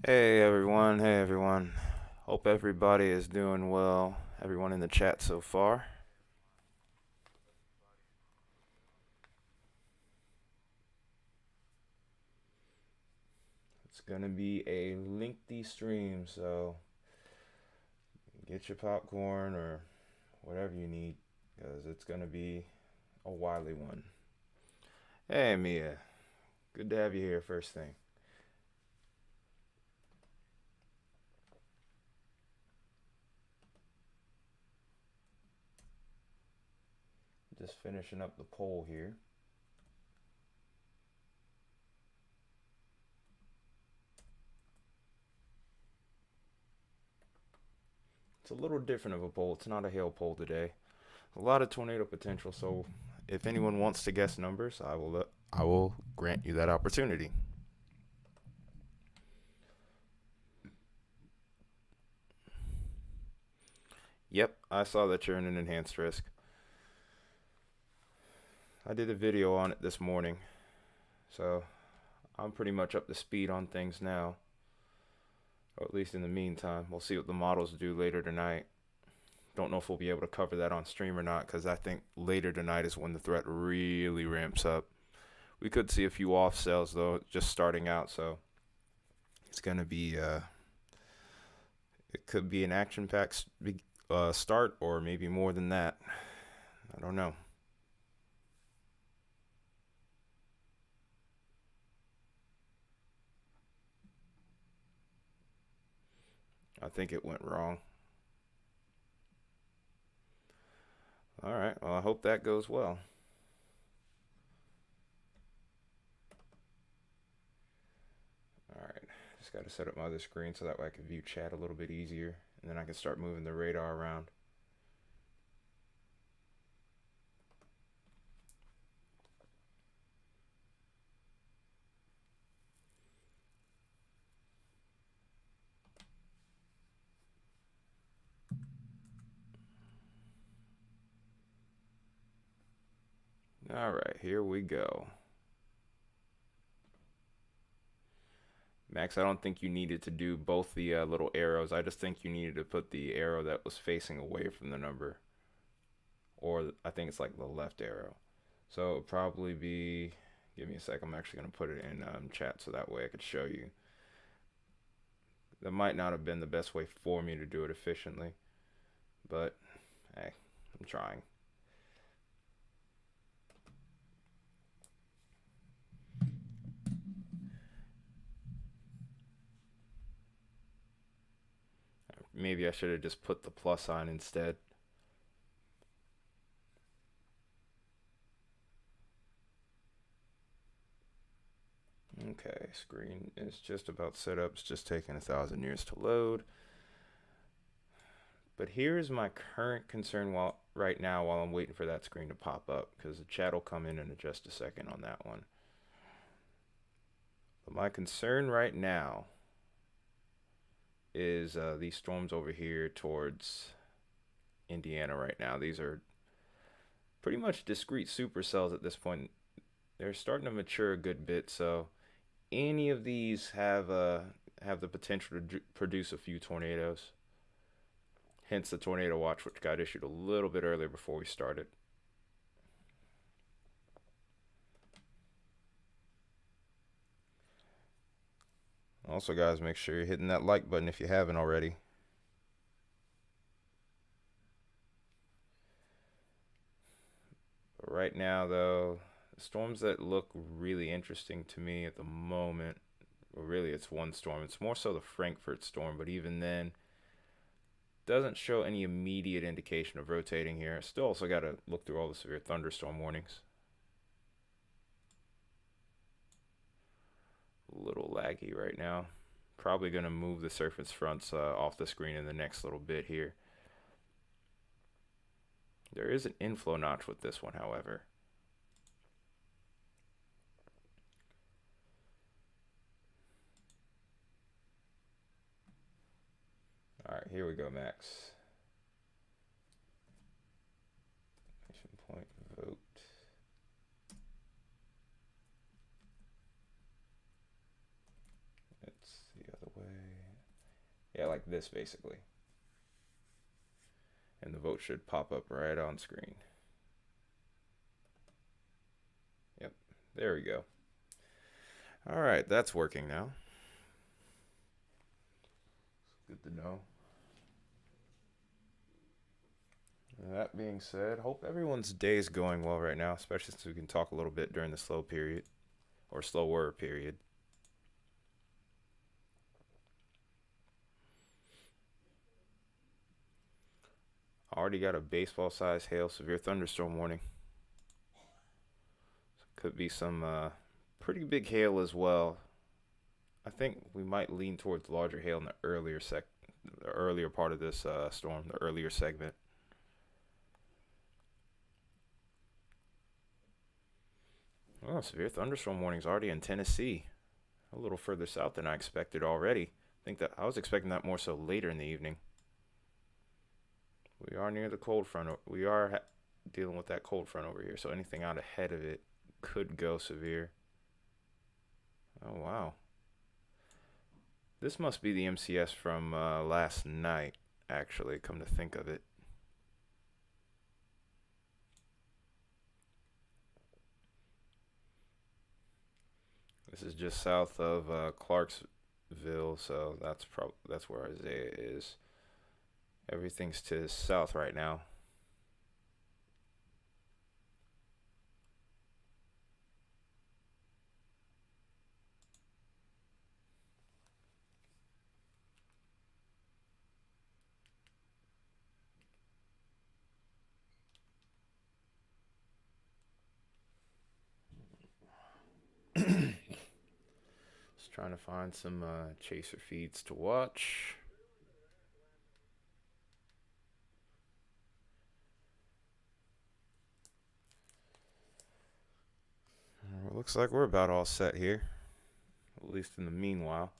Hey everyone. Hope everybody is doing well. Everyone in the chat so far. It's gonna be a lengthy stream, so get your popcorn or whatever you need, because it's gonna be a wily one. Hey Mia, good to have you here. First thing, just finishing up the poll here. It's a little different of a poll. It's not a hail poll today. A lot of tornado potential, so if anyone wants to guess numbers, I will grant you that opportunity. Yep, I saw that you're in an enhanced risk. I did a video on it this morning, so I'm pretty much up to speed on things now, or at least in the meantime. We'll see what the models do later tonight. Don't know if we'll be able to cover that on stream or not, because I think later tonight is when the threat really ramps up. We could see a few off sales though, just starting out, so it's gonna be it could be an action-packed start, or maybe more than that. I don't know. I think it went wrong. All right. Well, I hope that goes well. All right. Just got to set up my other screen so that way I can view chat a little bit easier, and then I can start moving the radar around. All right, here we go. Max, I don't think you needed to do both the little arrows. I just think you needed to put the arrow that was facing away from the number, or I think it's like the left arrow. So it'll probably be. Give me a sec. I'm actually gonna put it in chat so that way I could show you. That might not have been the best way for me to do it efficiently, but hey, I'm trying. Maybe I should have just put the plus sign instead. Okay, screen is just about set up. It's just taking 1,000 years to load. But here's my current concern right now while I'm waiting for that screen to pop up, because the chat will come in just a second on that one. But my concern right now is these storms over here towards Indiana right now. These are pretty much discrete supercells at this point. They're starting to mature a good bit, so any of these have the potential to produce a few tornadoes. Hence the tornado watch, which got issued a little bit earlier before we started. Also, guys, make sure you're hitting that like button if you haven't already. But right now, though, the storms that look really interesting to me at the moment, well, really, it's one storm. It's more so the Frankfurt storm, but even then, doesn't show any immediate indication of rotating here. Still also got to look through all the severe thunderstorm warnings. A little laggy right now. Probably going to move the surface fronts off the screen in the next little bit here. There is an inflow notch with this one, however. All right, here we go, Max. Point vote. It's the other way. Yeah, like this basically. And the vote should pop up right on screen. Yep, there we go. All right, that's working now. Good to know. That being said, hope everyone's day is going well right now, especially since we can talk a little bit during the slow period or slower period. Already got a baseball sized hail severe thunderstorm warning. Could be some pretty big hail as well. I think we might lean towards larger hail in the earlier part of this storm, the earlier segment. Oh, severe thunderstorm warnings already in Tennessee, a little further south than I expected already. I think that I was expecting that more so later in the evening. We are near the cold front. We are dealing with that cold front over here, so anything out ahead of it could go severe. Oh wow, this must be the MCS from last night. Actually, come to think of it. This is just south of Clarksville, so that's where Isaiah is. Everything's to his south right now. Just trying to find some chaser feeds to watch. Looks like we're about all set here, at least in the meanwhile.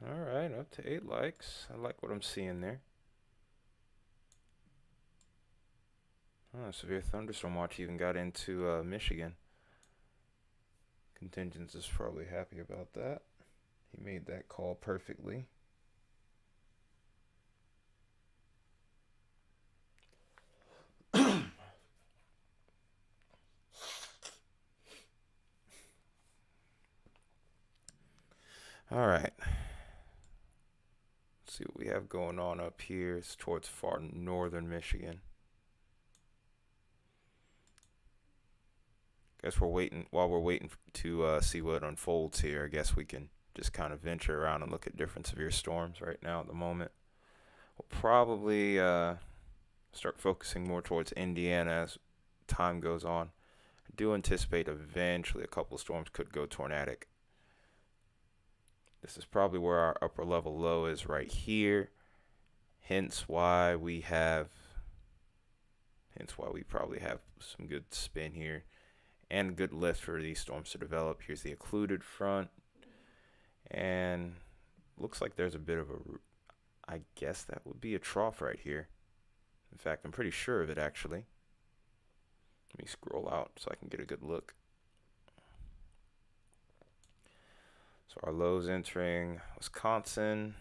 All right, up to 8 likes. I like what I'm seeing there. Oh, severe thunderstorm watch even got into Michigan. Contingents is probably happy about that. He made that call perfectly. All right. Let's see what we have going on up here. It's towards far northern Michigan. Guess we're waiting while we're waiting to see what unfolds here. I guess we can just kind of venture around and look at different severe storms right now at the moment. We'll probably start focusing more towards Indiana as time goes on. I do anticipate eventually a couple of storms could go tornadic. This is probably where our upper level low is right here. Hence why we probably have some good spin here and good lift for these storms to develop. Here's the occluded front, and looks like there's a bit of I guess that would be a trough right here. In fact, I'm pretty sure of it actually. Let me scroll out so I can get a good look. So our lows entering Wisconsin,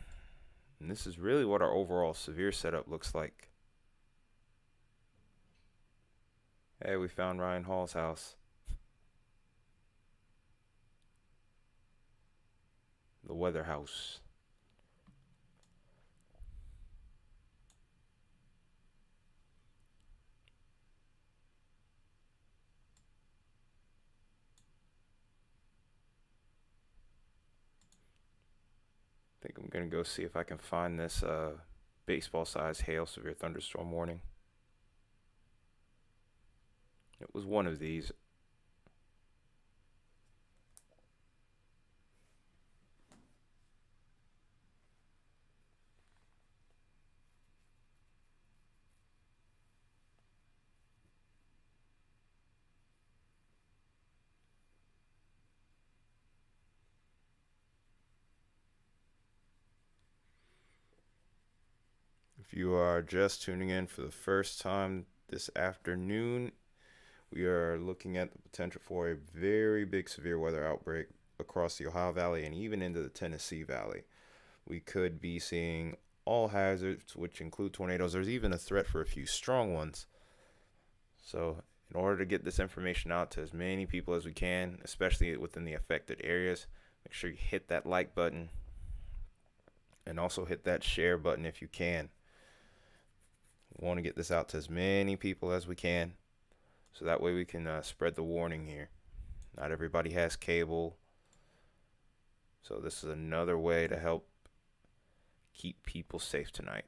and this is really what our overall severe setup looks like. Hey, we found Ryan Hall's house. The weather house. think I'm gonna go see if I can find this baseball-sized hail severe thunderstorm warning. It was one of these. If you are just tuning in for the first time this afternoon, we are looking at the potential for a very big severe weather outbreak across the Ohio Valley and even into the Tennessee Valley. We could be seeing all hazards, which include tornadoes. There's even a threat for a few strong ones. So, in order to get this information out to as many people as we can, especially within the affected areas, make sure you hit that like button and also hit that share button if you can. We want to get this out to as many people as we can, so that way we can spread the warning here. Not everybody has cable, so this is another way to help keep people safe tonight.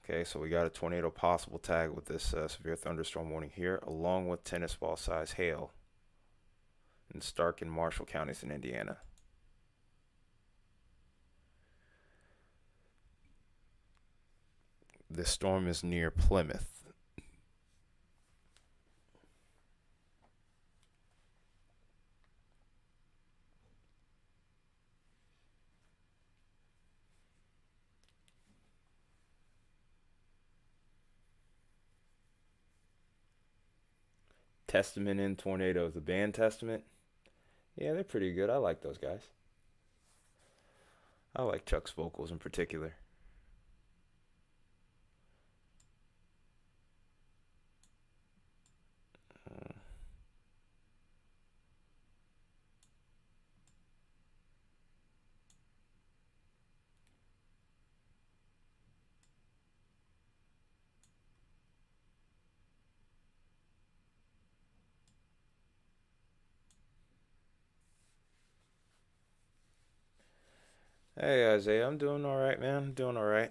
Okay, so we got a tornado possible tag with this severe thunderstorm warning here, along with tennis ball size hail in Stark and Marshall counties in Indiana. This storm is near Plymouth. Testament in Tornadoes, the band Testament. Yeah, they're pretty good. I like those guys. I like Chuck's vocals in particular. Uh, Hey Isaiah, I'm doing all right, man. I'm doing all right.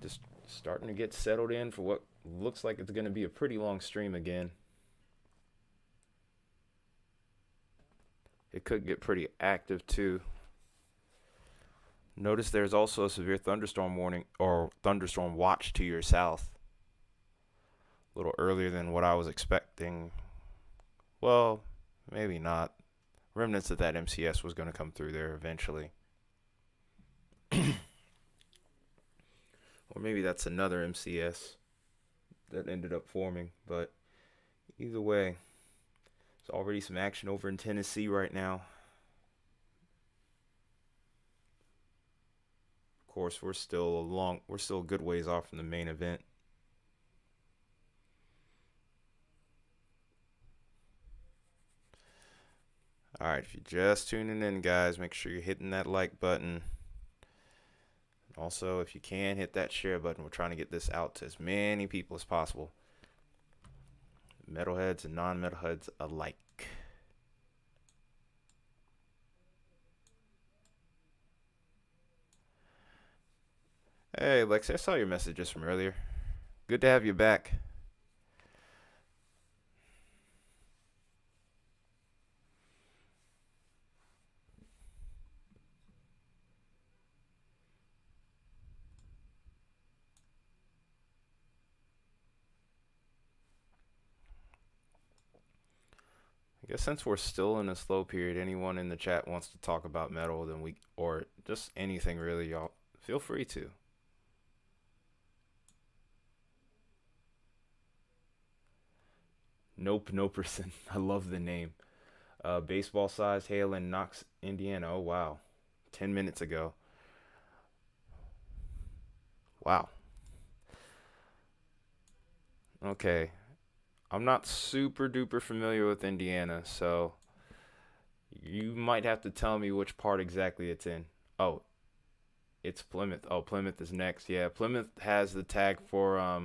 Just starting to get settled in for what looks like it's going to be a pretty long stream again. It could get pretty active too. Notice there's also a severe thunderstorm warning or thunderstorm watch to your south. A little earlier than what I was expecting. Well, maybe not. Remnants of that MCS was going to come through there eventually. Or maybe that's another MCS that ended up forming. But either way, there's already some action over in Tennessee right now. Of course, we're still a good ways off from the main event. All right, if you're just tuning in, guys, make sure you're hitting that like button. Also, if you can, hit that share button. We're trying to get this out to as many people as possible. Metalheads and non-metalheads alike. Hey, Lexi, I saw your messages from earlier. Good to have you back. I guess since we're still in a slow period, anyone in the chat wants to talk about metal, then or just anything really, y'all, feel free to. Nope, no percent. I love the name. Baseball size hail in Knox, Indiana. Oh wow, 10 minutes ago. Wow. Okay. I'm not super duper familiar with Indiana, so you might have to tell me which part exactly it's in. Oh, it's Plymouth. Oh, Plymouth is next. Yeah, Plymouth has the tag for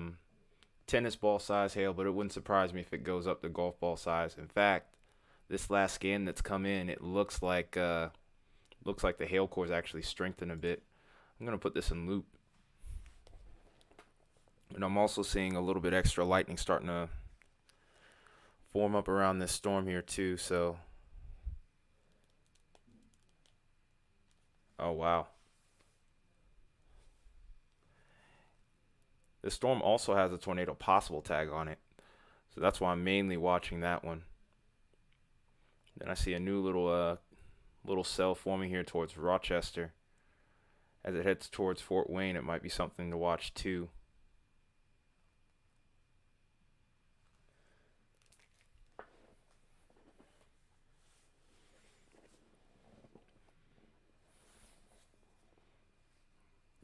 tennis ball size hail, but it wouldn't surprise me if it goes up to golf ball size. In fact, this last scan that's come in, it looks like the hail core is actually strengthened a bit. I'm gonna put this in loop, and I'm also seeing a little bit extra lightning starting to form up around this storm here too. So, oh wow, this storm also has a tornado possible tag on it, so that's why I'm mainly watching that one. Then I see a new little cell forming here towards Rochester. As it heads towards Fort Wayne, it might be something to watch too.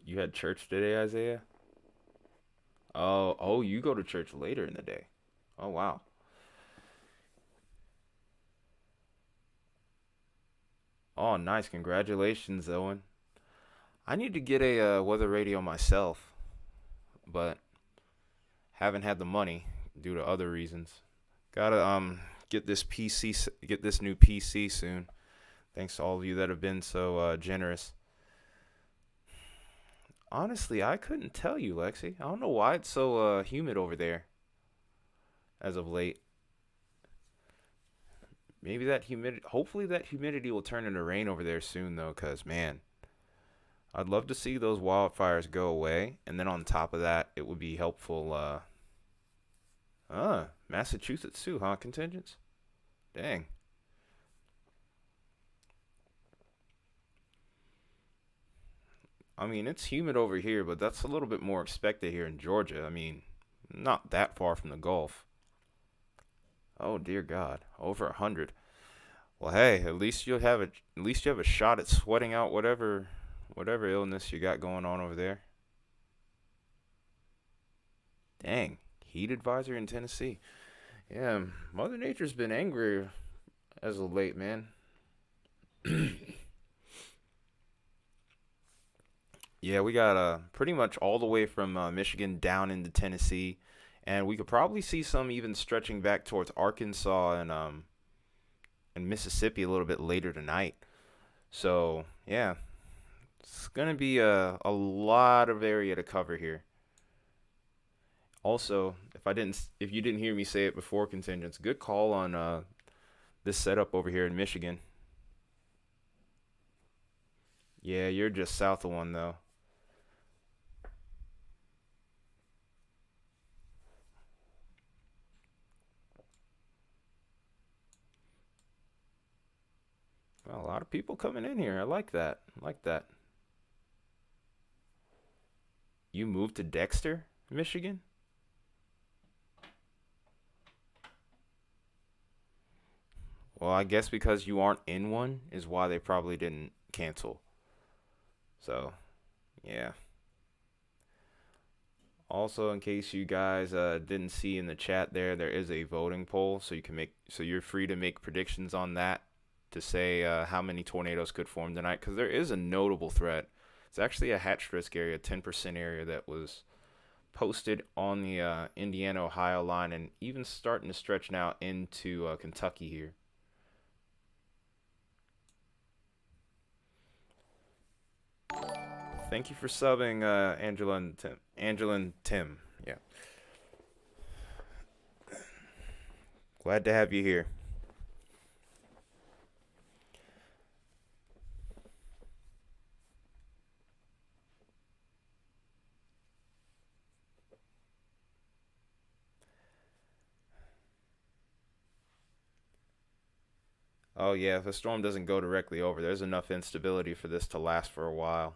You had church today, Isaiah? Oh, you go to church later in the day. Oh, wow. Oh, nice. Congratulations, Owen. I need to get a weather radio myself, but haven't had the money due to other reasons. Gotta get this new PC soon. Thanks to all of you that have been so generous. Honestly, I couldn't tell you, Lexi. I don't know why it's so humid over there as of late. Maybe that humidity. Hopefully, that humidity will turn into rain over there soon, though. Cause man, I'd love to see those wildfires go away, and then on top of that, it would be helpful. Massachusetts too, huh? Contingents. Dang. I mean, it's humid over here, but that's a little bit more expected here in Georgia. I mean, not that far from the Gulf. Oh dear God, over 100. Well, hey, at least you have a shot at sweating out whatever illness you got going on over there. Dang, heat advisory in Tennessee. Yeah, Mother Nature's been angry as of late, man. Yeah, we got pretty much all the way from Michigan down into Tennessee, and we could probably see some even stretching back towards Arkansas and Mississippi a little bit later tonight. So yeah, it's gonna be a lot of area to cover here. Also, if you didn't hear me say it before, contingents, good call on this setup over here in Michigan. Yeah, you're just south of one though. Well, a lot of people coming in here. I like that. I like that. You moved to Dexter, Michigan? Well, I guess because you aren't in one is why they probably didn't cancel. So, yeah. Also, in case you guys didn't see in the chat there is a voting poll, so you're free to make predictions on that to say how many tornadoes could form tonight. Because there is a notable threat. It's actually a hatch risk area, 10% area that was posted on the Indiana Ohio line and even starting to stretch now into Kentucky here. Thank you for subbing, Angela and Tim. Angela and Tim. Yeah. Glad to have you here. Oh, yeah. If a storm doesn't go directly over, there's enough instability for this to last for a while.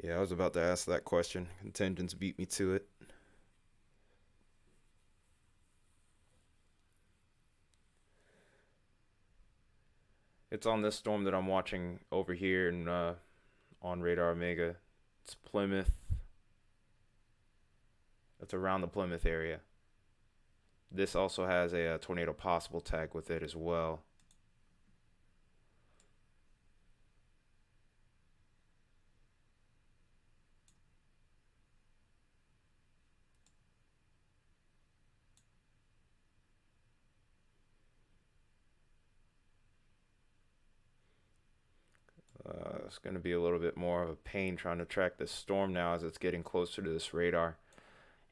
Yeah, I was about to ask that question. Contingents beat me to it. It's on this storm that I'm watching over here and on Radar Omega. It's Plymouth. That's around the Plymouth area. This also has a tornado possible tag with it as well. It's going to be a little bit more of a pain trying to track this storm now as it's getting closer to this radar.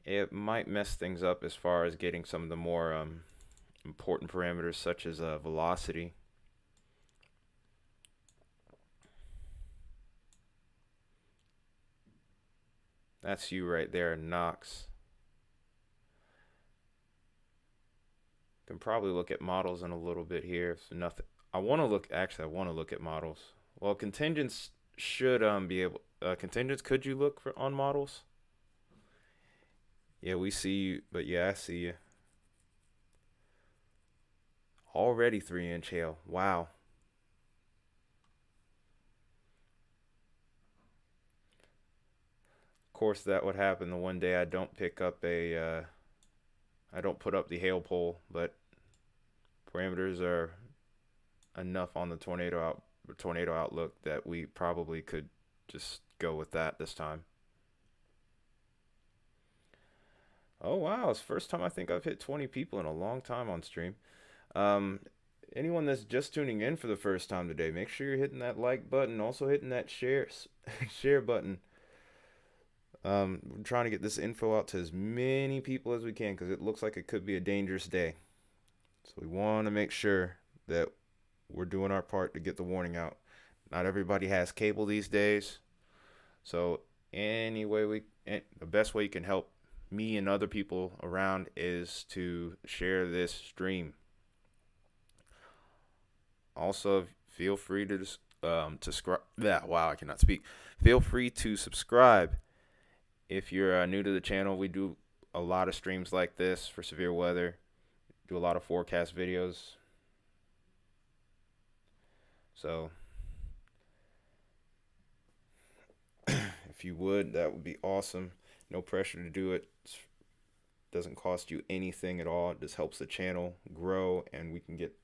It might mess things up as far as getting some of the more important parameters such as velocity. That's you right there, Knox. Can probably look at models in a little bit here. If nothing, I want to look. Actually, I want to look at models. Well, contingents should be able. Contingents, could you look for on models? Yeah, we see you, but yeah, I see you. Already 3-inch hail. Wow. Of course, that would happen the one day I don't pick up I don't put up the hail pole, but parameters are enough on the tornado outlook that we probably could just go with that this time. Oh wow, it's the first time I think I've hit 20 people in a long time on stream. Um, Anyone that's just tuning in for the first time today, make sure you're hitting that like button, also hitting that share share button. We're trying to get this info out to as many people as we can because it looks like it could be a dangerous day. So we want to make sure that we're doing our part to get the warning out. Not everybody has cable these days, so the best way you can help me and other people around is to share this stream. Also, feel free to subscribe. Yeah, wow, I cannot speak. Feel free to subscribe if you're new to the channel. We do a lot of streams like this for severe weather. Do a lot of forecast videos. So, if you would, that would be awesome. No pressure to do it. It doesn't cost you anything at all. It just helps the channel grow, and we can get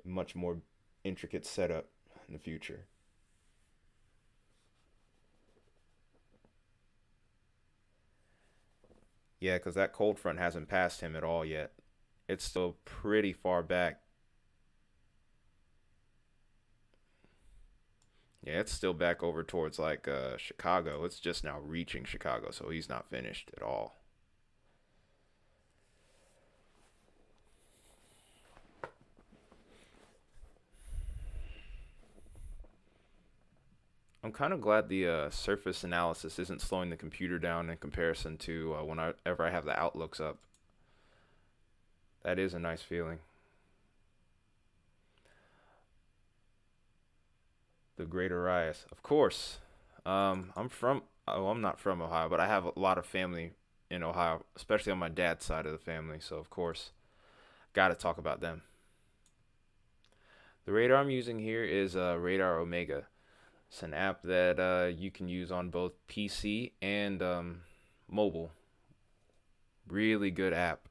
much more intricate setup in the future. Yeah, because that cold front hasn't passed him at all yet. It's still pretty far back. Yeah, it's still back over towards like Chicago. It's just now reaching Chicago, so he's not finished at all. I'm kind of glad the surface analysis isn't slowing the computer down in comparison to whenever I have the outlooks up. That is a nice feeling. The Great Arias, of course. I'm not from Ohio, but I have a lot of family in Ohio, especially on my dad's side of the family. So of course, got to talk about them. The radar I'm using here is Radar Omega. It's an app that you can use on both PC and mobile. Really good app.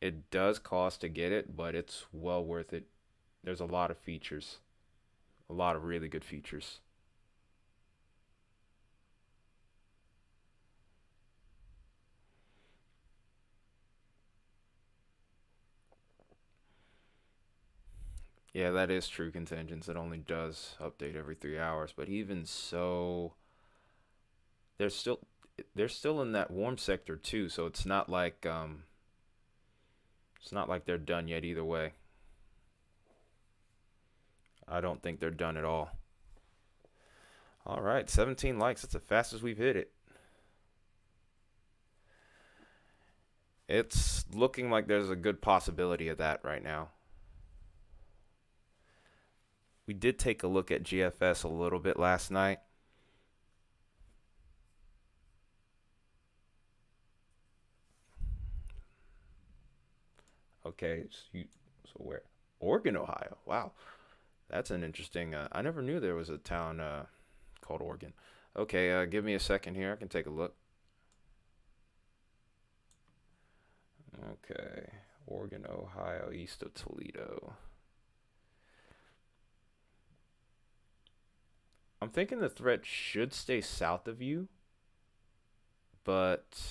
It does cost to get it, but it's well worth it. There's a lot of features, a lot of really good features. Yeah, that is true contingents. It only does update every 3 hours, but even so, they're still they're still in that warm sector too. So it's not like they're done yet either way. I don't think they're done at all. All right, 17 likes. That's the fastest we've hit it. It's looking like there's a good possibility of that right now. We did take a look at GFS a little bit last night. Okay, so where? Oregon, Ohio. Wow, that's an interesting. I never knew there was a town called Oregon. Okay, give me a second here. I can take a look. Okay. Oregon, Ohio, east of Toledo. I'm thinking the threat should stay south of you, but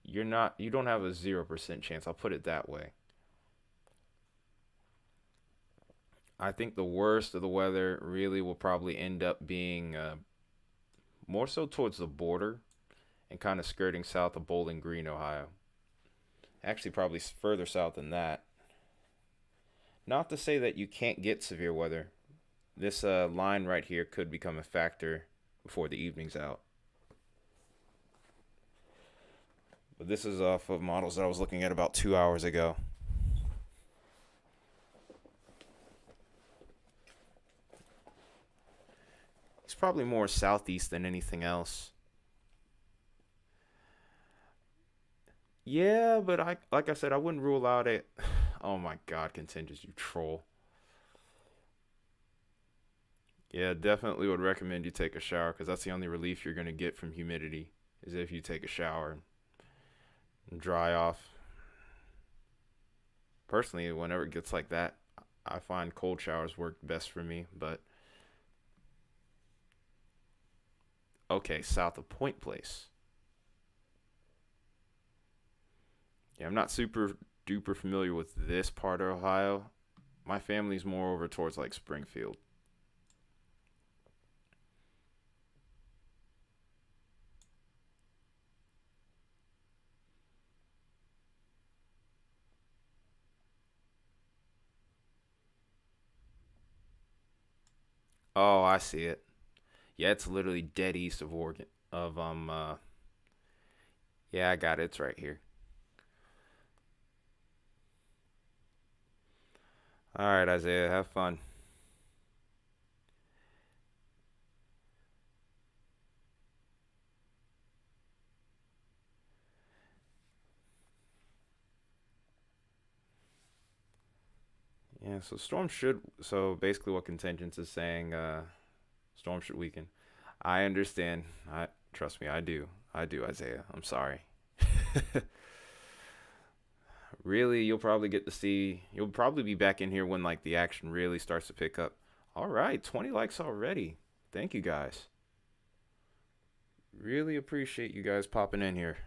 you don't have a 0% chance. I'll put it that way. I think the worst of the weather really will probably end up being more so towards the border and kind of skirting south of Bowling Green, Ohio. Actually, probably further south than that. Not to say that you can't get severe weather. This line right here could become a factor before the evening's out. But this is off of models that I was looking at about 2 hours ago. It's probably more southeast than anything else. Yeah, but I like I said, I wouldn't rule out it. Oh my God, contingents, you troll. Yeah, definitely would recommend you take a shower because that's the only relief you're gonna get from humidity is if you take a shower and dry off. Personally, whenever it gets like that, I find cold showers work best for me. But okay, south of Point Place. Yeah, I'm not super duper familiar with this part of Ohio. My family's more over towards like Springfield. Oh, I see it. Yeah, it's literally dead east of Oregon. Of yeah, I got it. It's right here. All right, Isaiah, have fun. Yeah, so storm should. So basically, what contingents is saying, storm should weaken. I understand. I trust me. I do. I do, Isaiah. I'm sorry. Really, you'll probably get to see. You'll probably be back in here when like the action really starts to pick up. All right, 20 likes already. Thank you guys. Really appreciate you guys popping in here.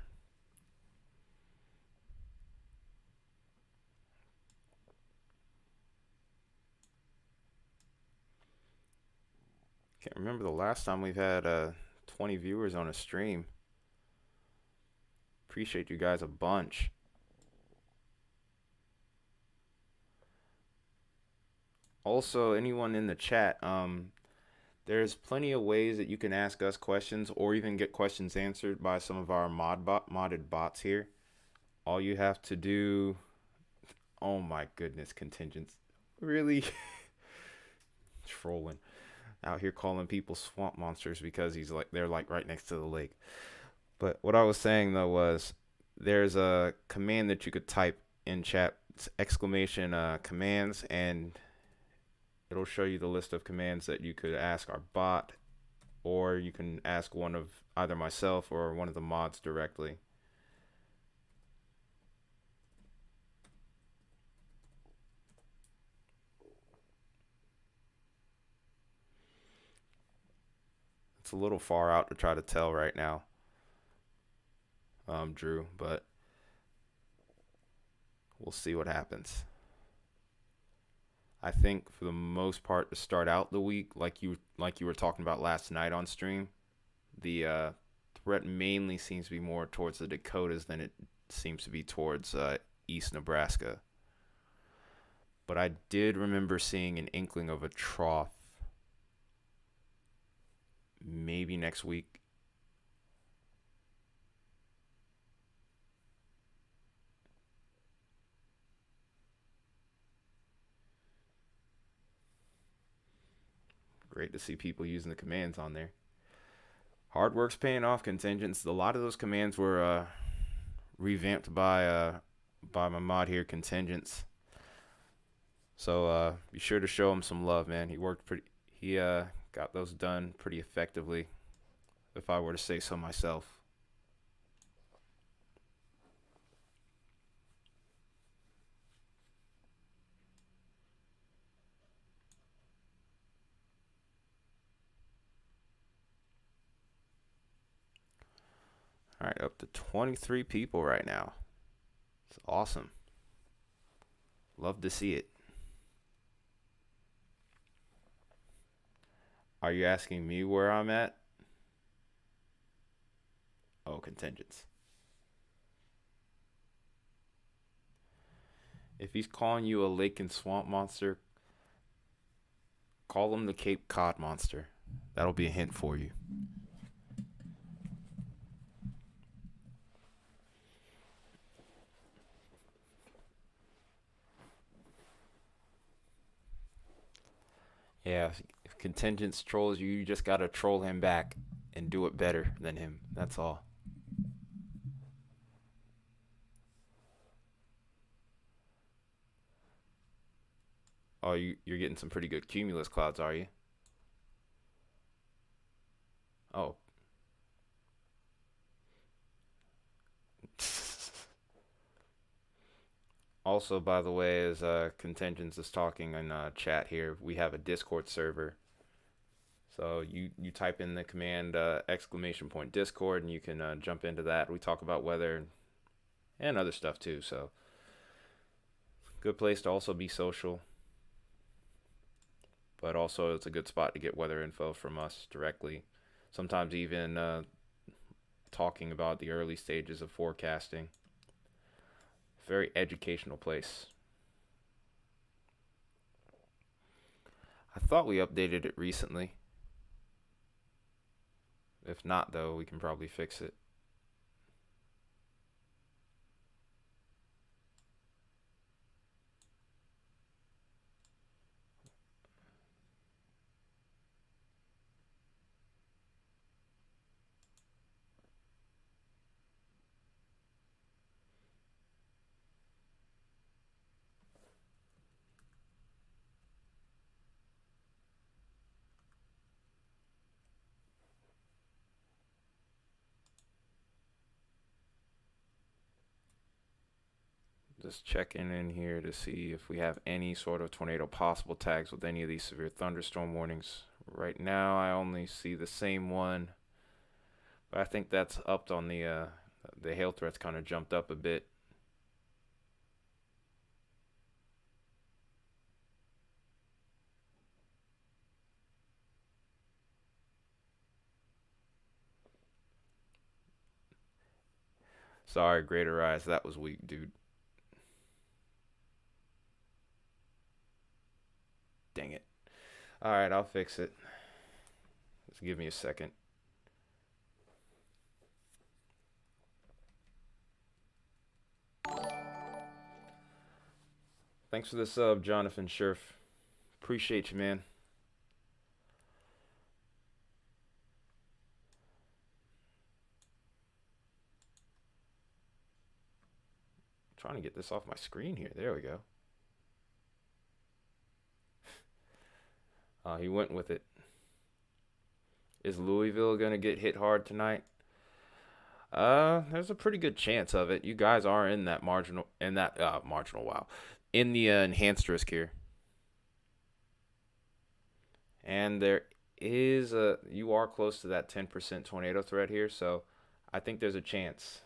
Can't remember the last time we've had 20 viewers on a stream. Appreciate you guys a bunch. Also, anyone in the chat, there's plenty of ways that you can ask us questions or even get questions answered by some of our modded bots here. All you have to do, oh my goodness, contingents, really trolling out here calling people swamp monsters because they're like right next to the lake. But what I was saying though was there's a command that you could type in chat, it's exclamation commands, and it'll show you the list of commands that you could ask our bot, or you can ask one of either myself or one of the mods directly. It's a little far out to try to tell right now, Drew, but we'll see what happens. I think for the most part to start out the week, like you were talking about last night on stream, the threat mainly seems to be more towards the Dakotas than it seems to be towards East Nebraska. But I did remember seeing an inkling of a trough maybe next week. Great to see people using the commands on there. Hard work's paying off, contingents. A lot of those commands were revamped by my mod here, contingents. So be sure to show him some love, man. He worked pretty. He got those done pretty effectively, if I were to say so myself. All right, up to 23 people right now. It's awesome. Love to see it. Are you asking me where I'm at? Oh, contingents. If he's calling you a lake and swamp monster, call him the Cape Cod monster. That'll be a hint for you. Yeah, if contingents trolls you, you just gotta troll him back and do it better than him. That's all. Oh, you're getting some pretty good cumulus clouds, are you? Oh. Also, by the way, as contingents is talking in chat here, we have a Discord server. So you type in the command exclamation point Discord, and you can jump into that. We talk about weather and other stuff too. So good place to also be social, but also it's a good spot to get weather info from us directly. Sometimes even talking about the early stages of forecasting. Very educational place. I thought we updated it recently. If not, though, we can probably fix it. Just checking in here to see if we have any sort of tornado possible tags with any of these severe thunderstorm warnings. Right now, I only see the same one, but I think that's upped on the hail threats kind of jumped up a bit. Sorry, Greater Eyes, that was weak, dude. Dang it. All right, I'll fix it. Just give me a second. Thanks for the sub, Jonathan Scherf. Appreciate you, man. Trying to get this off my screen here. There we go. He went with it. Is Louisville gonna get hit hard tonight? There's a pretty good chance of it. You guys are in that marginal wow, in the enhanced risk here, and there is you are close to that 10% tornado threat here, so I think there's a chance.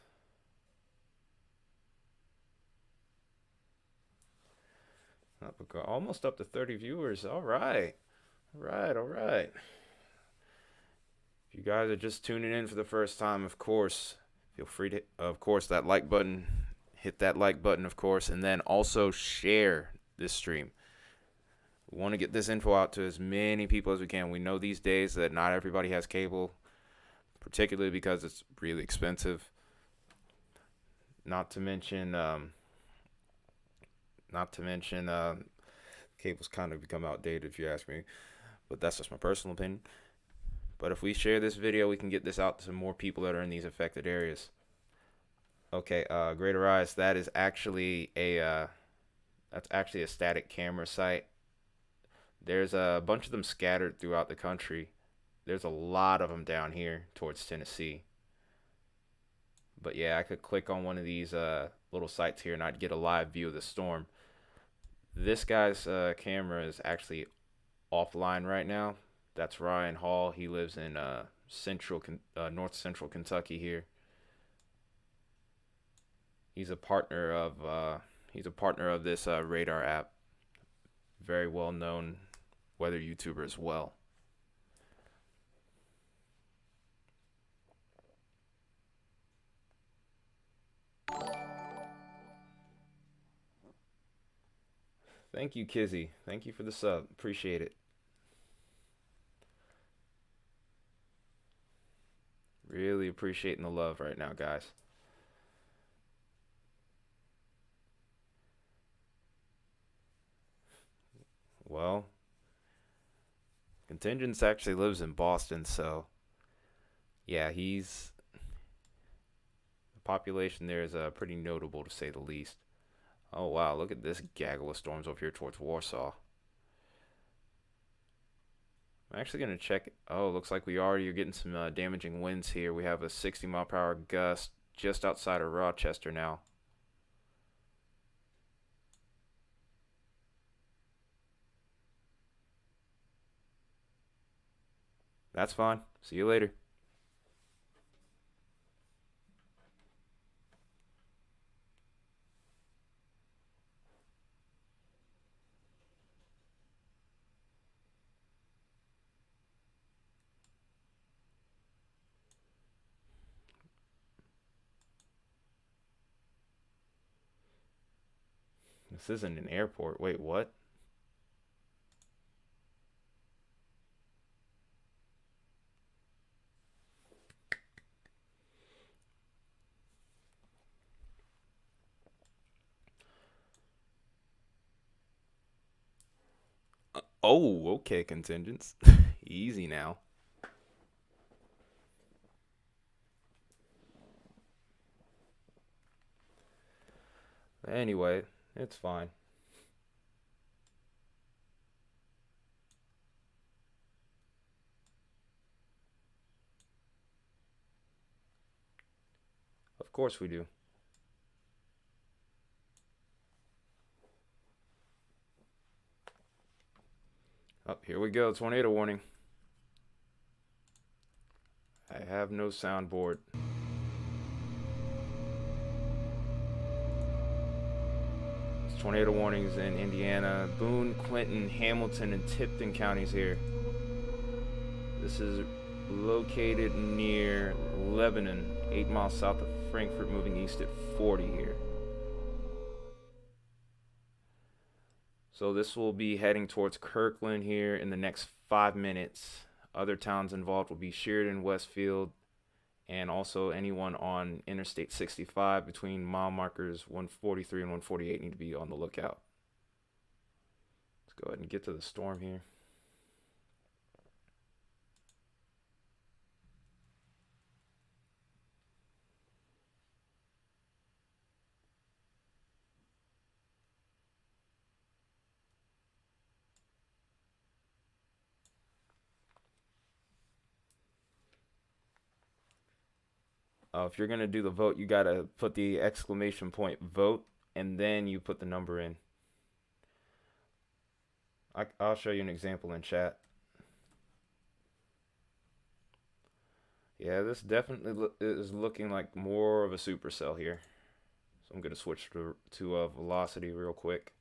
Almost up to 30 viewers. All right, all right. If you guys are just tuning in for the first time, of course, feel free to, of course, that like button. Hit that like button, of course, and then also share this stream. We want to get this info out to as many people as we can. We know these days that not everybody has cable, particularly because it's really expensive. Not to mention, cable's kind of become outdated, if you ask me. But that's just my personal opinion. But if we share this video, we can get this out to more people that are in these affected areas. Okay, Greater Eyes, that is actually a static camera site. There's a bunch of them scattered throughout the country. There's a lot of them down here towards Tennessee. But yeah, I could click on one of these little sites here and I'd get a live view of the storm. This guy's camera is actually offline right now. That's Ryan Hall. He lives in north central Kentucky here. He's a partner of this radar app. Very well known weather YouTuber as well. Thank you, Kizzy. Thank you for the sub. Appreciate it. Really appreciating the love right now, guys. Well, Contingents actually lives in Boston, so yeah, the population there is pretty notable to say the least. Oh wow, look at this gaggle of storms over here towards Warsaw. I'm actually gonna check. Oh, looks like we already are getting some damaging winds here. We have a 60-mile-per-hour gust just outside of Rochester now. That's fine. See you later. This isn't an airport. Wait, what? Oh, okay, contingents. Easy now. Anyway, it's fine. Of course we do. Oh, here we go. Tornado warning. I have no soundboard. It's tornado warnings in Indiana, Boone, Clinton, Hamilton, and Tipton counties here. This is located near Lebanon, 8 miles south of Frankfurt, moving east at 40 here. So this will be heading towards Kirkland here in the next 5 minutes. Other towns involved will be Sheridan, Westfield, and also anyone on Interstate 65 between mile markers 143 and 148 need to be on the lookout. Let's go ahead and get to the storm here. If you're gonna do the vote, you gotta put the exclamation point vote, and then you put the number in. I'll show you an example in chat. Yeah, this definitely is looking like more of a supercell here. So I'm gonna switch to velocity real quick.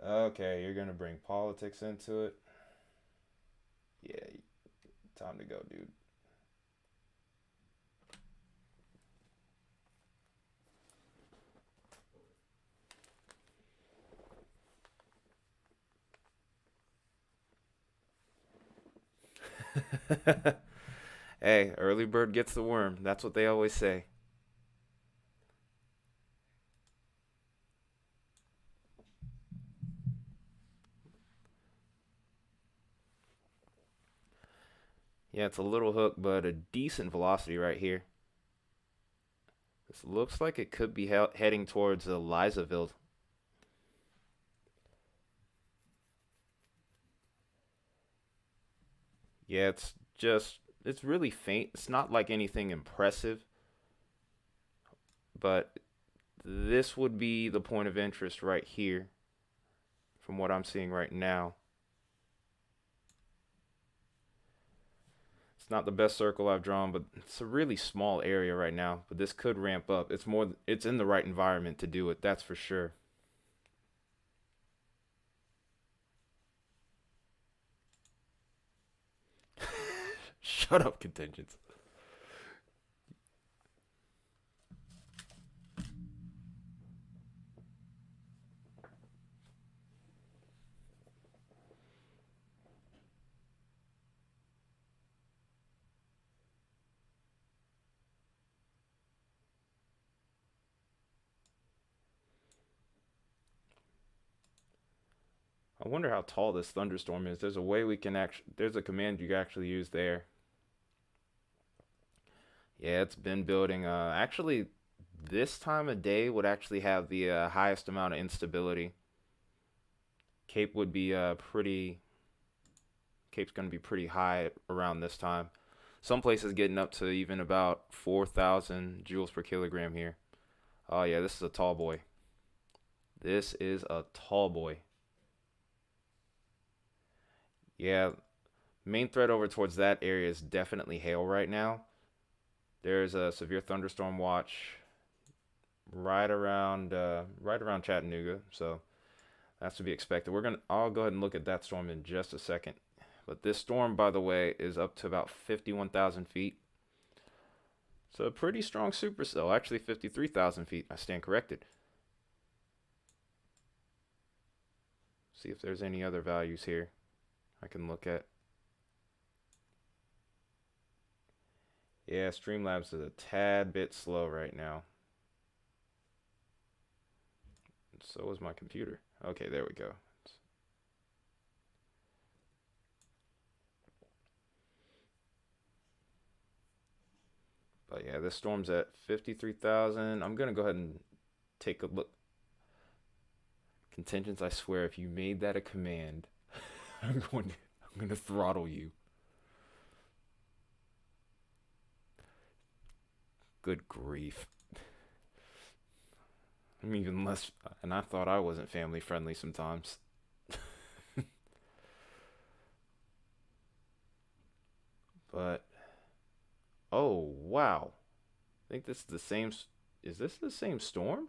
Okay, you're gonna bring politics into it. Yeah, time to go, dude. Hey, early bird gets the worm. That's what they always say. Yeah, it's a little hook, but a decent velocity right here. This looks like it could be heading towards Elizaville. Yeah, it's really faint. It's not like anything impressive, but this would be the point of interest right here from what I'm seeing right now. It's not the best circle I've drawn, but it's a really small area right now. But this could ramp up. It's in the right environment to do it, that's for sure. Shut up, contingents. I wonder how tall this thunderstorm is. There's a way we can actually, there's a command you can actually use there. Yeah, it's been building. Actually, this time of day would actually have the highest amount of instability. Cape would be Cape's going to be pretty high around this time. Some places getting up to even about 4,000 joules per kilogram here. Oh yeah, this is a tall boy. This is a tall boy. Yeah, main threat over towards that area is definitely hail right now. There's a severe thunderstorm watch right around Chattanooga, so that's to be expected. I'll go ahead and look at that storm in just a second. But this storm, by the way, is up to about 51,000 feet. So a pretty strong supercell. Actually, 53,000 feet. I stand corrected. See if there's any other values here I can look at. Yeah, Streamlabs is a tad bit slow right now. So is my computer. Okay, there we go. But yeah, this storm's at 53,000. I'm gonna go ahead and take a look. Contingents, I swear, if you made that a command, I'm gonna throttle you. Good grief. I'm even less, and I thought I wasn't family friendly sometimes. But oh wow, I think this is the same. Is this the same storm?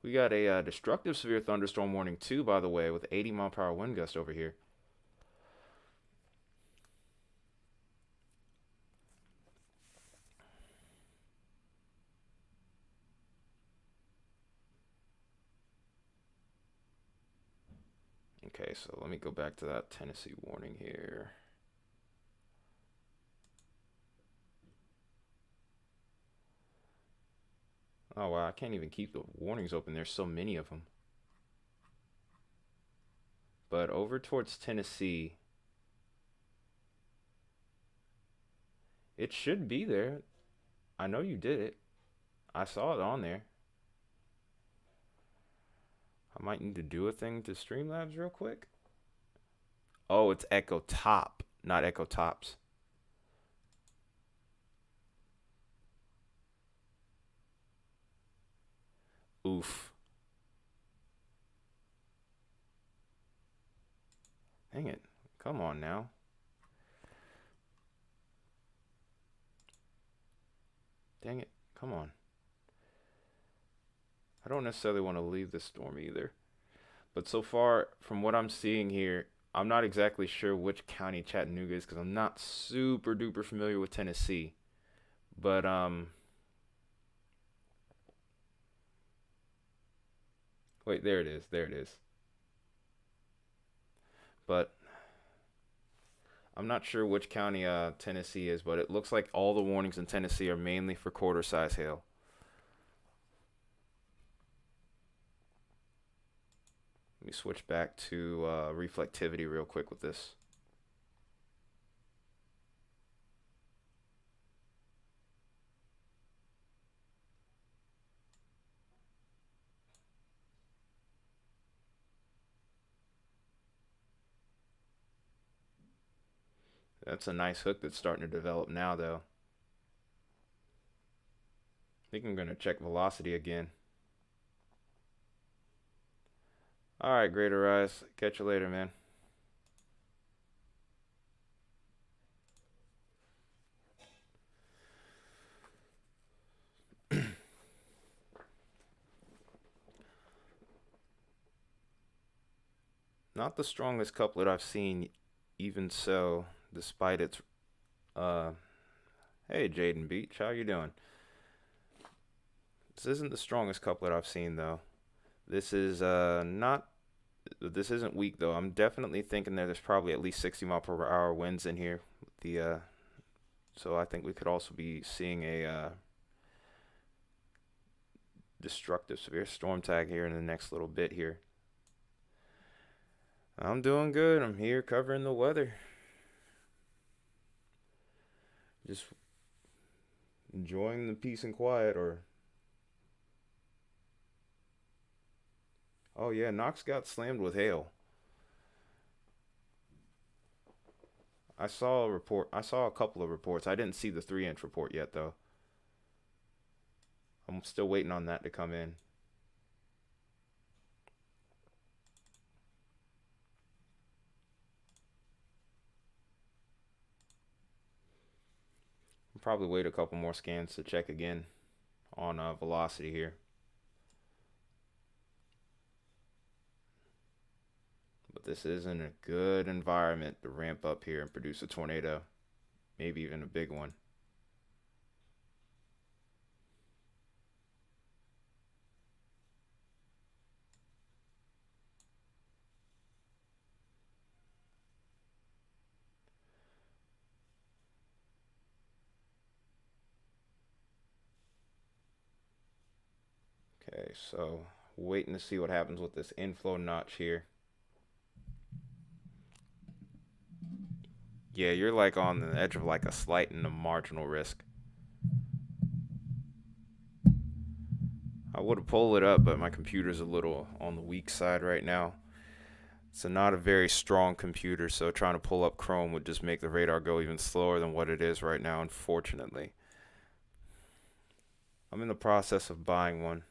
We got a destructive severe thunderstorm warning too, by the way, with 80-mile-per-hour wind gust over here. Okay, so let me go back to that Tennessee warning here. Oh wow, I can't even keep the warnings open. There's so many of them. But over towards Tennessee, it should be there. I know you did it. I saw it on there. I might need to do a thing to Streamlabs real quick. Oh, it's Echo Top, not Echo Tops. Oof. Dang it. Come on now. Dang it. Come on. I don't necessarily want to leave this storm either. But so far, from what I'm seeing here, I'm not exactly sure which county Chattanooga is because I'm not super duper familiar with Tennessee. But wait, there it is. There it is. But I'm not sure which county Tennessee is, but it looks like all the warnings in Tennessee are mainly for quarter size hail. Let me switch back to reflectivity real quick with this. That's a nice hook that's starting to develop now, though. I think I'm going to check velocity again. All right, Greater Rise. Catch you later, man. Not the strongest couplet I've seen, even so, despite its uh hey Jaden Beach, how you doing? This isn't the strongest couplet I've seen though. This is not this isn't weak though. I'm definitely thinking that there's probably at least 60 mile per hour winds in here. The so I think we could also be seeing a destructive severe storm tag here in the next little bit here. I'm doing good. I'm here covering the weather. Just enjoying the peace and quiet. Or oh yeah, Knox got slammed with hail. I saw a report. I saw a couple of reports. I didn't see the 3-inch report yet though. I'm still waiting on that to come in. I'll probably wait a couple more scans to check again on velocity here. But this isn't a good environment to ramp up here and produce a tornado, maybe even a big one. Okay, so waiting to see what happens with this inflow notch here. Yeah, you're like on the edge of like a slight and a marginal risk. I would have pulled it up, but my computer's a little on the weak side right now. It's not a very strong computer, so trying to pull up Chrome would just make the radar go even slower than what it is right now, unfortunately. I'm in the process of buying one.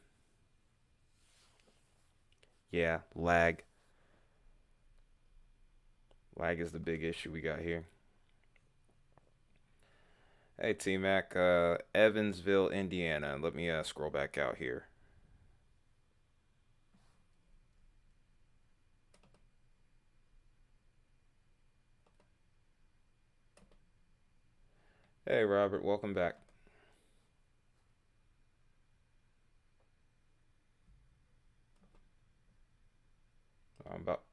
Yeah, lag. Lag is the big issue we got here. Hey, T Mac, Evansville, Indiana. Let me scroll back out here. Hey, Robert, welcome back.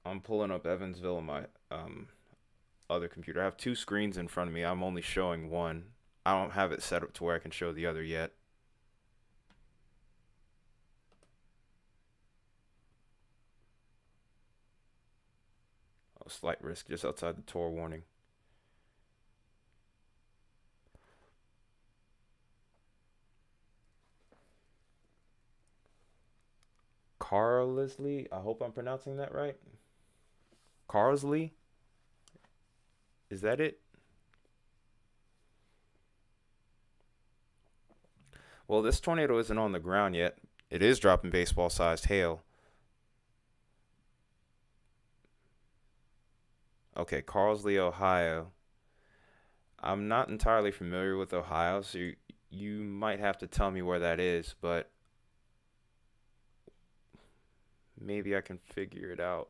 I'm pulling up Evansville on my other computer. I have two screens in front of me. I'm only showing one. I don't have it set up to where I can show the other yet. Oh, slight risk just outside the Tor warning. Carlsley, I hope I'm pronouncing that right. Carlsley, is that it? Well, this tornado isn't on the ground yet. It is dropping baseball-sized hail. Okay, Carlsley, Ohio. I'm not entirely familiar with Ohio, so you might have to tell me where that is, but maybe I can figure it out.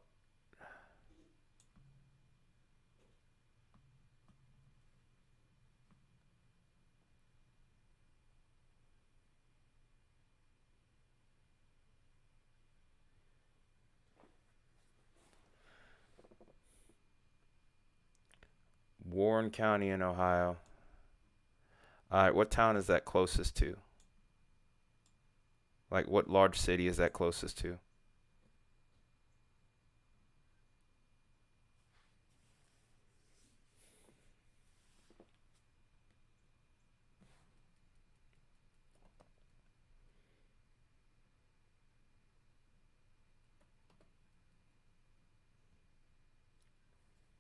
Warren County in Ohio. All right, what town is that closest to? Like, what large city is that closest to?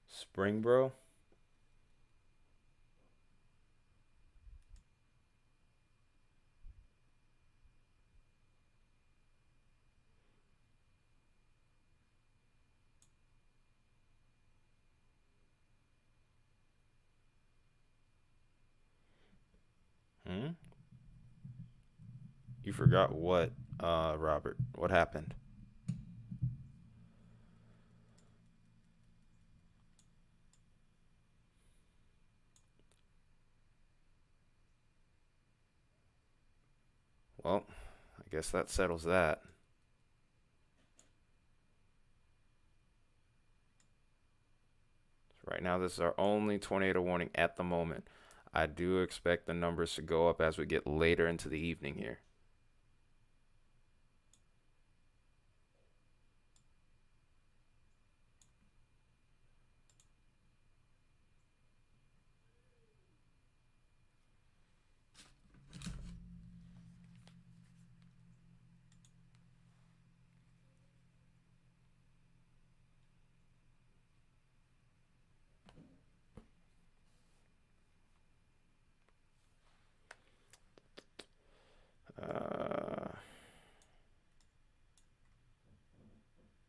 Springboro? Hmm? You forgot what, Robert? What happened? Well, I guess that settles that. Right now, this is our only tornado warning at the moment. I do expect the numbers to go up as we get later into the evening here.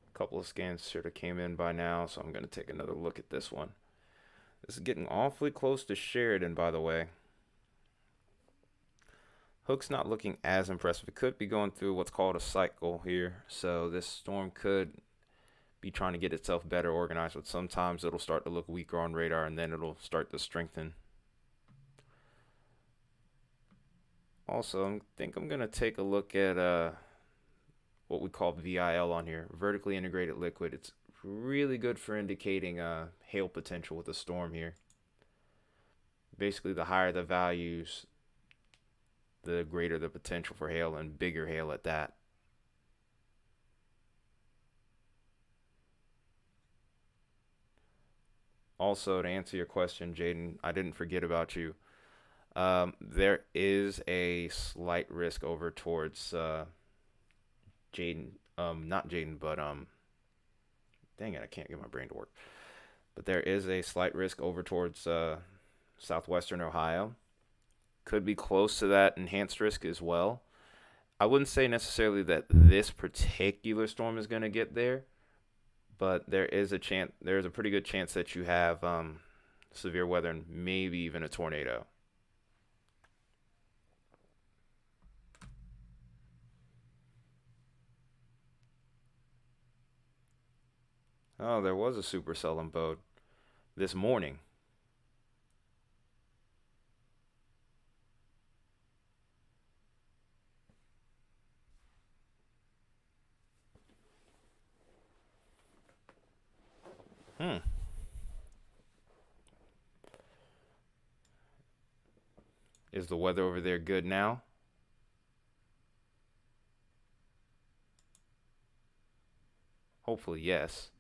A couple of scans should have came in by now, so I'm going to take another look at this one. This is getting awfully close to Sheridan, by the way. Hook's not looking as impressive. It could be going through what's called a cycle here, so this storm could be trying to get itself better organized, but sometimes it'll start to look weaker on radar and then it'll start to strengthen. Also, I think I'm going to take a look at what we call VIL on here, vertically integrated liquid. It's really good for indicating hail potential with a storm here. Basically, the higher the values, the greater the potential for hail, and bigger hail at that. Also, to answer your question, Jaden, I didn't forget about you. There is a slight risk over towards Jaden. Not Jaden, but dang it, I can't get my brain to work. But there is a slight risk over towards southwestern Ohio. Could be close to that enhanced risk as well. I wouldn't say necessarily that this particular storm is going to get there, but there is a chance. There's a pretty good chance that you have severe weather and maybe even a tornado. Oh, there was a supercell in boat this morning. Hmm. Is the weather over there good now? Hopefully, yes.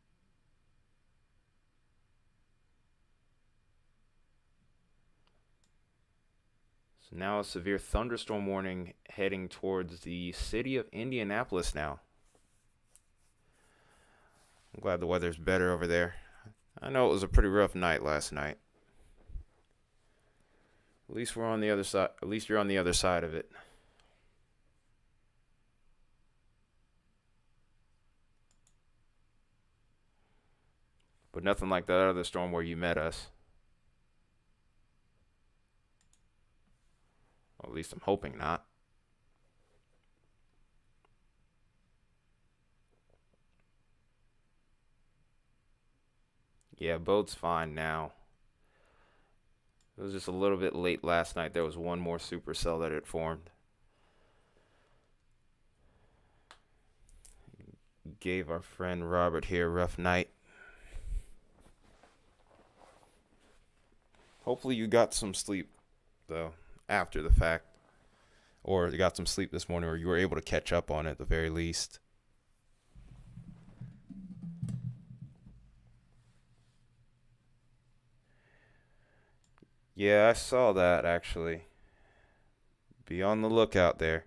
So now a severe thunderstorm warning heading towards the city of Indianapolis now. I'm glad the weather's better over there. I know it was a pretty rough night last night. At least we're on the other side. At least you're on the other side of it. But nothing like that other storm where you met us. Well, at least I'm hoping not. Yeah, boat's fine now. It was just a little bit late last night. There was one more supercell that had formed. Gave our friend Robert here a rough night. Hopefully you got some sleep, though, after the fact. Or you got some sleep this morning, or you were able to catch up on it at the very least. Yeah, I saw that actually. Be on the lookout there.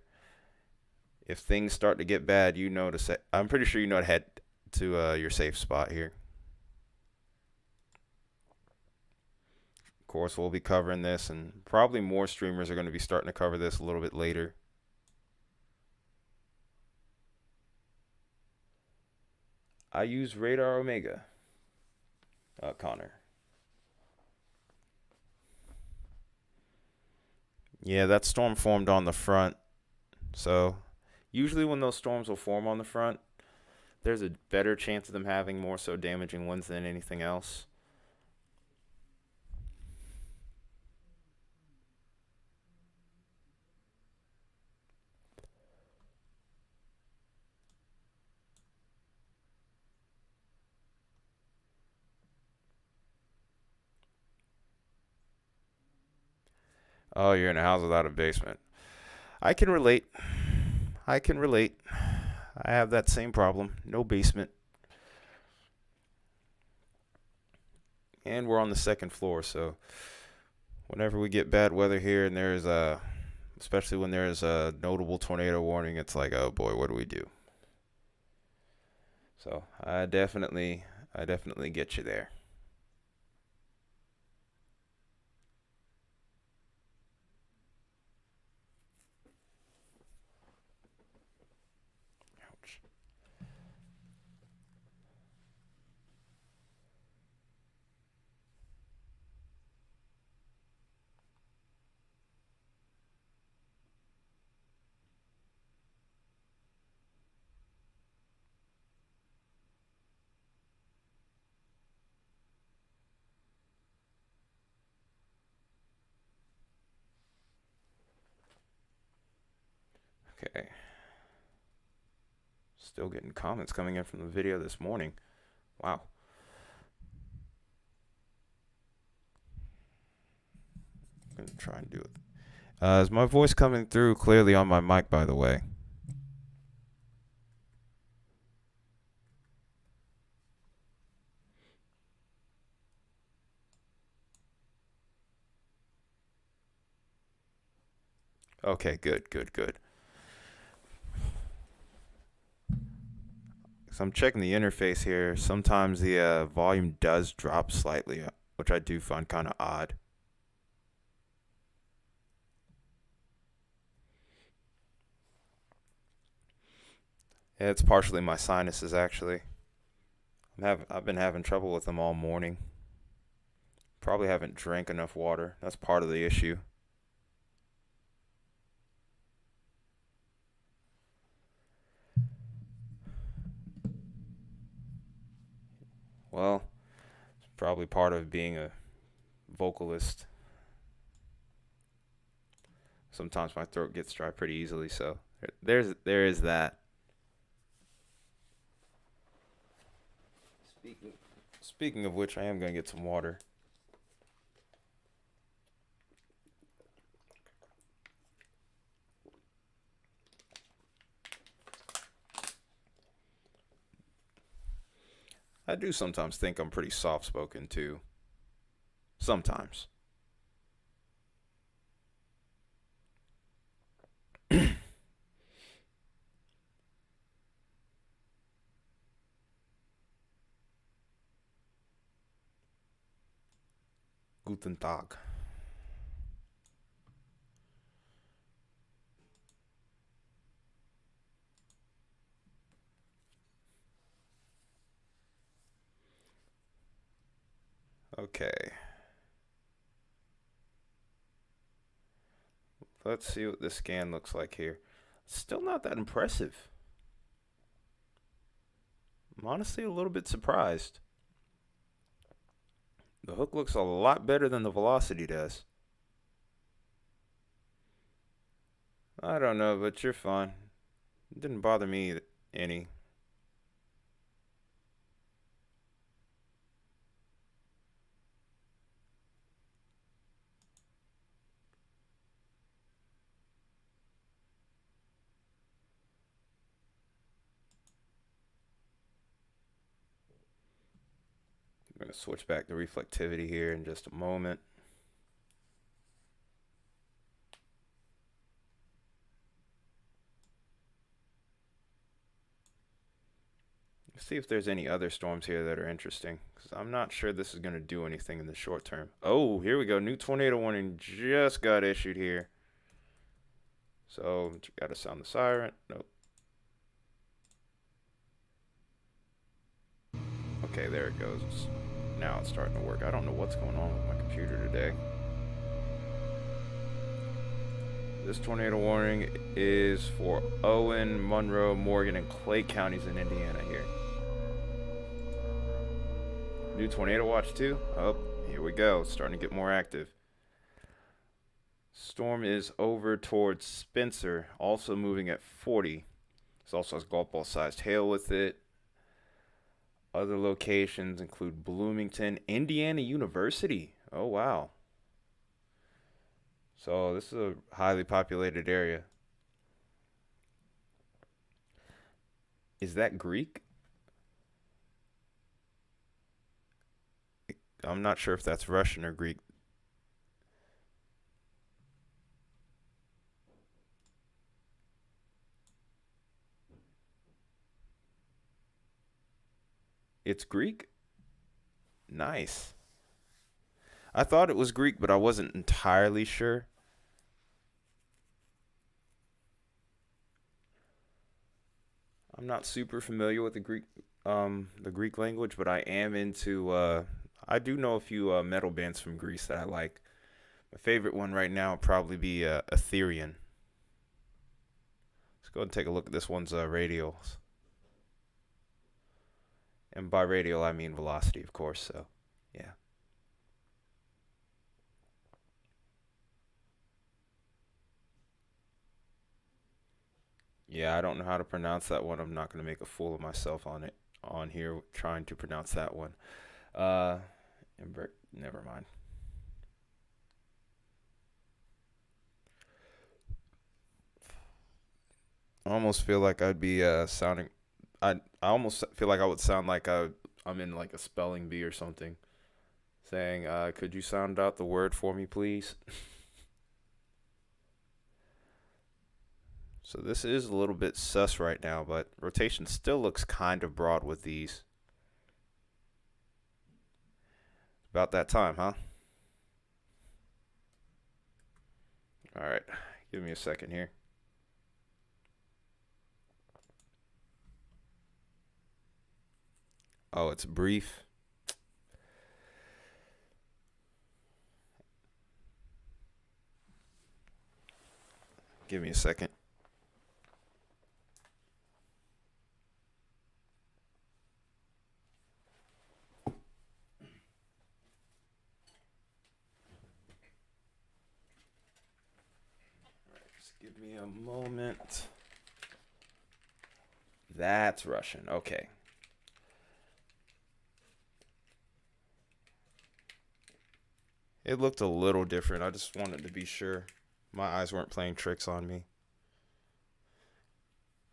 If things start to get bad, you know to say. I'm pretty sure you know to head to your safe spot here. Of course, we'll be covering this, and probably more streamers are going to be starting to cover this a little bit later. I use Radar Omega, Connor. Yeah, that storm formed on the front. So, usually when those storms will form on the front, there's a better chance of them having more so damaging winds than anything else. Oh, you're in a house without a basement. I can relate. I can relate. I have that same problem. No basement. And we're on the second floor, so whenever we get bad weather here and there's especially when there's a notable tornado warning, it's like, oh boy, what do we do? So I definitely get you there. Ouch. Okay. Still getting comments coming in from the video this morning. Wow. I'm gonna try and do it. Is my voice coming through clearly on my mic, by the way? Okay, good, good, good. So I'm checking the interface here. Sometimes the volume does drop slightly, which I do find kind of odd. Yeah, it's partially my sinuses actually. I've been having trouble with them all morning. Probably haven't drank enough water. That's part of the issue. Well, it's probably part of being a vocalist. Sometimes my throat gets dry pretty easily, so there is that. Speaking speaking of which, I am gonna get some water. I do sometimes think I'm pretty soft spoken too. Sometimes. Guten Tag. Okay. Let's see what this scan looks like here. Still not that impressive. I'm honestly a little bit surprised. The hook looks a lot better than the velocity does. I don't know, but you're fine. It didn't bother me any. I'm going to switch back to reflectivity here in just a moment. See if there's any other storms here that are interesting, because I'm not sure this is going to do anything in the short term. Oh, here we go. New tornado warning just got issued here. So, got to sound the siren. Nope. Okay, there it goes. Now it's starting to work. I don't know what's going on with my computer today. This tornado warning is for Owen, Monroe, Morgan, and Clay counties in Indiana here. New tornado watch too? Oh, here we go. It's starting to get more active. Storm is over towards Spencer, also moving at 40. This also has golf ball sized hail with it. Other locations include Bloomington, Indiana University. Oh, wow. So this is a highly populated area. Is that Greek? I'm not sure if that's Russian or Greek. It's Greek? Nice. I thought it was Greek, but I wasn't entirely sure. I'm not super familiar with the Greek language, but I am into. I do know a few metal bands from Greece that I like. My favorite one right now would probably be Ethereum. Let's go ahead and take a look at this one's radials, and by radial I mean velocity, of course. So, yeah, yeah. I don't know how to pronounce that one. I'm not gonna make a fool of myself on here trying to pronounce that one. Uh, never mind. I almost feel like I'd be sounding. I almost feel like I would sound like I'm in like a spelling bee or something, saying, "Could you sound out the word for me, please?" So this is a little bit sus right now, but rotation still looks kind of broad with these. About that time, huh? All right, give me a second here. Oh, it's brief. Give me a second. Just give me a moment. That's Russian. Okay. It looked a little different. I just wanted to be sure my eyes weren't playing tricks on me.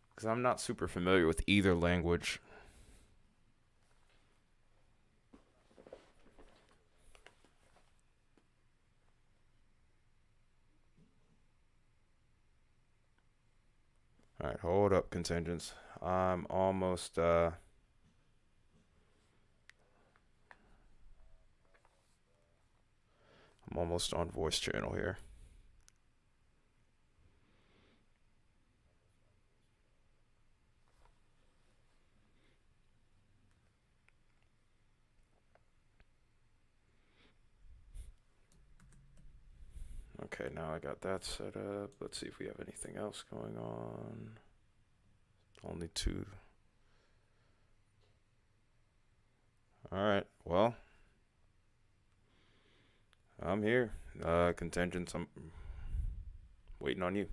Because I'm not super familiar with either language. All right, hold up, contingents. I'm almost I'm almost on voice channel here. Okay, now I got that set up. Let's see if we have anything else going on. Only two. All right. Well, I'm here. Contingents. I'm waiting on you.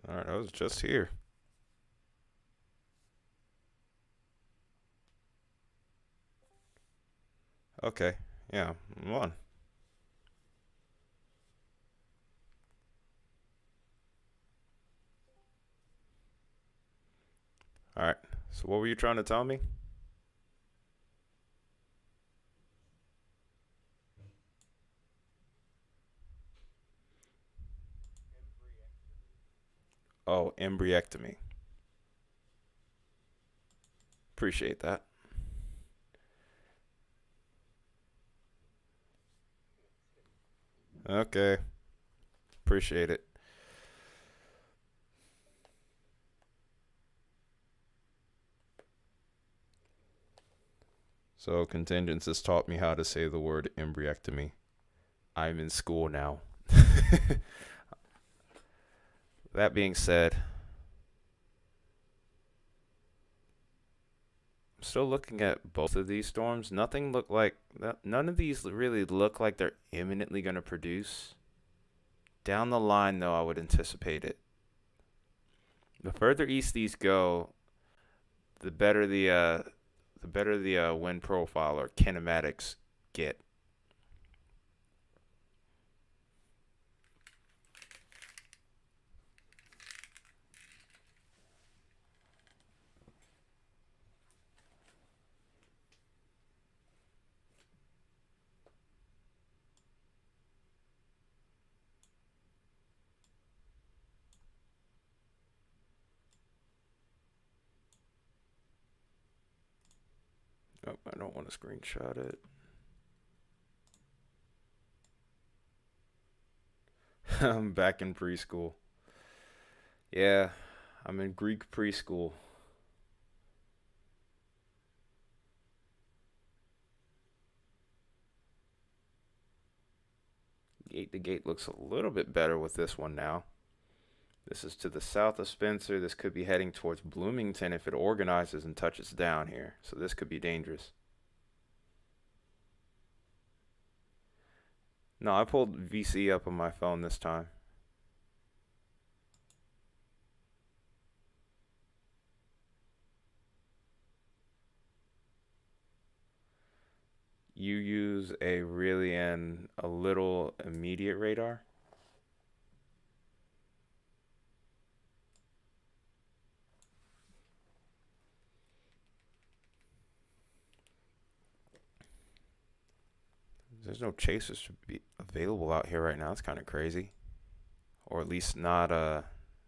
All right. I was just here. Okay. Yeah. I'm on. All right. So what were you trying to tell me? Oh, embryectomy. Appreciate that. Okay. Appreciate it. So contingents has taught me how to say the word embryectomy. I'm in school now. That being said, I'm still looking at both of these storms. Nothing look like none of these really look like they're imminently going to produce. Down the line, though, I would anticipate it. The further east these go, the better the wind profile or kinematics get. Oh, I don't want to screenshot it. I'm back in preschool. Yeah, I'm in Greek preschool. Gate to gate looks a little bit better with this one now. This is to the south of Spencer. This could be heading towards Bloomington if it organizes and touches down here. So this could be dangerous. No, I pulled VC up on my phone this time. You use a really and a little immediate radar. There's no chasers to be available out here right now. It's kind of crazy, or at least not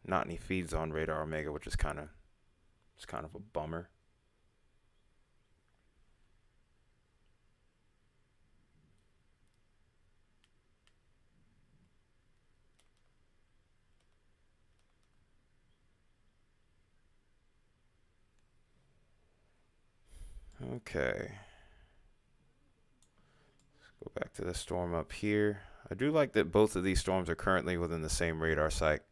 any feeds on Radar Omega, which is kind of a bummer. Okay. Let's go back to the storm up here. I do like that both of these storms are currently within the same radar site.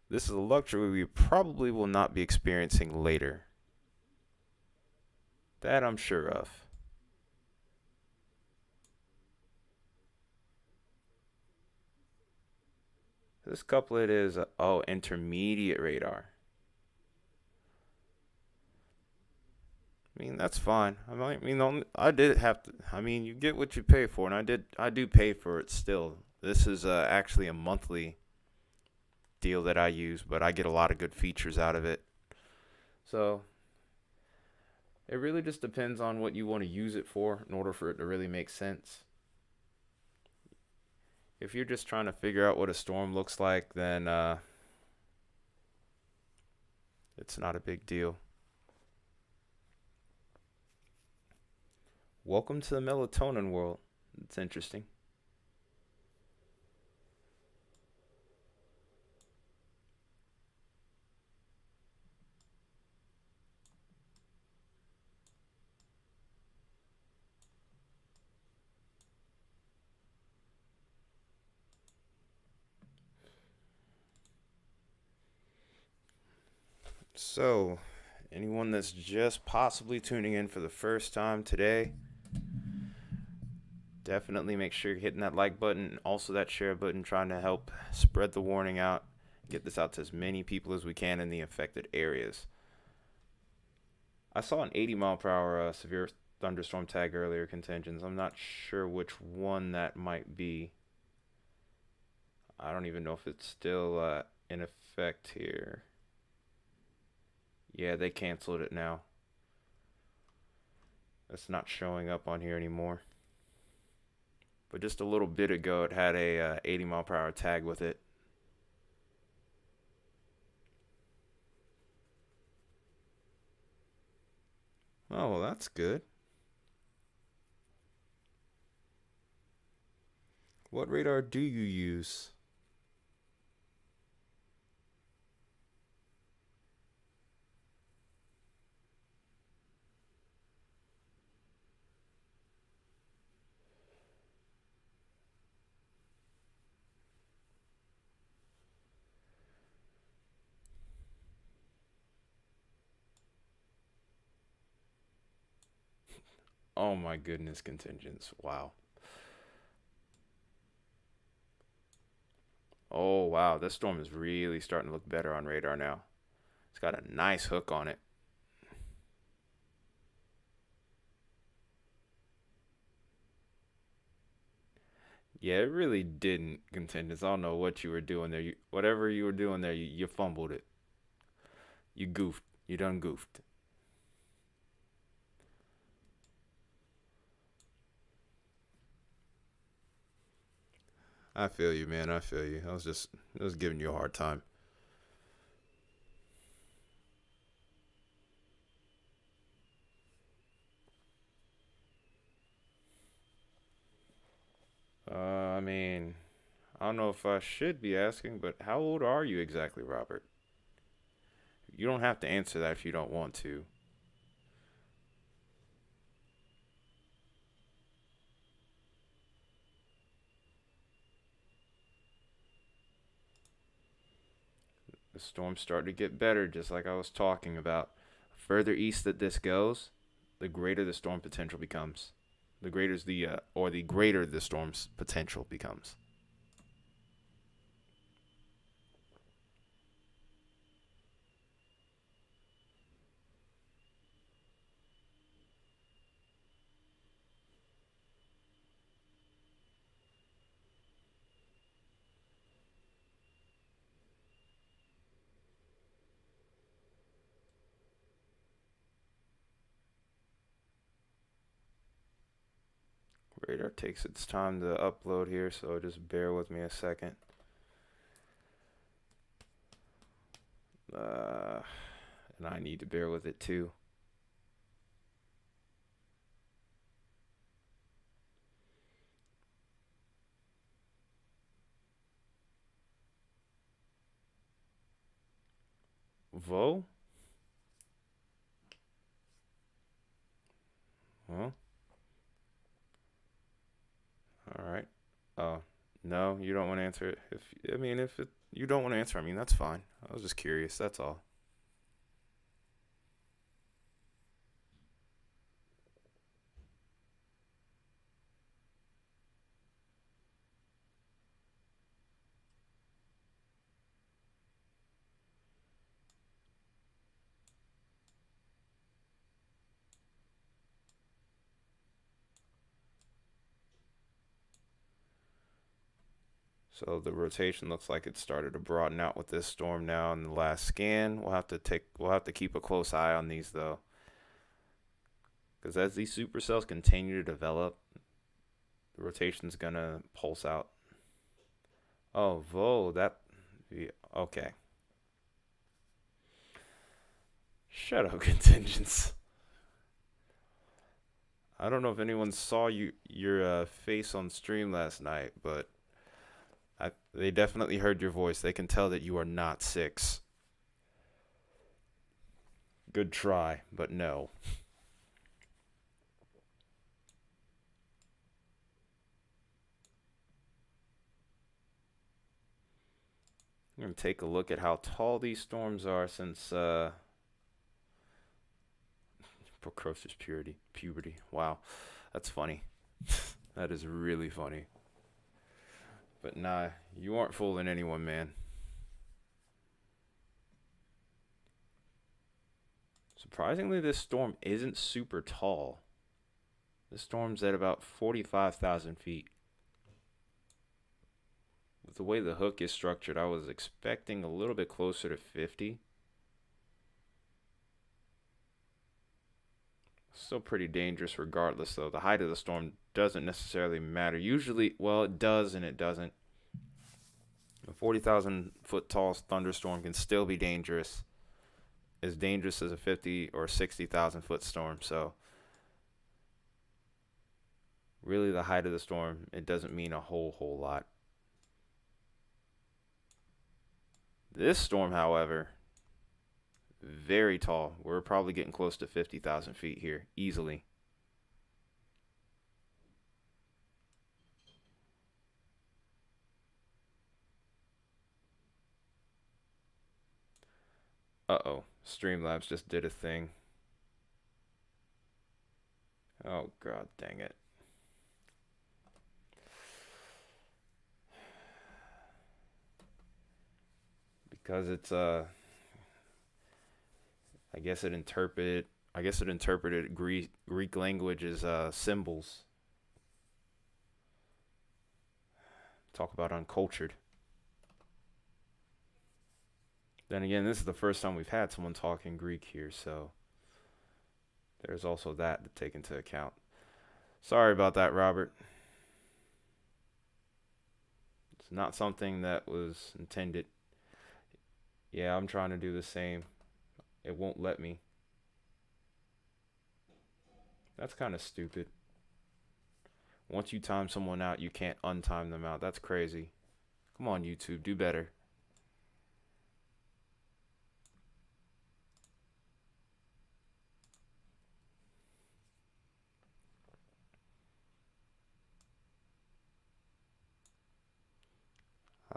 This is a luxury we probably will not be experiencing later. That I'm sure of. This couplet is, intermediate radar. I mean, that's fine. I did have to. I mean, you get what you pay for, and I do pay for it still. This is actually a monthly deal that I use, but I get a lot of good features out of it. So it really just depends on what you want to use it for in order for it to really make sense. If you're just trying to figure out what a storm looks like, then it's not a big deal. Welcome to the melatonin world. It's interesting. So, anyone that's just possibly tuning in for the first time today, definitely make sure you're hitting that like button, also that share button, trying to help spread the warning out, get this out to as many people as we can in the affected areas. I saw an 80 mile per hour severe thunderstorm tag earlier, contingents. I'm not sure which one that might be. I don't even know if it's still in effect here. Yeah, they canceled it now. It's not showing up on here anymore. But just a little bit ago, it had a 80 mile per hour tag with it. Oh, well, that's good. What radar do you use? Oh my goodness, contingents. Wow. Oh wow, this storm is really starting to look better on radar now. It's got a nice hook on it. Yeah, it really didn't, contingents. I don't know what you were doing there. Whatever you were doing there, you fumbled it. You goofed. You done goofed. I feel you, man. I feel you. I was giving you a hard time. I mean, I don't know if I should be asking, but how old are you exactly, Robert? You don't have to answer that if you don't want to. The storm's starting to get better, just like I was talking about. Further east that this goes, the greater the storm potential becomes. The greater is the greater the storm's potential becomes. Radar takes its time to upload here, so just bear with me a second. Uh, and I need to bear with it too. Vo? Well, all right. Oh, no, you don't want to answer it. If you don't want to answer, that's fine. I was just curious. That's all. So the rotation looks like it started to broaden out with this storm now in the last scan. We'll have to keep a close eye on these though, because as these supercells continue to develop, the rotation's gonna pulse out. Oh, Vo, that, yeah, okay. Shut up, contingents. I don't know if anyone saw your face on stream last night, but they definitely heard your voice. They can tell that you are not six. Good try, but no. I'm gonna take a look at how tall these storms are since precocious puberty. Wow, that's funny. That is really funny. But nah, you aren't fooling anyone, man. Surprisingly, this storm isn't super tall. This storm's at about 45,000 feet. With the way the hook is structured, I was expecting a little bit closer to 50. Still pretty dangerous regardless, though. The height of the storm doesn't necessarily matter. Usually, well, it does and it doesn't. A 40,000 foot tall thunderstorm can still be dangerous as a 50 or 60,000 foot storm. So, really, the height of the storm, it doesn't mean a whole lot. This storm, however, very tall. We're probably getting close to 50,000 feet here, easily. Uh oh. Streamlabs just did a thing. Oh god, dang it. Because it's I guess it interpreted Greek language as symbols. Talk about uncultured. Then again, this is the first time we've had someone talking Greek here, so there's also that to take into account. Sorry about that, Robert. It's not something that was intended. Yeah, I'm trying to do the same. It won't let me. That's kind of stupid. Once you time someone out, you can't untime them out. That's crazy. Come on, YouTube, do better.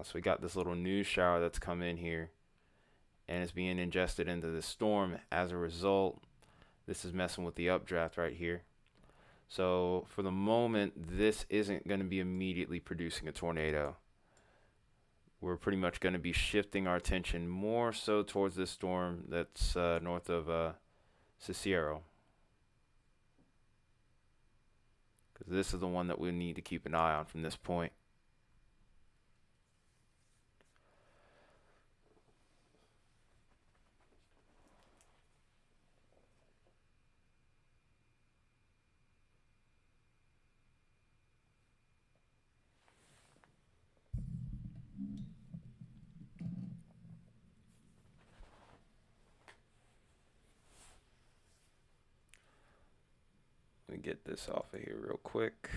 So we got this little news shower that's come in here, and it's being ingested into the storm. As a result, this is messing with the updraft right here. So for the moment, this isn't going to be immediately producing a tornado. We're pretty much going to be shifting our attention more so towards this storm that's north of Cicero. Because this is the one that we need to keep an eye on from this point. Let me get this off of here real quick.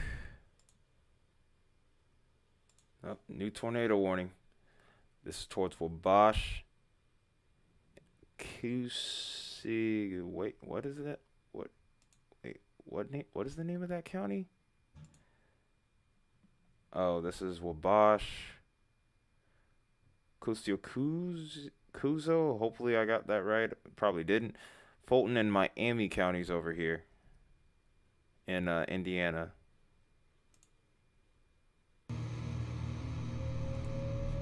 Oh, new tornado warning. This is towards Wabash. Wait, what is that? What is the name of that county? Oh, this is Wabash. Cuzo. Hopefully I got that right. Probably didn't. Fulton and Miami counties over here in Indiana.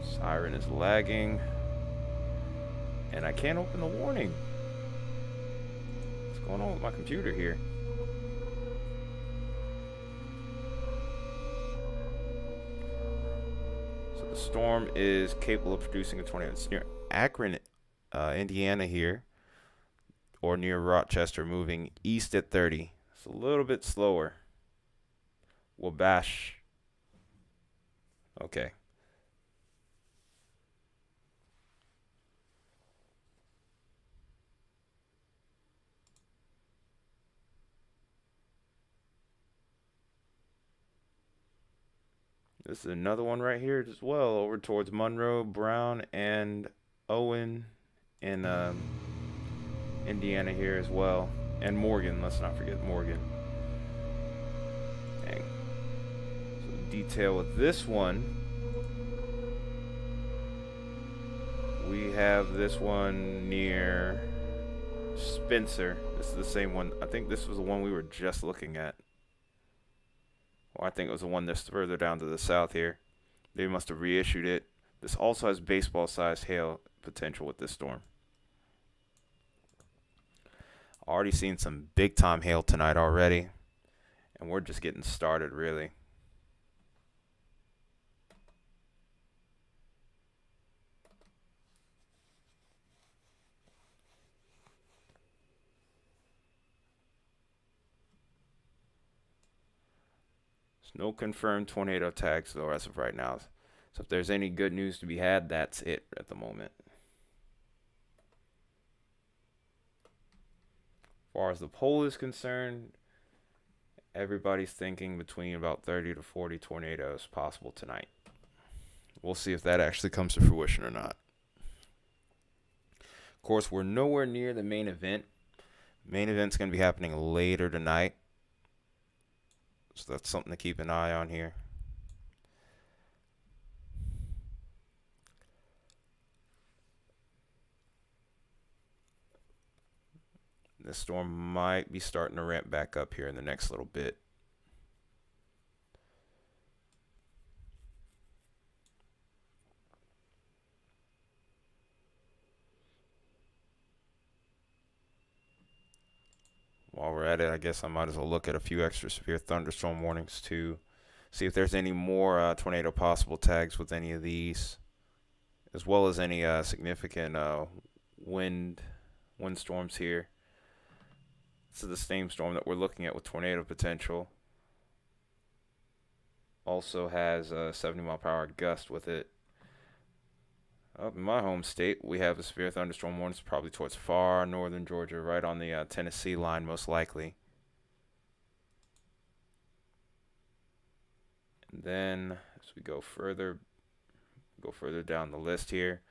Siren is lagging. And I can't open the warning. What's going on with my computer here? So the storm is capable of producing a tornado. It's near Akron, Indiana here, or near Rochester, moving east at 30. It's a little bit slower. Wabash. Okay. This is another one right here as well, over towards Monroe, Brown, and Owen in Indiana here as well. And Morgan, let's not forget Morgan. Dang. So the detail with this one, we have this one near Spencer. This is the same one. I think this was the one we were just looking at. Well, I think it was the one that's further down to the south here. They must have reissued it. This also has baseball-sized hail potential with this storm. Already seen some big-time hail tonight already. And we're just getting started, really. There's no confirmed tornado tags, though, as of right now. So if there's any good news to be had, that's it at the moment. As far as the poll is concerned, everybody's thinking between about 30 to 40 tornadoes possible tonight. We'll see if that actually comes to fruition or not. Of course, we're nowhere near the main event. Main event's going to be happening later tonight. So that's something to keep an eye on here. This storm might be starting to ramp back up here in the next little bit. While we're at it, I guess I might as well look at a few extra severe thunderstorm warnings to see if there's any more tornado possible tags with any of these, as well as any significant windstorms here. This is the same storm that we're looking at with tornado potential. Also has a 70-mile-per-hour gust with it. Up in my home state, we have a severe thunderstorm warning, probably towards far northern Georgia, right on the Tennessee line, most likely. And then, as we go further down the list here,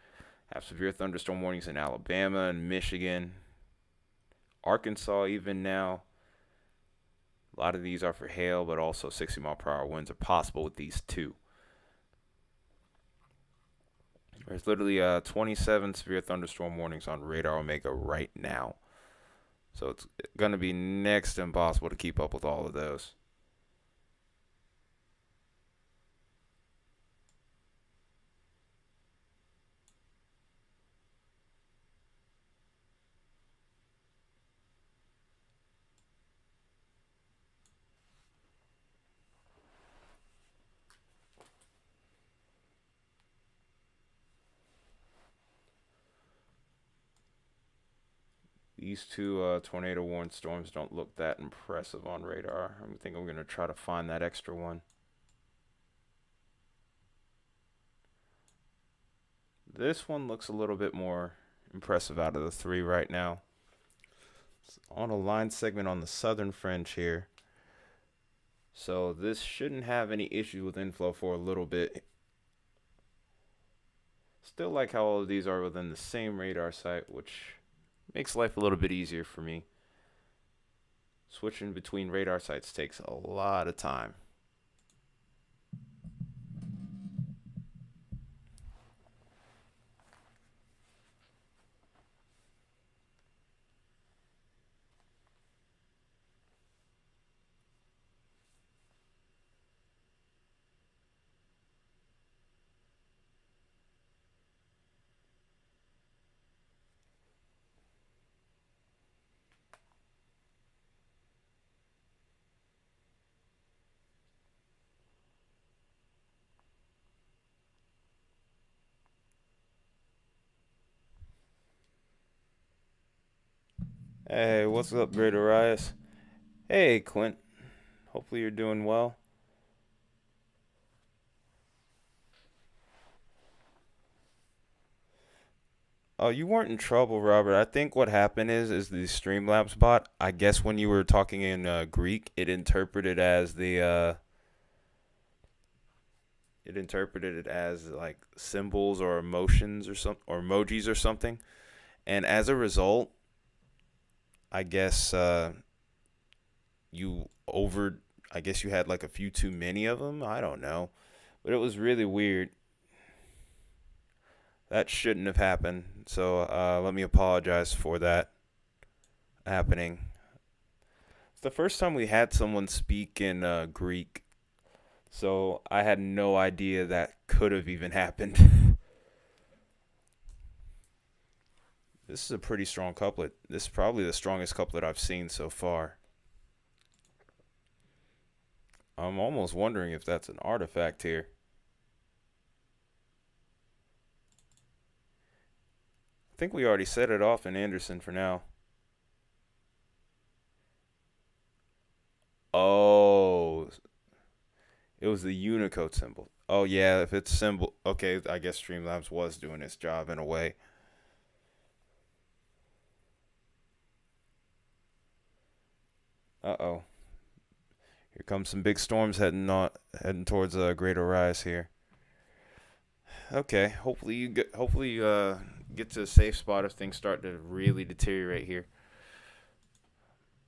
have severe thunderstorm warnings in Alabama and Michigan, Arkansas even now. A lot of these are for hail, but also 60-mile-per-hour winds are possible with these too. There's literally 27 severe thunderstorm warnings on Radar Omega right now. So it's going to be next to impossible to keep up with all of those. These two tornado warned storms don't look that impressive on radar. I think I'm going to try to find that extra one. This one looks a little bit more impressive out of the three right now. It's on a line segment on the southern fringe here. So this shouldn't have any issue with inflow for a little bit. Still like how all of these are within the same radar site, which makes life a little bit easier for me. Switching between radar sites takes a lot of time. Hey, what's up, Great Arias? Hey, Clint. Hopefully you're doing well. Oh, you weren't in trouble, Robert. I think what happened is the Streamlabs bot. I guess when you were talking in Greek, it interpreted it as like symbols or emotions or some or emojis or something, and as a result, I guess you over. I guess you had like a few too many of them. I don't know, but it was really weird. That shouldn't have happened. So let me apologize for that happening. It's the first time we had someone speak in Greek, so I had no idea that could have even happened. This is a pretty strong couplet. This is probably the strongest couplet I've seen so far. I'm almost wondering if that's an artifact here. I think we already set it off in Anderson for now. Oh, it was the Unicode symbol. Oh yeah, if it's symbol, okay. I guess Streamlabs was doing its job in a way. Uh-oh. Here comes some big storms heading towards Greater Rise here. Okay, hopefully you get to a safe spot if things start to really deteriorate here.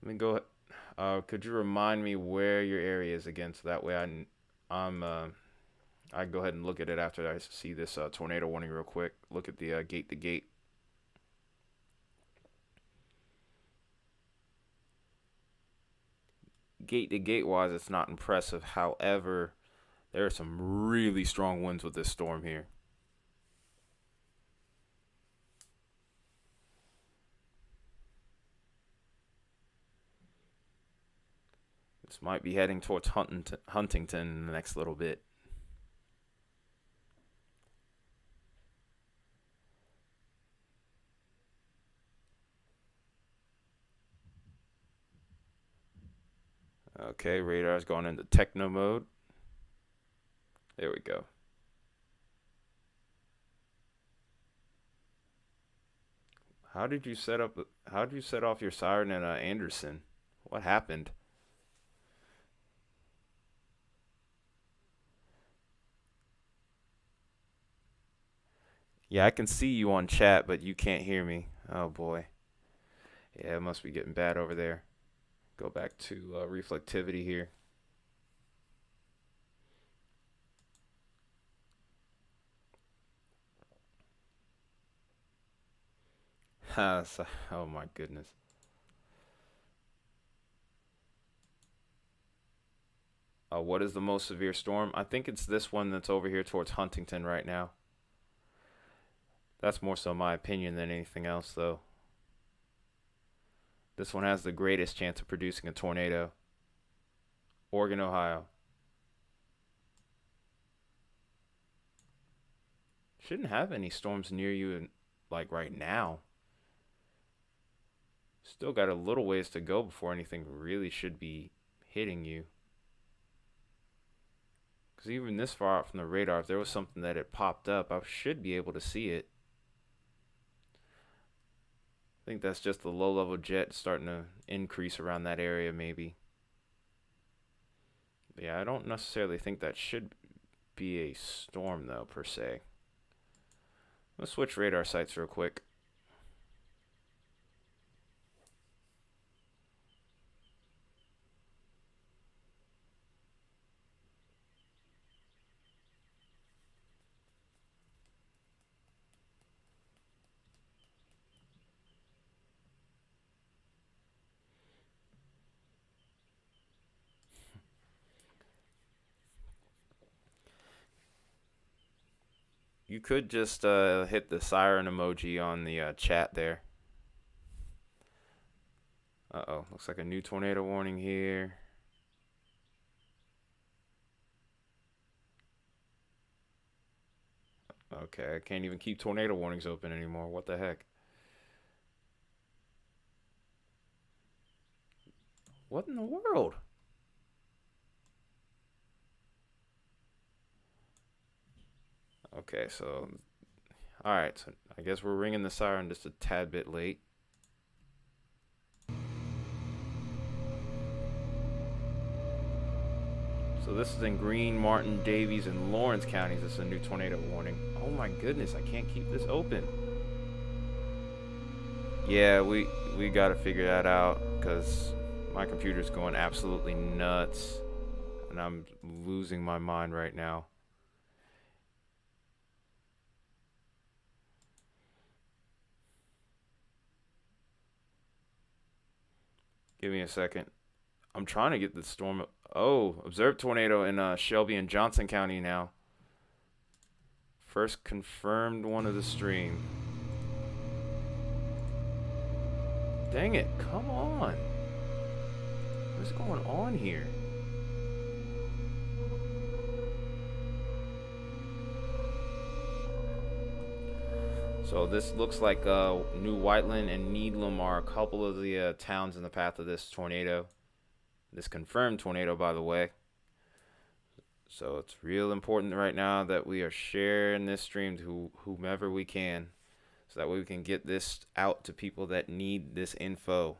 Let me go. Could you remind me where your area is again, so that way I can go ahead and look at it after I see this tornado warning real quick. Look at the gate to gate. gate to gate wise, it's not impressive. However, there are some really strong winds with this storm here. This might be heading towards Huntington in the next little bit. Okay, radar's going into techno mode. There we go. How did you set off your siren in Anderson? What happened? Yeah, I can see you on chat, but you can't hear me. Oh boy. Yeah, it must be getting bad over there. Go back to reflectivity here. Oh my goodness. What is the most severe storm? I think it's this one that's over here towards Huntington right now. That's more so my opinion than anything else, though. This one has the greatest chance of producing a tornado. Oregon, Ohio. Shouldn't have any storms near you like right now. Still got a little ways to go before anything really should be hitting you. Because even this far out from the radar, if there was something that had popped up, I should be able to see it. I think that's just the low-level jet starting to increase around that area, maybe. But yeah, I don't necessarily think that should be a storm, though, per se. Let's switch radar sites real quick. You could just hit the siren emoji on the chat there. Uh-oh, looks like a new tornado warning here. Okay, I can't even keep tornado warnings open anymore. What the heck? What in the world? Okay, so all right, so I guess we're ringing the siren just a tad bit late. So this is in Greene, Martin, Davies, and Lawrence counties. This is a new tornado warning. Oh my goodness, I can't keep this open. Yeah, we got to figure that out because my computer's going absolutely nuts, and I'm losing my mind right now. Give me a second. I'm trying to get the storm. Oh, observed tornado in Shelby and Johnson County now. First confirmed one of the stream. Dang it, come on. What's going on here? So this looks like New Whiteland and Needham are a couple of the towns in the path of this tornado. This confirmed tornado, by the way. So it's real important right now that we are sharing this stream to whomever we can, so that way we can get this out to people that need this info.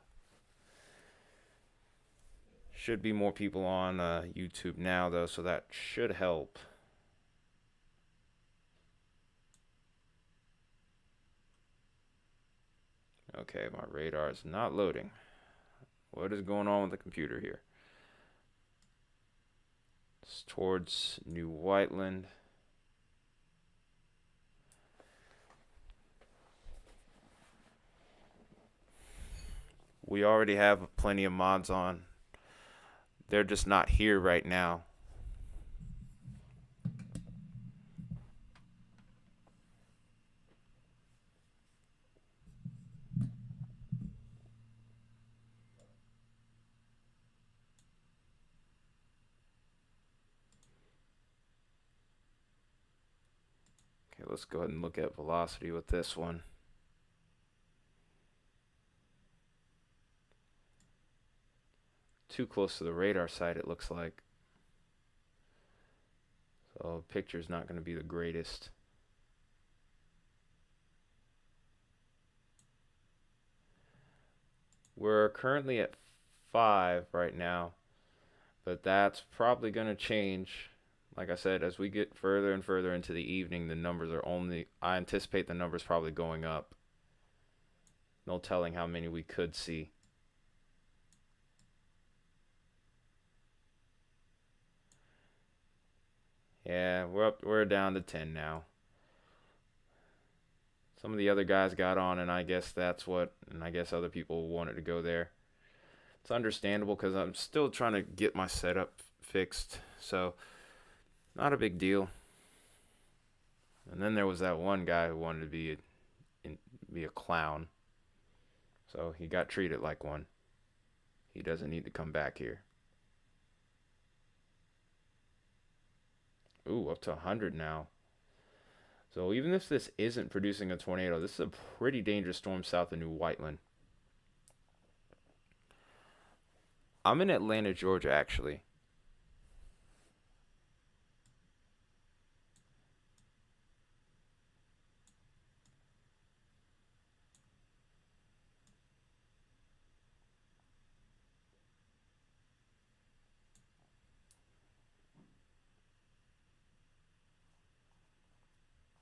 Should be more people on YouTube now, though, so that should help. Okay, my radar is not loading. What is going on with the computer here? It's towards New Whiteland. We already have plenty of mods on They're just not here right now. Okay, let's go ahead and look at velocity with this one. Too close to the radar site, it looks like. So picture's not going to be the greatest. We're currently at 5 right now, but that's probably going to change. Like I said, as we get further and further into the evening, the numbers are only, I anticipate the numbers probably going up. No telling how many we could see. Yeah, we're down to 10 now. Some of the other guys got on, and I guess and I guess other people wanted to go there. It's understandable because I'm still trying to get my setup fixed, so not a big deal. And then there was that one guy who wanted to be a clown, so he got treated like one. He doesn't need to come back here. Ooh, up to 100 now. So even if this isn't producing a tornado, this is a pretty dangerous storm south of New Whiteland. I'm in Atlanta, Georgia, actually.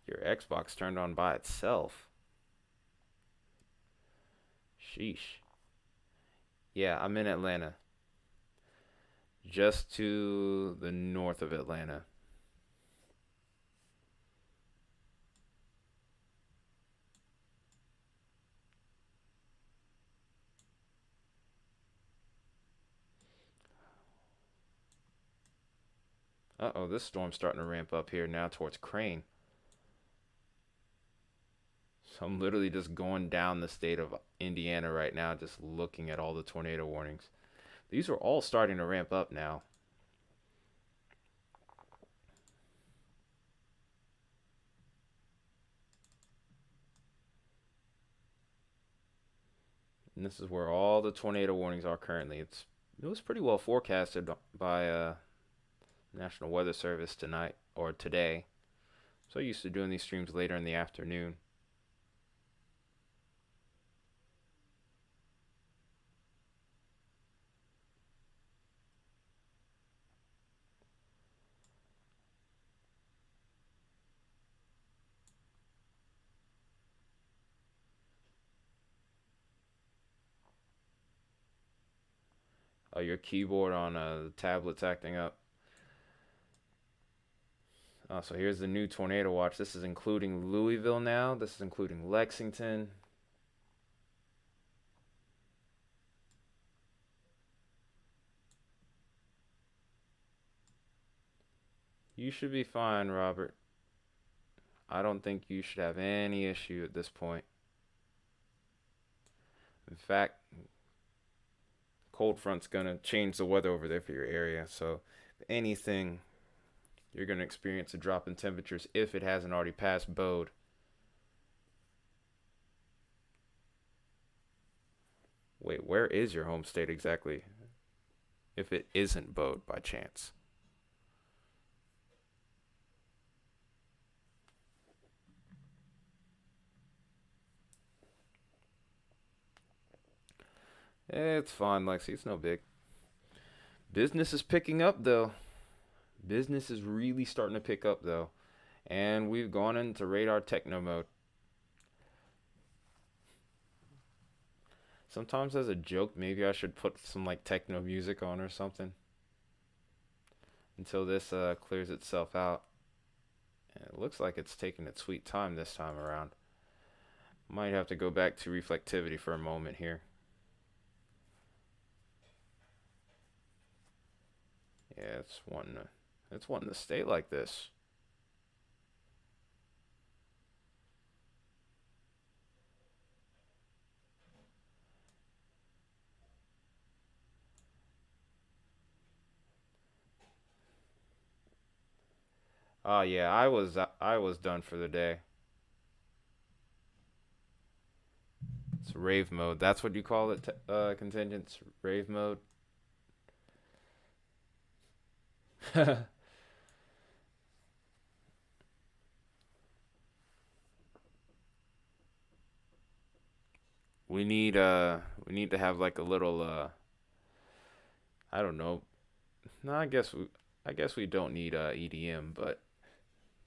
Your Xbox turned on by itself. Sheesh. Yeah, I'm in Atlanta. Just to the north of Atlanta. Uh-oh, this storm's starting to ramp up here now towards Crane. So I'm literally just going down the state of Indiana right now, just looking at all the tornado warnings. These are all starting to ramp up now. And this is where all the tornado warnings are currently. It was pretty well forecasted by National Weather Service tonight or today. So used to doing these streams later in the afternoon. Your keyboard on the tablet's acting up. So here's the new tornado watch. This is including Louisville now. This is including Lexington. You should be fine, Robert. I don't think you should have any issue at this point. In fact, cold front's gonna change the weather over there for your area. So if anything, you're gonna experience a drop in temperatures if it hasn't already passed Bode. Wait, where is your home state exactly? If it isn't Bode by chance. It's fine, Lexi. It's no big. Business is picking up, though. Business is really starting to pick up, though. And we've gone into radar techno mode. Sometimes as a joke, maybe I should put some like techno music on or something. Until this clears itself out. And it looks like it's taking its sweet time this time around. Might have to go back to reflectivity for a moment here. Yeah, it's wanting to stay like this. Oh yeah, I was done for the day. It's rave mode. That's what you call it, contingents rave mode. We need to have like a little I don't know. No, I guess we don't need EDM, but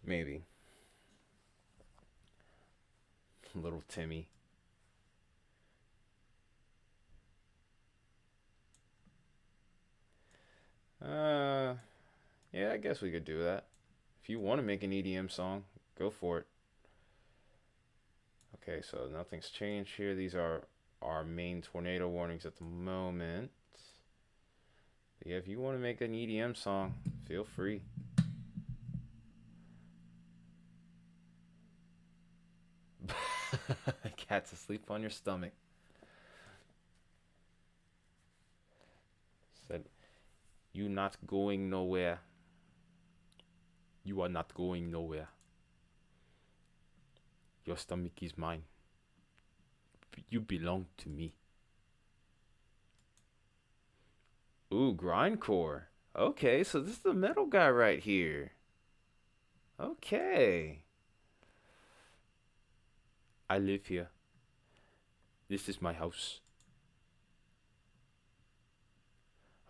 maybe little Timmy. Uh yeah, I guess we could do that. If you want to make an EDM song, go for it. Okay, so nothing's changed here. These are our main tornado warnings at the moment. But yeah, if you want to make an EDM song, feel free. Cat's asleep on your stomach. Said, you not going nowhere. You are not going nowhere. Your stomach is mine. You belong to me. Ooh, grindcore. Okay, so this is the metal guy right here. Okay. I live here. This is my house.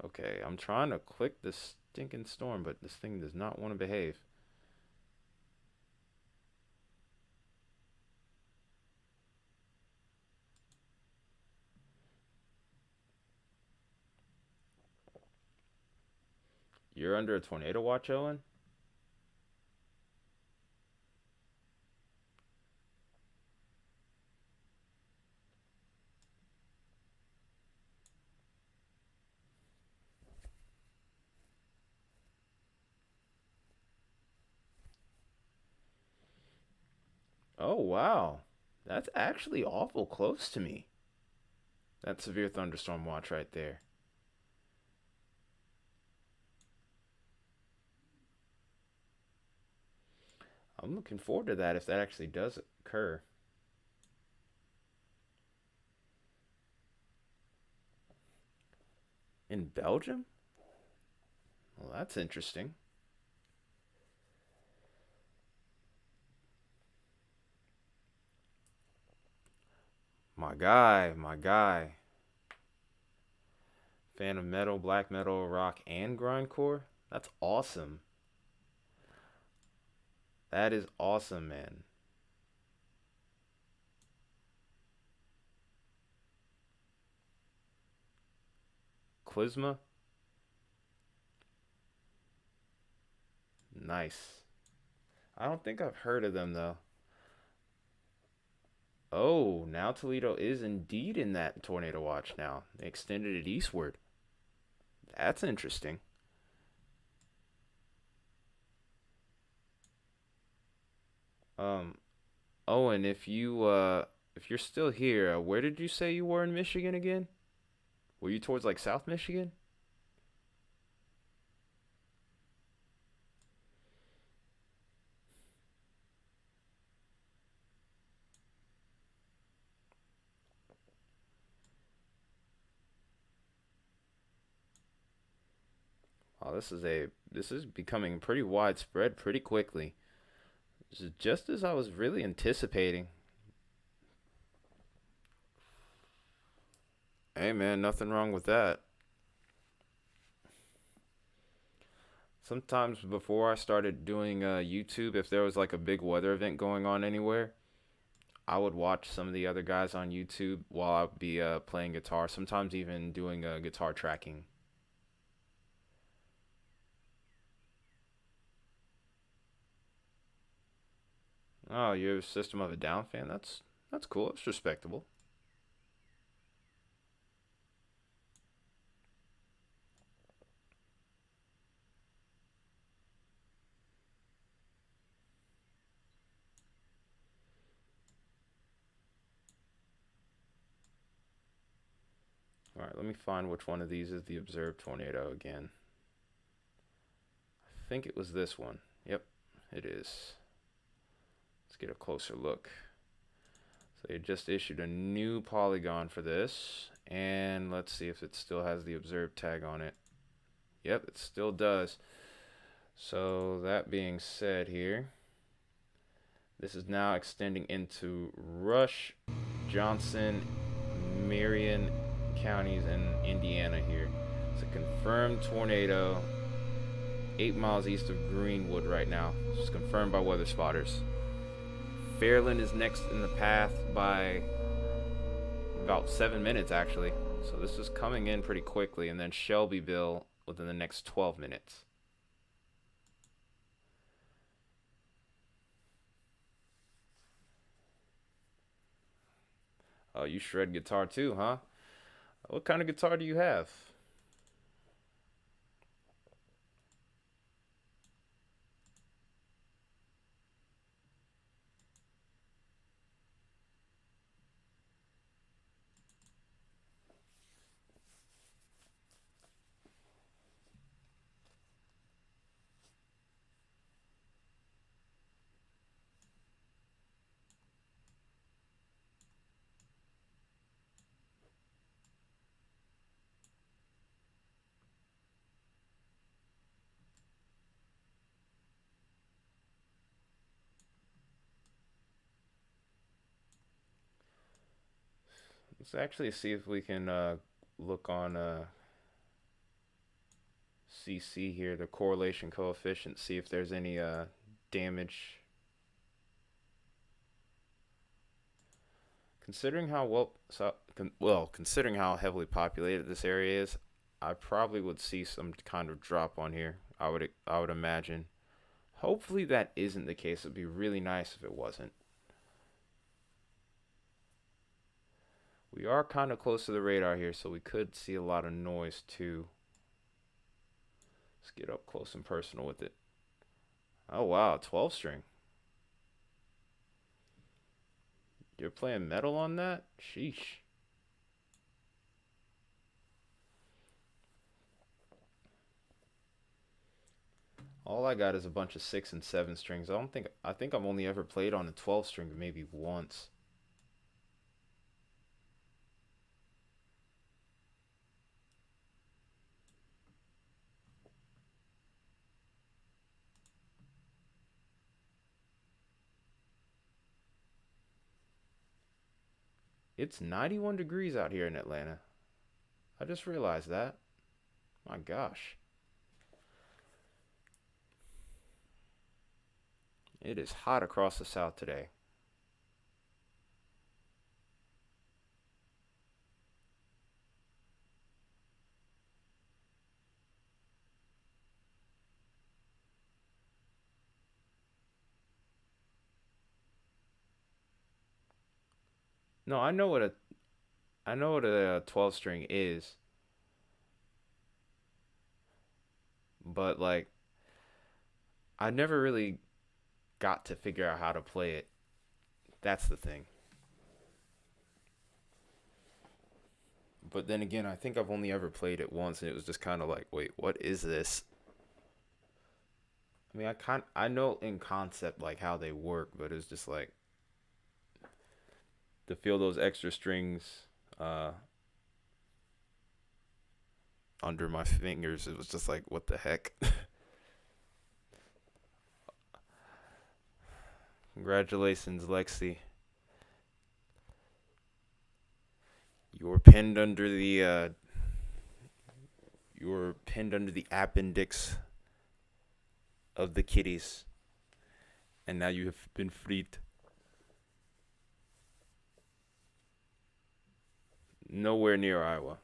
Okay, I'm trying to click this stinking storm, but this thing does not want to behave. You're under a tornado watch, Owen? Oh, wow. That's actually awful close to me. That severe thunderstorm watch right there. I'm looking forward to that if that actually does occur. In Belgium? Well, that's interesting. My guy, my guy. Fan of metal, black metal, rock, and grindcore? That's awesome. That is awesome, man. Klizma? Nice. I don't think I've heard of them though. Oh, now Toledo is indeed in that tornado watch now. They extended it eastward. That's interesting. Um, Owen, if you're still here, where did you say you were in Michigan again? Were you towards like South Michigan? Oh, this is becoming pretty widespread pretty quickly. This is just as I was really anticipating. Hey man, nothing wrong with that. Sometimes before I started doing YouTube, if there was like a big weather event going on anywhere, I would watch some of the other guys on YouTube while I'd be playing guitar. Sometimes even doing guitar tracking. Oh, you're a System of a Down fan? That's cool. That's respectable. All right, let me find which one of these is the observed tornado again. I think it was this one. Yep, it is. Let's get a closer look. So they just issued a new polygon for this, and let's see if it still has the observed tag on it. Yep, it still does. So that being said here, this is now extending into Rush, Johnson, Marion counties in Indiana here. It's a confirmed tornado 8 miles east of Greenwood right now. It's confirmed by weather spotters. Fairland is next in the path by about 7 minutes actually. So this is coming in pretty quickly, and then Shelbyville within the next 12 minutes. Oh, you shred guitar too, huh? What kind of guitar do you have? Let's actually see if we can look on CC here, the correlation coefficient, see if there's any damage. Considering how considering how heavily populated this area is, I probably would see some kind of drop on here. I would imagine. Hopefully that isn't the case. It'd be really nice if it wasn't. We are kind of close to the radar here, so we could see a lot of noise too. Let's get up close and personal with it. Oh wow, 12 string. You're playing metal on that? Sheesh. All I got is a bunch of 6 and 7 strings. I think I've only ever played on a 12 string maybe once. It's 91 degrees out here in Atlanta. I just realized that. My gosh. It is hot across the South today. No, I know what a 12 string is, but like I never really got to figure out how to play it. That's the thing. But then again, I think I've only ever played it once, and it was just kind of like, wait, what is this? I mean, I know in concept like how they work, but it's just like to feel those extra strings uh, under my fingers. It was just like, what the heck? Congratulations, Lexi. You were pinned under the appendix of the kitties, and now you have been freed. Nowhere near Iowa.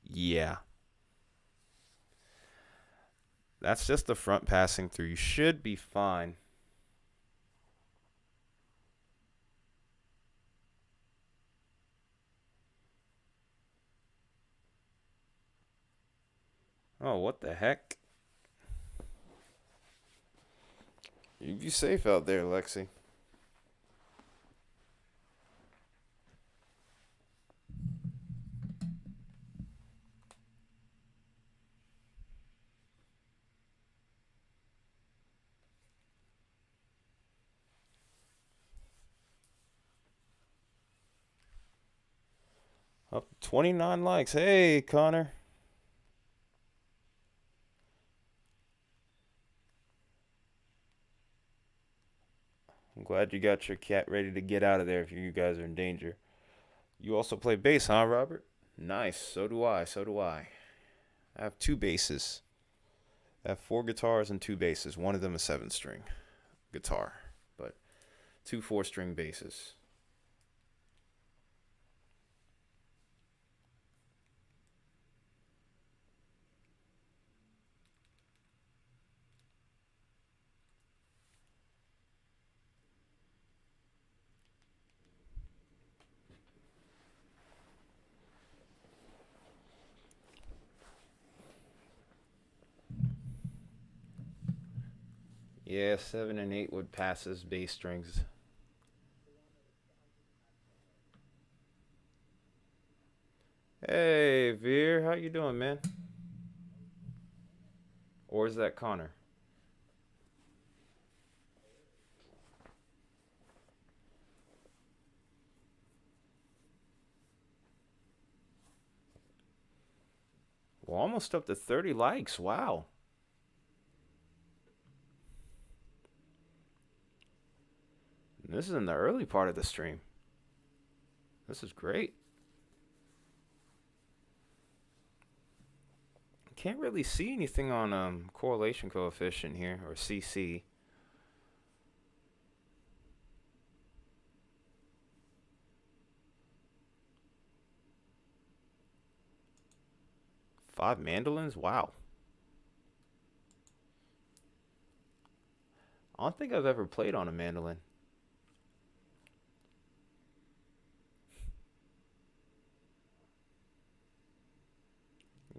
Yeah. That's just the front passing through. You should be fine. Oh, what the heck? You be safe out there, Lexi. Up to 29 likes. Hey, Connor. I'm glad you got your cat ready to get out of there if you guys are in danger. You also play bass, huh, Robert? Nice. So do I. So do I. I have two basses. I have four guitars and two basses. One of them a seven string guitar, but two four-string basses. Yeah, seven and eight would pass as bass strings. Hey, Veer, how you doing, man? Or is that Connor? Well, almost up to 30 likes. Wow. This is in the early part of the stream. This is great. Can't really see anything on correlation coefficient here, or CC. Five mandolins? Wow. I don't think I've ever played on a mandolin.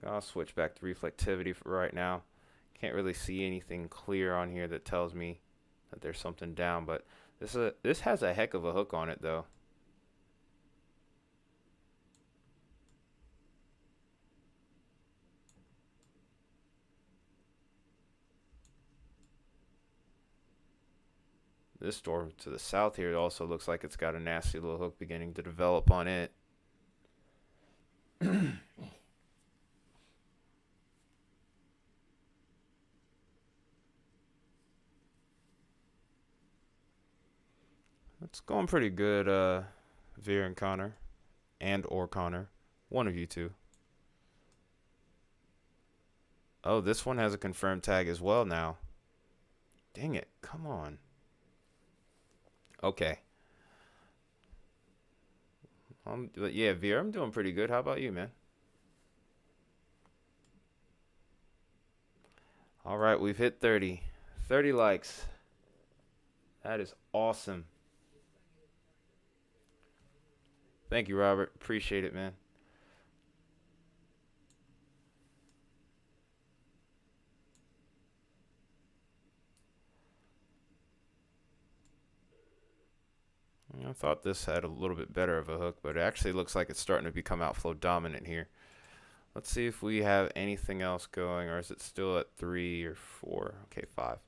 I'll switch back to reflectivity for right now. Can't really see anything clear on here that tells me that there's something down, but this has a heck of a hook on it though. This door to the south here also looks like it's got a nasty little hook beginning to develop on it. It's going pretty good, Veer and Connor. And or Connor. One of you two. Oh, this one has a confirmed tag as well now. Dang it. Come on. Okay. But yeah, Veer, I'm doing pretty good. How about you, man? All right, we've hit 30. 30 likes. That is awesome. Thank you, Robert. Appreciate it, man. I thought this had a little bit better of a hook, but it actually looks like it's starting to become outflow dominant here. Let's see if we have anything else going, or is it still at 3 or 4? Okay, 5. I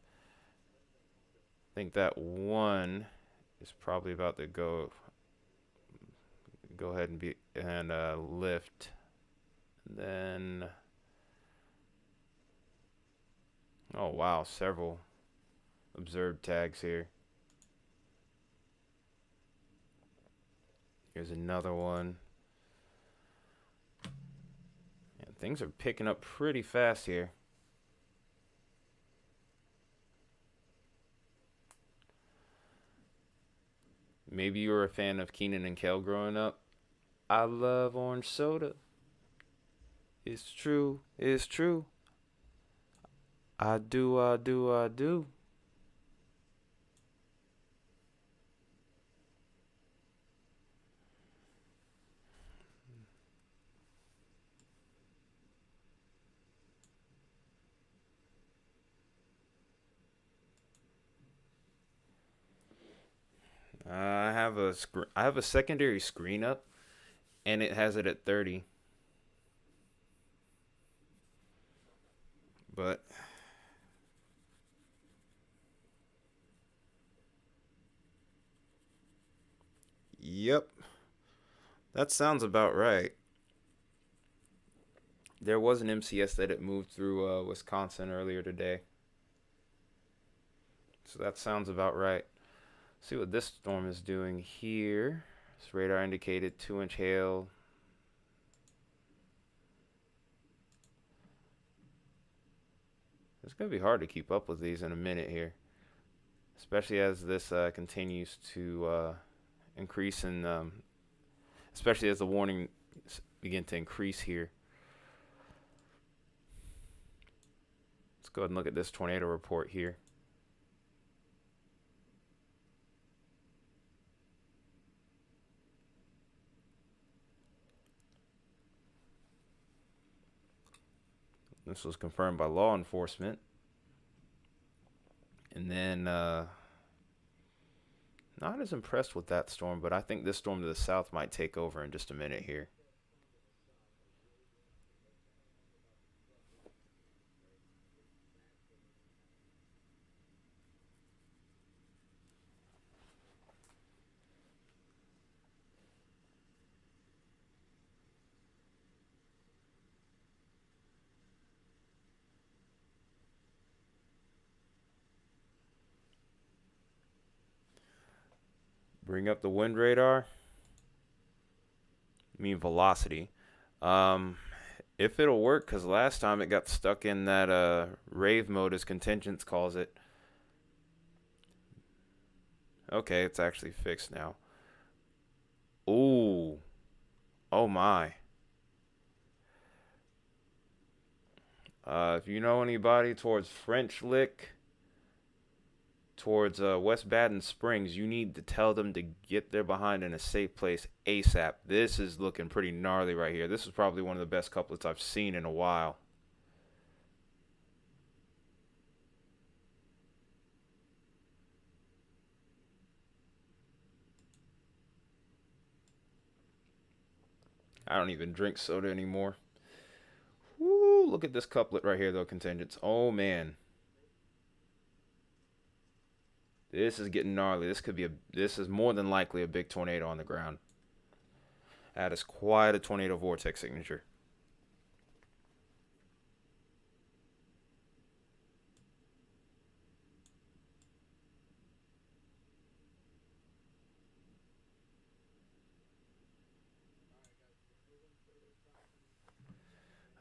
think that one is probably about to go ahead and lift. And then, oh wow, several observed tags here. Here's another one. And things are picking up pretty fast here. Maybe you were a fan of Keenan and Kel growing up. I love orange soda. It's true. It's true. I do, I do, I do. I have a secondary screen up, and it has it at 30. But yep, That sounds about right. There was an MCS that it moved through Wisconsin earlier today. So that sounds about right. See what this storm is doing here. This radar indicated 2-inch hail. It's going to be hard to keep up with these in a minute here, especially as this continues to increase and especially as the warning begin to increase here. Let's go ahead and look at this tornado report here. This was confirmed by law enforcement. And then, not as impressed with that storm, but I think this storm to the south might take over in just a minute here. Bring up the wind radar. I mean velocity. Um, if it'll work, because last time it got stuck in that rave mode, as contingents calls it. Okay, it's actually fixed now. Ooh. Oh my. If you know anybody towards French Lick, towards West Baden Springs, you need to tell them to get their behind in a safe place ASAP. This is looking pretty gnarly right here. This is probably one of the best couplets I've seen in a while. I don't even drink soda anymore. Woo, look at this couplet right here, though, contingents. Oh, man. This is getting gnarly. This is more than likely a big tornado on the ground. That is quite a tornado vortex signature.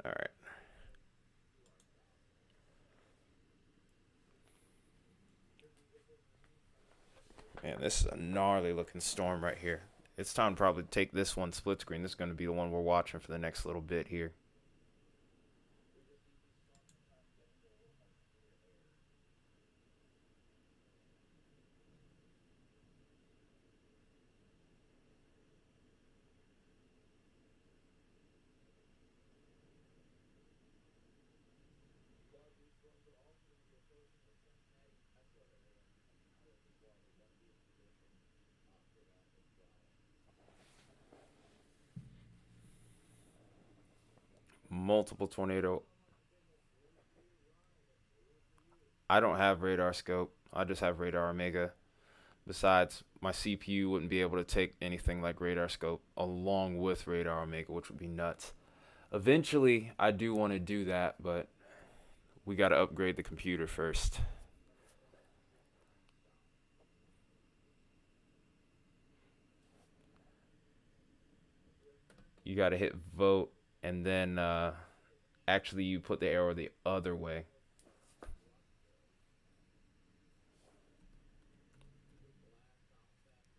All right. Man, this is a gnarly looking storm right here. It's time to probably take this one split screen. This is going to be the one we're watching for the next little bit here. Multiple tornado. I don't have radar scope. I just have radar omega. Besides, my CPU wouldn't be able to take anything like radar scope along with radar omega, which would be nuts. Eventually, I do want to do that, but we got to upgrade the computer first. You got to hit vote, and then actually you put the arrow the other way.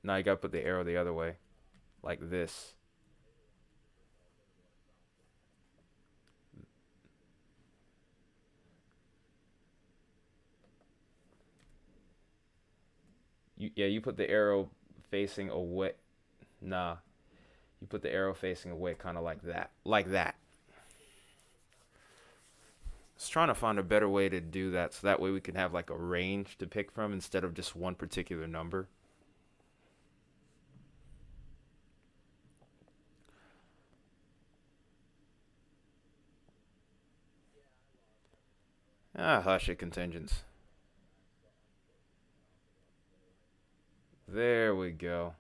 Now you got to put the arrow the other way, like this. You put the arrow facing away. Nah, you put the arrow facing away, kind of like that. Just trying to find a better way to do that, so that way we can have like a range to pick from instead of just one particular number. Ah, hush it, contingents. There we go.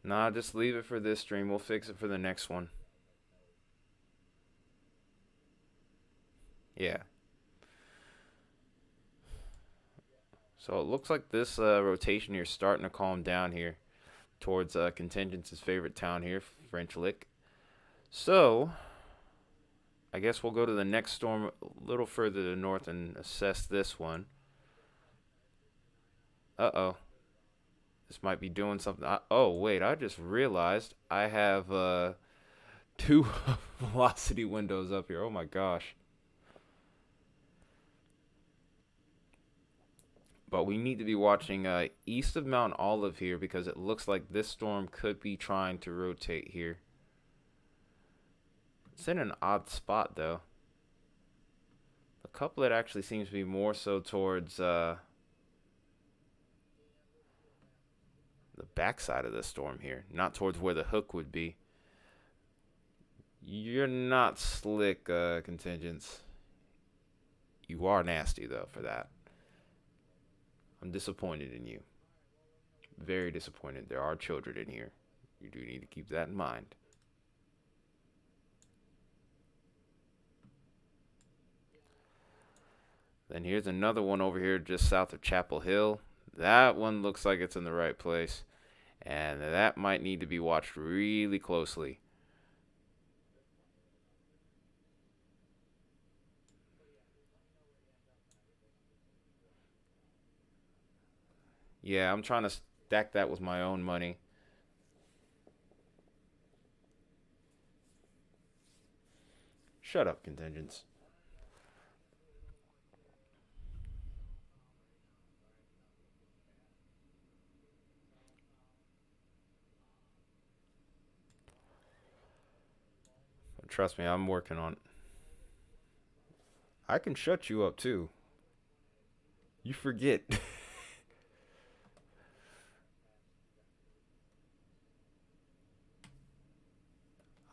Nah, just leave it for this stream. We'll fix it for the next one. Yeah. So it looks like this rotation here is starting to calm down here towards Contingent's favorite town here, French Lick. So I guess we'll go to the next storm a little further to the north and assess this one. Uh-oh. This might be doing something. Oh, wait. I just realized I have two velocity windows up here. Oh, my gosh. But we need to be watching east of Mount Olive here because it looks like this storm could be trying to rotate here. It's in an odd spot, though. The couplet actually seems to be more so towards the backside of the storm here, not towards where the hook would be. You're not slick, Contingents. You are nasty, though, for that. I'm disappointed in you. Very disappointed. There are children in here. You do need to keep that in mind. Then here's another one over here just south of Chapel Hill. That one looks like it's in the right place. And that might need to be watched really closely. Yeah, I'm trying to stack that with my own money. Shut up, Contingents. Trust me, I'm working on it. I can shut you up, too. You forget.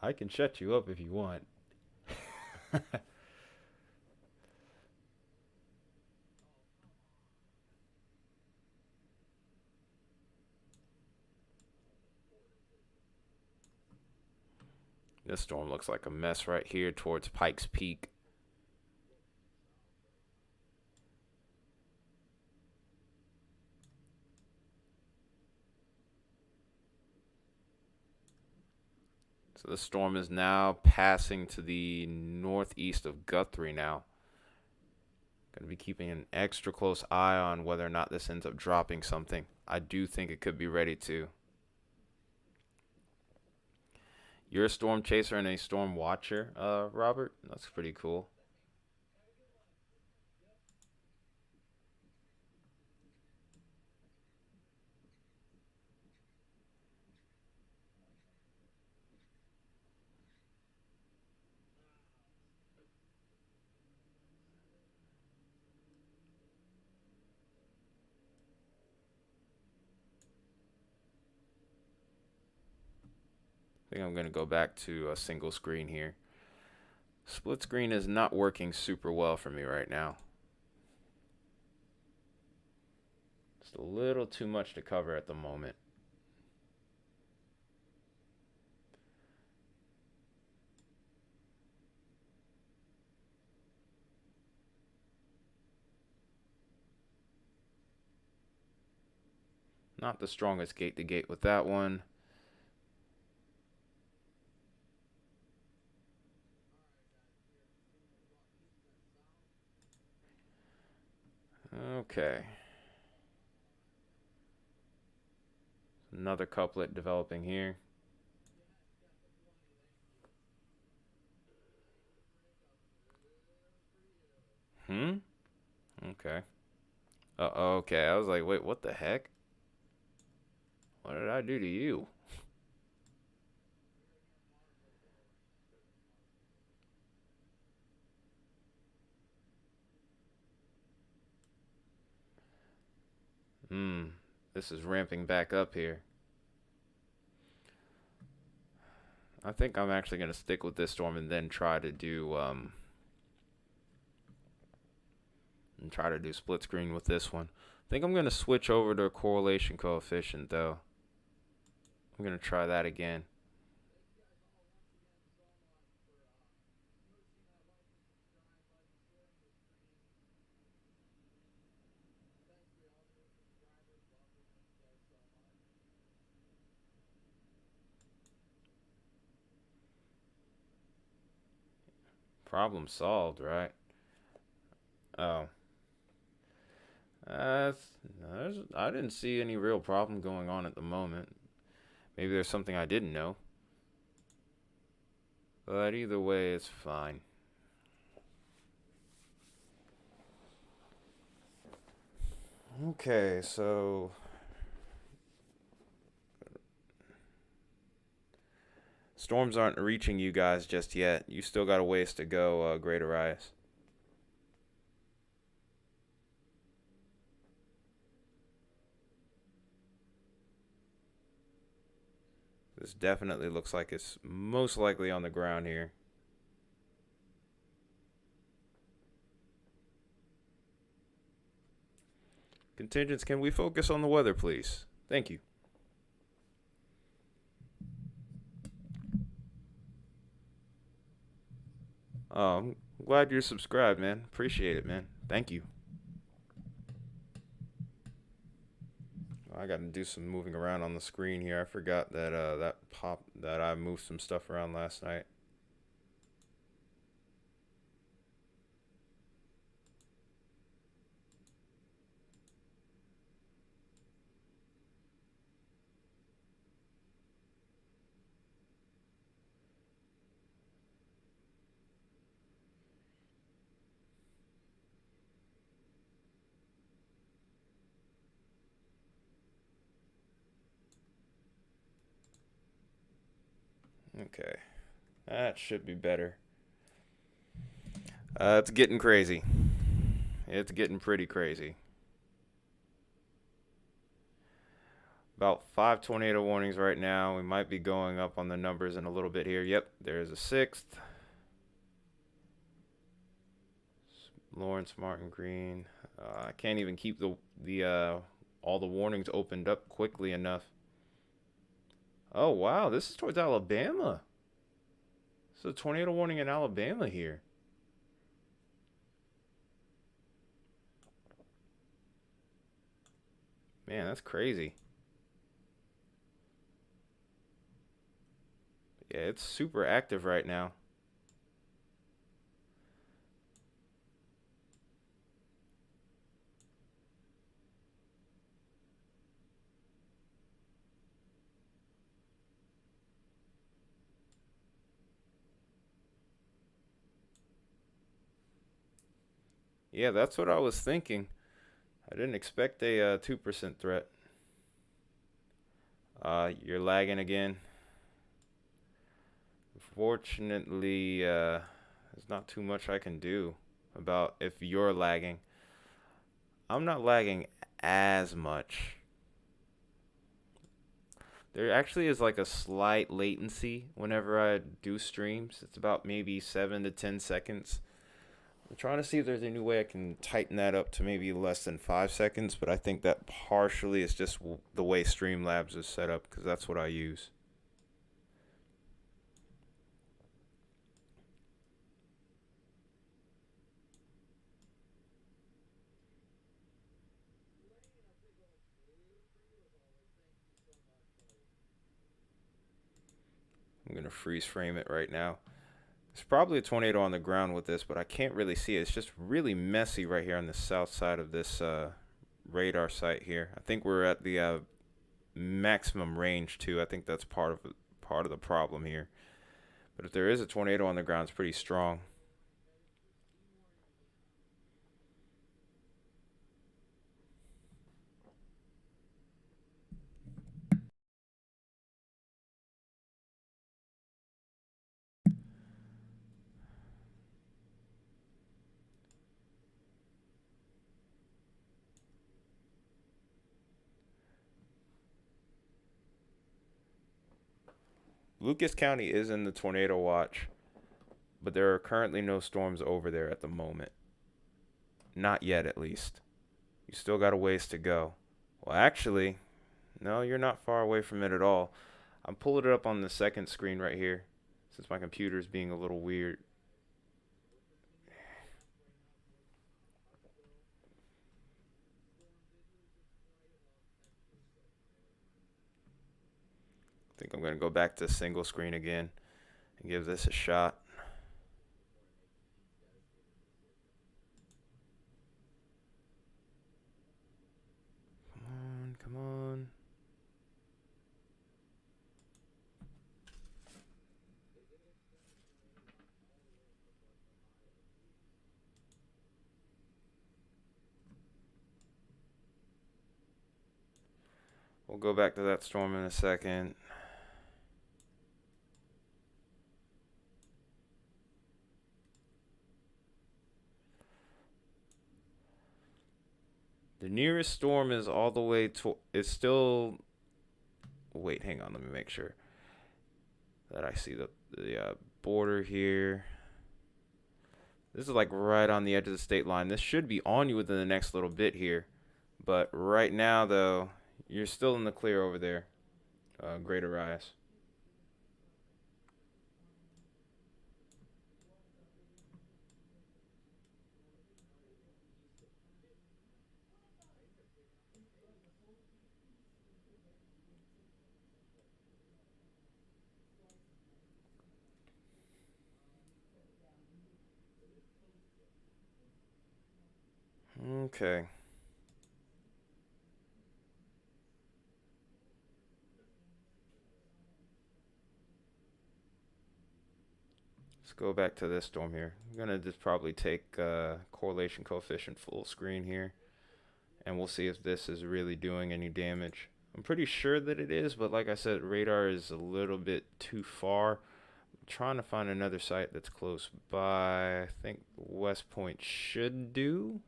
I can shut you up if you want. This storm looks like a mess right here towards Pikes Peak. So the storm is now passing to the northeast of Guthrie now. Going to be keeping an extra close eye on whether or not this ends up dropping something. I do think it could be ready to. You're a storm chaser and a storm watcher, Robert? That's pretty cool. I think I'm going to go back to a single screen here. Split screen is not working super well for me right now. Just a little too much to cover at the moment. Not the strongest gate to gate with that one. Okay. Another couplet developing here. Okay. Okay. I was like, wait, what the heck? What did I do to you? This is ramping back up here. I think I'm actually going to stick with this storm and then try to do split screen with this one. I think I'm going to switch over to a correlation coefficient though. I'm gonna try that again. Problem solved, right? Oh, uh, I didn't see any real problem going on at the moment. Maybe there's something I didn't know. But either way, it's fine. Okay, so storms aren't reaching you guys just yet. You still got a ways to go, Great Arias. This definitely looks like it's most likely on the ground here. Contingents, can we focus on the weather, please? Thank you. Oh, I'm glad you're subscribed, man. Appreciate it, man. Thank you. I got to do some moving around on the screen here. I forgot that that I moved some stuff around last night. Okay, that should be better. It's getting crazy. It's getting pretty crazy. About 5 tornado warnings right now. We might be going up on the numbers in a little bit here. Yep, there's a sixth. Lawrence, Martin, Green. I can't even keep the all the warnings opened up quickly enough. Oh wow, this is towards Alabama. So tornado warning in Alabama here. Man, that's crazy. Yeah, it's super active right now. Yeah, that's what I was thinking. I didn't expect a 2% threat. You're lagging again. Fortunately, there's not too much I can do about if you're lagging. I'm not lagging as much. There actually is like a slight latency whenever I do streams. It's about maybe 7 to 10 seconds. I'm trying to see if there's any way I can tighten that up to maybe less than 5 seconds, but I think that partially is just the way Streamlabs is set up because that's what I use. I'm going to freeze frame it right now. There's probably a tornado on the ground with this, but I can't really see it. It's just really messy right here on the south side of this radar site here. I think we're at the maximum range too. I think that's part of the problem here. But if there is a tornado on the ground, it's pretty strong. Lucas County is in the tornado watch, but there are currently no storms over there at the moment. Not yet, at least. You still got a ways to go. Well, actually, no, you're not far away from it at all. I'm pulling it up on the second screen right here since my computer is being a little weird. I think I'm going to go back to single screen again and give this a shot. Come on, come on. We'll go back to that storm in a second. The nearest storm is all the way to. It's still. Wait, hang on. Let me make sure that I see the border here. This is like right on the edge of the state line. This should be on you within the next little bit here. But right now, though, you're still in the clear over there, Greater Rise. Okay. Let's go back to this storm here. I'm going to just probably take correlation coefficient full screen here. And we'll see if this is really doing any damage. I'm pretty sure that it is, but like I said, radar is a little bit too far. I'm trying to find another site that's close by. I think West Point should do.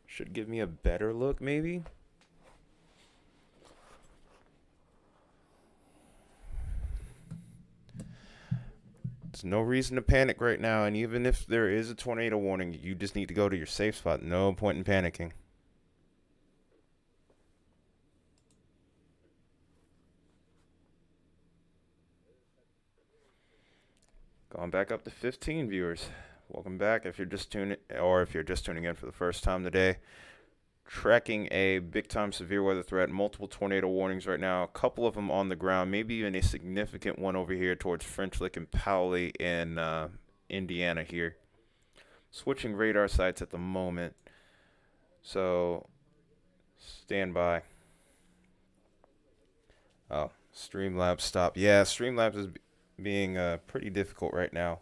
Should give me a better look, maybe. There's no reason to panic right now, and even if there is a tornado warning, you just need to go to your safe spot. No point in panicking. Going back up to 15 viewers. Welcome back. If you're just tuning in for the first time today, tracking a big time severe weather threat, multiple tornado warnings right now, a couple of them on the ground, maybe even a significant one over here towards French Lick and Powley in Indiana here. Switching radar sites at the moment, so stand by. Oh, Streamlabs stop. Yeah, Streamlabs is being pretty difficult right now.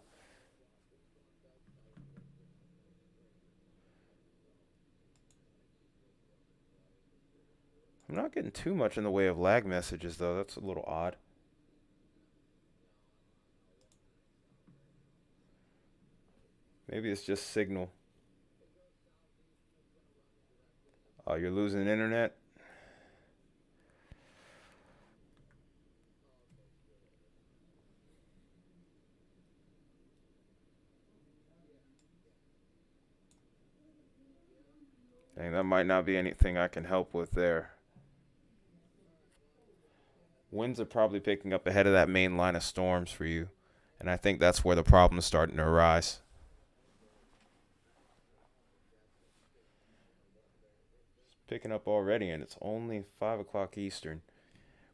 I'm not getting too much in the way of lag messages, though. That's a little odd. Maybe it's just signal. Oh, you're losing internet? Dang, that might not be anything I can help with there. Winds are probably picking up ahead of that main line of storms for you. And I think that's where the problem is starting to arise. It's picking up already, and it's only 5 o'clock Eastern.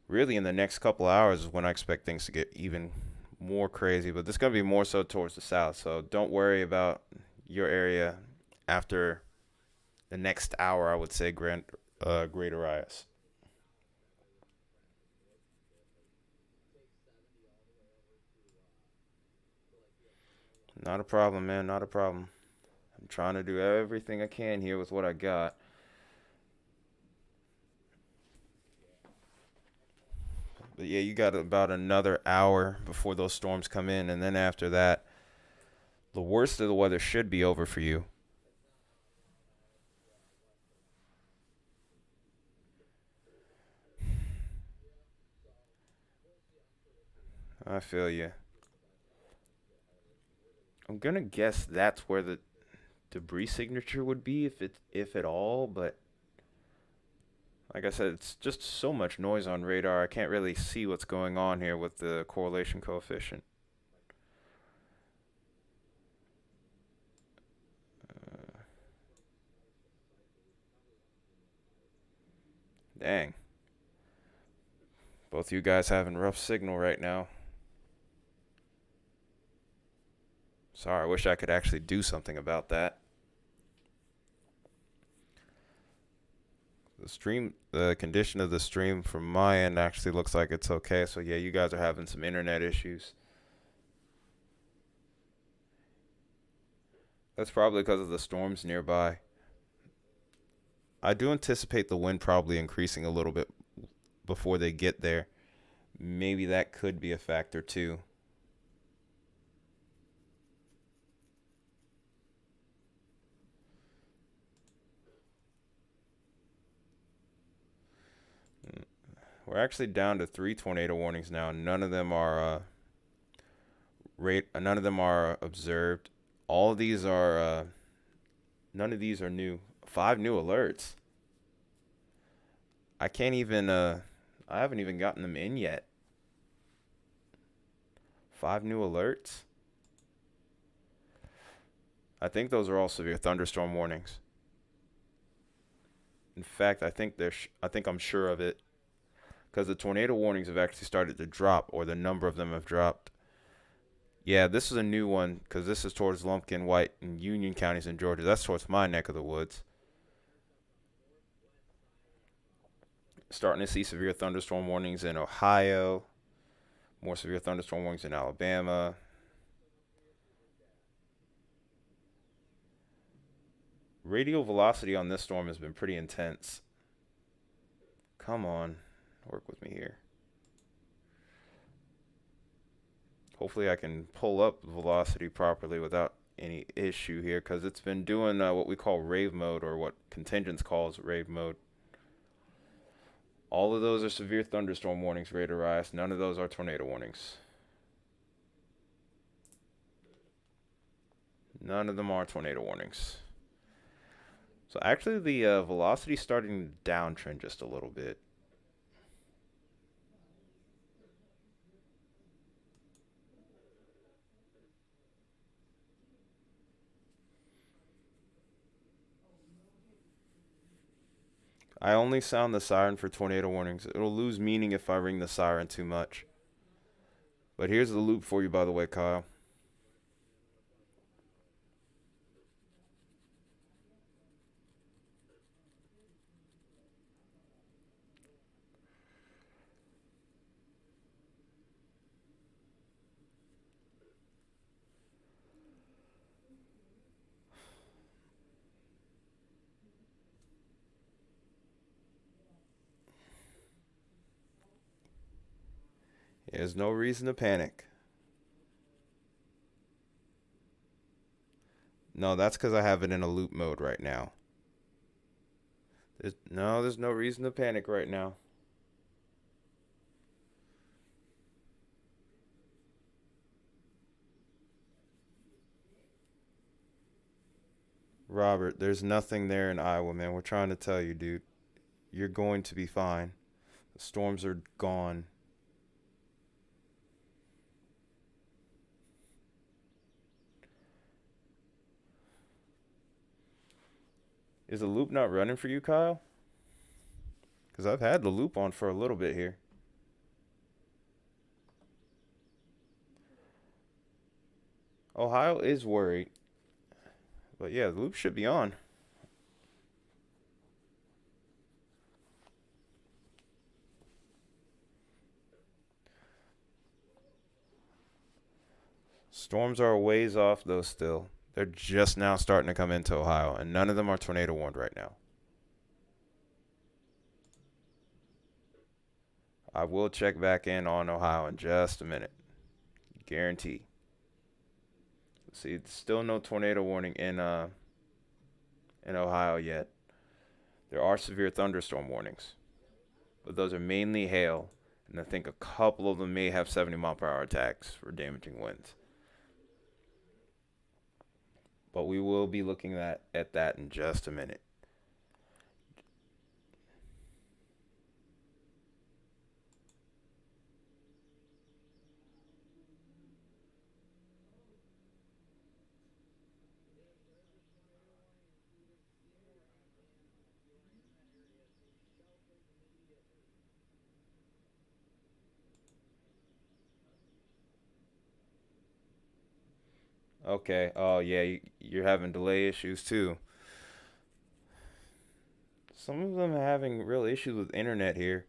Really, in the next couple hours is when I expect things to get even more crazy. But this is going to be more so towards the south. So don't worry about your area after the next hour, I would say, Greater Rise. Not a problem, man. Not a problem. I'm trying to do everything I can here with what I got. But yeah, you got about another hour before those storms come in, and then after that, the worst of the weather should be over for you. I feel you. I'm gonna guess that's where the debris signature would be, if at all. But Like I said, it's just so much noise on radar. I can't really see what's going on here with the correlation coefficient. Dang. Both you guys having rough signal right now. Sorry, I wish I could actually do something about that. The condition of the stream from my end actually looks like it's okay. So yeah, you guys are having some internet issues. That's probably because of the storms nearby. I do anticipate the wind probably increasing a little bit before they get there. Maybe that could be a factor too. We're actually down to 3 tornado warnings now. None of them are observed. All of these are none of these are new. 5 new alerts. I can't even I haven't even gotten them in yet. 5 new alerts. I think those are all severe thunderstorm warnings. In fact, I think I'm sure of it because the tornado warnings have actually started to drop, or the number of them have dropped. Yeah, this is a new one because this is towards Lumpkin, White, and Union counties in Georgia. That's towards my neck of the woods. Starting to see severe thunderstorm warnings in Ohio, more severe thunderstorm warnings in Alabama. Radial velocity on this storm has been pretty intense. Come on, work with me here. Hopefully I can pull up velocity properly without any issue here, because it's been doing what we call rave mode, or what contingents calls rave mode. All of those are severe thunderstorm warnings, Raider Rise. None of those are tornado warnings. None of them are tornado warnings. So actually the velocity is starting to downtrend just a little bit. I only sound the siren for tornado warnings. It'll lose meaning if I ring the siren too much. But here's the loop for you, by the way, Kyle. There's no reason to panic. No, that's because I have it in a loop mode right now. There's no reason to panic right now. Robert, there's nothing there in Iowa, man. We're trying to tell you, dude. You're going to be fine. The storms are gone. Is the loop not running for you, Kyle? Because I've had the loop on for a little bit here. Ohio is worried. But yeah, the loop should be on. Storms are a ways off, though, still. They're just now starting to come into Ohio, and none of them are tornado warned right now. I will check back in on Ohio in just a minute. Guarantee. See, still no tornado warning in Ohio yet. There are severe thunderstorm warnings, but those are mainly hail, and I think a couple of them may have 70-mile-per-hour attacks for damaging winds. But we will be looking at that in just a minute. Okay. Oh yeah, you're having delay issues too. Some of them are having real issues with internet here.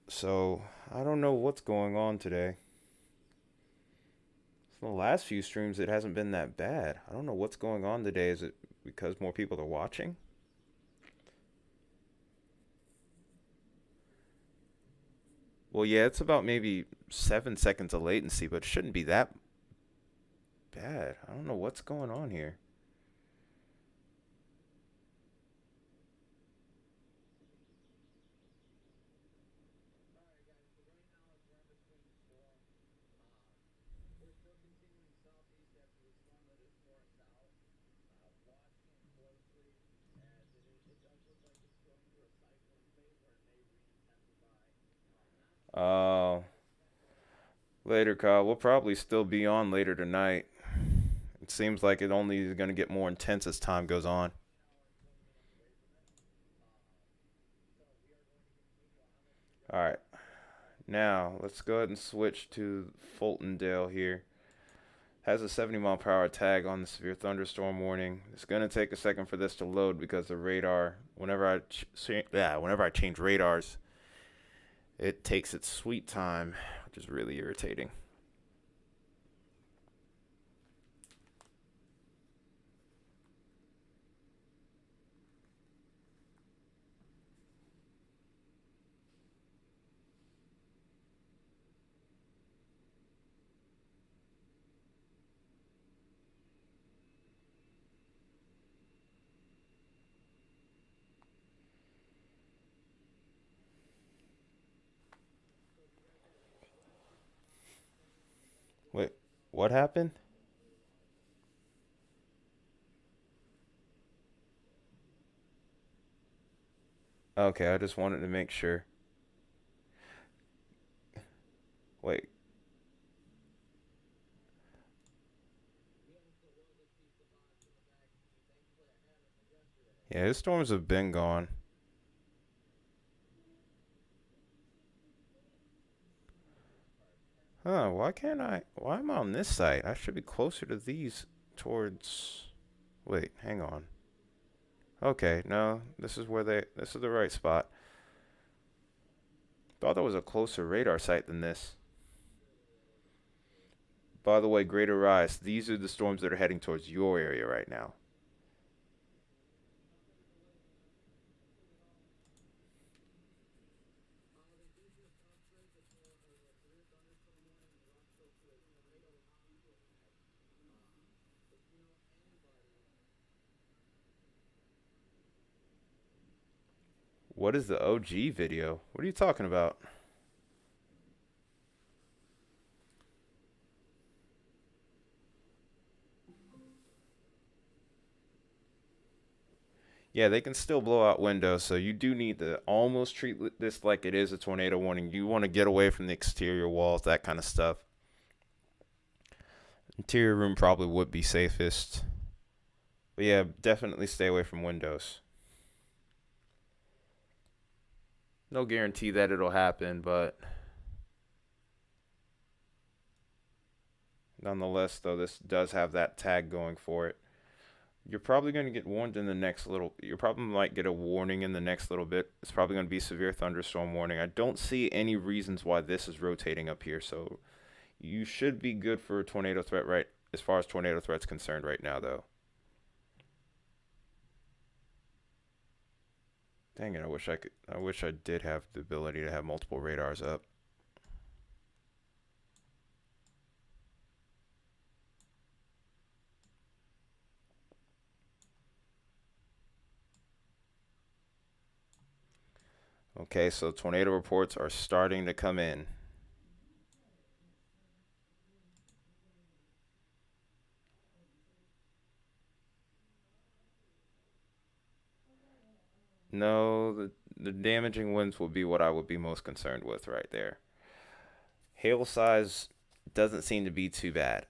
So I don't know what's going on today. The last few streams, it hasn't been that bad. I don't know what's going on today. Is it because more people are watching? Well, yeah, it's about maybe 7 seconds of latency, but it shouldn't be that bad. I don't know what's going on here. Uh, Later, Kyle. We'll probably still be on later tonight. It seems like it only is going to get more intense as time goes on. All right. Now, let's go ahead and switch to Fultondale here. Has a 70-mile-per-hour tag on the severe thunderstorm warning. It's going to take a second for this to load because the radar, whenever I change radars, it takes its sweet time, which is really irritating. Wait, what happened? Okay, I just wanted to make sure. Wait, yeah, his storms have been gone. Huh, why am I on this site? I should be closer to these towards, wait, hang on. Okay, no, this is the right spot. Thought there was a closer radar site than this. By the way, Greater Rise, these are the storms that are heading towards your area right now. What is the OG video? What are you talking about? Yeah, they can still blow out windows, so you do need to almost treat this like it is a tornado warning. You want to get away from the exterior walls, that kind of stuff. Interior room probably would be safest. But yeah, definitely stay away from windows. No guarantee that it'll happen, but nonetheless, though, this does have that tag going for it. You're probably going to get warned in the next little. You probably might get a warning in the next little bit. It's probably going to be severe thunderstorm warning. I don't see any reasons why this is rotating up here, so you should be good for a tornado threat right as far as tornado threat's concerned right now, though. Dang it! I wish I could. I wish I did have the ability to have multiple radars up. Okay, so tornado reports are starting to come in. No, the damaging winds will be what I would be most concerned with right there. Hail size doesn't seem to be too bad,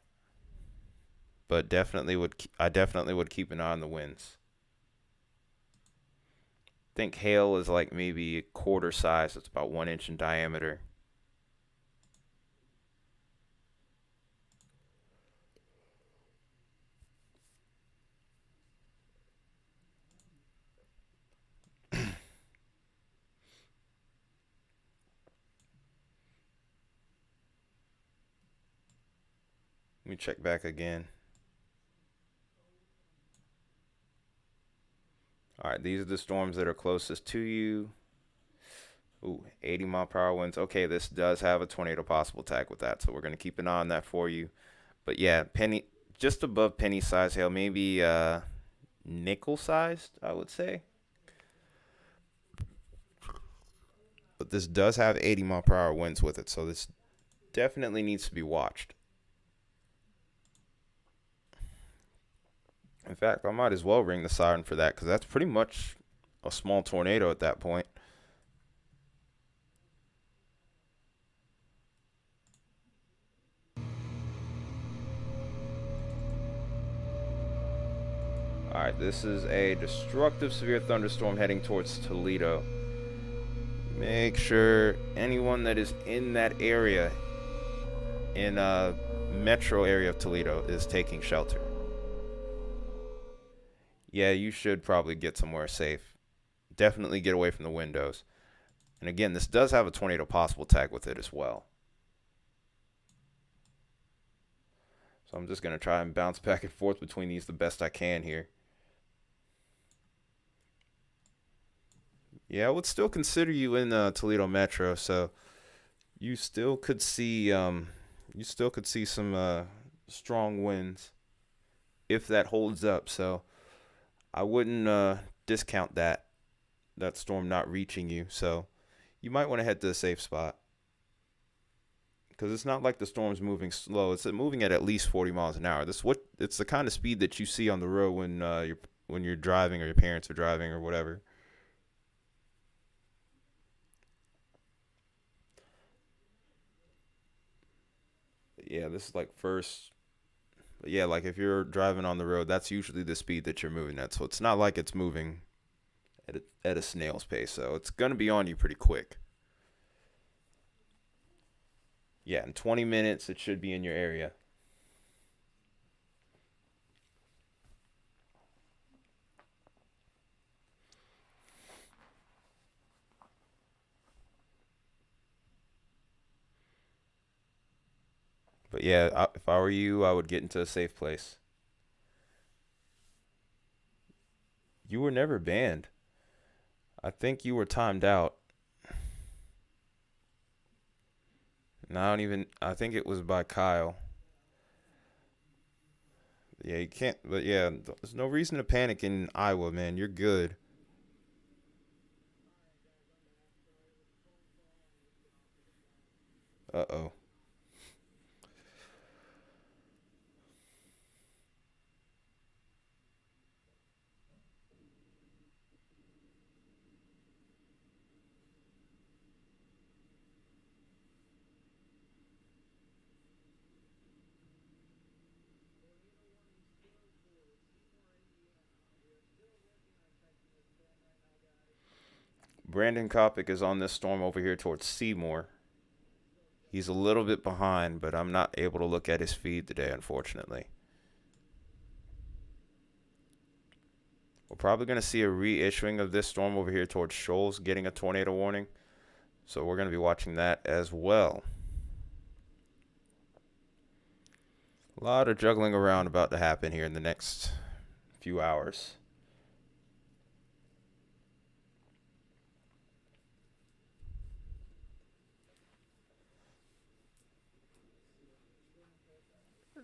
but I definitely would keep an eye on the winds. Think hail is like maybe a quarter size. It's about 1 inch in diameter. Let me check back again. All right, these are the storms that are closest to you. Ooh, 80-mile-per-hour winds. Okay, this does have a tornado possible tag with that, so we're gonna keep an eye on that for you. But yeah, penny, just above penny size hail, maybe nickel sized, I would say. But this does have 80-mile-per-hour winds with it, so this definitely needs to be watched. In fact, I might as well ring the siren for that because that's pretty much a small tornado at that point. All right, this is a destructive severe thunderstorm heading towards Toledo. Make sure anyone that is in that area, in a metro area of Toledo, is taking shelter. Yeah, you should probably get somewhere safe. Definitely get away from the windows. And again, this does have a tornado possible tag with it as well. So I'm just going to try and bounce back and forth between these the best I can here. Yeah, I would still consider you in Toledo Metro, so you still could see some strong winds if that holds up. So I wouldn't discount that storm not reaching you. So you might want to head to a safe spot because it's not like the storm's moving slow. It's moving at least 40 miles an hour. It's the kind of speed that you see on the road when you're driving or your parents are driving or whatever. Yeah, this is like first. Yeah, like if you're driving on the road, that's usually the speed that you're moving at. So it's not like it's moving at a snail's pace. So it's gonna be on you pretty quick. Yeah, in 20 minutes it should be in your area. But yeah, if I were you, I would get into a safe place. You were never banned. I think you were timed out. And I don't even. I think it was by Kyle. Yeah, you can't. But yeah, there's no reason to panic in Iowa, man. You're good. Uh oh. Brandon Kopic is on this storm over here towards Seymour. He's a little bit behind, but I'm not able to look at his feed today, unfortunately. We're probably going to see a reissuing of this storm over here towards Shoals, getting a tornado warning. So we're going to be watching that as well. A lot of juggling around about to happen here in the next few hours.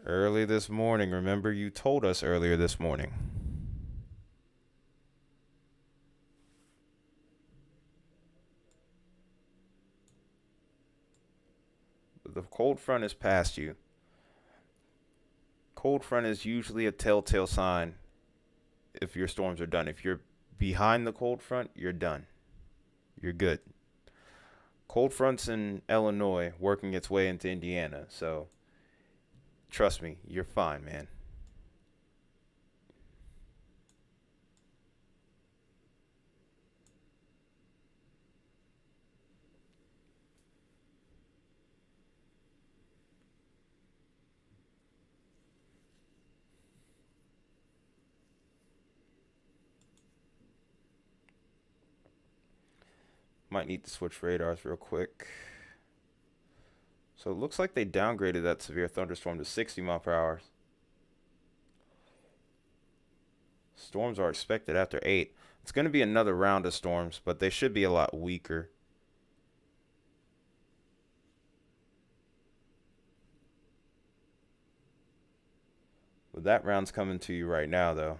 Early this morning, remember you told us earlier this morning. The cold front is past you. Cold front is usually a telltale sign if your storms are done. If you're behind the cold front, you're done. You're good. Cold front's in Illinois working its way into Indiana, so trust me, you're fine, man. Might need to switch radars real quick. So it looks like they downgraded that severe thunderstorm to 60 mile per hour. Storms are expected after 8. It's going to be another round of storms, but they should be a lot weaker. But that round's coming to you right now, though.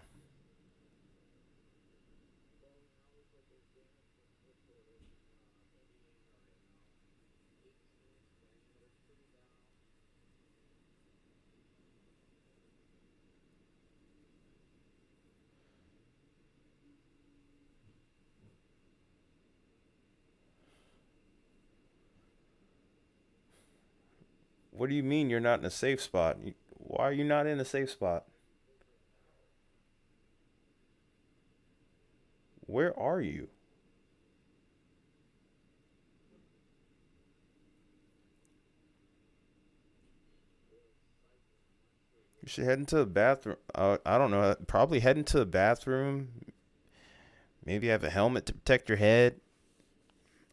What do you mean you're not in a safe spot? Why are you not in a safe spot? Where are you? You should head into the bathroom. I don't know. Probably head into the bathroom. Maybe have a helmet to protect your head.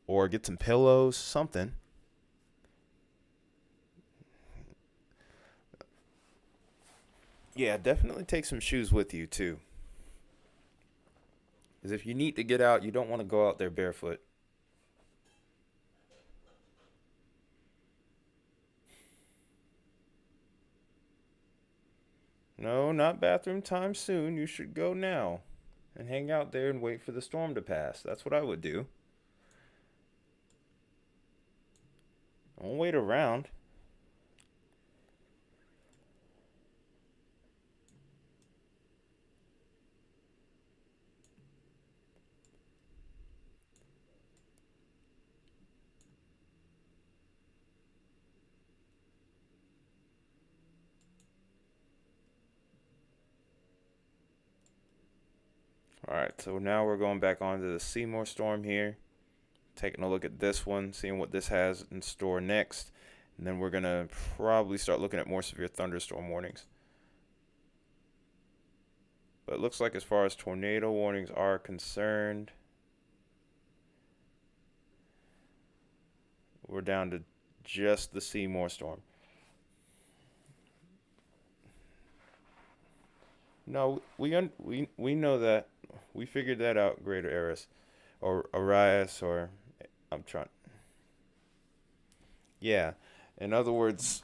Or get some pillows, something. Yeah, definitely take some shoes with you, too. Because if you need to get out, you don't want to go out there barefoot. No, not bathroom time soon. You should go now and hang out there and wait for the storm to pass. That's what I would do. Don't wait around. All right, so now we're going back onto the Seymour storm here. Taking a look at this one, seeing what this has in store next. And then we're going to probably start looking at more severe thunderstorm warnings. But it looks like as far as tornado warnings are concerned, we're down to just the Seymour storm. No, we know that. We figured that out, Greater Eris. Or Arias, or I'm trying. Yeah. In other words,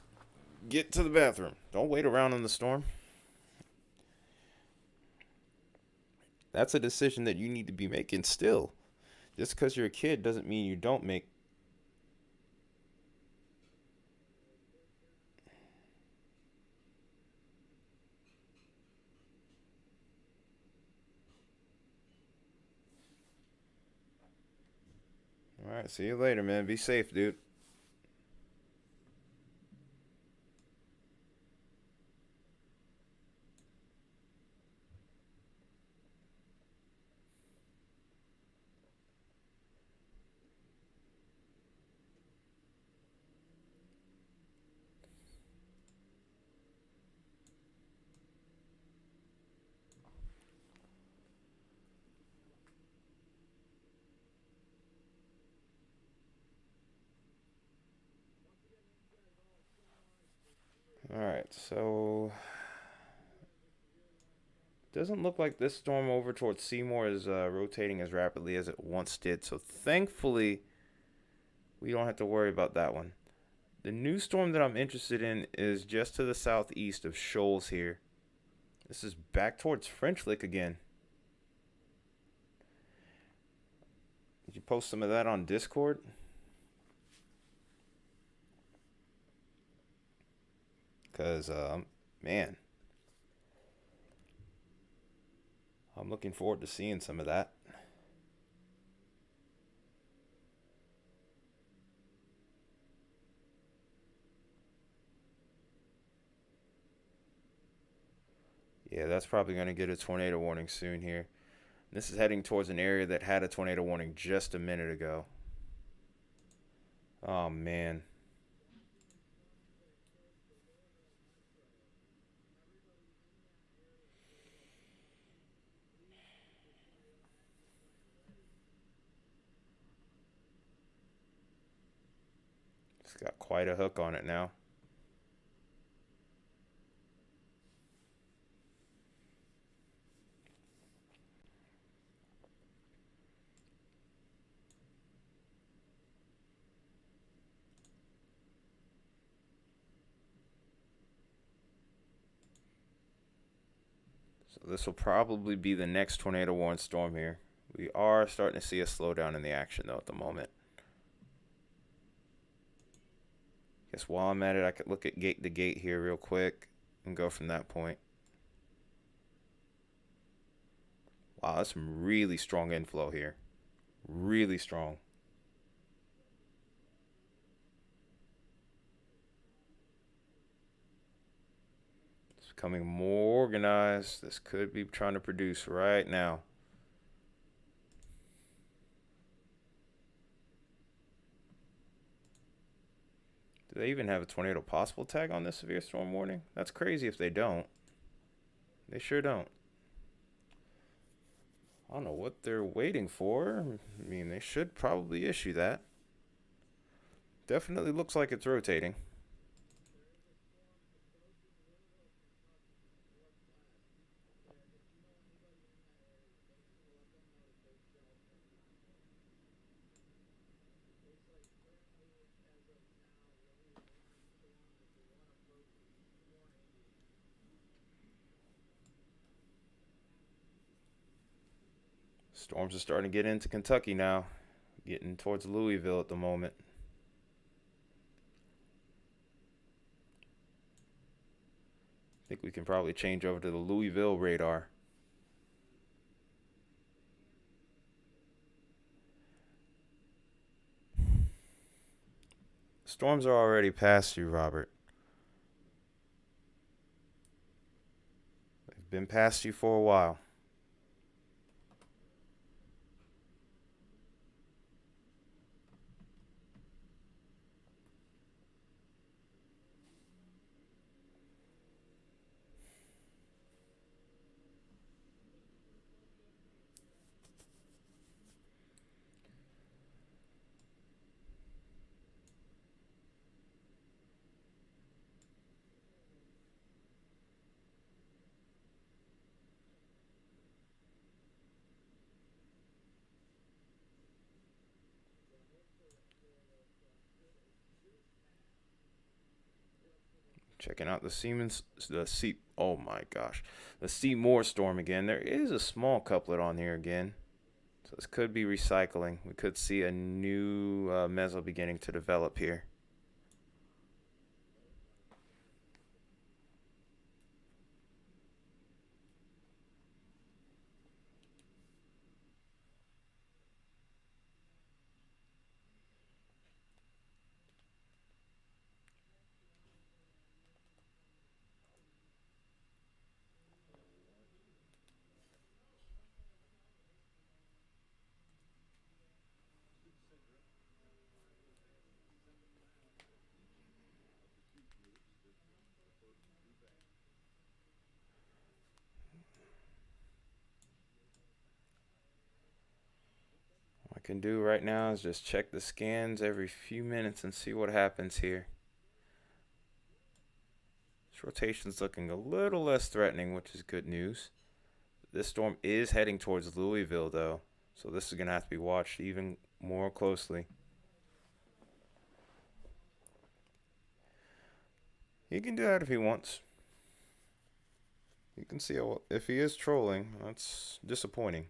get to the bathroom. Don't wait around in the storm. That's a decision that you need to be making still. Just because you're a kid doesn't mean you don't make. All right, see you later, man. Be safe, dude. All right, so doesn't look like this storm over towards Seymour is rotating as rapidly as it once did. So thankfully, we don't have to worry about that one. The new storm that I'm interested in is just to the southeast of Shoals here. This is back towards French Lick again. Did you post some of that on Discord? Because, man, I'm looking forward to seeing some of that. Yeah, that's probably going to get a tornado warning soon here. This is heading towards an area that had a tornado warning just a minute ago. Oh, man. It's got quite a hook on it now. So this will probably be the next tornado warning storm here. We are starting to see a slowdown in the action though at the moment. Guess while I'm at it, I could look at gate to gate here real quick and go from that point. Wow, that's some really strong inflow here. Really strong. It's becoming more organized. This could be trying to produce right now. Do they even have a tornado possible tag on this severe storm warning? That's crazy if they don't. They sure don't. I don't know what they're waiting for. I mean, they should probably issue that. Definitely looks like it's rotating. Storms are starting to get into Kentucky now. Getting towards Louisville at the moment. I think we can probably change over to the Louisville radar. Storms are already past you, Robert. They've been past you for a while. Checking out the oh my gosh, the Seymour storm again. There is a small couplet on here again, so this could be recycling. We could see a new meso beginning to develop here. What I can do right now is just check the scans every few minutes and see what happens here. This rotation's looking a little less threatening, which is good news. This storm is heading towards Louisville, though, so this is going to have to be watched even more closely. He can do that if he wants. You can see if he is trolling, that's disappointing.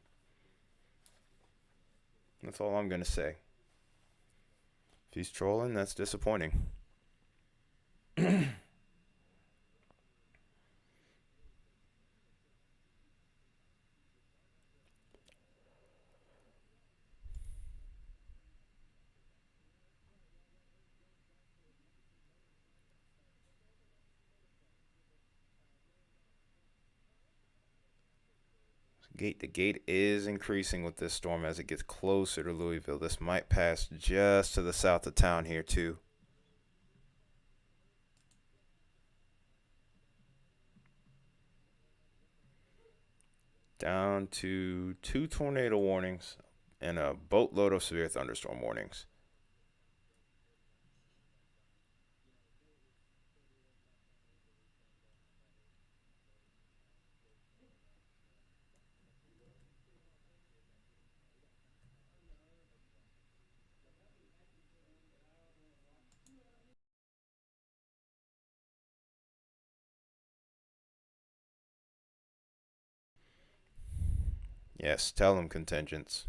That's all I'm going to say. If he's trolling, that's disappointing. The gate is increasing with this storm as it gets closer to Louisville. This might pass just to the south of town here, too. Down to 2 tornado warnings and a boatload of severe thunderstorm warnings. Yes, tell them contingents.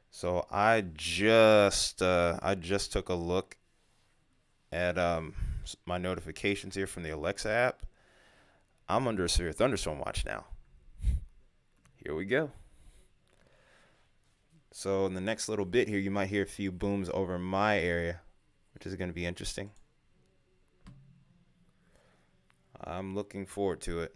So I just took a look at my notifications here from the Alexa app. I'm under a severe thunderstorm watch now. Here we go. So in the next little bit here, you might hear a few booms over my area, which is going to be interesting. I'm looking forward to it.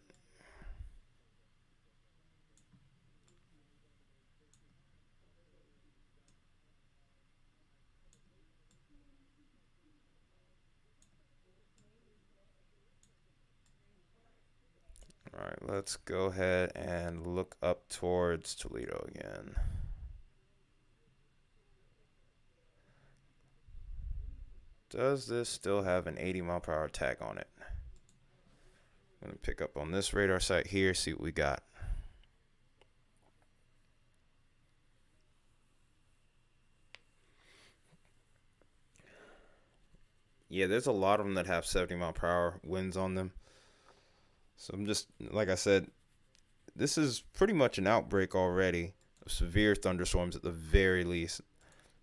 All right, let's go ahead and look up towards Toledo again. Does this still have an 80-mile-per-hour tag on it? I'm going to pick up on this radar site here, see what we got. Yeah, there's a lot of them that have 70-mile-per-hour winds on them. So I'm just, like I said, this is pretty much an outbreak already of severe thunderstorms at the very least.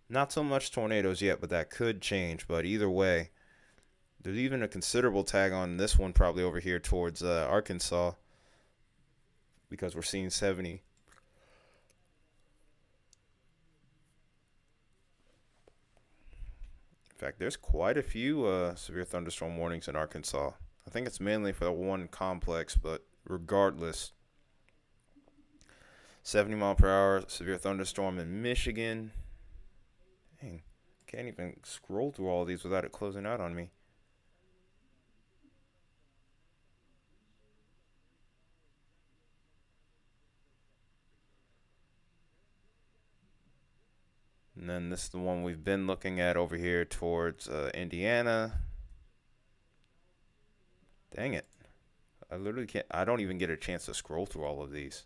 Not so much tornadoes yet, but that could change. But either way, there's even a considerable tag on this one probably over here towards Arkansas because we're seeing 70. In fact, there's quite a few severe thunderstorm warnings in Arkansas. I think it's mainly for the one complex, but regardless, 70 mile per hour severe thunderstorm in Michigan. Dang, can't even scroll through all of these without it closing out on me. And then this is the one we've been looking at over here towards Indiana. Dang it. I literally can't, I don't even get a chance to scroll through all of these.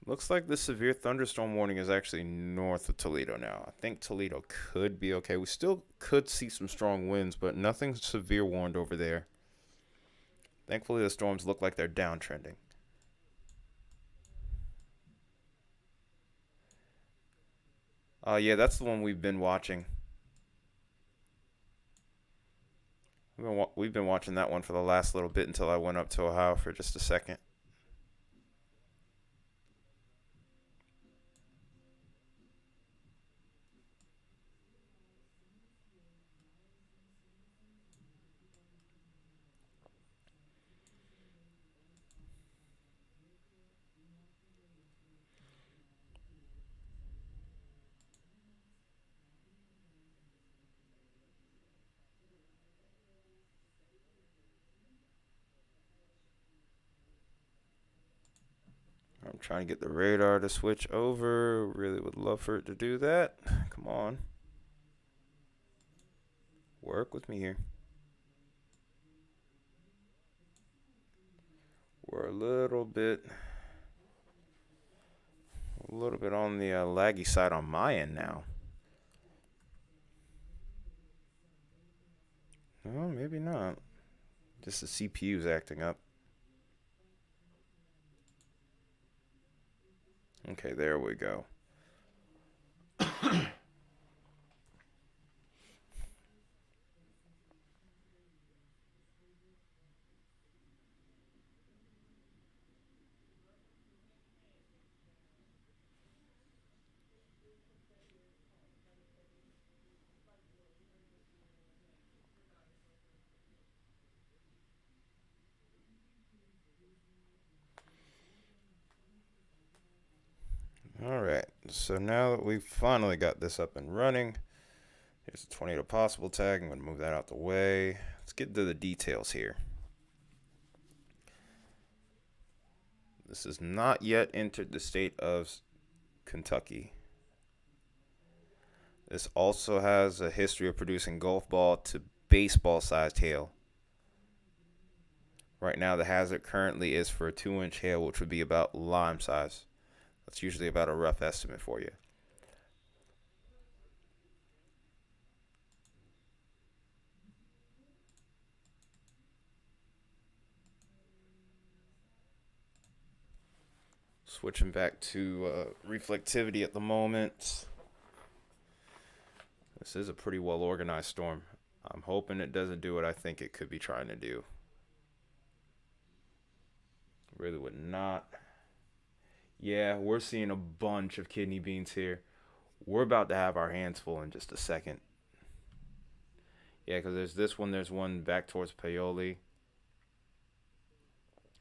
Looks like the severe thunderstorm warning is actually north of Toledo now. I think Toledo could be okay. We still could see some strong winds, but nothing severe warned over there. Thankfully, the storms look like they're downtrending. Yeah, that's the one we've been watching. We've been watching that one for the last little bit until I went up to Ohio for just a second. I'm trying to get the radar to switch over. Really would love for it to do that. Come on. Work with me here. We're a little bit on the laggy side on my end now. No, maybe not. Just the CPU's acting up. Okay, there we go. So now that we've finally got this up and running, here's the tornado possible tag. I'm going to move that out the way. Let's get to the details here. This has not yet entered the state of Kentucky. This also has a history of producing golf ball to baseball sized hail. Right now, the hazard currently is for a 2-inch hail, which would be about lime size. That's usually about a rough estimate for you. Switching back to reflectivity at the moment. This is a pretty well organized storm. I'm hoping it doesn't do what I think it could be trying to do. Really would not. Yeah, we're seeing a bunch of kidney beans here. We're about to have our hands full in just a second. Yeah, because there's one back towards Paoli.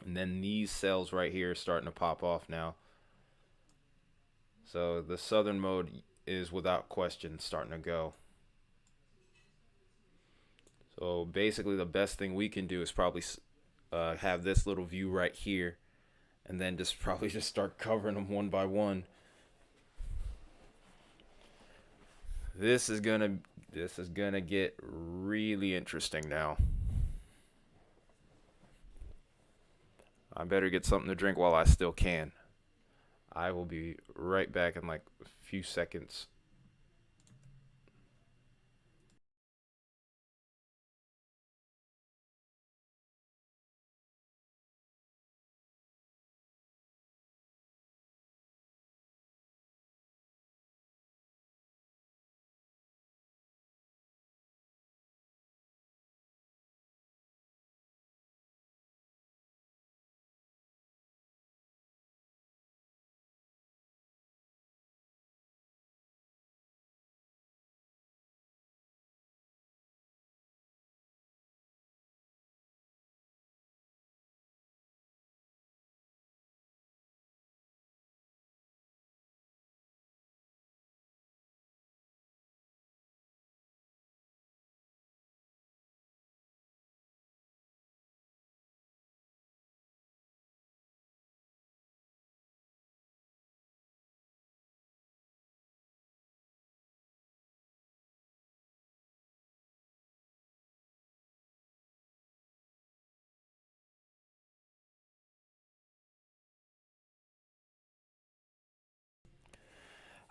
And then these cells right here are starting to pop off now. So the southern mode is without question starting to go. So basically the best thing we can do is probably have this little view right here. And then probably just start covering them one by one. This is gonna get really interesting now. I better get something to drink while I still can. I will be right back in like a few seconds.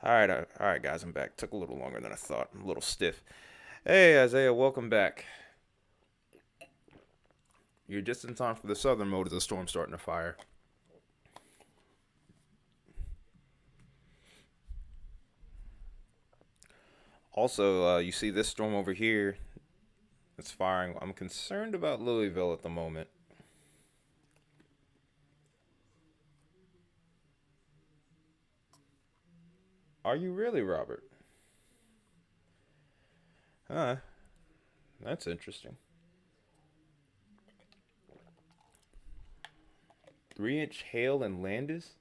All right, guys, I'm back. Took a little longer than I thought. I'm a little stiff. Hey, Isaiah, welcome back. You're just in time for the southern mode of the storm starting to fire. Also, you see this storm over here? It's firing. I'm concerned about Louisville at the moment. Are you really, Robert? Huh. That's interesting. 3-inch hail in Landis?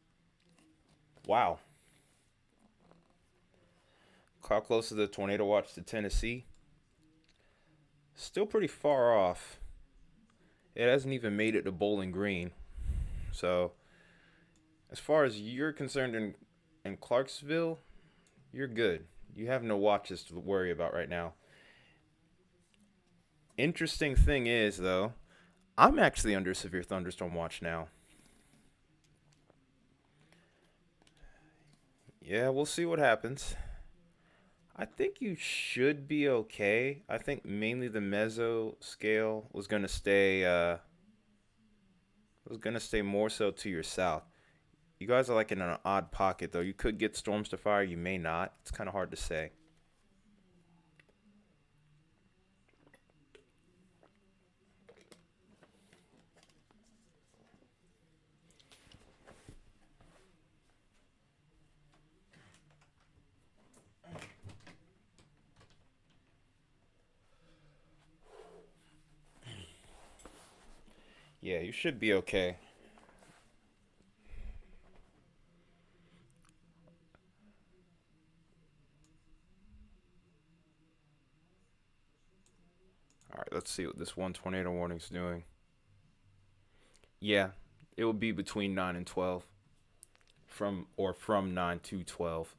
Wow. How close is the tornado watch to Tennessee? Still pretty far off. It hasn't even made it to Bowling Green. So, as far as you're concerned in Clarksville, you're good. You have no watches to worry about right now. Interesting thing is, though, I'm actually under severe thunderstorm watch now. Yeah, we'll see what happens. I think you should be okay. I think mainly the meso scale was gonna stay more so to your south. You guys are like in an odd pocket though. You could get storms to fire, you may not. It's kind of hard to say. Yeah, you should be okay. All right, let's see what this one tornado warning's doing. Yeah, it will be between 9 and 12. From 9 to 12.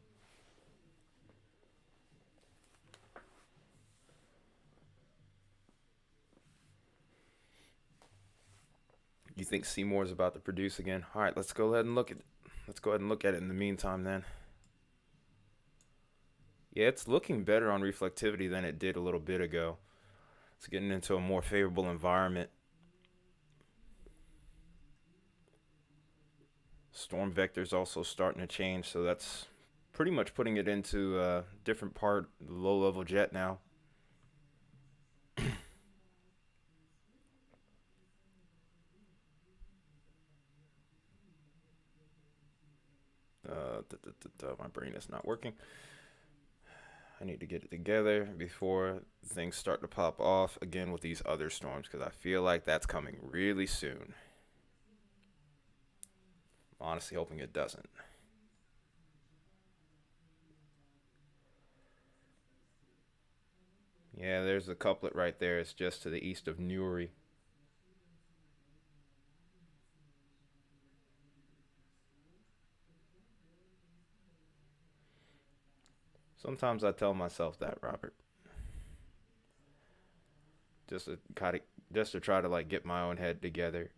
You think Seymour's about to produce again? All right, let's go ahead and look at. Let's go ahead and look at it in the meantime, then. Yeah, it's looking better on reflectivity than it did a little bit ago. It's getting into a more favorable environment. Storm vector's also starting to change, so that's pretty much putting it into a different part, low level jet now. My brain is not working. I need to get it together before things start to pop off again with these other storms because I feel like that's coming really soon. I'm honestly hoping it doesn't. Yeah, there's a couplet right there. It's just to the east of Newry. Sometimes I tell myself that, Robert, just to kind of just to try to like get my own head together.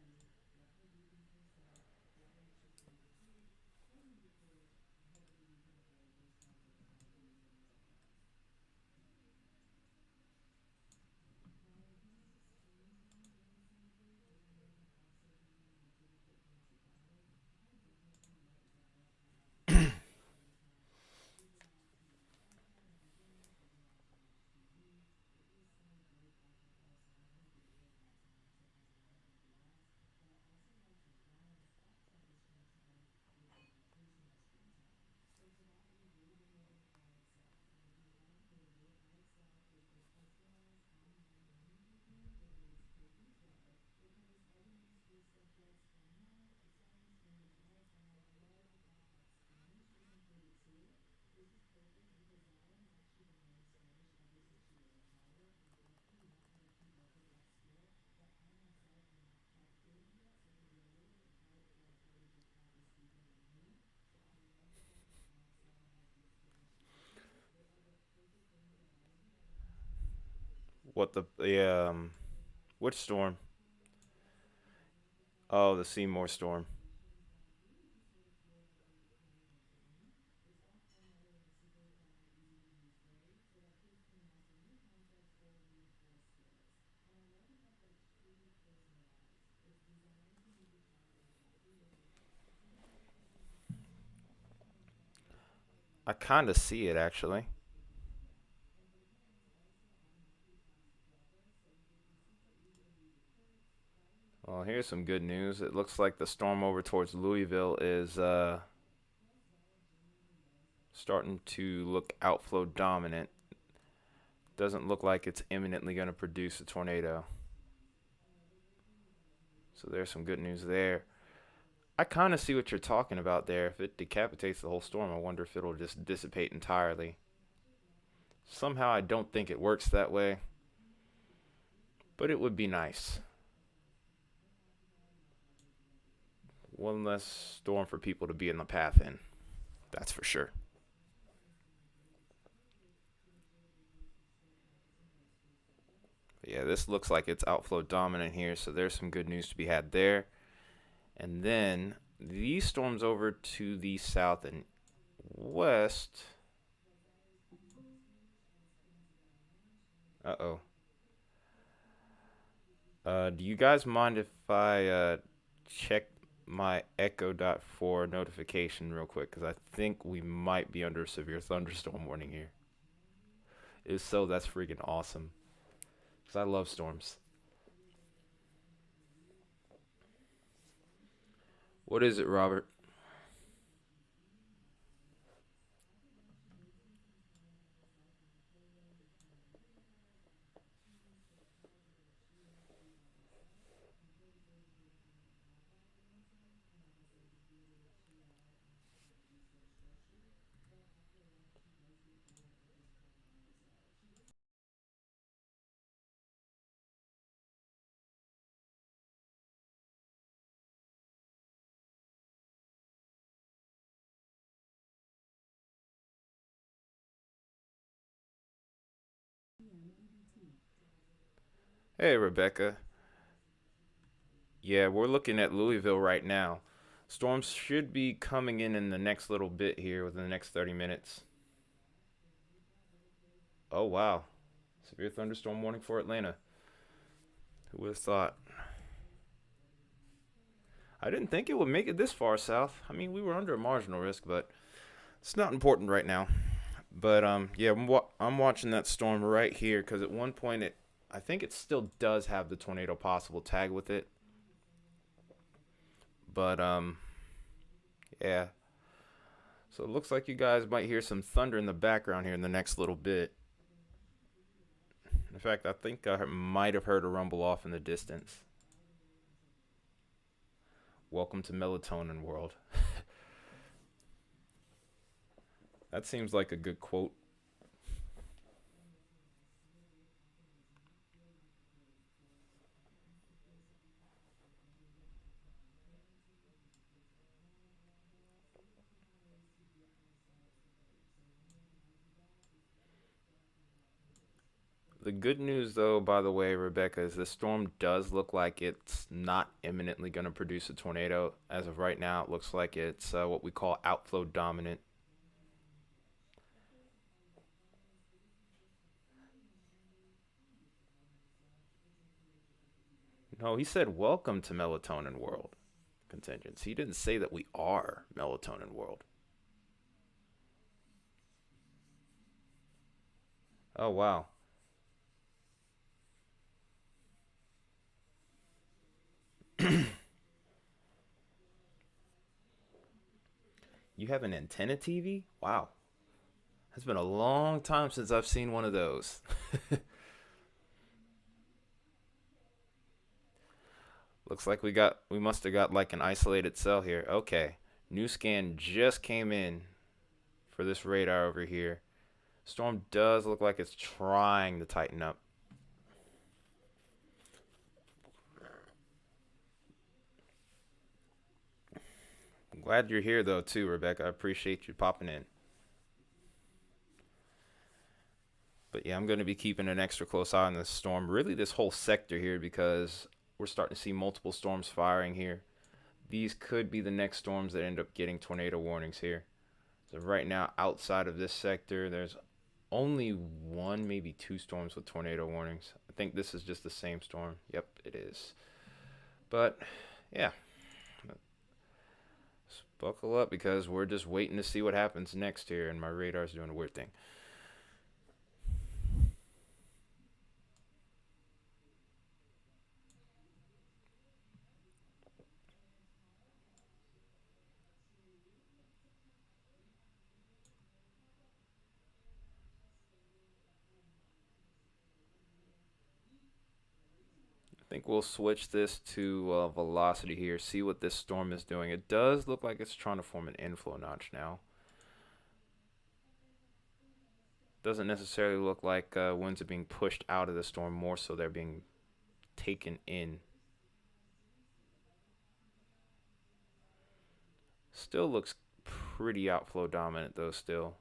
What the which storm? Oh, the Seymour storm. I kind of see it actually. Well, here's some good news. It looks like the storm over towards Louisville is starting to look outflow dominant. Doesn't look like it's imminently going to produce a tornado. So there's some good news there. I kind of see what you're talking about there. If it decapitates the whole storm, I wonder if it'll just dissipate entirely. Somehow I don't think it works that way, but it would be nice. One less storm for people to be in the path in. That's for sure. But yeah, this looks like it's outflow dominant here, so there's some good news to be had there. And then these storms over to the south and west. Uh oh. Do you guys mind if I check my Echo Dot 4 notification real quick? Because I think we might be under a severe thunderstorm warning here. If so, that's freaking awesome. Because I love storms. What is it, Robert? Hey, Rebecca. Yeah, we're looking at Louisville right now. Storms should be coming in the next little bit here within the next 30 minutes. Oh, wow. Severe thunderstorm warning for Atlanta. Who would have thought? I didn't think it would make it this far south. I mean, we were under a marginal risk, but it's not important right now. But yeah, I'm watching that storm right here because at one point I think it still does have the tornado possible tag with it. But yeah. So it looks like you guys might hear some thunder in the background here in the next little bit. In fact, I think I might have heard a rumble off in the distance. Welcome to melatonin world. That seems like a good quote. The good news, though, by the way, Rebecca, is the storm does look like it's not imminently going to produce a tornado. As of right now, it looks like it's what we call outflow dominant. No, he said, welcome to melatonin world contingents. He didn't say that we are melatonin world. Oh, wow. You have an antenna TV? Wow. It's been a long time since I've seen one of those. Looks like we must have got like an isolated cell here. Okay. New scan just came in for this radar over here. Storm does look like it's trying to tighten up. I'm glad you're here though too, Rebecca. I appreciate you popping in. But yeah, I'm going to be keeping an extra close eye on this storm. Really, this whole sector here because we're starting to see multiple storms firing here. These could be the next storms that end up getting tornado warnings here. So right now, outside of this sector, there's only one, maybe two storms with tornado warnings. I think this is just the same storm. Yep, it is. But yeah, just buckle up because we're just waiting to see what happens next here, and my radar's doing a weird thing. I think we'll switch this to velocity here, see what this storm is doing. It does look like it's trying to form an inflow notch now. Doesn't necessarily look like winds are being pushed out of the storm, more so they're being taken in. Still looks pretty outflow dominant though still.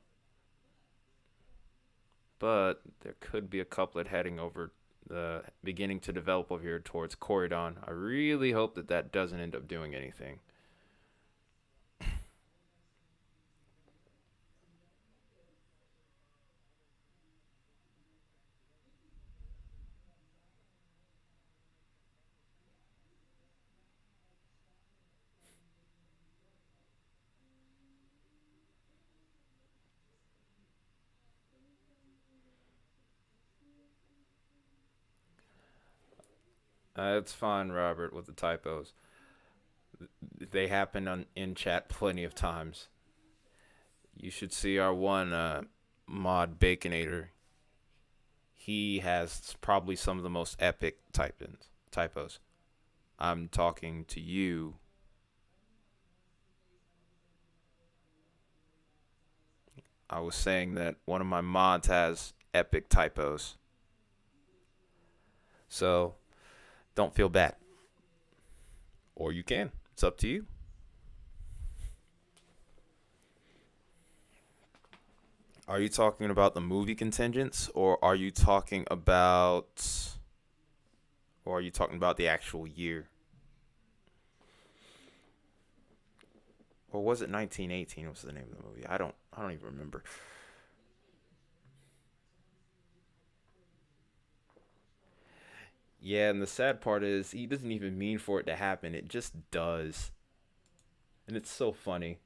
But there could be a couplet heading over the beginning to develop over here towards Corridon. I really hope that that doesn't end up doing anything. It's fine, Robert, with the typos. They happen in chat plenty of times. You should see our one mod Baconator. He has probably some of the most epic typos. I'm talking to you. I was saying that one of my mods has epic typos. So don't feel bad. Or you can. It's up to you. Are you talking about the movie contingents, or are you talking about the actual year? Or was it 1918 was the name of the movie? I don't even remember. Yeah, and the sad part is he doesn't even mean for it to happen. It just does. And it's so funny.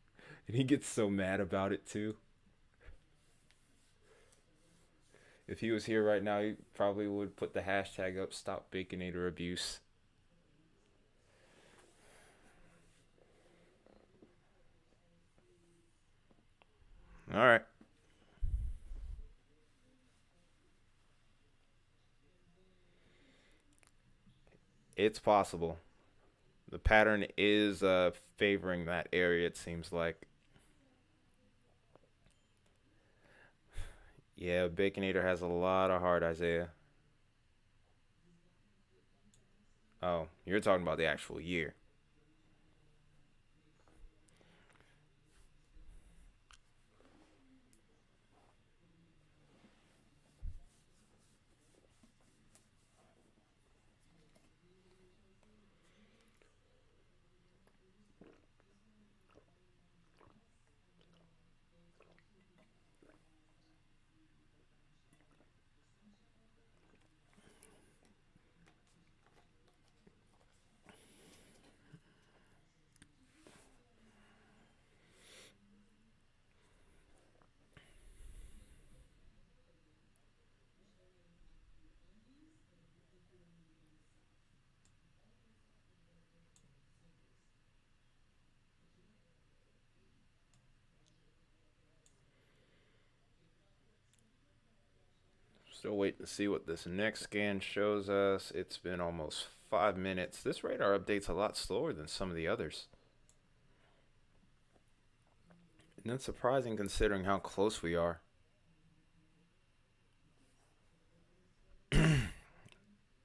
And he gets so mad about it too. If he was here right now, he probably would put the hashtag up, stop Baconator abuse. All right. It's possible. The pattern is favoring that area, it seems like. Yeah, Baconator has a lot of heart, Isaiah. Oh, you're talking about the actual year. Still waiting to see what this next scan shows us. It's been almost 5 minutes. This radar update's a lot slower than some of the others. And that's surprising considering how close we are.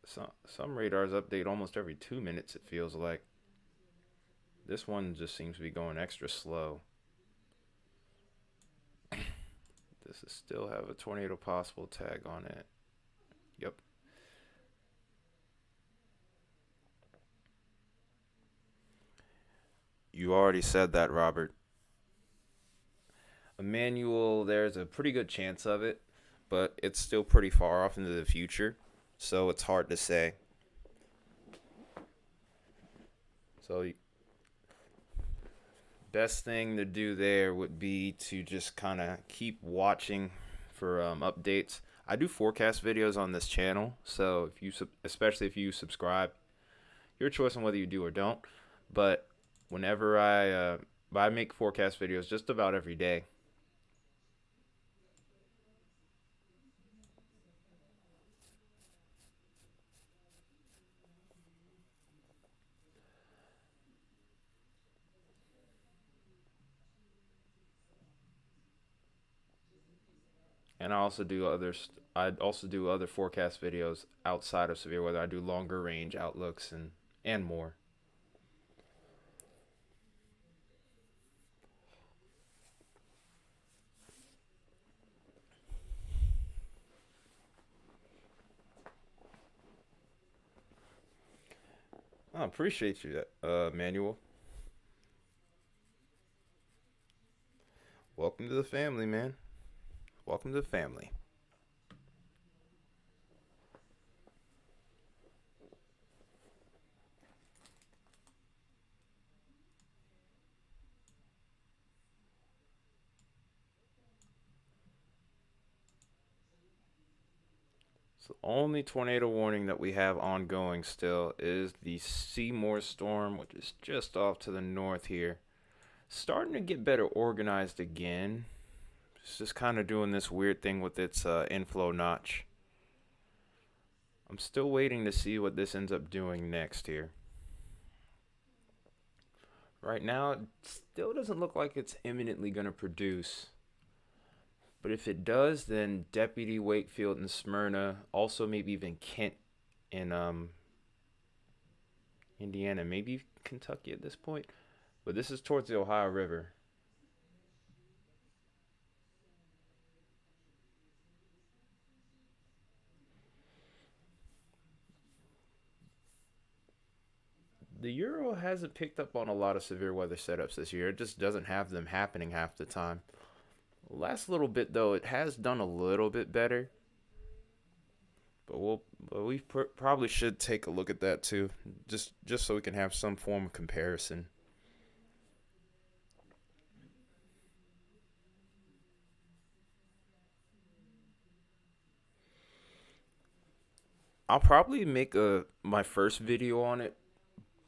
Some radars update almost every 2 minutes, it feels like. This one just seems to be going extra slow. Does it still have a tornado possible tag on it? Yep. You already said that, Robert. A manual, there's a pretty good chance of it, but it's still pretty far off into the future, so it's hard to say. So, best thing to do there would be to just kind of keep watching for updates. I do forecast videos on this channel, so if you, especially if you subscribe, your choice on whether you do or don't. But whenever I make forecast videos just about every day. And I also do other forecast videos outside of severe weather. I do longer range outlooks and more. I appreciate you, Manuel. Welcome to the family, man. Welcome to the family. So the only tornado warning that we have ongoing still is the Seymour storm, which is just off to the north here. Starting to get better organized again. It's just kind of doing this weird thing with its inflow notch. I'm still waiting to see what this ends up doing next here. Right now, it still doesn't look like it's imminently going to produce. But if it does, then Deputy Wakefield and Smyrna, also maybe even Kent and Indiana, maybe Kentucky at this point. But this is towards the Ohio River. The Euro hasn't picked up on a lot of severe weather setups this year. It just doesn't have them happening half the time. Last little bit though, it has done a little bit better, but we probably should take a look at that too, just so we can have some form of comparison. I'll probably make a my first video on it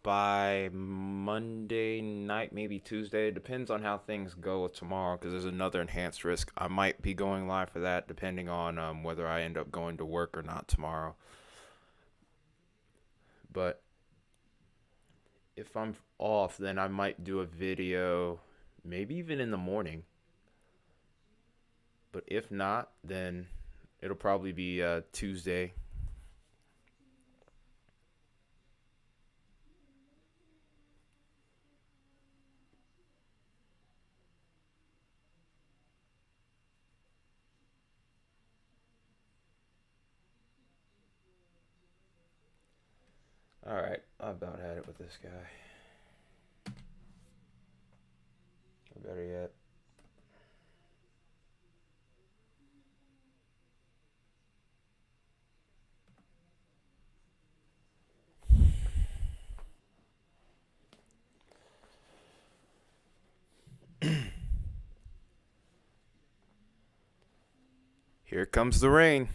by Monday night, maybe Tuesday. It depends on how things go tomorrow because there's another enhanced risk. I might be going live for that depending on whether I end up going to work or not tomorrow. But if I'm off, then I might do a video, maybe even in the morning. But if not, then it'll probably be Tuesday. All right, I about had it with this guy. Or better yet, here comes the rain.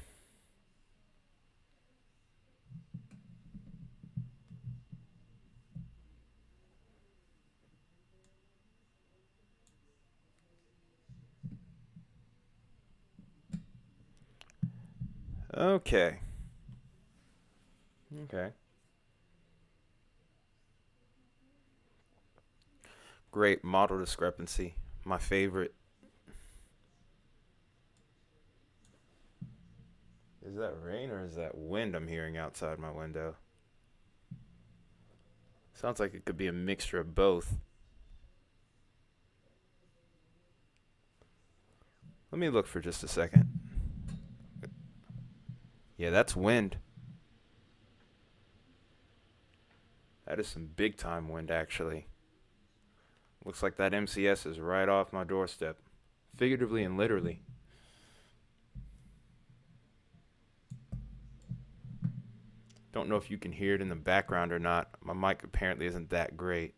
Okay. Okay. Great model discrepancy. My favorite. Is that rain or is that wind I'm hearing outside my window? Sounds like it could be a mixture of both. Let me look for just a second. Yeah, that's wind. That is some big time wind, actually. Looks like that MCS is right off my doorstep, figuratively and literally. Don't know if you can hear it in the background or not. My mic apparently isn't that great.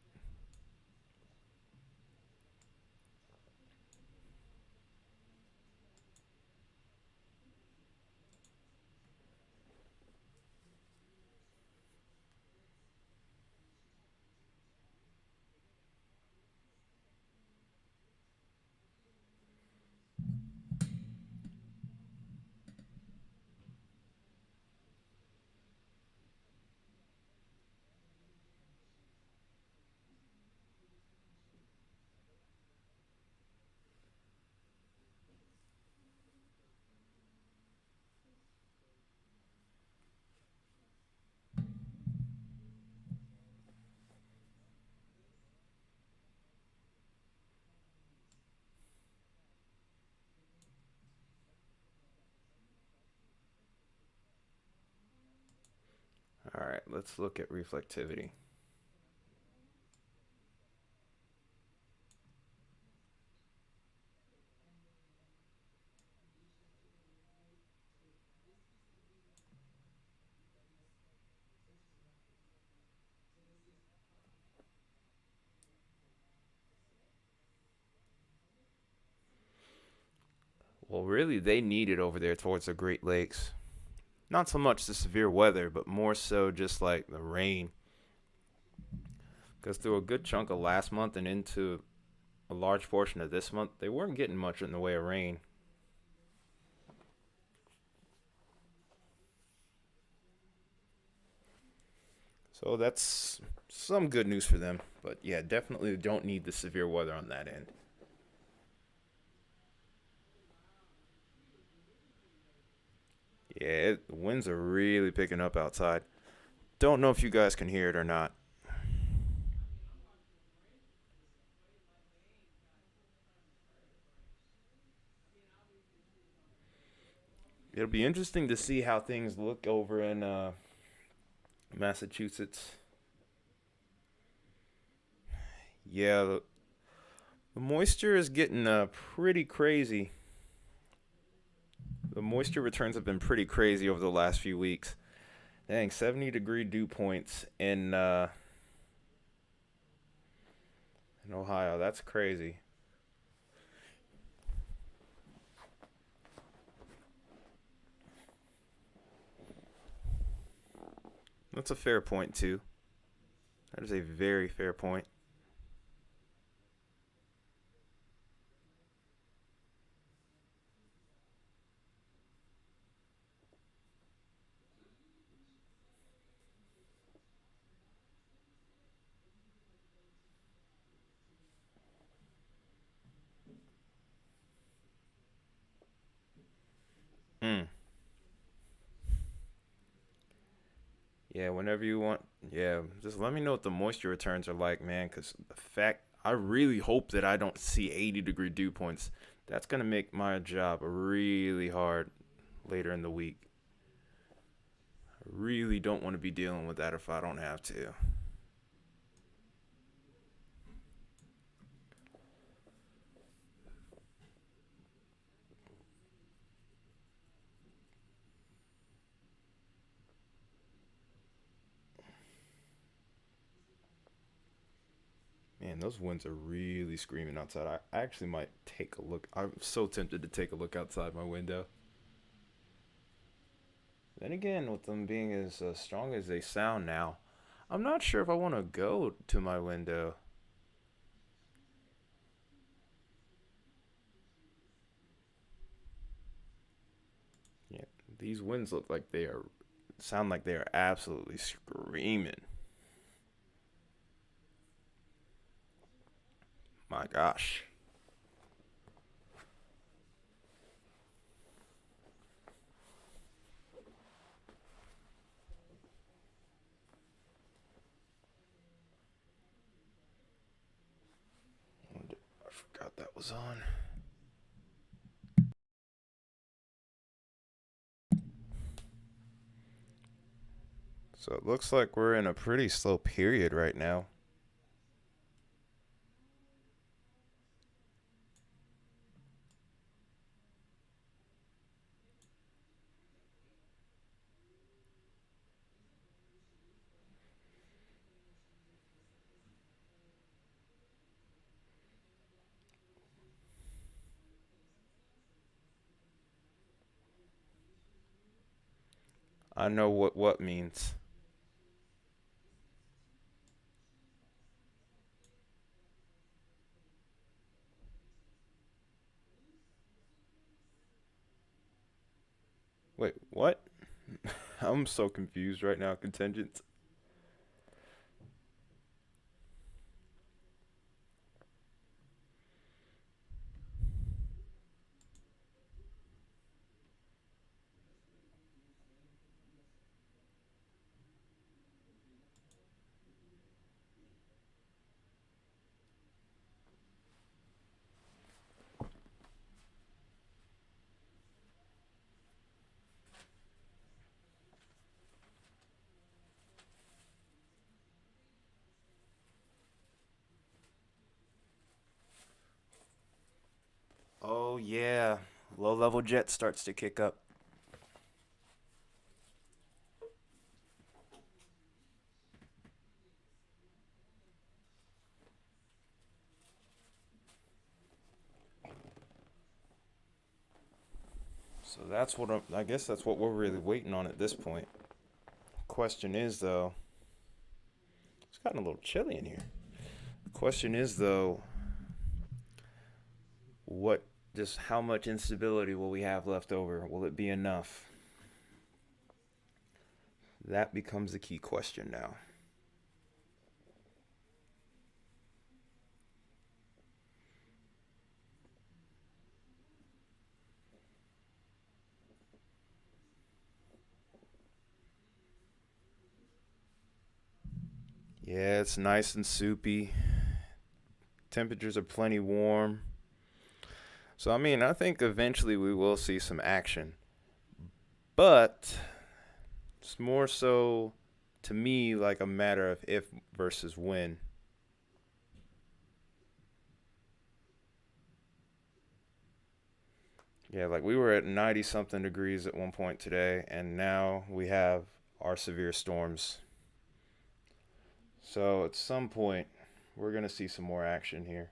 All right, let's look at reflectivity. Well, really, they need it over there towards the Great Lakes. Not so much the severe weather, but more so just like the rain. Because through a good chunk of last month and into a large portion of this month, they weren't getting much in the way of rain. So that's some good news for them. But yeah, definitely don't need the severe weather on that end. Yeah, the winds are really picking up outside. Don't know if you guys can hear it or not. It'll be interesting to see how things look over in Massachusetts. Yeah, the moisture is getting pretty crazy. The moisture returns have been pretty crazy over the last few weeks. Dang, 70-degree dew points in Ohio. That's crazy. That's a fair point too. That is a very fair point. Hmm. Yeah, whenever you want. Yeah, just let me know what the moisture returns are like, man. Because the fact, I really hope that I don't see 80-degree dew points. That's gonna make my job really hard later in the week. I really don't want to be dealing with that if I don't have to. Man, those winds are really screaming outside. I actually might take a look. I'm so tempted to take a look outside my window. Then again, with them being as strong as they sound now, I'm not sure if I want to go to my window. Yeah, these winds look like they are, sound like they are absolutely screaming. My gosh. I forgot that was on. So it looks like we're in a pretty slow period right now. I know what means. Wait, what? I'm so confused right now. Contingent. Oh yeah, low level jet starts to kick up. So that's what I guess that's what we're really waiting on at this point. Question is though, it's gotten a little chilly in here. The question is though, what just how much instability will we have left over? Will it be enough? That becomes the key question now. Yeah, it's nice and soupy. Temperatures are plenty warm. So I mean, I think eventually we will see some action. But it's more so to me like a matter of if versus when. Yeah, like we were at 90 something degrees at one point today, and now we have our severe storms. So at some point, we're going to see some more action here.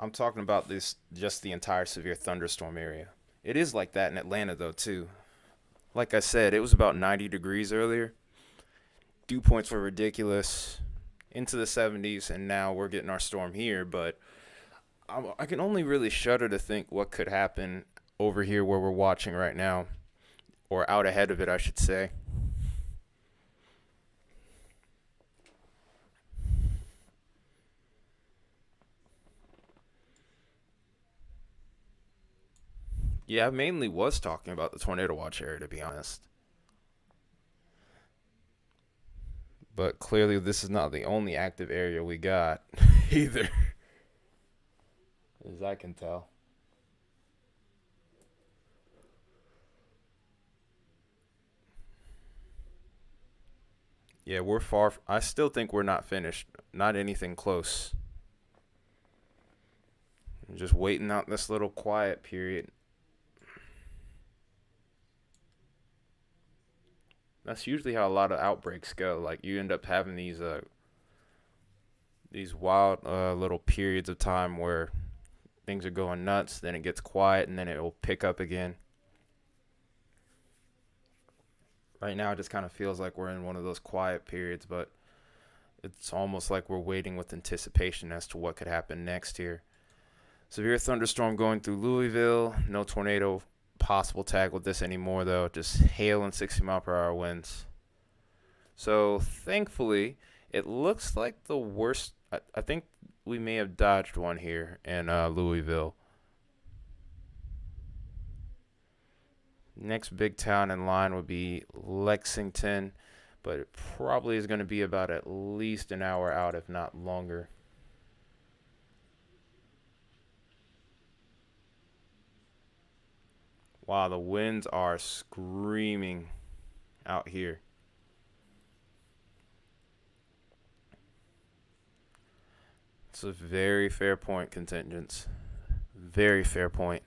I'm talking about this just the entire severe thunderstorm area. It is like that in Atlanta though too. Like I said, it was about 90 degrees earlier. Dew points were ridiculous into the 70s, and now we're getting our storm here, but I can only really shudder to think what could happen over here where we're watching right now, or out ahead of it, I should say. Yeah, I mainly was talking about the tornado watch area, to be honest. But clearly, this is not the only active area we got either, as I can tell. Yeah, we're far. I still think we're not finished. Not anything close. I'm just waiting out this little quiet period. That's usually how a lot of outbreaks go. Like you end up having these wild little periods of time where things are going nuts, then it gets quiet, and then it will pick up again. Right now, it just kind of feels like we're in one of those quiet periods, but it's almost like we're waiting with anticipation as to what could happen next here. Severe thunderstorm going through Louisville. No tornado possible tag with this anymore, though. Just hail and 60-mile-per-hour winds. So thankfully, it looks like the worst. I think we may have dodged one here in Louisville. Next big town in line would be Lexington, but it probably is going to be about at least an hour out, if not longer. Wow, the winds are screaming out here. It's a very fair point, contingents. Very fair point.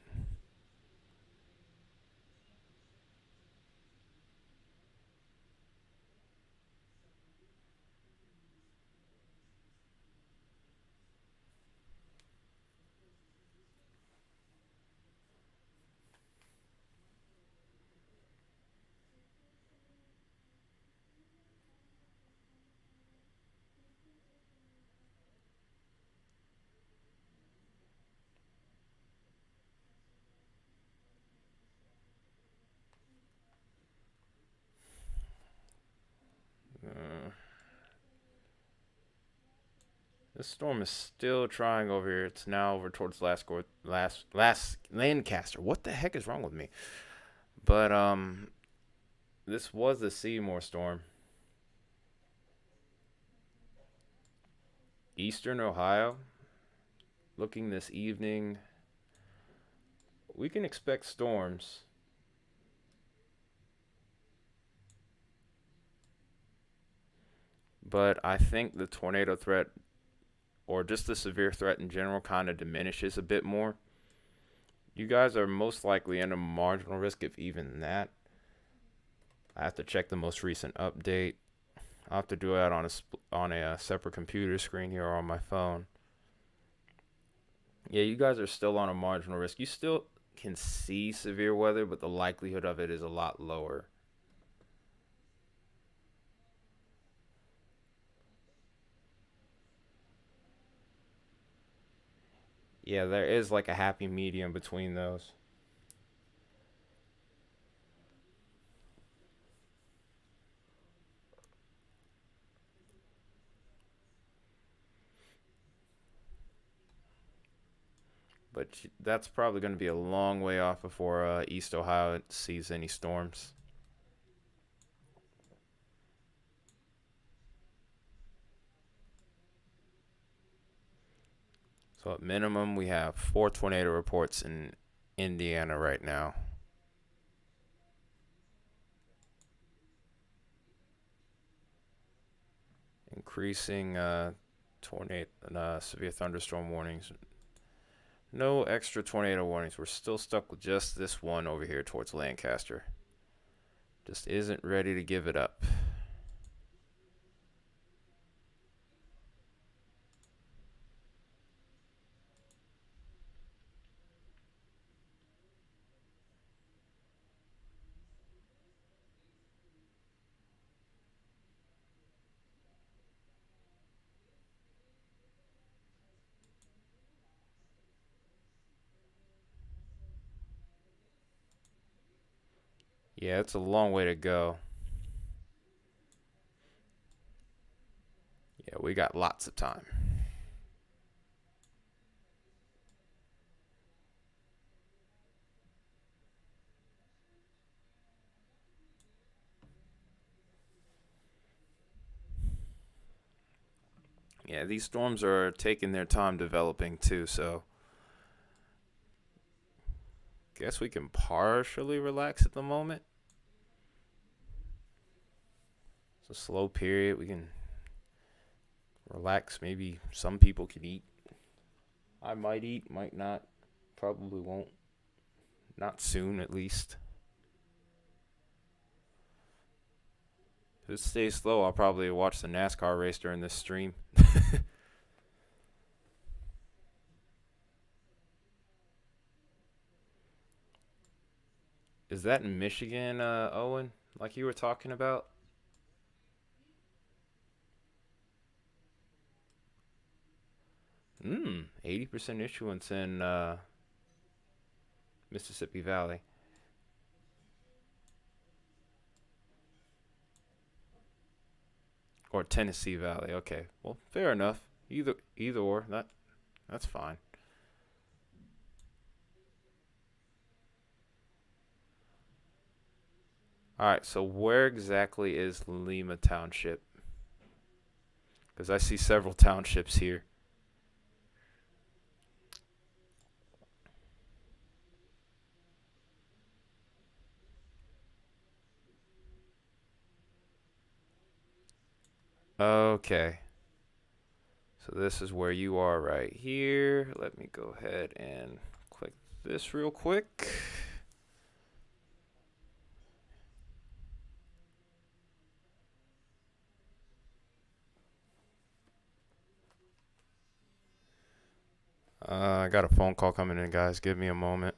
Uh, this storm is still trying over here. It's now over towards last Lancaster. What the heck is wrong with me? But this was the Seymour storm. Eastern Ohio, looking this evening, we can expect storms. But I think the tornado threat, or just the severe threat in general, kind of diminishes a bit more. You guys are most likely in a marginal risk, if even that. I have to check the most recent update. I'll have to do that on a separate computer screen here or on my phone. Yeah, you guys are still on a marginal risk. You still can see severe weather, but the likelihood of it is a lot lower. Yeah, there is like a happy medium between those. But but that's probably going to be a long way off before East Ohio sees any storms. So at minimum, we have 4 tornado reports in Indiana right now. Increasing tornado, severe thunderstorm warnings. No extra tornado warnings. We're still stuck with just this one over here towards Lancaster. Just isn't ready to give it up. Yeah, it's a long way to go. Yeah, we got lots of time. Yeah, these storms are taking their time developing too, so guess we can partially relax at the moment. It's a slow period. We can relax. Maybe some people can eat. I might eat, might not. Probably won't. Not soon, at least. If it stays slow, I'll probably watch the NASCAR race during this stream. Is that in Michigan, Owen? Like you were talking about? 80% issuance in Mississippi Valley. Or Tennessee Valley. Okay. Well, fair enough. Either or. That's fine. All right. So where exactly is Lima Township? Because I see several townships here. Okay. So this is where you are right here. Let me go ahead and click this real quick. I got a phone call coming in, guys. Give me a moment.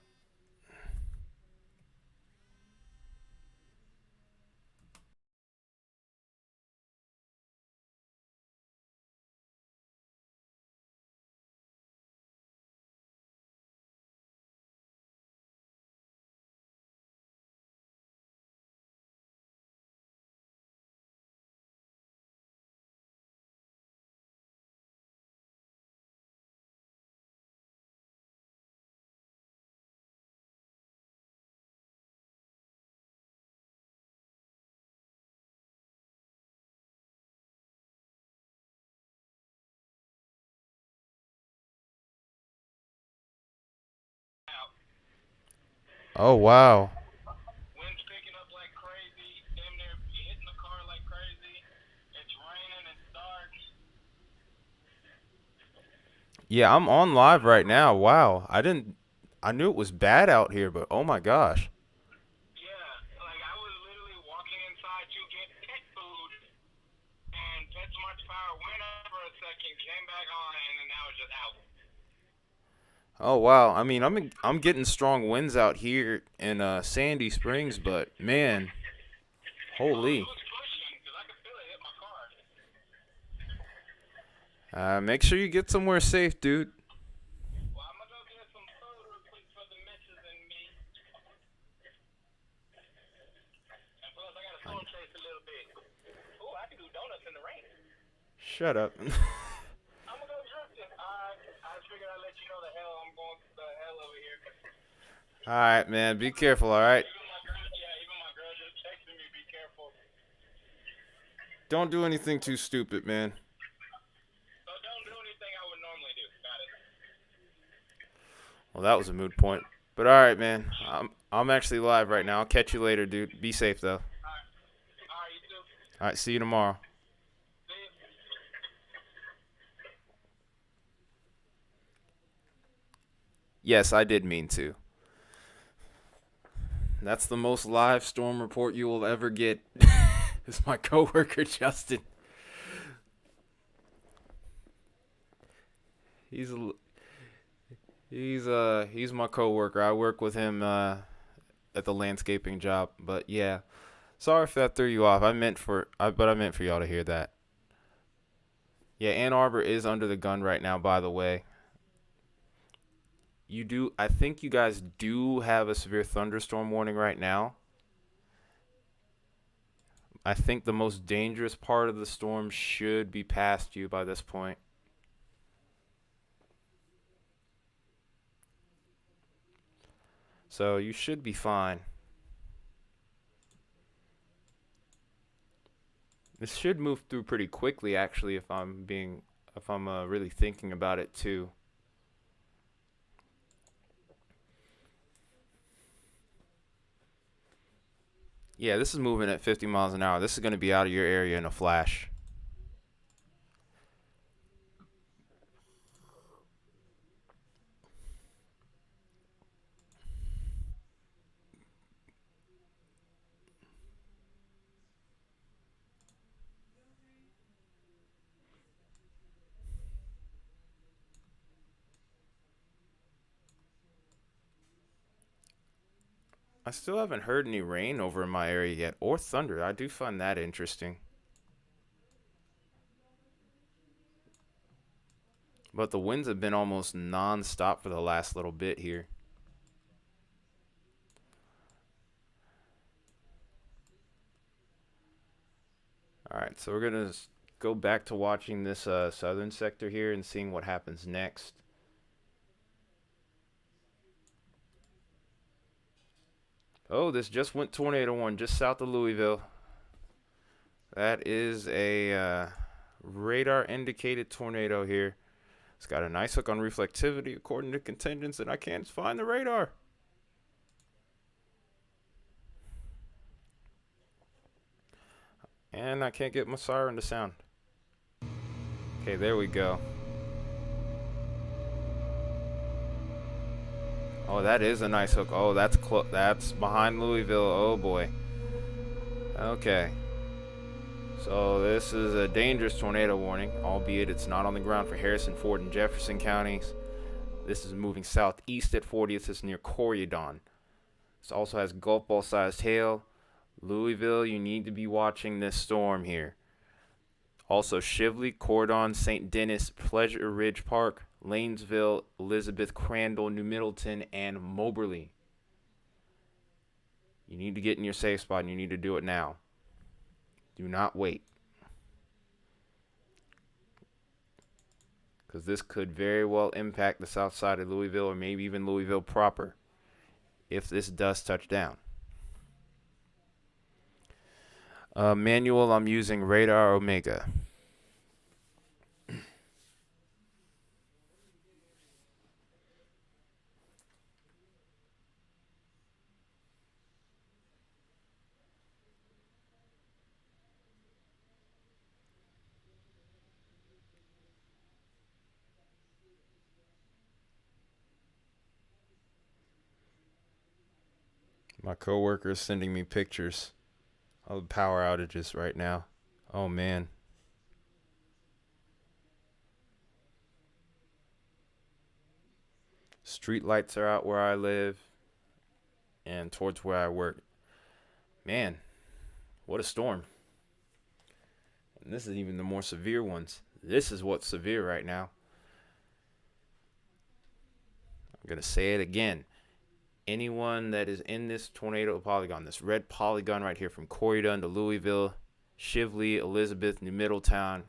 Oh, wow. Yeah, I'm on live right now. Wow. I knew it was bad out here, but oh my gosh. Oh wow. I mean, I'm getting strong winds out here in Sandy Springs, but man, holy. Make sure you get somewhere safe, dude. Shut up. All right, man. Be careful, all right? Don't do anything too stupid, man. Well, that was a moot point. But all right, man. I'm actually live right now. I'll catch you later, dude. Be safe though. All right, see you tomorrow. Yes, I did mean to. That's the most live storm report you will ever get. It's my coworker Justin. He's he's my coworker. I work with him at the landscaping job. But yeah, sorry if that threw you off. But I meant for y'all to hear that. Yeah, Ann Arbor is under the gun right now. By the way, you do. I think you guys do have a severe thunderstorm warning right now. I think the most dangerous part of the storm should be past you by this point. So you should be fine. This should move through pretty quickly, actually, if I'm really thinking about it too. Yeah, this is moving at 50 miles an hour. This is going to be out of your area in a flash. I still haven't heard any rain over in my area yet, or thunder. I do find that interesting. But the winds have been almost non-stop for the last little bit here. All right, so we're going to go back to watching this southern sector here and seeing what happens next. Oh, this just went tornado one just south of Louisville. That is a radar indicated tornado here. It's got a nice hook on reflectivity according to contingents, and I can't find the radar. And I can't get my siren to sound. Okay, there we go. Oh, that is a nice hook. Oh, that's behind Louisville. Oh boy. Okay. So this is a dangerous tornado warning, albeit it's not on the ground for Harrison, Ford, and Jefferson counties. This is moving southeast at 40th. It's near Corydon. This also has golf ball sized hail. Louisville, you need to be watching this storm here. Also, Shively, Corydon, St. Denis, Pleasure Ridge Park, Lanesville, Elizabeth, Crandall, New Middleton, and Moberly. You need to get in your safe spot, and you need to do it now. Do not wait. Because this could very well impact the south side of Louisville, or maybe even Louisville proper, if this does touch down. Manual, I'm using Radar Omega. My coworker is sending me pictures of the power outages right now. Oh man. Street lights are out where I live and towards where I work. Man, what a storm. And this is even the more severe ones. This is what's severe right now. I'm going to say it again. Anyone that is in this tornado polygon, this red polygon right here from Corydon to Louisville, Shively, Elizabeth, New Middletown,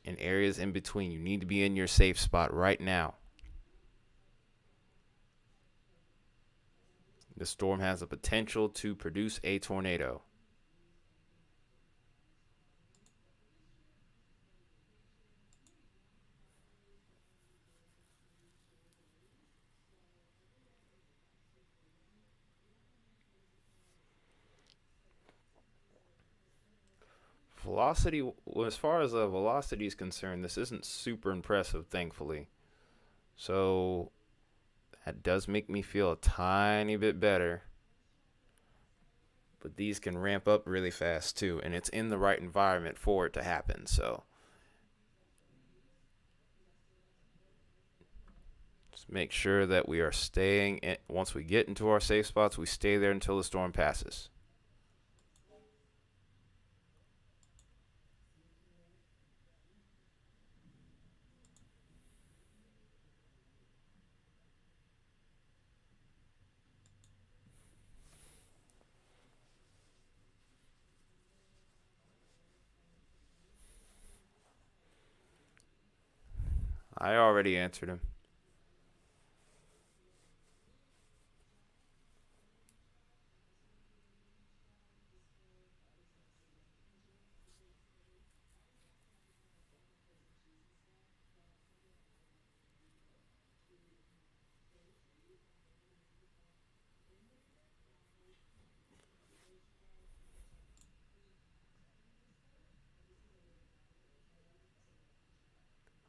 and areas in between, you need to be in your safe spot right now. The storm has the potential to produce a tornado. Velocity, as far as the velocity is concerned, this isn't super impressive, thankfully. So that does make me feel a tiny bit better. But these can ramp up really fast too, and it's in the right environment for it to happen. So just make sure that we are staying in, once we get into our safe spots, we stay there until the storm passes. I already answered him.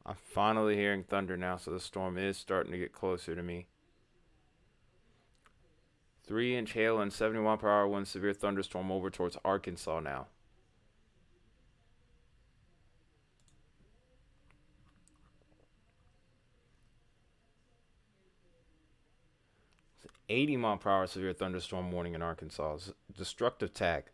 I'm finally hearing thunder now, so the storm is starting to get closer to me. 3-inch hail and 70-mile-per-hour wind severe thunderstorm over towards Arkansas now. 80-mile-per-hour severe thunderstorm warning in Arkansas. Destructive tag.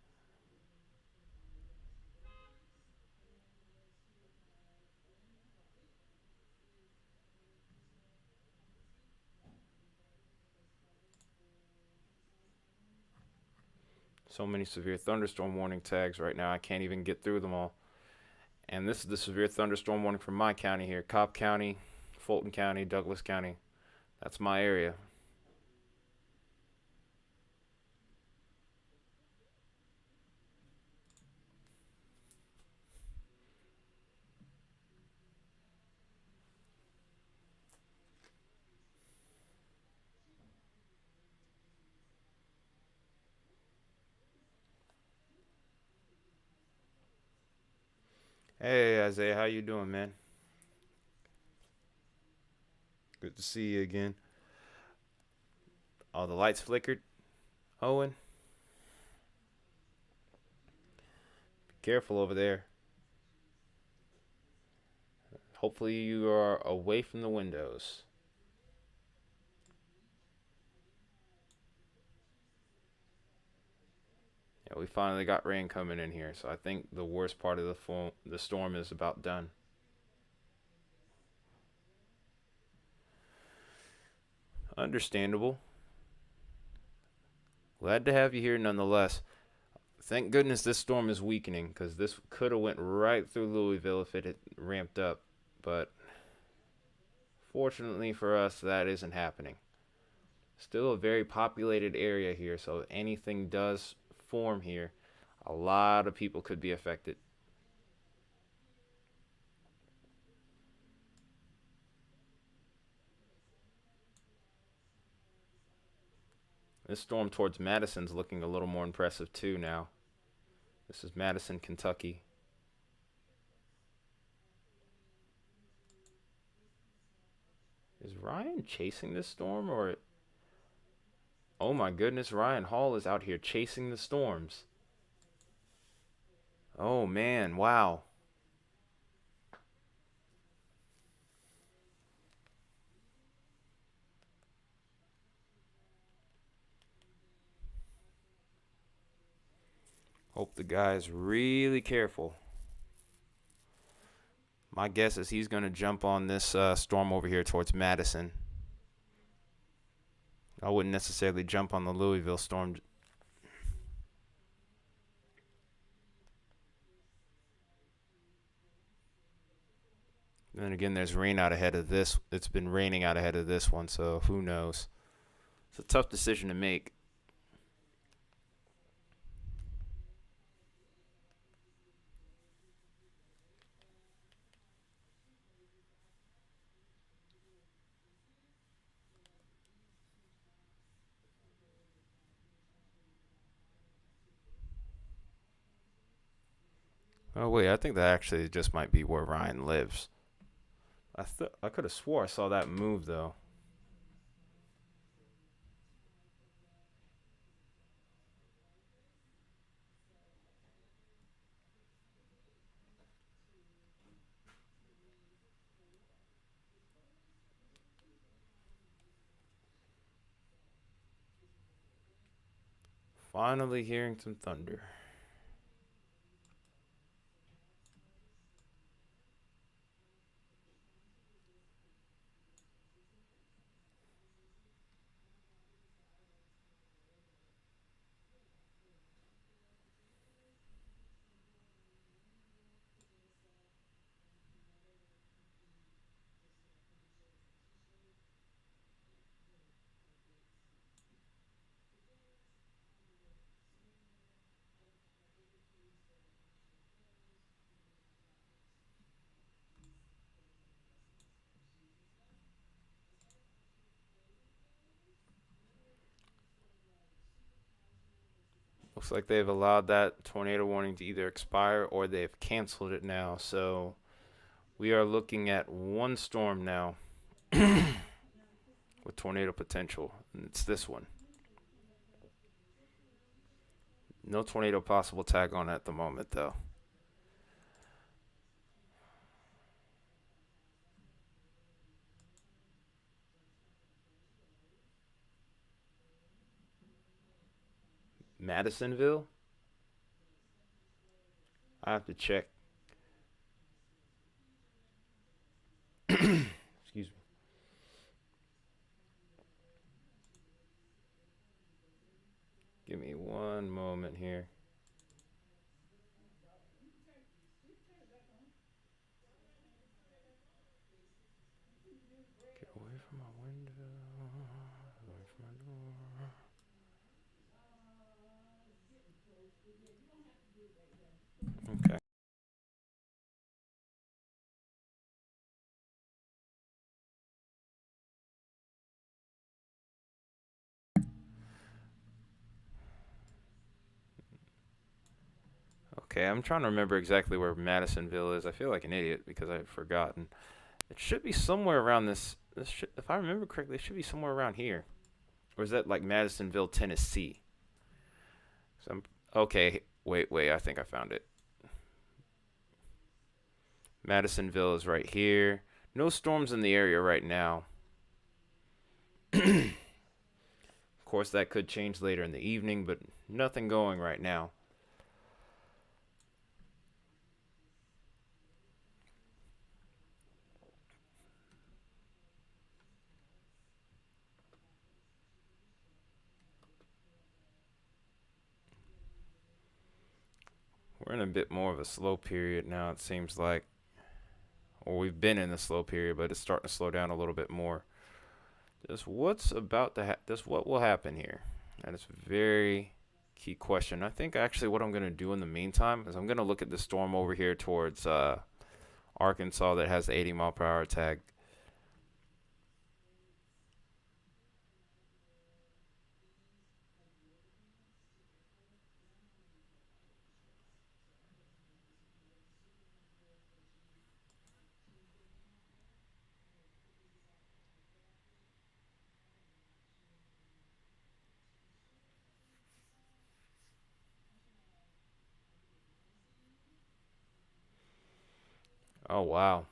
So many severe thunderstorm warning tags right now, I can't even get through them all. And this is the severe thunderstorm warning from my county here. Cobb County, Fulton County, Douglas County. That's my area. Hey Isaiah, how you doing, man? Good to see you again. Oh, the lights flickered. Owen, be careful over there. Hopefully you are away from the windows. Yeah, we finally got rain coming in here, so I think the worst part of the storm is about done. Understandable. Glad to have you here nonetheless. Thank goodness this storm is weakening, because this could have went right through Louisville if it had ramped up. But fortunately for us, that isn't happening. Still a very populated area here, so if anything does form here, a lot of people could be affected. This storm towards Madison's looking a little more impressive too now. This is Madison, Kentucky. Is Ryan chasing this storm or... Oh my goodness, Ryan Hall is out here chasing the storms. Oh man, wow. Hope the guy's really careful. My guess is he's going to jump on this storm over here towards Madison. I wouldn't necessarily jump on the Louisville storm. Then again, there's rain out ahead of this. It's been raining out ahead of this one, so who knows? It's a tough decision to make. Oh wait, I think that actually just might be where Ryan lives. I could have swore I saw that move though. Finally hearing some thunder. Looks like they've allowed that tornado warning to either expire or they've canceled it now. So we are looking at one storm now with tornado potential, and it's this one. No tornado possible tag on at the moment, though. Madisonville? I have to check. Excuse me. Give me one moment here. Get away from my window. Away from my door. Okay. Okay, I'm trying to remember exactly where Madisonville is. I feel like an idiot because I've forgotten. It should be somewhere around this. If I remember correctly, it should be somewhere around here. Or is that like Madisonville, Tennessee? So okay. Wait. I think I found it. Madisonville is right here. No storms in the area right now. Of course, that could change later in the evening, but nothing going right now. We're in a bit more of a slow period now, it seems like. Or we've been in a slow period, but it's starting to slow down a little bit more. Just what will happen here? That is a very key question. I think actually what I'm going to do in the meantime is I'm going to look at the storm over here towards Arkansas that has the 80-mile-per-hour tag. Oh, wow.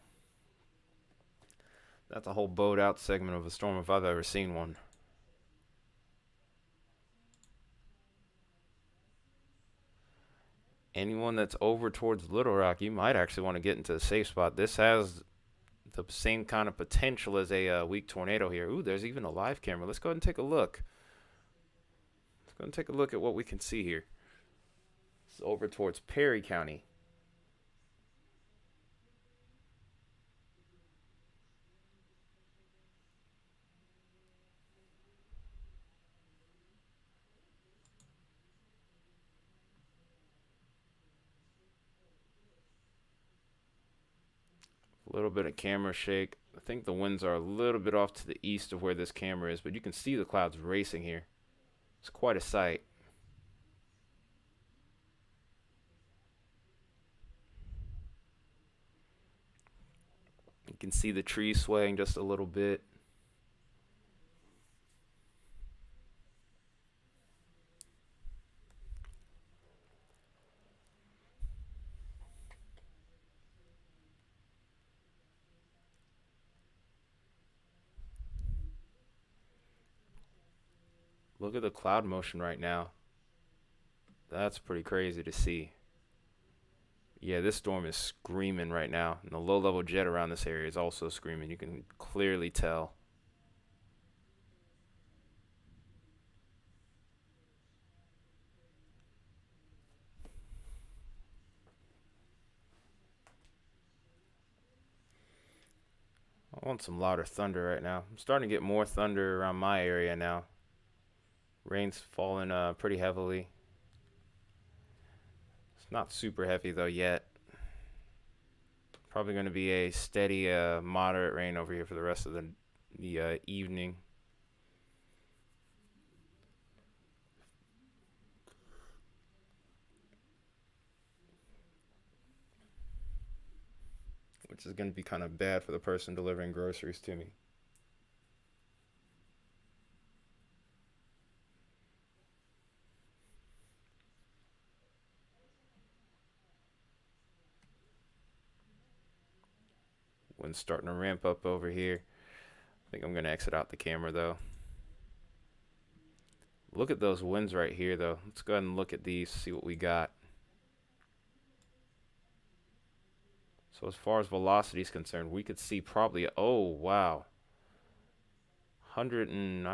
That's a whole boat out segment of a storm if I've ever seen one. Anyone that's over towards Little Rock, you might actually want to get into a safe spot. This has the same kind of potential as a weak tornado here. Ooh, there's even a live camera. Let's go ahead and take a look. Let's go ahead and take a look at what we can see here. It's over towards Perry County. A little bit of camera shake. I think the winds are a little bit off to the east of where this camera is, but you can see the clouds racing here. It's quite a sight. You can see the trees swaying just a little bit. Look at the cloud motion right now. That's pretty crazy to see. Yeah, this storm is screaming right now. And the low level jet around this area is also screaming. You can clearly tell. I want some louder thunder right now. I'm starting to get more thunder around my area now. Rain's falling pretty heavily. It's not super heavy though yet. Probably going to be a steady, moderate rain over here for the rest of the evening. Which is going to be kind of bad for the person delivering groceries to me. Wind's starting to ramp up over here. I think I'm going to exit out the camera though. Look at those winds right here though. Let's go ahead and look at these, see what we got. So as far as velocity is concerned, we could see probably, oh wow, 100 and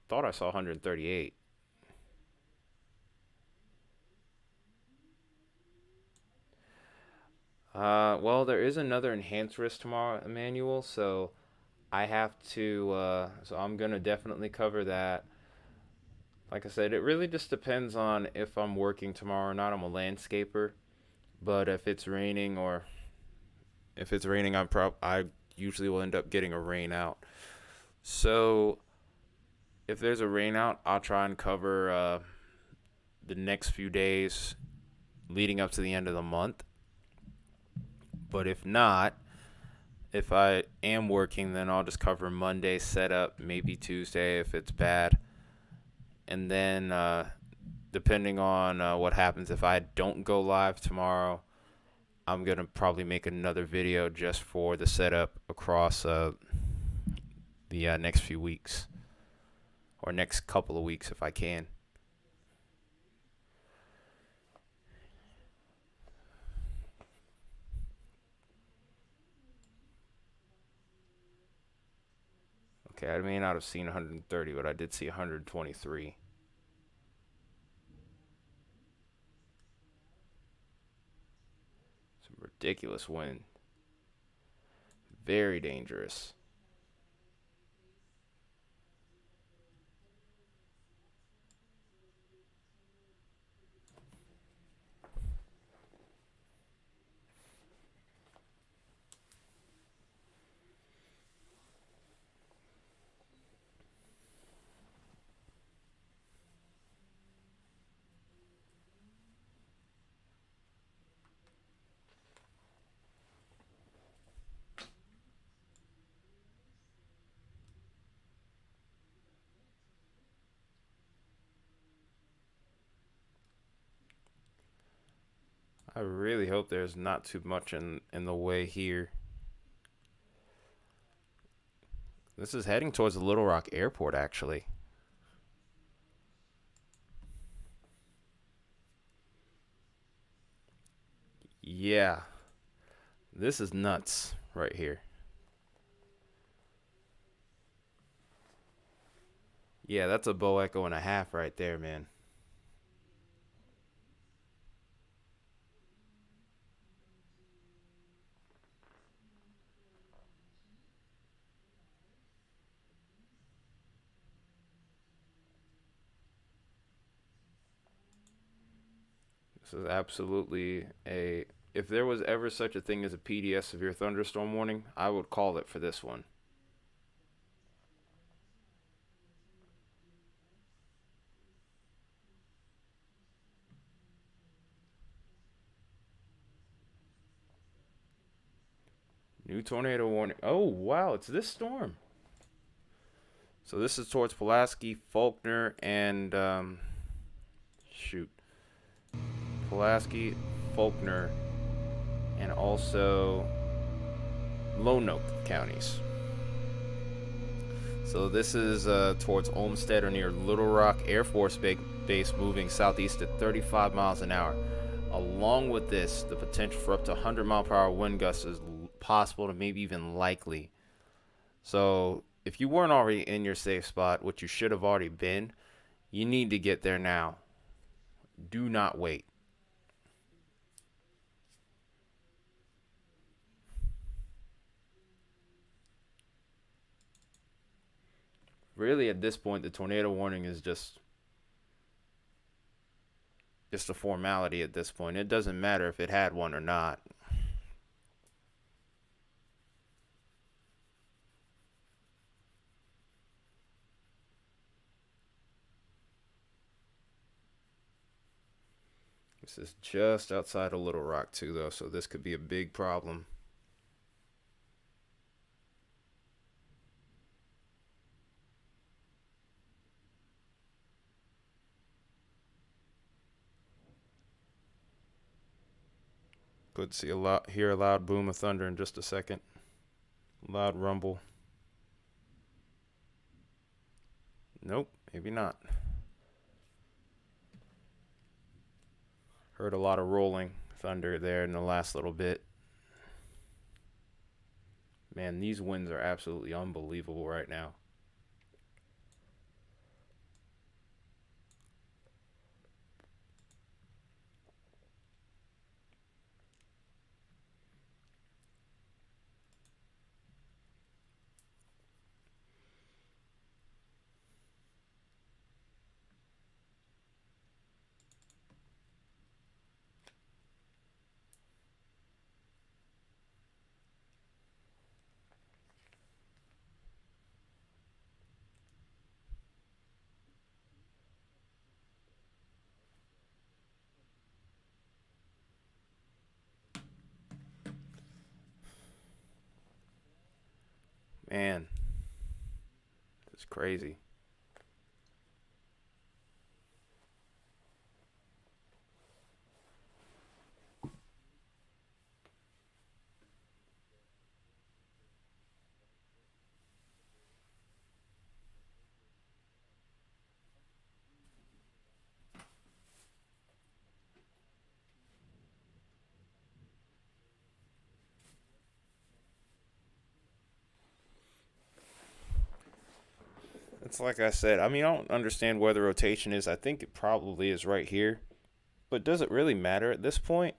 thought I saw 138. Well, there is another enhanced risk tomorrow, Emmanuel, so I have to, so I'm gonna definitely cover that. Like I said, it really just depends on if I'm working tomorrow or not. I'm a landscaper, but if it's raining, I usually will end up getting a rain out. So if there's a rain out, I'll try and cover the next few days leading up to the end of the month. But if not, if I am working, then I'll just cover Monday setup, maybe Tuesday if it's bad. And then depending on what happens, if I don't go live tomorrow, I'm going to probably make another video just for the setup across the next few weeks. Or next couple of weeks if I can. Okay, I may not have seen 130, but I did see 123. Some ridiculous wind. Very dangerous. I really hope there's not too much in the way here. This is heading towards the Little Rock Airport, actually. Yeah. This is nuts right here. Yeah, that's a bow echo and a half right there, man. This is absolutely a. If there was ever such a thing as a PDS severe thunderstorm warning, I would call it for this one. New tornado warning. Oh, wow, it's this storm. So this is towards Pulaski, Faulkner, and shoot, Pulaski, Faulkner, and also Lonoke counties. So this is towards Olmsted or near Little Rock Air Force Base, moving southeast at 35 miles an hour. Along with this, the potential for up to 100-mile-per-hour wind gusts is possible to maybe even likely. So if you weren't already in your safe spot, which you should have already been, you need to get there now. Do not wait. Really, at this point, the tornado warning is just a formality at this point. It doesn't matter if it had one or not. This is just outside of Little Rock, too, though, so this could be a big problem. Could see hear a loud boom of thunder in just a second. Loud rumble. Nope, maybe not. Heard a lot of rolling thunder there in the last little bit. Man, these winds are absolutely unbelievable right now. Man, it's crazy. It's like I said. I mean, I don't understand where the rotation is. I think it probably is right here. But does it really matter at this point?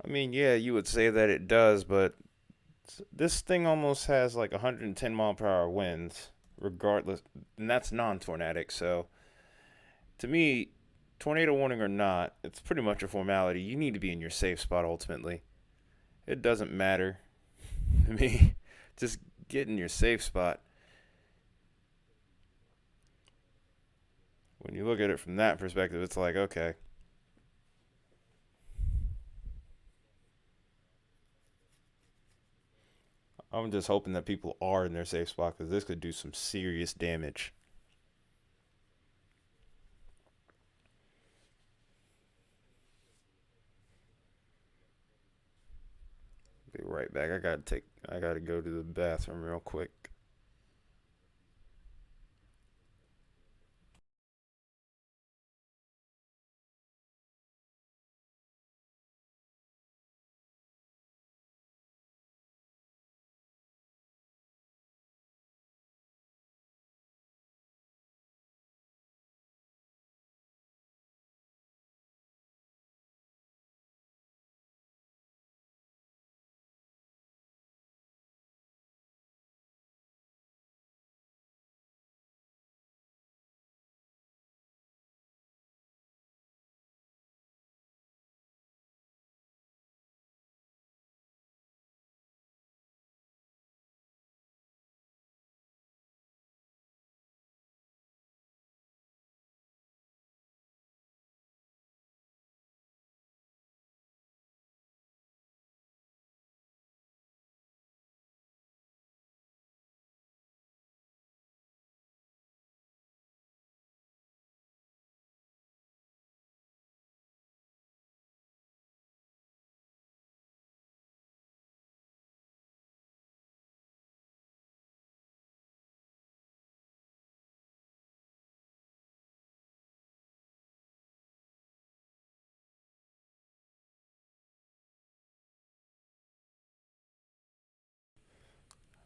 I mean, yeah, you would say that it does, but this thing almost has like 110-mile-per-hour winds, regardless, and that's non-tornadic. So to me, tornado warning or not, it's pretty much a formality. You need to be in your safe spot ultimately. It doesn't matter to me. Just get in your safe spot. When you look at it from that perspective, it's like, okay, I'm just hoping that people are in their safe spot because this could do some serious damage. Be right back. I gotta go to the bathroom real quick.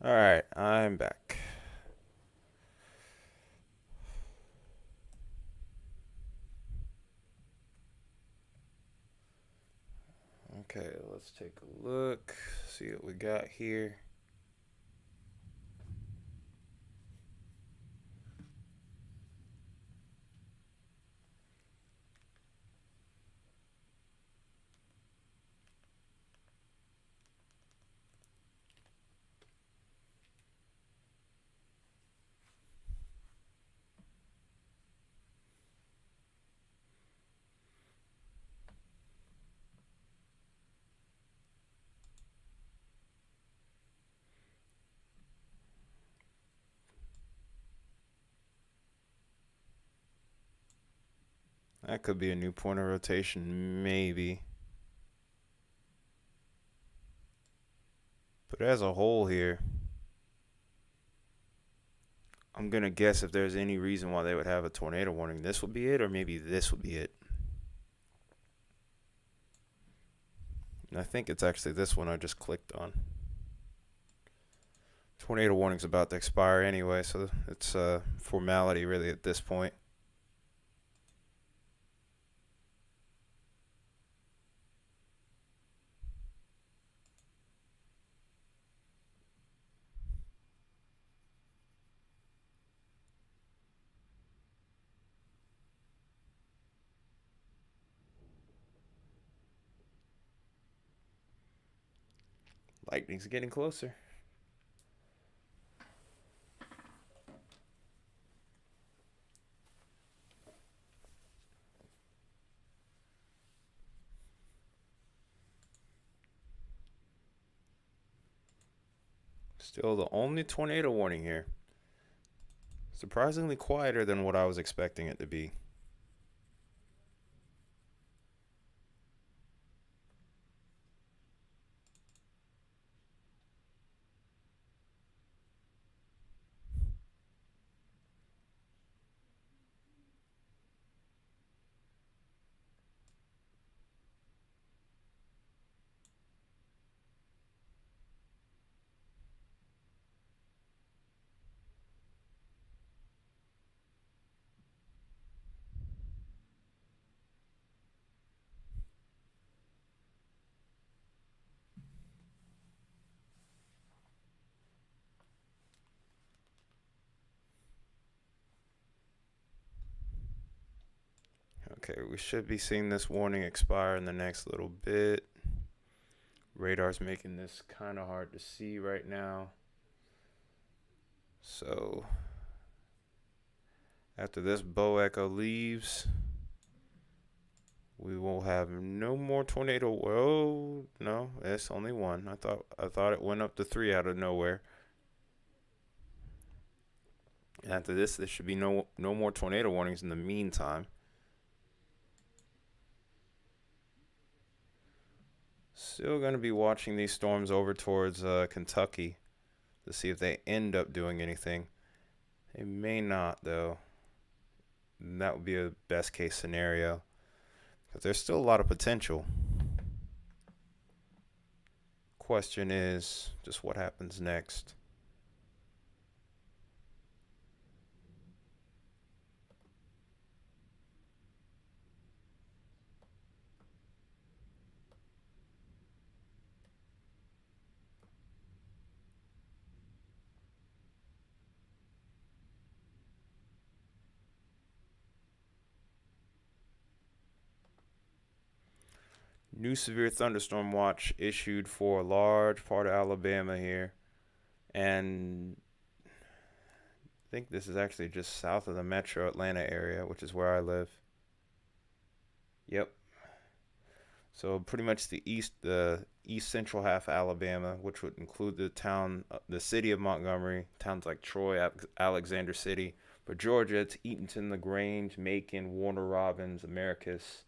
All right, I'm back. Okay, let's take a look, see what we got here. That could be a new point of rotation, maybe. But as a whole here, I'm gonna guess if there's any reason why they would have a tornado warning, this would be it, or maybe this would be it. And I think it's actually this one I just clicked on. Tornado warning's about to expire anyway, so it's a formality really at this point. Lightning's getting closer. Still the only tornado warning here. Surprisingly quieter than what I was expecting it to be. Okay, we should be seeing this warning expire in the next little bit. Radar's making this kind of hard to see right now. So after this bow echo leaves, we will have no more tornado. Oh no, it's only one. I thought it went up to 3 out of nowhere. And after this, there should be no more tornado warnings in the meantime. Still going to be watching these storms over towards Kentucky to see if they end up doing anything. They may not, though. And that would be a best case scenario because there's still a lot of potential. Question is just what happens next. New severe thunderstorm watch issued for a large part of Alabama here. And I think this is actually just south of the metro Atlanta area, which is where I live. Yep. So pretty much the east central half of Alabama, which would include the city of Montgomery, towns like Troy, Alexander City. For Georgia, it's Eatonton, LaGrange, Macon, Warner Robins, Americus,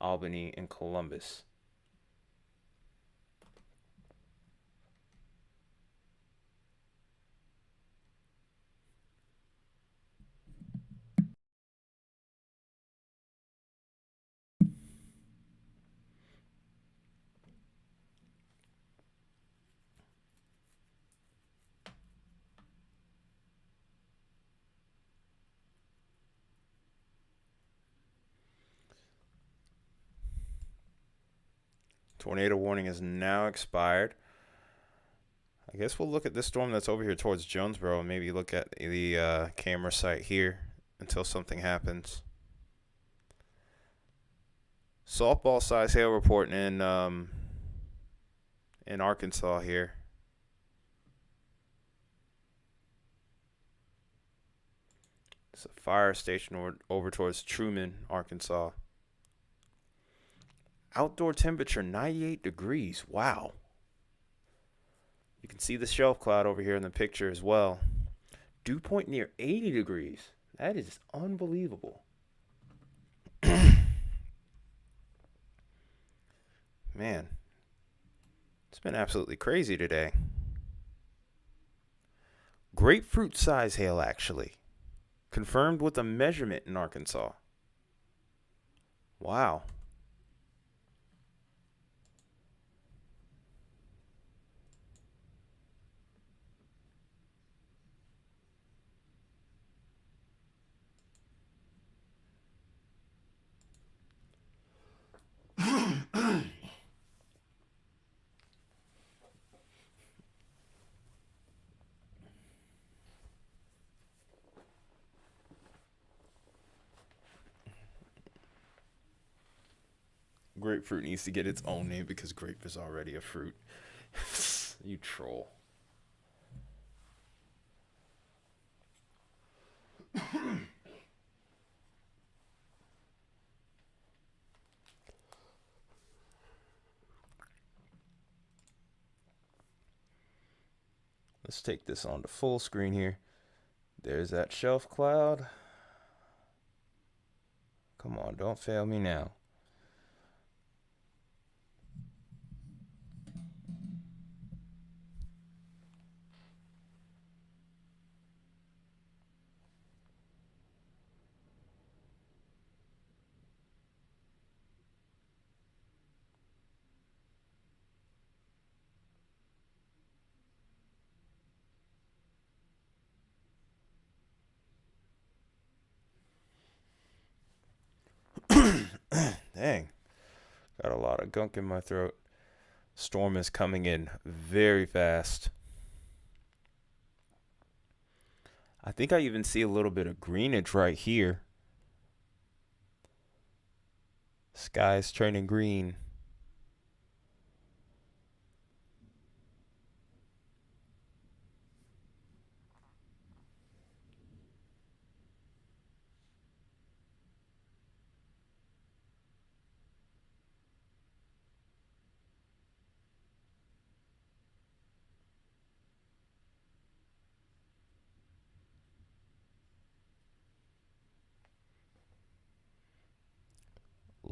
Albany, and Columbus. Tornado warning is now expired. I guess we'll look at this storm that's over here towards Jonesboro and maybe look at the camera site here until something happens. Softball size hail reporting in Arkansas here. It's a fire station over towards Truman, Arkansas. Outdoor temperature 98 degrees. Wow. You can see the shelf cloud over here in the picture as well. Dew point near 80 degrees. That is unbelievable. Man, it's been absolutely crazy today. Grapefruit size hail, actually. Confirmed with a measurement in Arkansas. Wow. Grapefruit needs to get its own name because grape is already a fruit. You troll. Let's take this on to full screen here. There's that shelf cloud. Come on, don't fail me now. Dang. Got a lot of gunk in my throat. Storm is coming in very fast. I think I even see a little bit of greenage right here. Sky's turning green.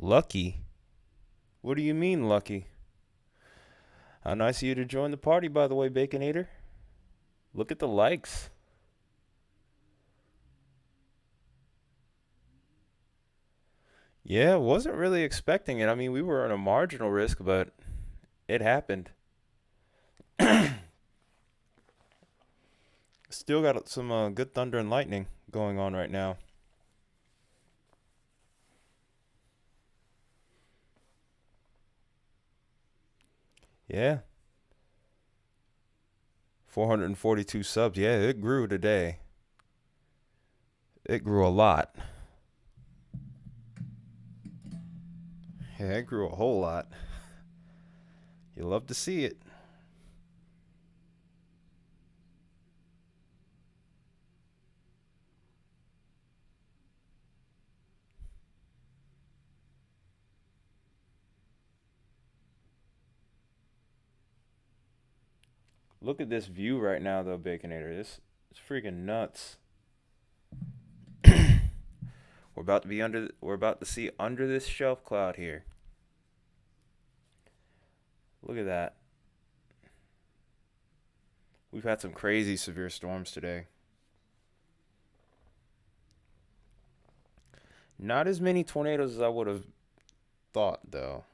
Lucky? What do you mean, lucky? How nice of you to join the party, by the way, Baconator. Look at the likes. Yeah, wasn't really expecting it. I mean, we were on a marginal risk, but it happened. Still got some good thunder and lightning going on right now. Yeah. 442 subs. Yeah, it grew today. It grew a lot. Yeah, it grew a whole lot. You love to see it. Look at this view right now, though, Baconator. This is freaking nuts. We're about to see under this shelf cloud here. Look at that. We've had some crazy severe storms today. Not as many tornadoes as I would have thought, though.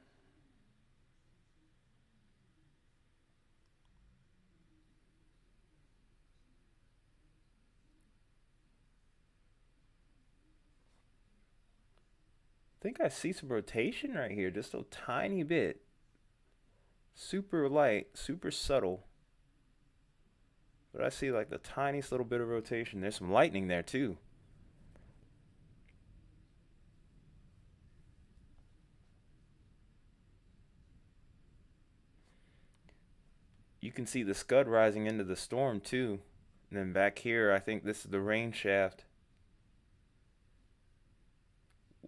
I think I see some rotation right here, just a tiny bit. Super light, super subtle. But I see like the tiniest little bit of rotation. There's some lightning there too. You can see the scud rising into the storm too. And then back here, I think this is the rain shaft.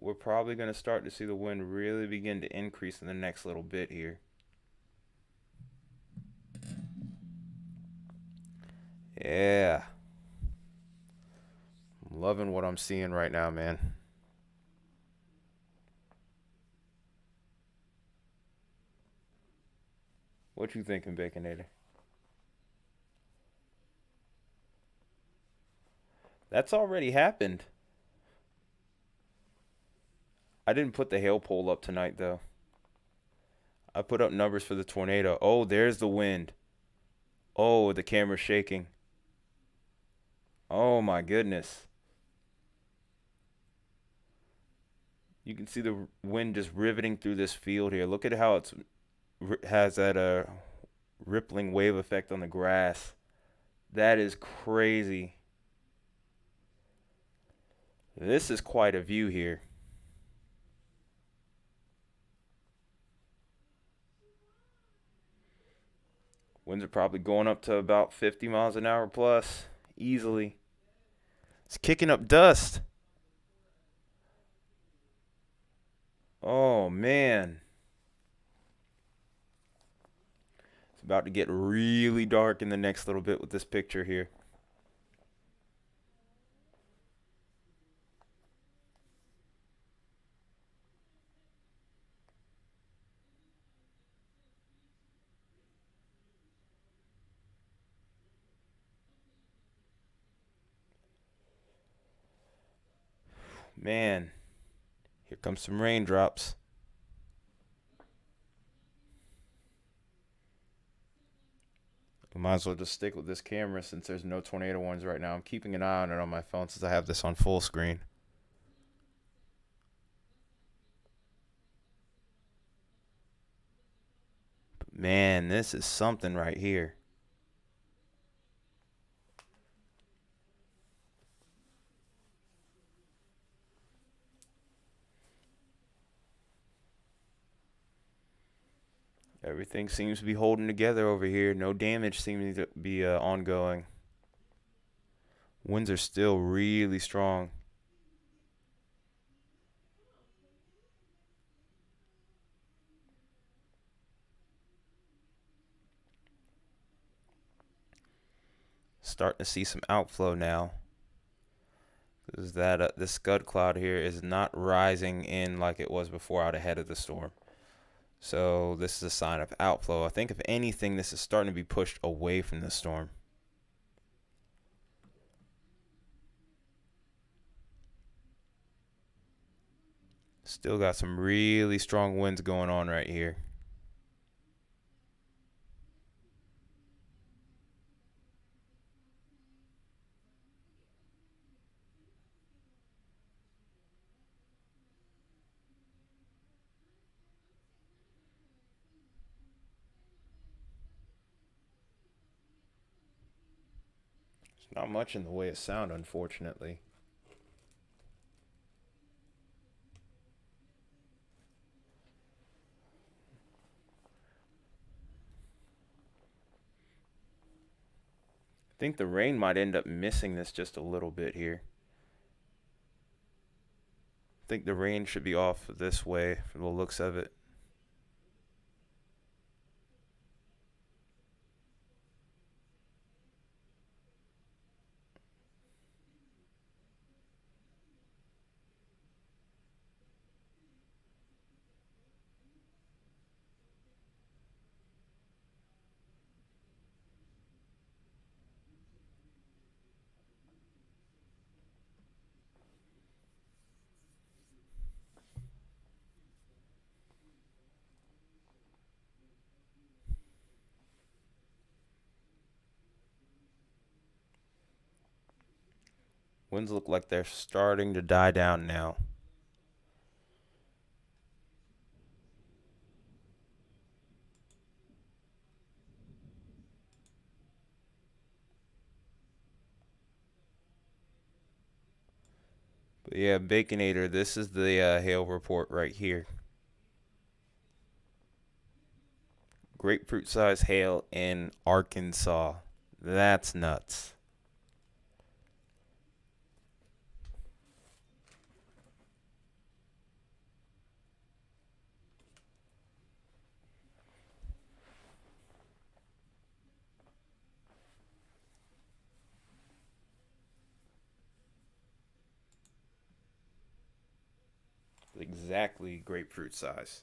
We're probably going to start to see the wind really begin to increase in the next little bit here. Yeah. I'm loving what I'm seeing right now, man. What you thinking, Baconator? That's already happened. I didn't put the hail pole up tonight, though. I put up numbers for the tornado. Oh, there's the wind. Oh, the camera's shaking. Oh, my goodness. You can see the wind just riveting through this field here. Look at how it's has that rippling wave effect on the grass. That is crazy. This is quite a view here. Winds are probably going up to about 50 miles an hour plus, easily. It's kicking up dust. Oh, man. It's about to get really dark in the next little bit with this picture here. Man, here comes some raindrops. We might as well just stick with this camera since there's no tornado warnings right now. I'm keeping an eye on it on my phone since I have this on full screen. But man, this is something right here. Everything seems to be holding together over here. No damage seems to be ongoing. Winds are still really strong. Starting to see some outflow now. Because that the scud cloud here is not rising in like it was before out ahead of the storm. So this is a sign of outflow. I think if anything, this is starting to be pushed away from the storm. Still got some really strong winds going on right here. There's not much in the way of sound, unfortunately. I think the rain might end up missing this just a little bit here. I think the rain should be off this way from the looks of it. Winds look like they're starting to die down now. But yeah, Baconator, this is the hail report right here. Grapefruit size hail in Arkansas. That's nuts. Exactly grapefruit size.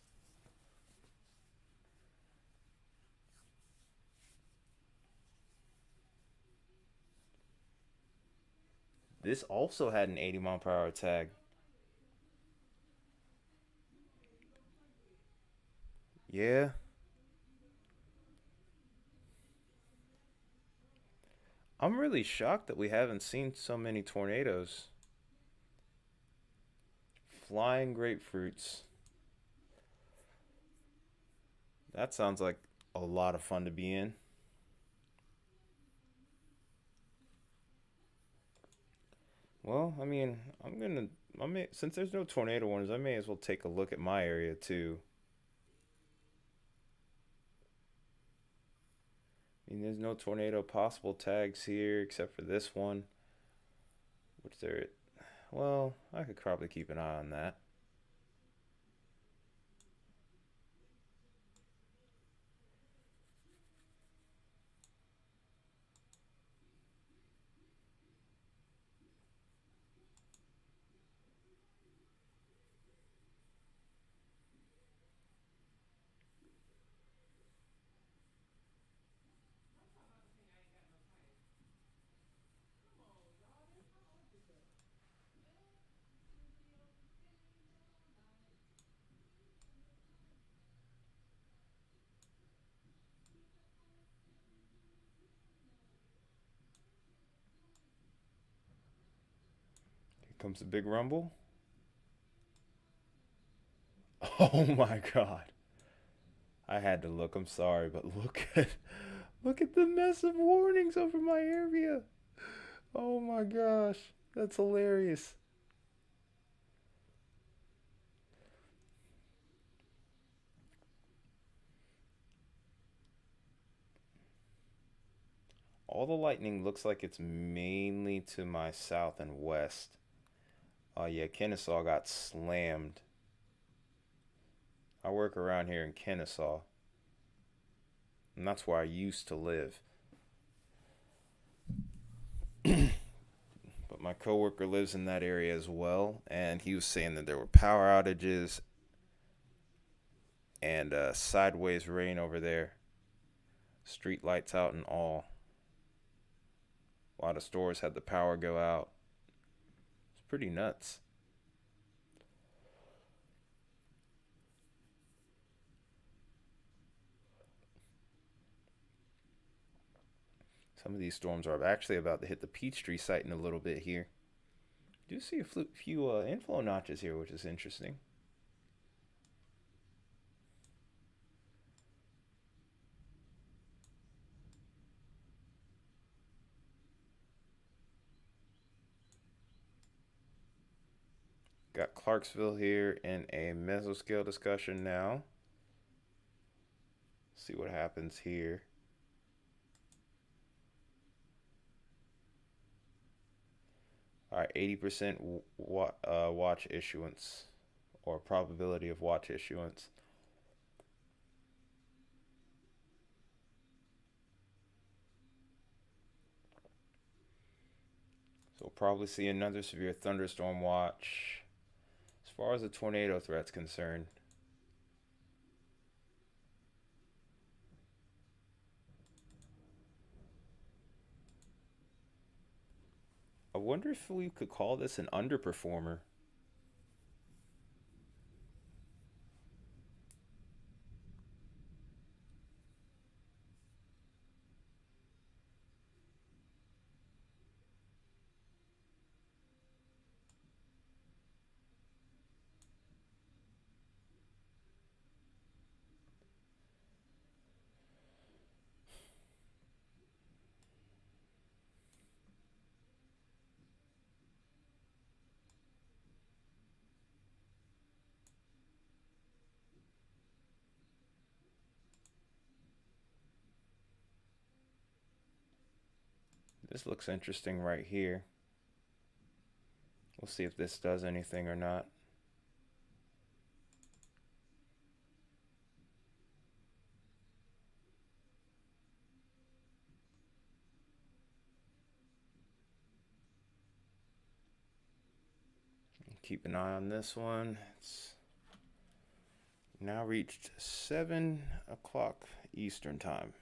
This also had an 80-mile-per-hour tag. Yeah, I'm really shocked that we haven't seen so many tornadoes. Flying grapefruits. That sounds like a lot of fun to be in. Well, I mean, since there's no tornado warnings, I may as well take a look at my area too. I mean, there's no tornado possible tags here except for this one, which there. Well, I could probably keep an eye on that. Here comes the big rumble. Oh my god. I had to look. I'm sorry, but look at the mess of warnings over my area. Oh my gosh. That's hilarious. All the lightning looks like it's mainly to my south and west. Oh yeah, Kennesaw got slammed. I work around here in Kennesaw, and that's where I used to live. But my coworker lives in that area as well, and he was saying that there were power outages and sideways rain over there, street lights out and all. A lot of stores had the power go out. It's pretty nuts. Some of these storms are actually about to hit the Peachtree site in a little bit here. Do see a few inflow notches here, which is interesting. Got Clarksville here in a mesoscale discussion now. See what happens here. All right, 80% watch issuance or probability of watch issuance. So we'll probably see another severe thunderstorm watch. As far as the tornado threat's concerned, I wonder if we could call this an underperformer. This looks interesting right here. We'll see if this does anything or not. Keep an eye on this one. It's now reached 7 o'clock Eastern time.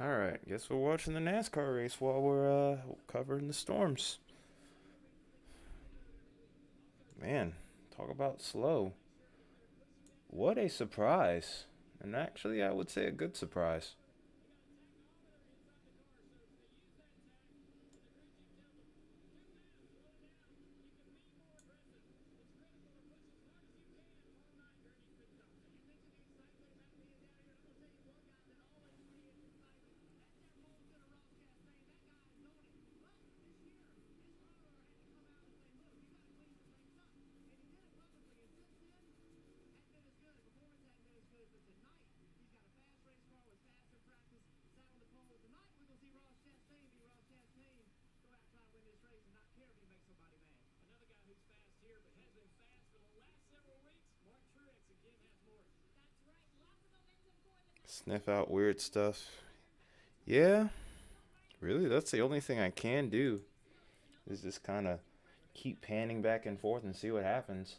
All right, guess we're watching the NASCAR race while we're covering the storms. Man, talk about slow. What a surprise. And actually, I would say a good surprise. Sniff out weird stuff. Yeah, really, that's the only thing I can do is just kind of keep panning back and forth and see what happens.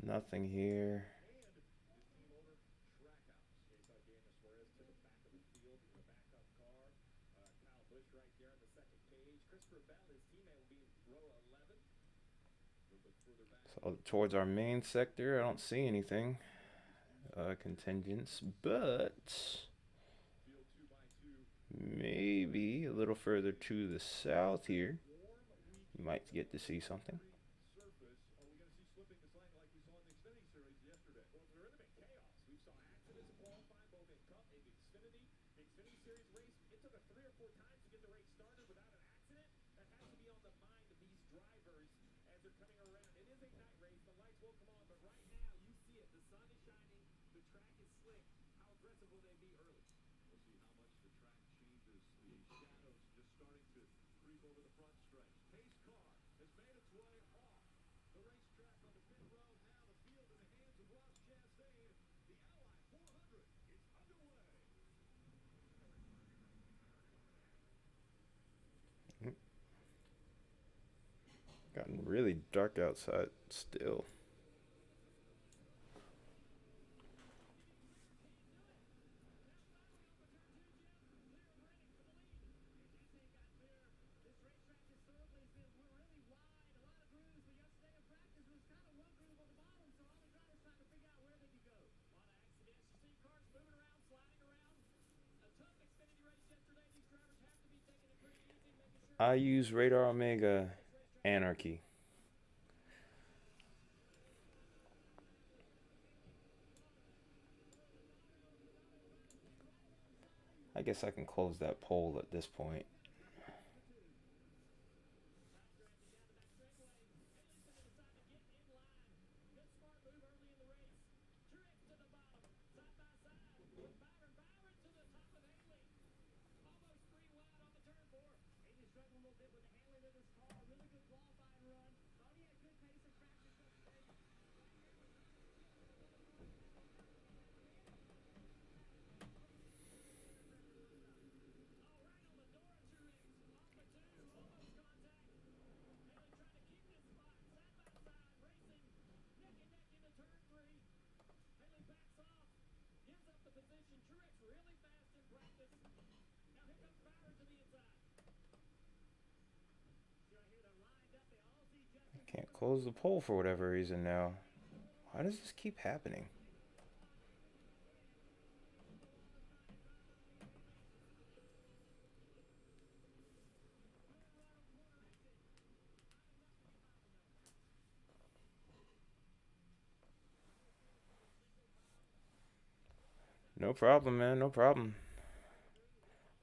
Nothing here. So towards our main sector, I don't see anything. Contingents, but maybe a little further to the south here, you might get to see something. Gotten really dark outside still. I use Radar Omega Anarchy. I guess I can close that poll at this point. close the poll for whatever reason now. Why does this keep happening? No problem, man. No problem.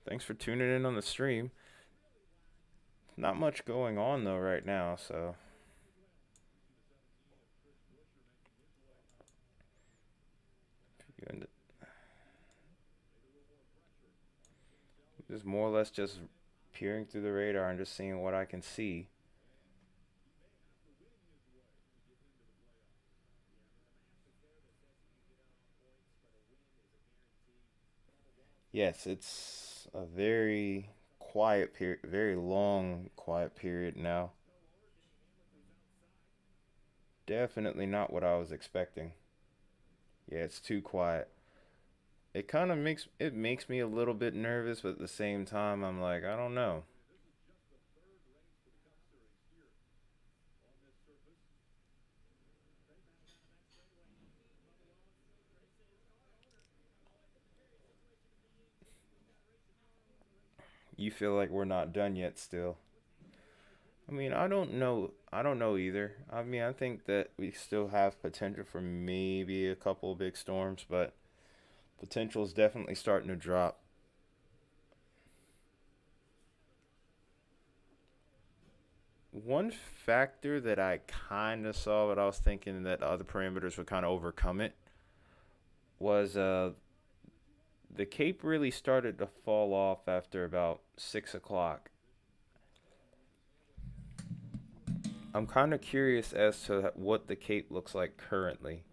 Thanks for tuning in on the stream. Not much going on though right now, so just more or less just peering through the radar and just seeing what I can see. Yes, it's a very quiet period, very long quiet period now. Definitely not what I was expecting. Yeah, it's too quiet. It kind of makes me a little bit nervous, but at the same time, I'm like, I don't know. You feel like we're not done yet still. I mean, I don't know. I don't know either. I mean, I think that we still have potential for maybe a couple of big storms, but potential is definitely starting to drop. One factor that I kind of saw, but I was thinking that other parameters would kind of overcome it, was the cape really started to fall off after about 6 o'clock. I'm kind of curious as to what the cape looks like currently.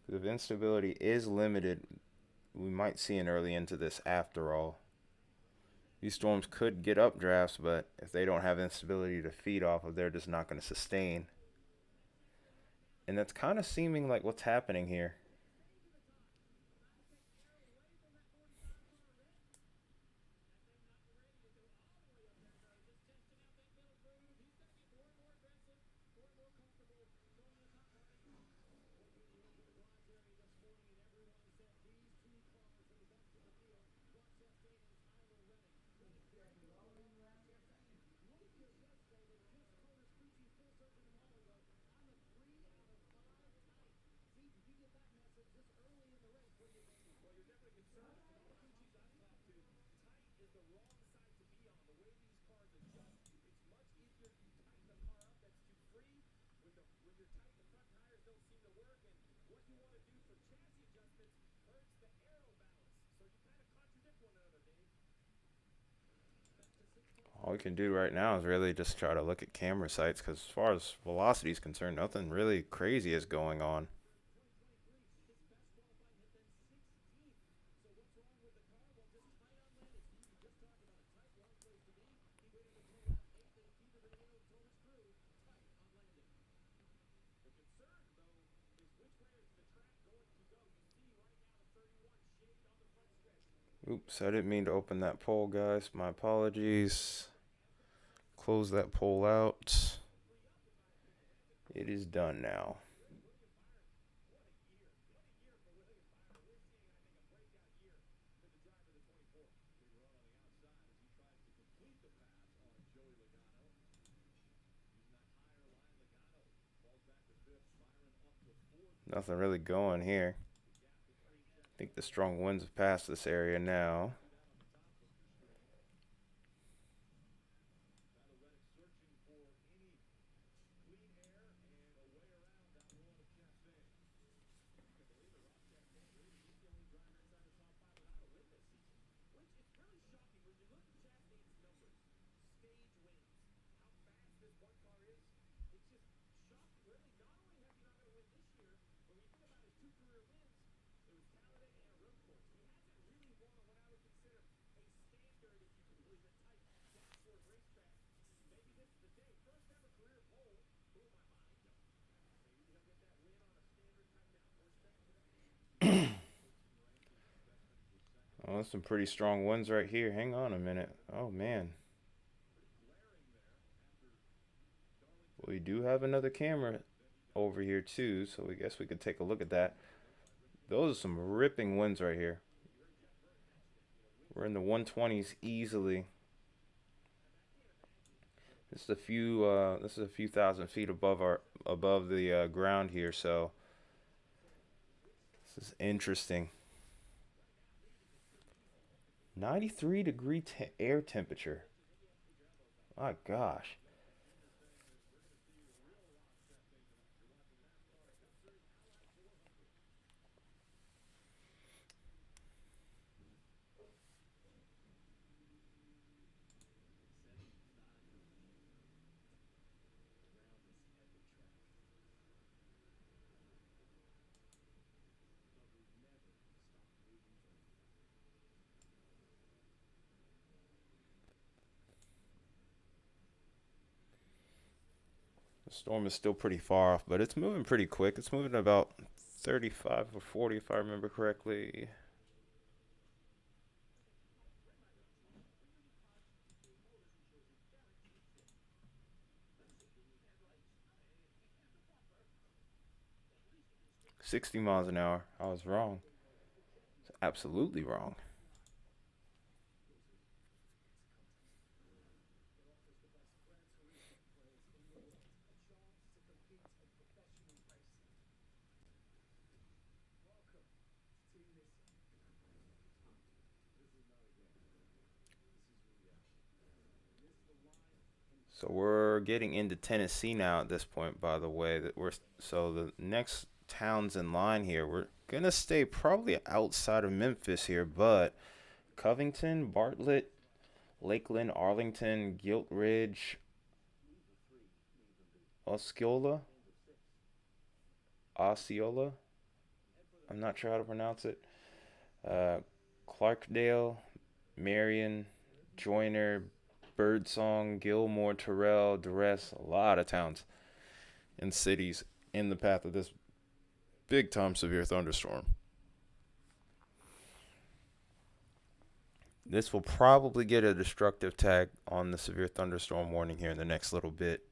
If instability is limited, we might see an early into this after all. These storms could get updrafts, but if they don't have instability to feed off of, they're just not going to sustain. And that's kind of seeming like what's happening here. All we can do right now is really just try to look at camera sites because, as far as velocity is concerned, nothing really crazy is going on. Oops, I didn't mean to open that poll, guys. My apologies. Close that poll out. It is done now. Nothing really going here. I think the strong winds have passed this area now. Oh, that's some pretty strong winds right here. Hang on a minute. Oh, man. We do have another camera over here too, so we guess we could take a look at that. Those are some ripping winds right here. We're in the 120s easily. This is a few thousand feet above the ground here, so this is interesting. 93-degree air temperature. My gosh. The storm is still pretty far off, but it's moving pretty quick. It's moving about 35 or 40 if I remember correctly. 60 miles an hour. I was wrong. It's absolutely wrong. So we're getting into Tennessee now at this point, by the way. That we're so the next towns in line here, we're gonna stay probably outside of Memphis here, but Covington, Bartlett, Lakeland, Arlington, Gilt Ridge, Osceola, Osceola. I'm not sure how to pronounce it. Uh, Clarkdale, Marion, Joyner, Birdsong, Gilmore, Terrell, Duress, a lot of towns and cities in the path of this big time severe thunderstorm. This will probably get a destructive tag on the severe thunderstorm warning here in the next little bit.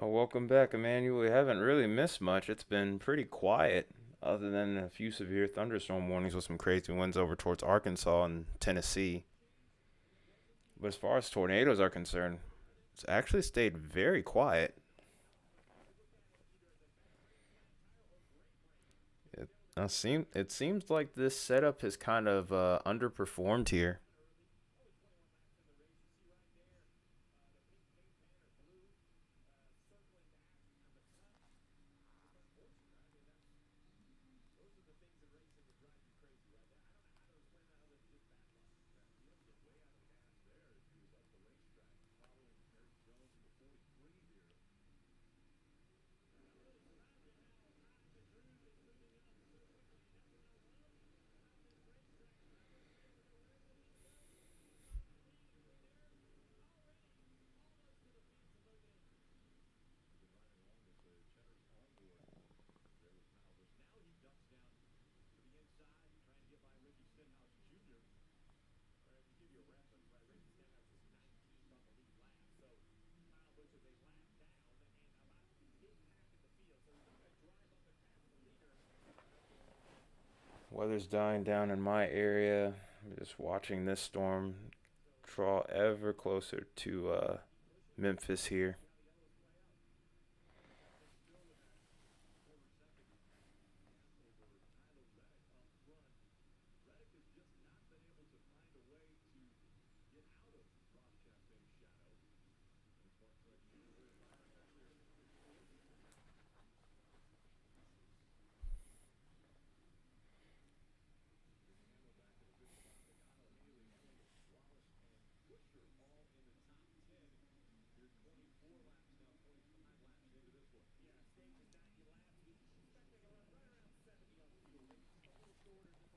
Welcome back, Emmanuel. We haven't really missed much. It's been pretty quiet, other than a few severe thunderstorm warnings with some crazy winds over towards Arkansas and Tennessee. But as far as tornadoes are concerned, it's actually stayed very quiet. It seems like this setup has kind of underperformed here. Weather's dying down in my area. I'm just watching this storm draw ever closer to Memphis here.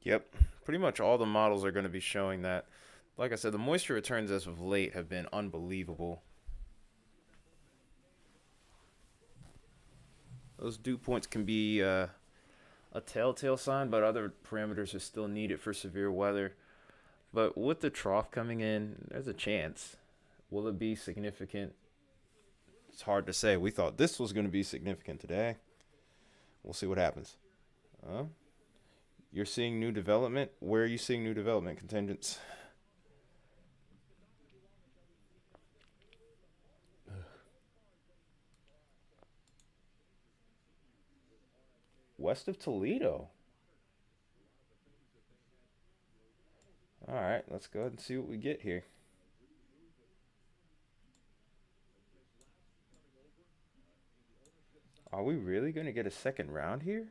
Yep, pretty much all the models are going to be showing that. Like I said, the moisture returns as of late have been unbelievable. Those dew points can be a telltale sign, but other parameters are still needed for severe weather. But with the trough coming in, there's a chance. Will it be significant? It's hard to say. We thought this was going to be significant today. We'll see what happens. Uh, you're seeing new development. Where are you seeing new development? Contingents. West of Toledo. All right, let's go ahead and see what we get here. Are we really going to get a second round here?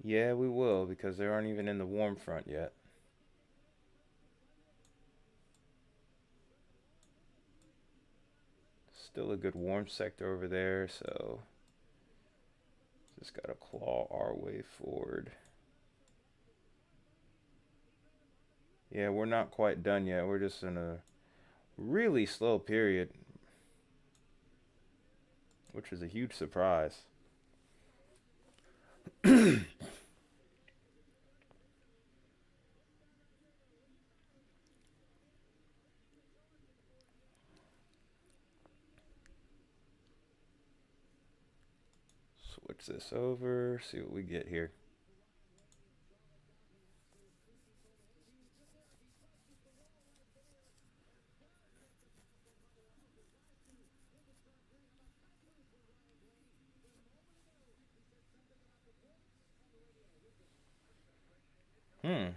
Yeah, we will because they aren't even in the warm front yet. Still a good warm sector over there, so just got to claw our way forward. Yeah, we're not quite done yet. We're just in a really slow period, which is a huge surprise. Switch this over, see what we get here. Hmm.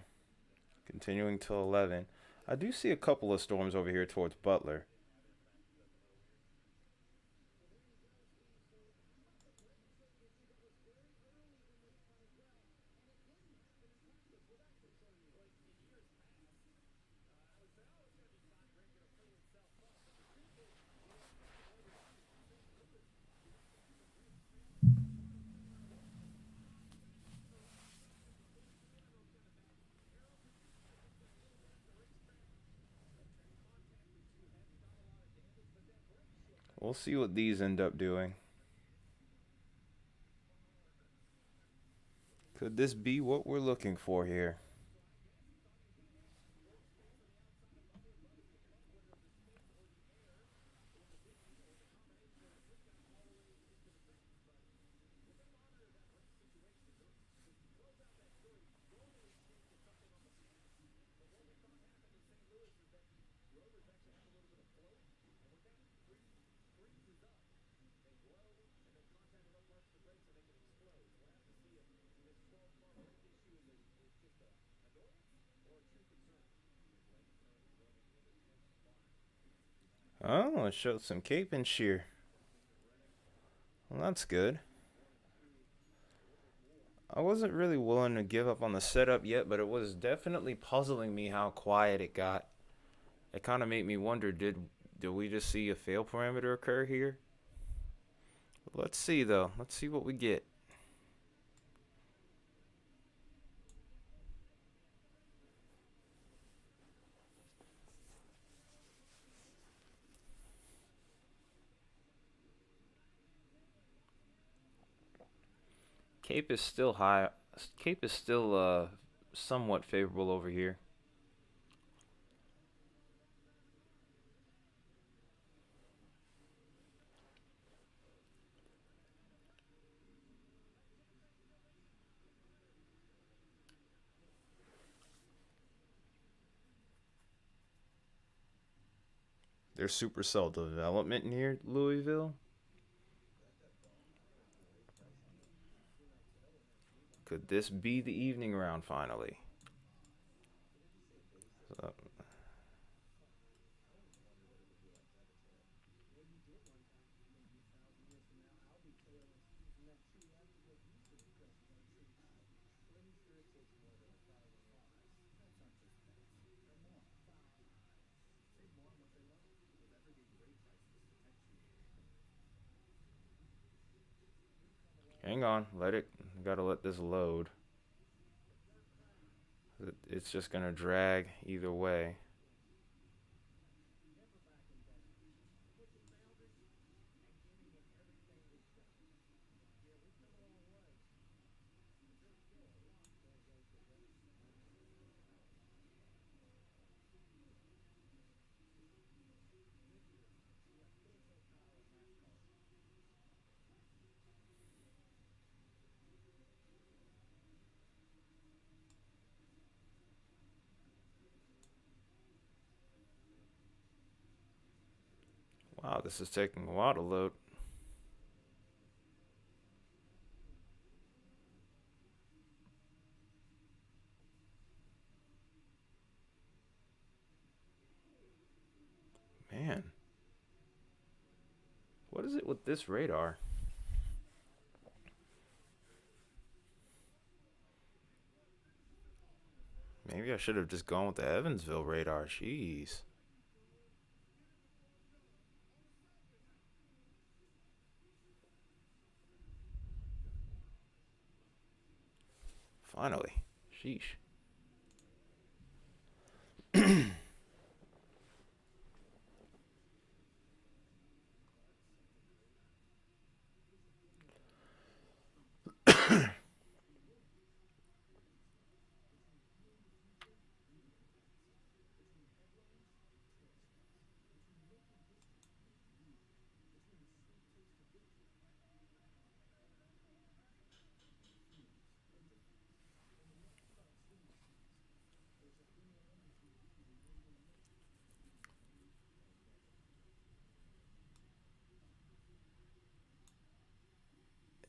Continuing till 11. I do see a couple of storms over here towards Butler. We'll see what these end up doing. Could this be what we're looking for here? Oh, it showed some cape and shear. Well, that's good. I wasn't really willing to give up on the setup yet, but it was definitely puzzling me how quiet it got. It kind of made me wonder, did we just see a fail parameter occur here? Let's see though. Let's see what we get. Cape is still high. Cape is still somewhat favorable over here. there's supercell development near Louisville. Could this be the evening round finally? So, hang on, let it. Gotta let this load. It's just gonna drag either way. Wow, this is taking a while to load. Man, what is it with this radar? Maybe I should have just gone with the Evansville radar. Jeez. Finally. Sheesh.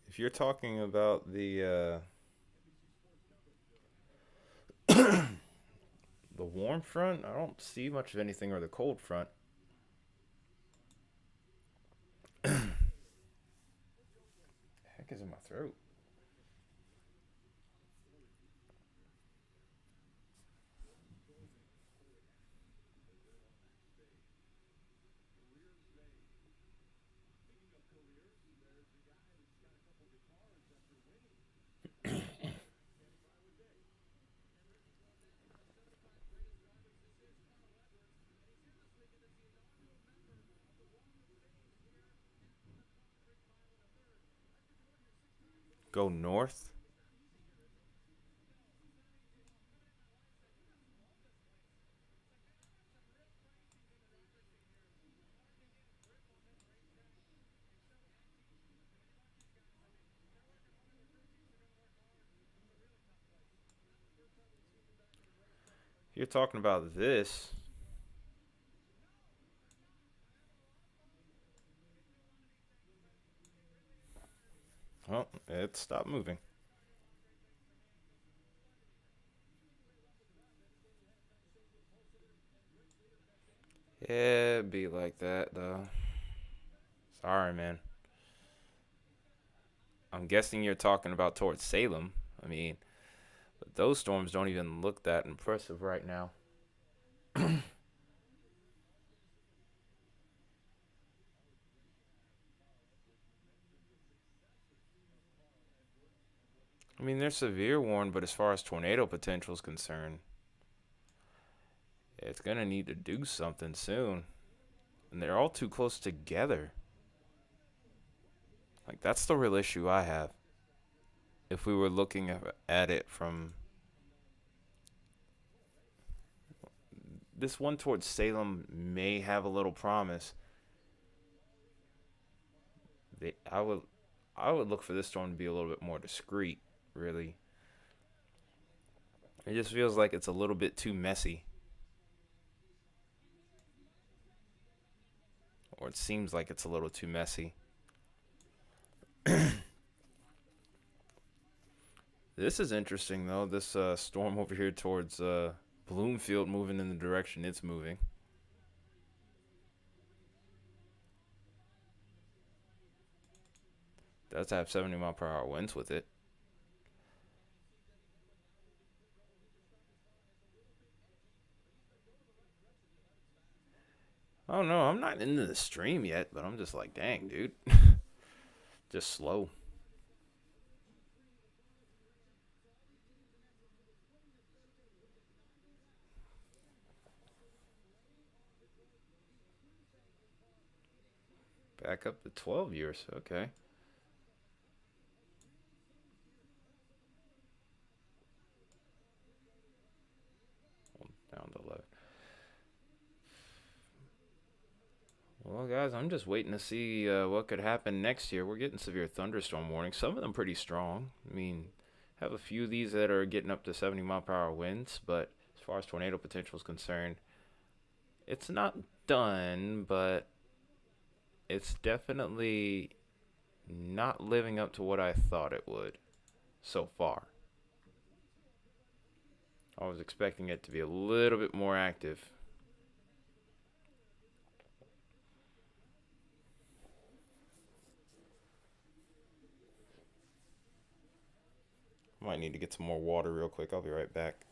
If you're talking about the warm front, I don't see much of anything, or the cold front. Heck is in my throat. Go north. You're talking about this. Oh, it stopped moving. Yeah, it'd be like that though. Sorry, man. I'm guessing you're talking about towards Salem. I mean, but those storms don't even look that impressive right now. I mean, they're severe warned, but as far as tornado potential is concerned, it's gonna need to do something soon. And they're all too close together. Like that's the real issue I have. If we were looking at it from this one towards Salem may have a little promise. They, I would look for this storm to be a little bit more discreet. Really, it just feels like it's a little bit too messy. or it seems like it's a little too messy. This is interesting though. This storm over here towards Bloomfield moving in the direction it's moving. Does have 70-mile-per-hour winds with it. Oh no, I'm not into the stream yet, but I'm just like, dang, dude, just slow. Back up to 12 years. Okay, down to 11. Well, guys, I'm just waiting to see what could happen next year. We're getting severe thunderstorm warnings. Some of them pretty strong. I mean, have a few of these that are getting up to 70-mile-per-hour winds, but as far as tornado potential is concerned, it's not done, but it's definitely not living up to what I thought it would so far. I was expecting it to be a little bit more active. Might need to get some more water real quick. I'll be right back.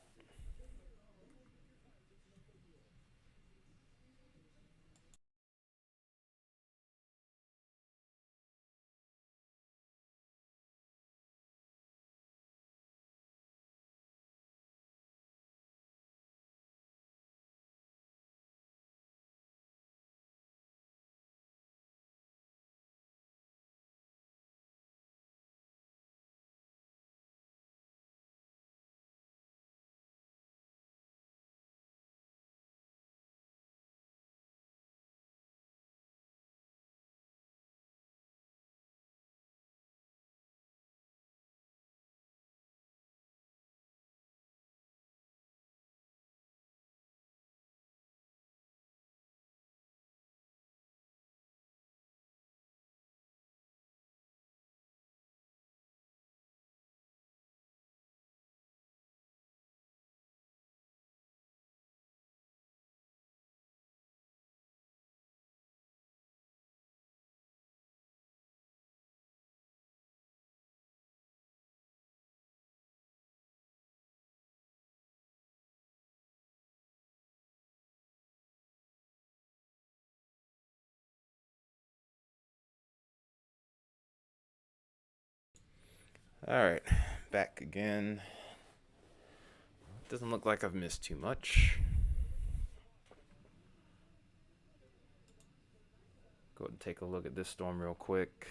All right, back again. Doesn't look like I've missed too much. Go ahead and take a look at this storm real quick.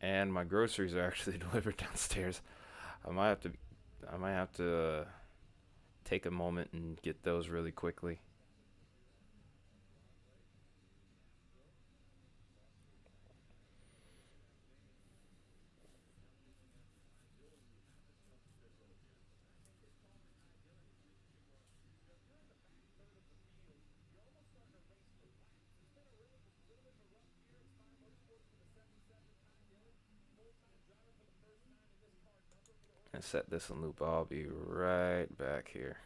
And my groceries are actually delivered downstairs. I might have to, I might have to take a moment and get those really quickly. And set this in loop. I'll be right back here.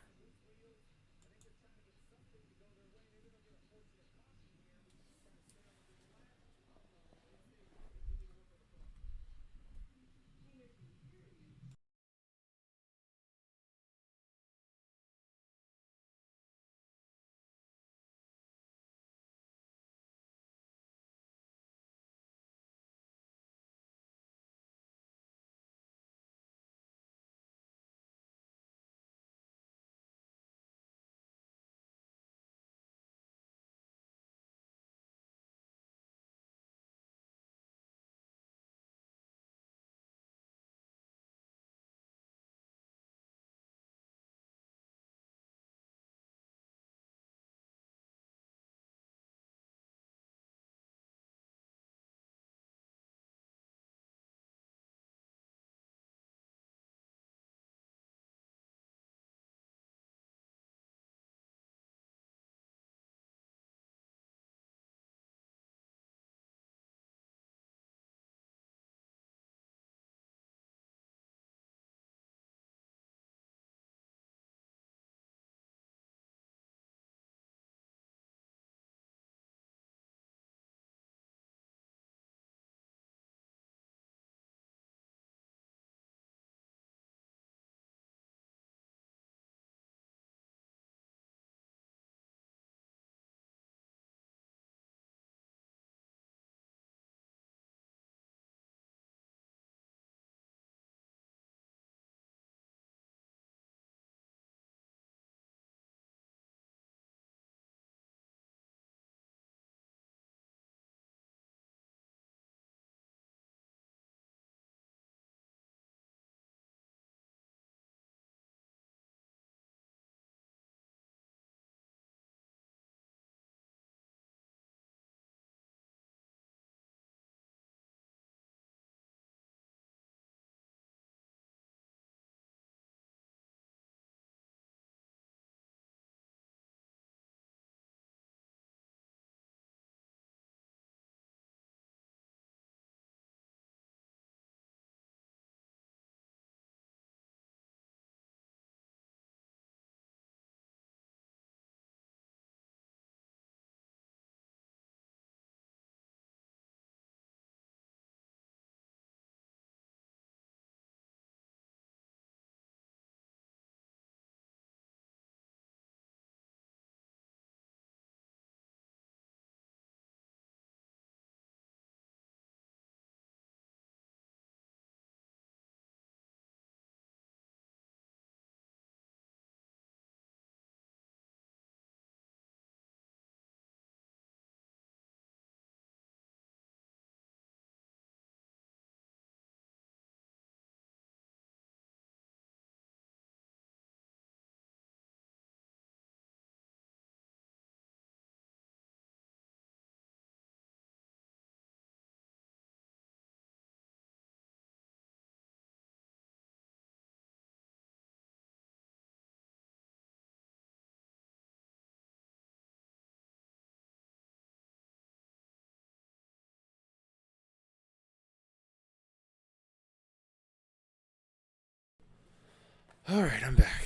Alright, I'm back.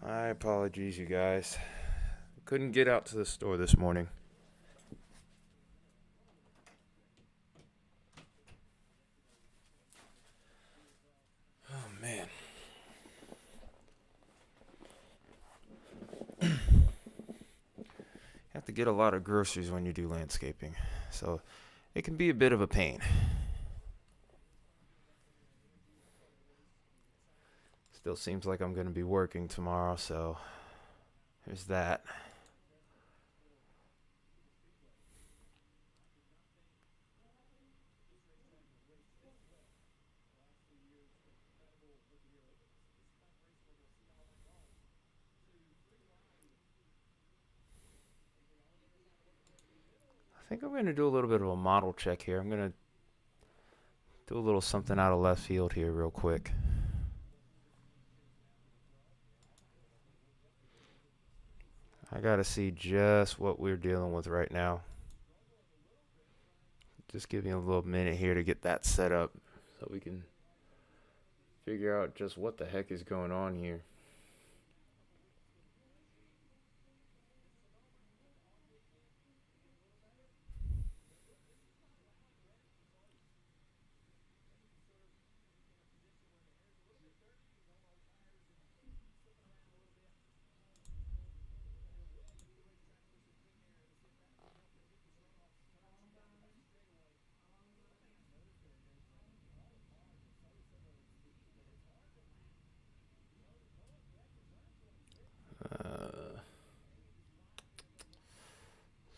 My apologies, you guys. Couldn't get out to the store this morning. Oh, man. You have to get a lot of groceries when you do landscaping, so it can be a bit of a pain. Still seems like I'm going to be working tomorrow, so there's that. I think I'm going to do a little bit of a model check here. I'm going to do a little something out of left field here real quick. I got to see just what we're dealing with right now. Just give me a little minute here to get that set up so we can figure out just what the heck is going on here.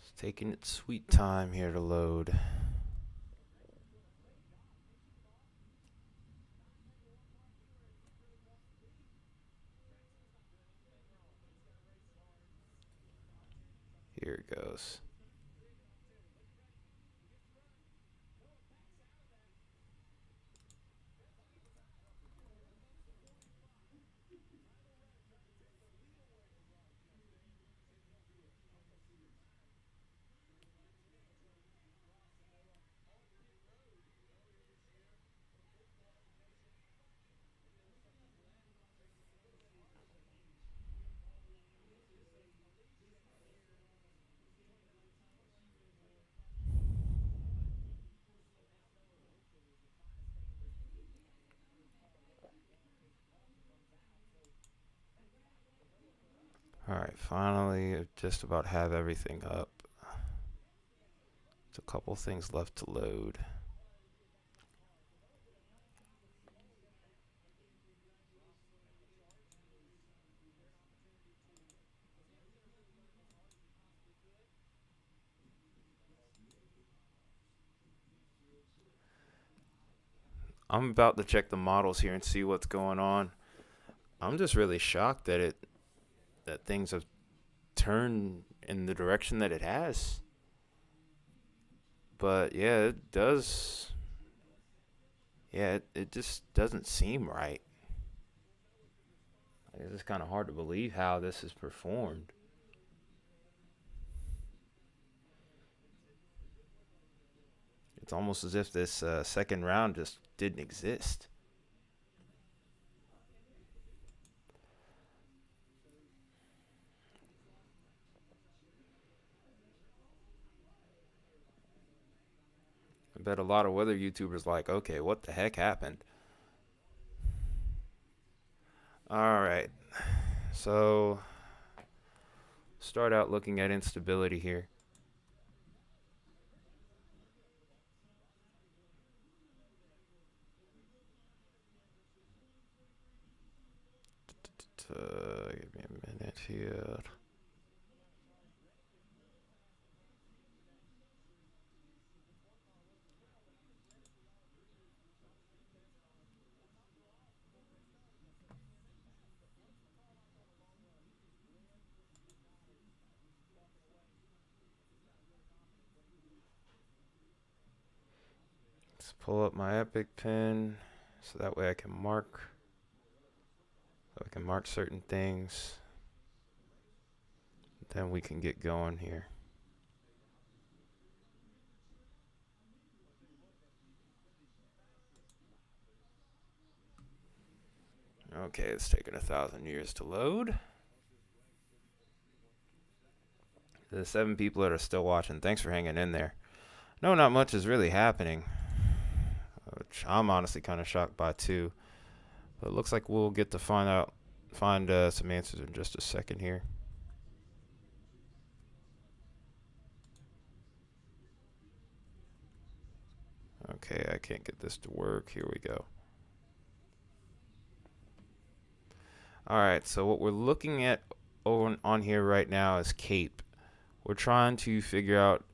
It's taking its sweet time here to load. Here it goes. Alright, finally, I just about have everything up. There's a couple things left to load. I'm about to check the models here and see what's going on. I'm just really shocked that things have turned in the direction that it has. But yeah, it does. Yeah, it just doesn't seem right. It's just kind of hard to believe how this is performed. It's almost as if this second round just didn't exist. I bet a lot of weather YouTubers like, okay, what the heck happened? All right, so start out looking at instability here. Give me a minute here. Let's pull up my Epic pin so that way I can mark. So I can mark certain things. Then we can get going here. Okay, it's taken 1,000 years to load. The 7 people that are still watching, thanks for hanging in there. No, not much is really happening, which I'm honestly kind of shocked by too. But it looks like we'll get to find some answers in just a second here. Okay, I can't get this to work. Here we go. All right, so what we're looking at on here right now is CAPE. We're trying to figure out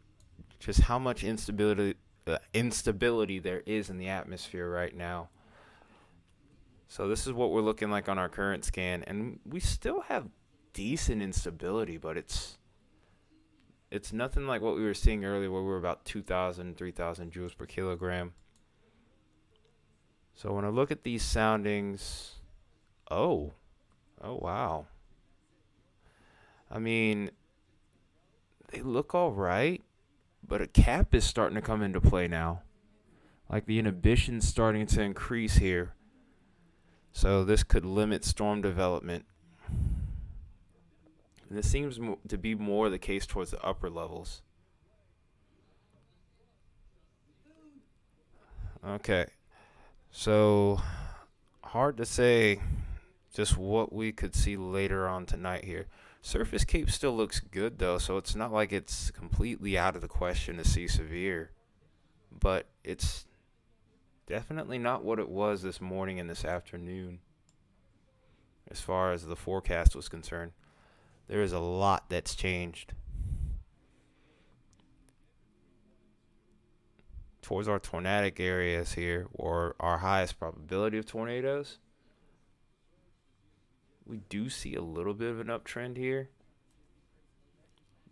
just how much instability there is in the atmosphere right now. So this is what we're looking like on our current scan, and we still have decent instability, but it's nothing like what we were seeing earlier where we were about 2,000, 3,000 joules per kilogram. So when I look at these soundings, oh wow. I mean, they look all right, but a cap is starting to come into play now. Like the inhibition's starting to increase here. So this could limit storm development. And this seems to be more the case towards the upper levels. Okay. So hard to say just what we could see later on tonight here. Surface Cape still looks good though, so it's not like it's completely out of the question to see severe. But it's definitely not what it was this morning and this afternoon as far as the forecast was concerned. There is a lot that's changed. Towards our tornadic areas here, or our highest probability of tornadoes, we do see a little bit of an uptrend here.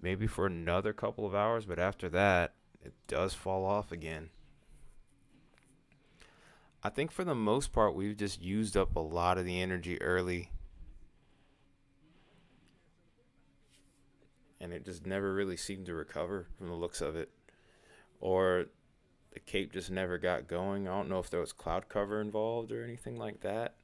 Maybe for another couple of hours, but after that, it does fall off again. I think for the most part, we've just used up a lot of the energy early. And it just never really seemed to recover from the looks of it. Or the Cape just never got going. I don't know if there was cloud cover involved or anything like that.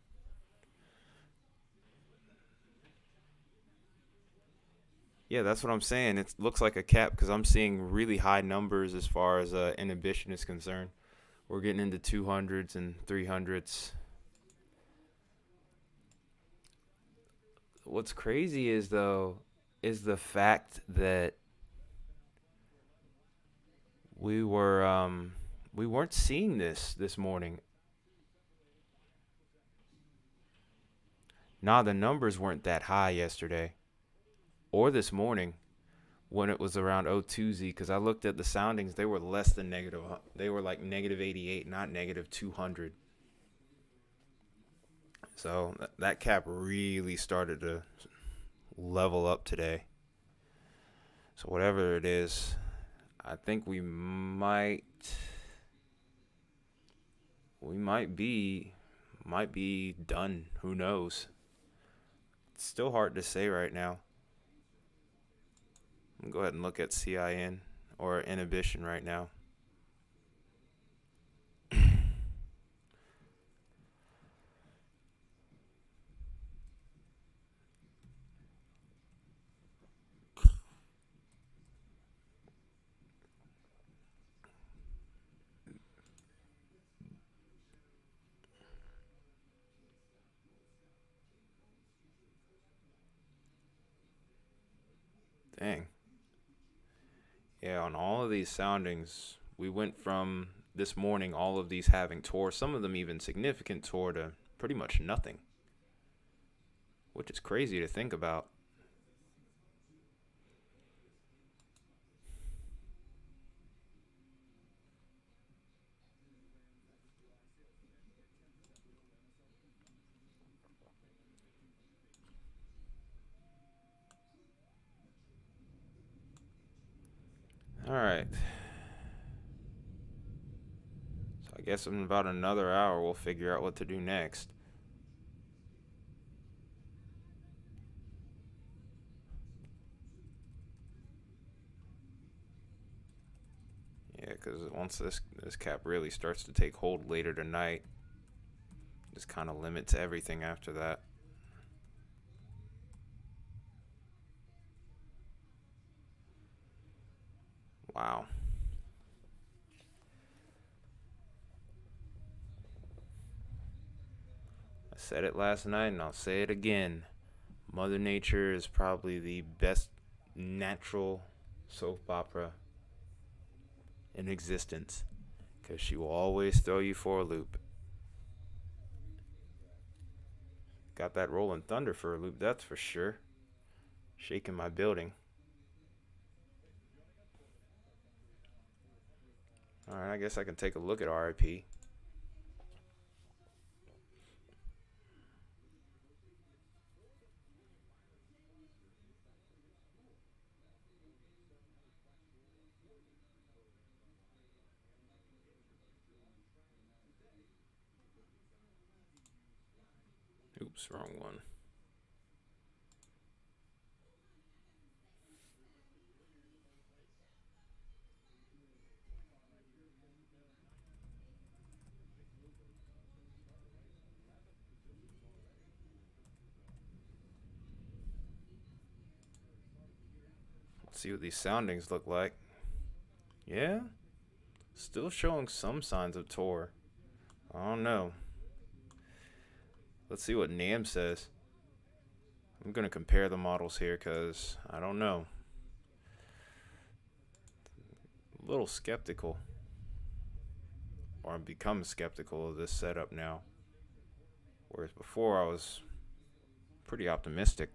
Yeah, that's what I'm saying. It looks like a cap because I'm seeing really high numbers as far as inhibition is concerned. We're getting into 200s and 300s. What's crazy is the fact that we weren't seeing this morning. Nah, the numbers weren't that high yesterday or this morning when it was around 02Z, because I looked at the soundings. They were less than negative. They were like negative 88, not negative 200. So that cap really started to level up today. So whatever it is, I think we might be done. Who knows? It's still hard to say right now. Go ahead and look at CIN or inhibition right now. Dang. Yeah, on all of these soundings, we went from this morning, all of these having tore, some of them even significant tore, to pretty much nothing, which is crazy to think about. All right. So I guess in about another hour, we'll figure out what to do next. Yeah, because once this cap really starts to take hold later tonight, Just kind of limit to everything after that. Wow. I said it last night and I'll say it again. Mother Nature is probably the best natural soap opera in existence because she will always throw you for a loop. Got that Rolling Thunder for a loop, that's for sure. Shaking my building. Alright, I guess I can take a look at RIP. Oops, wrong one. Let's see what these soundings look like. Yeah, still showing some signs of Tor. I don't know. Let's see what NAM says. I'm going to compare the models here because I don't know. A little skeptical. Or I've become skeptical of this setup now. Whereas before I was pretty optimistic.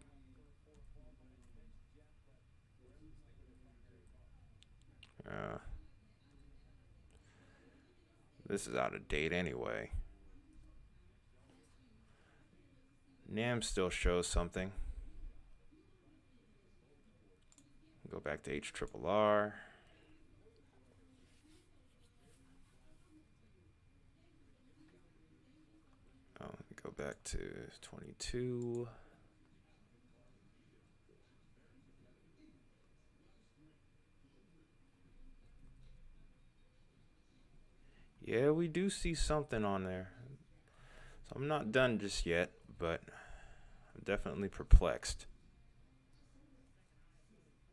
This is out of date anyway. NAM still shows something. Go back to HRRR. Oh, let me go back to 22. Yeah, we do see something on there. So I'm not done just yet, but I'm definitely perplexed.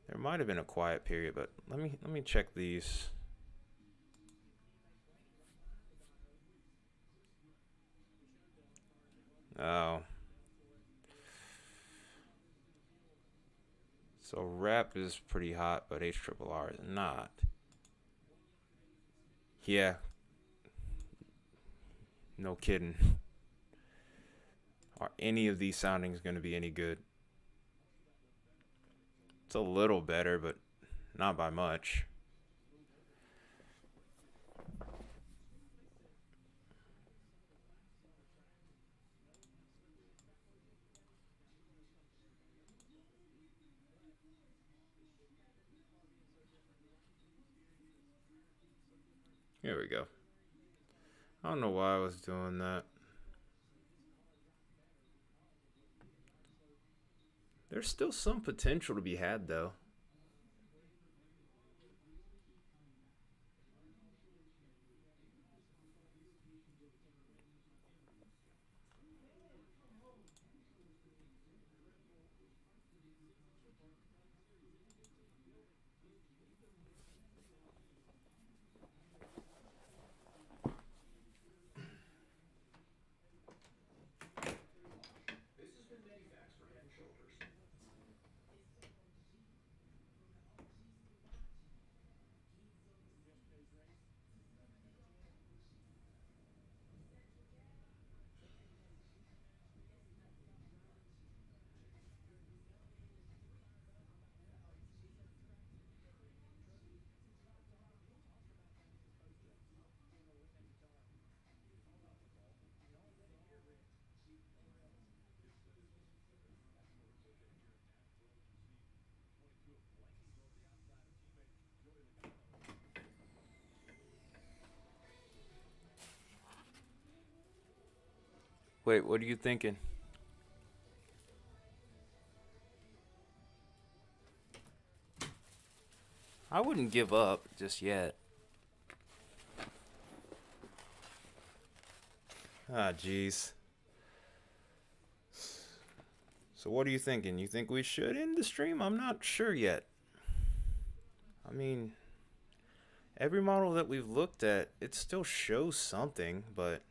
There might have been a quiet period, but let me check these. Oh. So rep is pretty hot, but HRRR is not. Yeah. No kidding. Are any of these soundings going to be any good? It's a little better, but not by much. Here we go. I don't know why I was doing that. There's still some potential to be had, though. Wait, what are you thinking? I wouldn't give up just yet. Ah, jeez. So what are you thinking? You think we should end the stream? I'm not sure yet. I mean, every model that we've looked at, it still shows something, but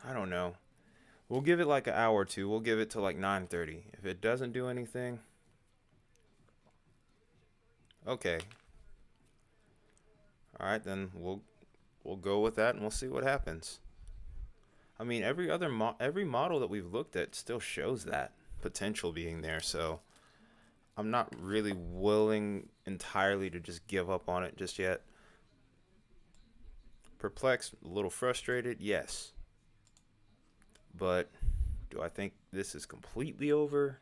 I don't know. We'll give it like an hour or two. We'll give it to like 9:30. If it doesn't do anything, okay. All right, then we'll go with that and we'll see what happens. I mean, every model that we've looked at still shows that potential being there, so I'm not really willing entirely to just give up on it just yet. Perplexed, a little frustrated, yes. But do I think this is completely over?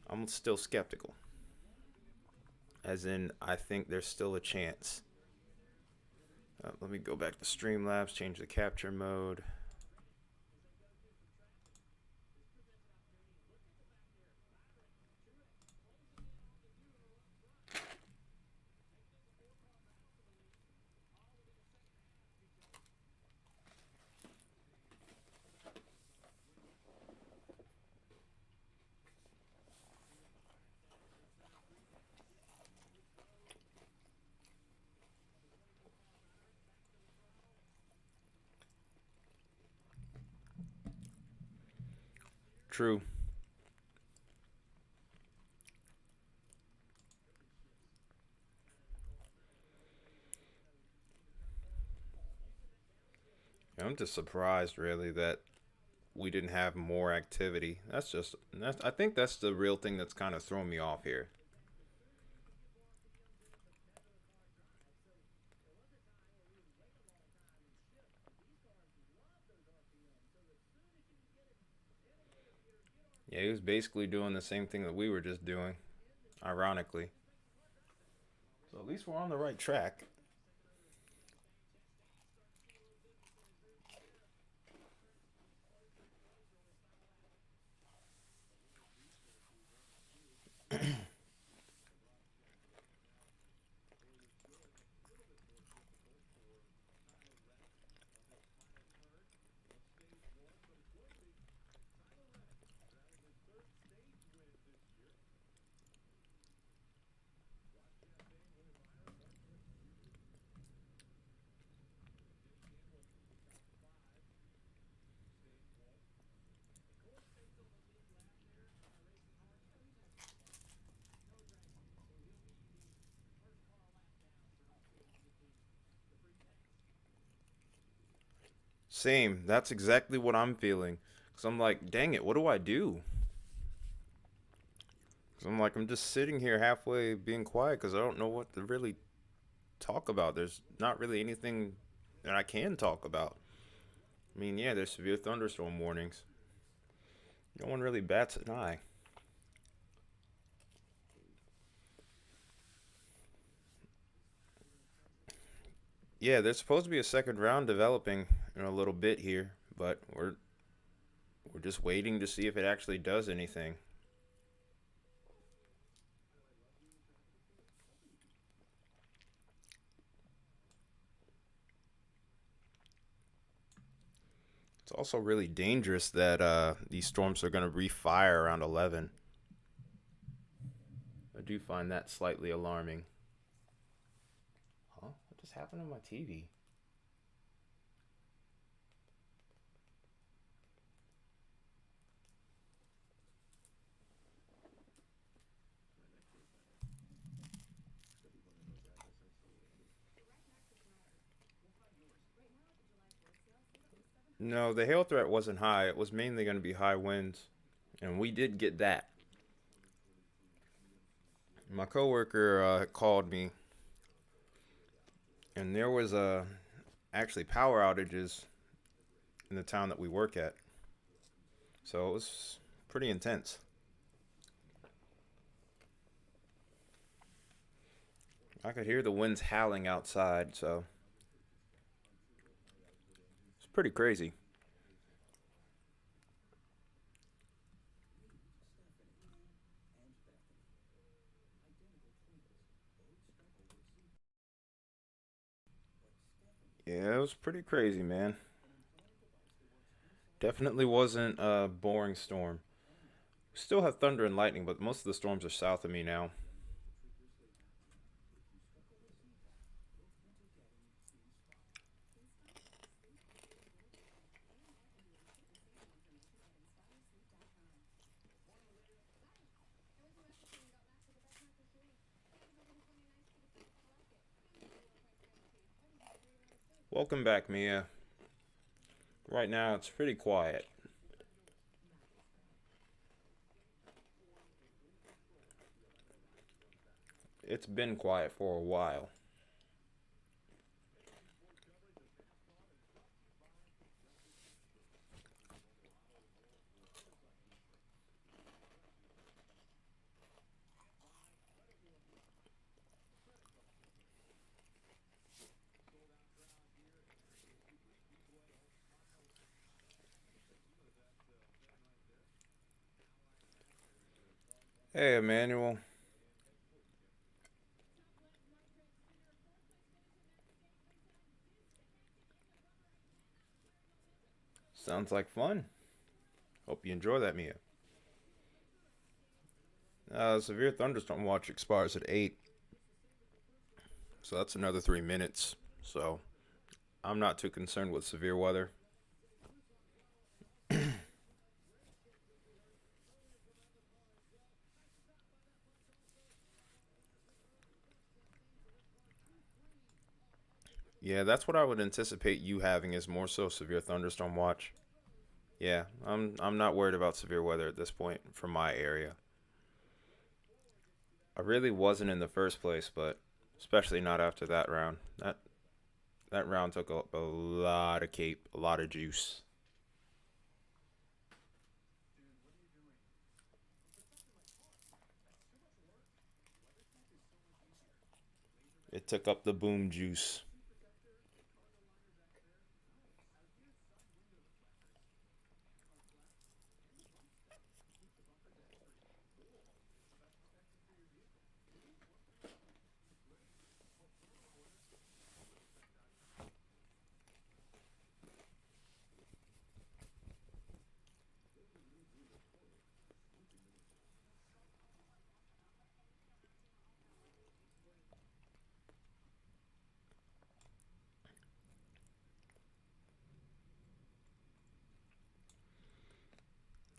I'm still skeptical. As in, I think there's still a chance. Let me go back to Streamlabs, change the capture mode. True. I'm just surprised, really, that we didn't have more activity. I think that's the real thing that's kind of throwing me off here. Yeah, he was basically doing the same thing that we were just doing, ironically. So at least we're on the right track. Same. That's exactly what I'm feeling. Because I'm like, dang it, what do I do? Because I'm like, I'm just sitting here halfway being quiet because I don't know what to really talk about. There's not really anything that I can talk about. I mean, yeah, there's severe thunderstorm warnings. No one really bats an eye. Yeah, there's supposed to be a second round developing in a little bit here, but we're just waiting to see if it actually does anything. It's also really dangerous that these storms are going to refire around 11. I do find that slightly alarming. Huh? What just happened to my TV? No, the hail threat wasn't high. It was mainly going to be high winds, and we did get that. My coworker called me, and there was actually power outages in the town that we work at. So it was pretty intense. I could hear the winds howling outside, so it's pretty crazy. Yeah, it was pretty crazy, man. Definitely wasn't a boring storm. We still have thunder and lightning, but most of the storms are south of me now. Welcome back, Mia. Right now, it's pretty quiet. It's been quiet for a while. Hey, Emmanuel. Sounds like fun. Hope you enjoy that, Mia. Severe thunderstorm watch expires at 8, so that's another 3 minutes. So I'm not too concerned with severe weather. Yeah, that's what I would anticipate you having is more so severe thunderstorm watch. Yeah, I'm not worried about severe weather at this point from my area. I really wasn't in the first place, but especially not after that round. That round took up a lot of cape, a lot of juice. It took up the boom juice.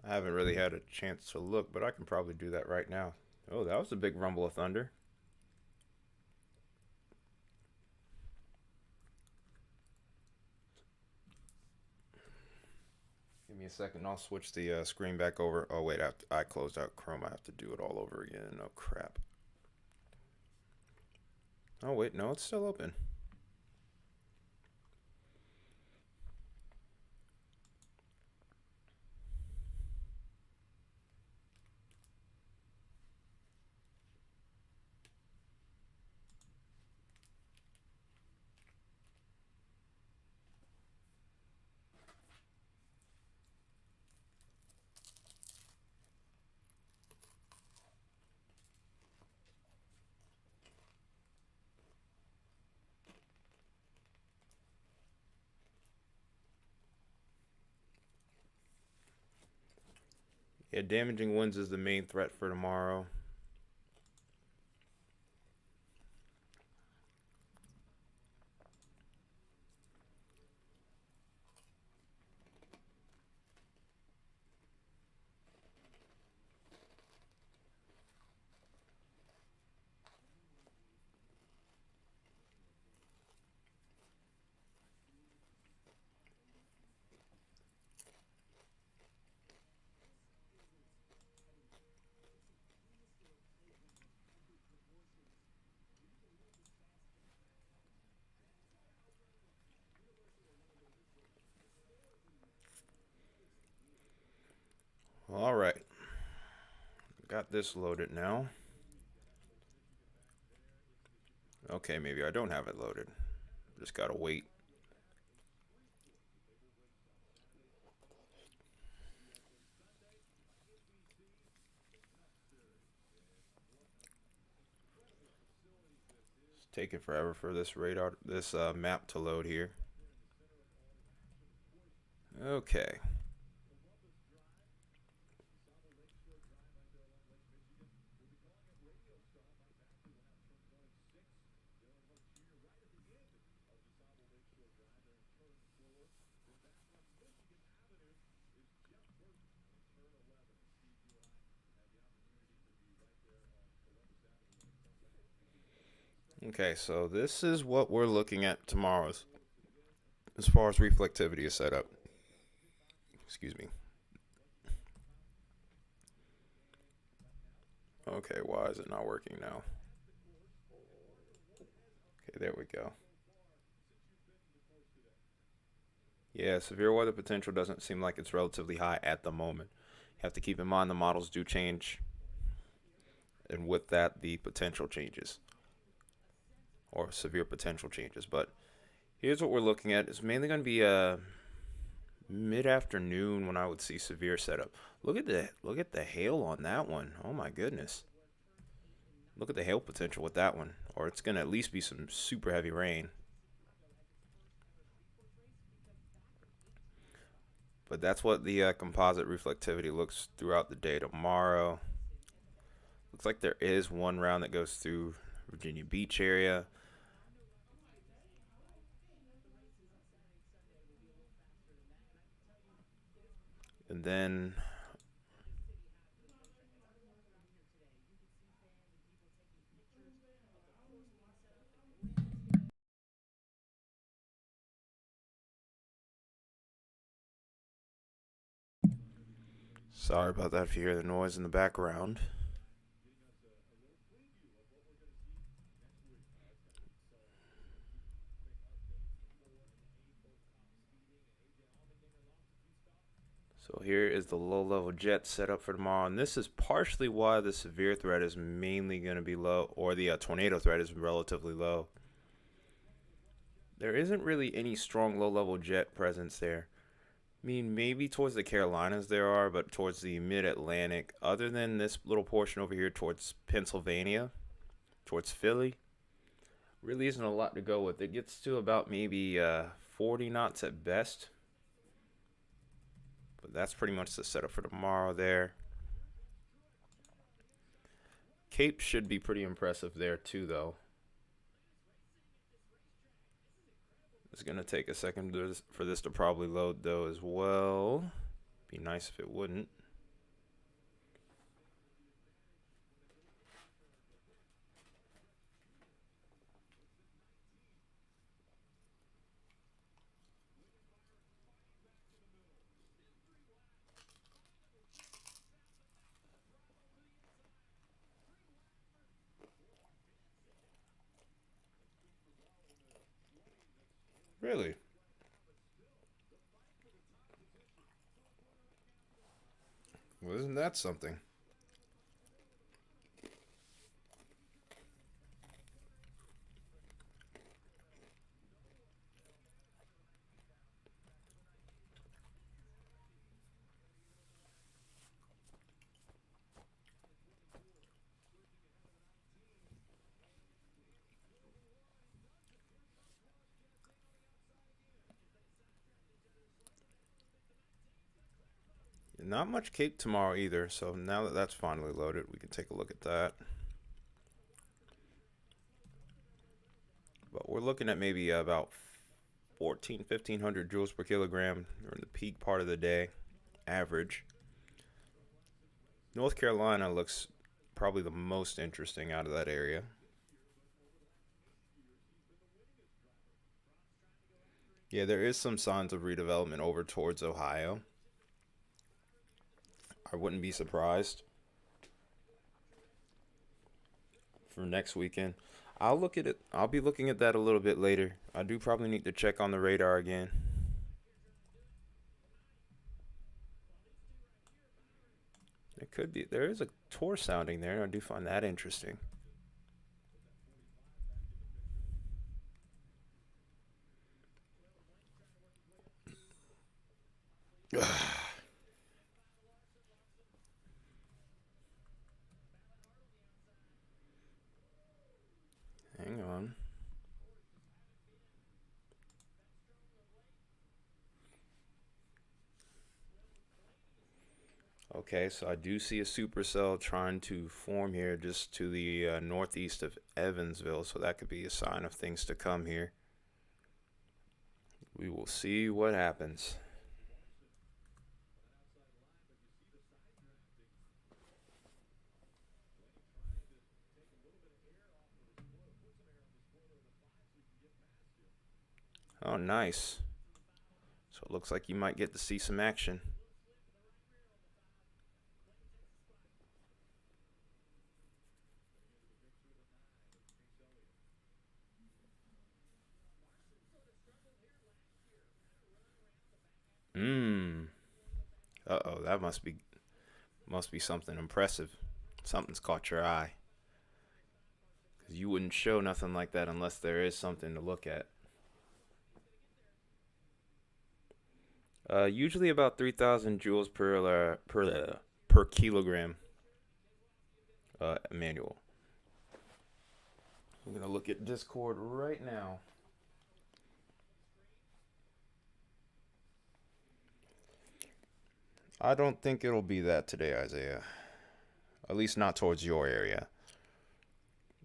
I haven't really had a chance to look, but I can probably do that right now. Oh, that was a big rumble of thunder. Give me a second. I'll switch the screen back over. Oh wait, I closed out Chrome. I have to do it all over again. Oh crap. Oh wait, no, it's still open. Yeah, damaging winds is the main threat for tomorrow. All right, got this loaded now. Okay, maybe I don't have it loaded. Just gotta wait. It's taking forever for this map to load here. Okay. Okay, so this is what we're looking at tomorrow's as far as reflectivity is set up. Excuse me. Okay, why is it not working now? Okay, there we go. Yeah, severe weather potential doesn't seem like it's relatively high at the moment. You have to keep in mind the models do change, and with that, the potential changes or severe potential changes. But here's what we're looking at. It's mainly going to be mid-afternoon when I would see severe setup. Look at the hail on that one. Oh my goodness. Look at the hail potential with that one, or it's going to at least be some super heavy rain. But that's what the composite reflectivity looks throughout the day tomorrow. Looks like there is one round that goes through Virginia Beach area. And then, sorry about that if you hear the noise in the background. So here is the low-level jet setup for tomorrow, and this is partially why the severe threat is mainly going to be low, or the tornado threat is relatively low. There isn't really any strong low-level jet presence there. I mean, maybe towards the Carolinas there are, but towards the mid-Atlantic, other than this little portion over here towards Pennsylvania, towards Philly, really isn't a lot to go with. It gets to about maybe 40 knots at best. But that's pretty much the setup for tomorrow there. Cape should be pretty impressive there too, though. It's going to take a second for this to probably load, though, as well. Be nice if it wouldn't. Really? Well, isn't that something? Not much Cape tomorrow either, so now that that's finally loaded, we can take a look at that. But we're looking at maybe about 1,500 joules per kilogram during the peak part of the day, average. North Carolina looks probably the most interesting out of that area. Yeah, there is some signs of redevelopment over towards Ohio. I wouldn't be surprised for next weekend. I'll look at it. I'll be looking at that a little bit later. I do probably need to check on the radar again. It could be. There is a tour sounding there. I do find that interesting. Hang on. Okay, so I do see a supercell trying to form here just to the northeast of Evansville, so that could be a sign of things to come here. We will see what happens. Oh, nice. So it looks like you might get to see some action. Mmm. Uh-oh, that must be something impressive. Something's caught your eye. 'Cause you wouldn't show nothing like that unless there is something to look at. Usually about 3,000 joules per kilogram. Manual. I'm gonna look at Discord right now. I don't think it'll be that today, Isaiah. At least not towards your area.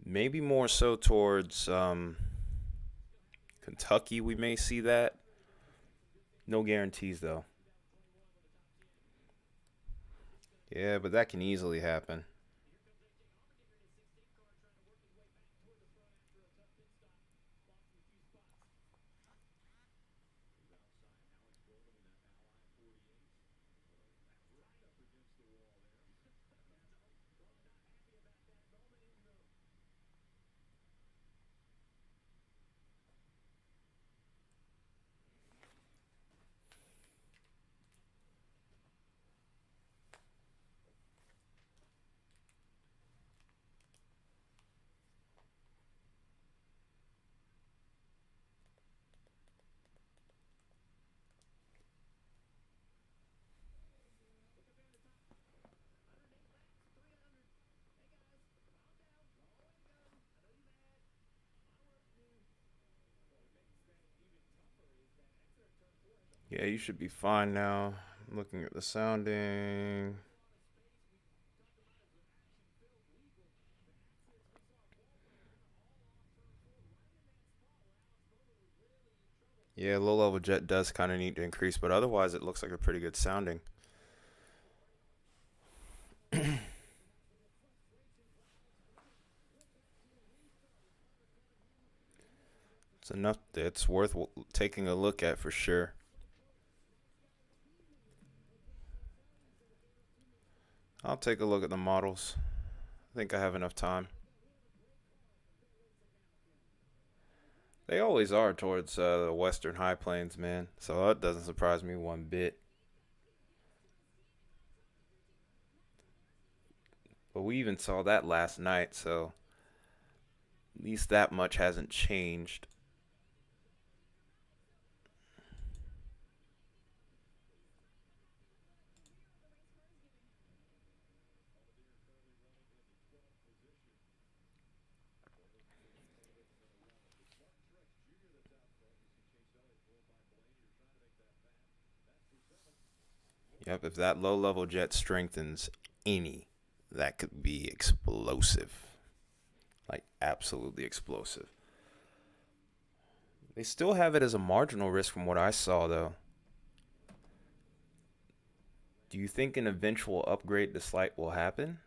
Maybe more so towards Kentucky. We may see that. No guarantees though. Yeah, but that can easily happen. Yeah, you should be fine now. I'm looking at the sounding. Yeah, low level jet does kind of need to increase, but otherwise it looks like a pretty good sounding. It's enough. It's worth taking a look at for sure. I'll take a look at the models. I think I have enough time. They always are towards the western high plains, man. So that doesn't surprise me one bit. But we even saw that last night, so at least that much hasn't changed. Yep, if that low level jet strengthens any, that could be explosive. Like, absolutely explosive. They still have it as a marginal risk from what I saw, though. Do you think an eventual upgrade to Slight will happen?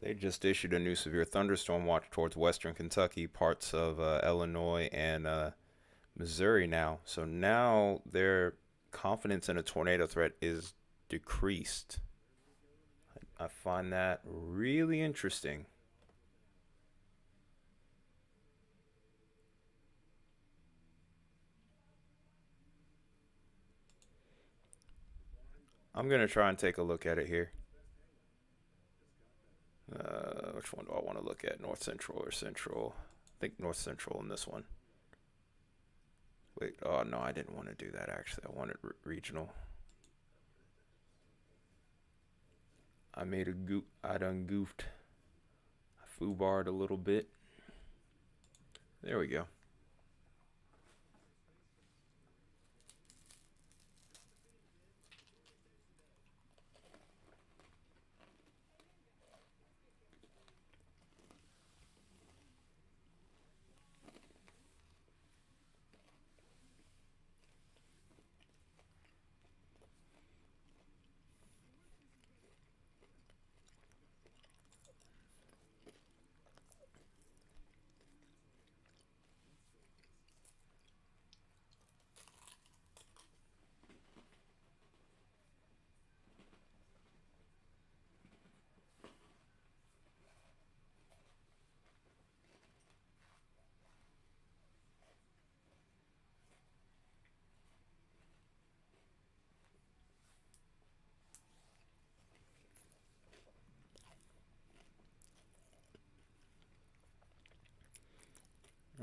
They just issued a new severe thunderstorm watch towards western Kentucky, parts of Illinois, and Missouri now. So now their confidence in a tornado threat is decreased. I find that really interesting. I'm going to try and take a look at it here. Which one do I want to look at? North Central or Central? I think North Central in this one. Wait, oh no, I didn't want to do that actually. I wanted regional. I done goofed. I foobarred a little bit. There we go.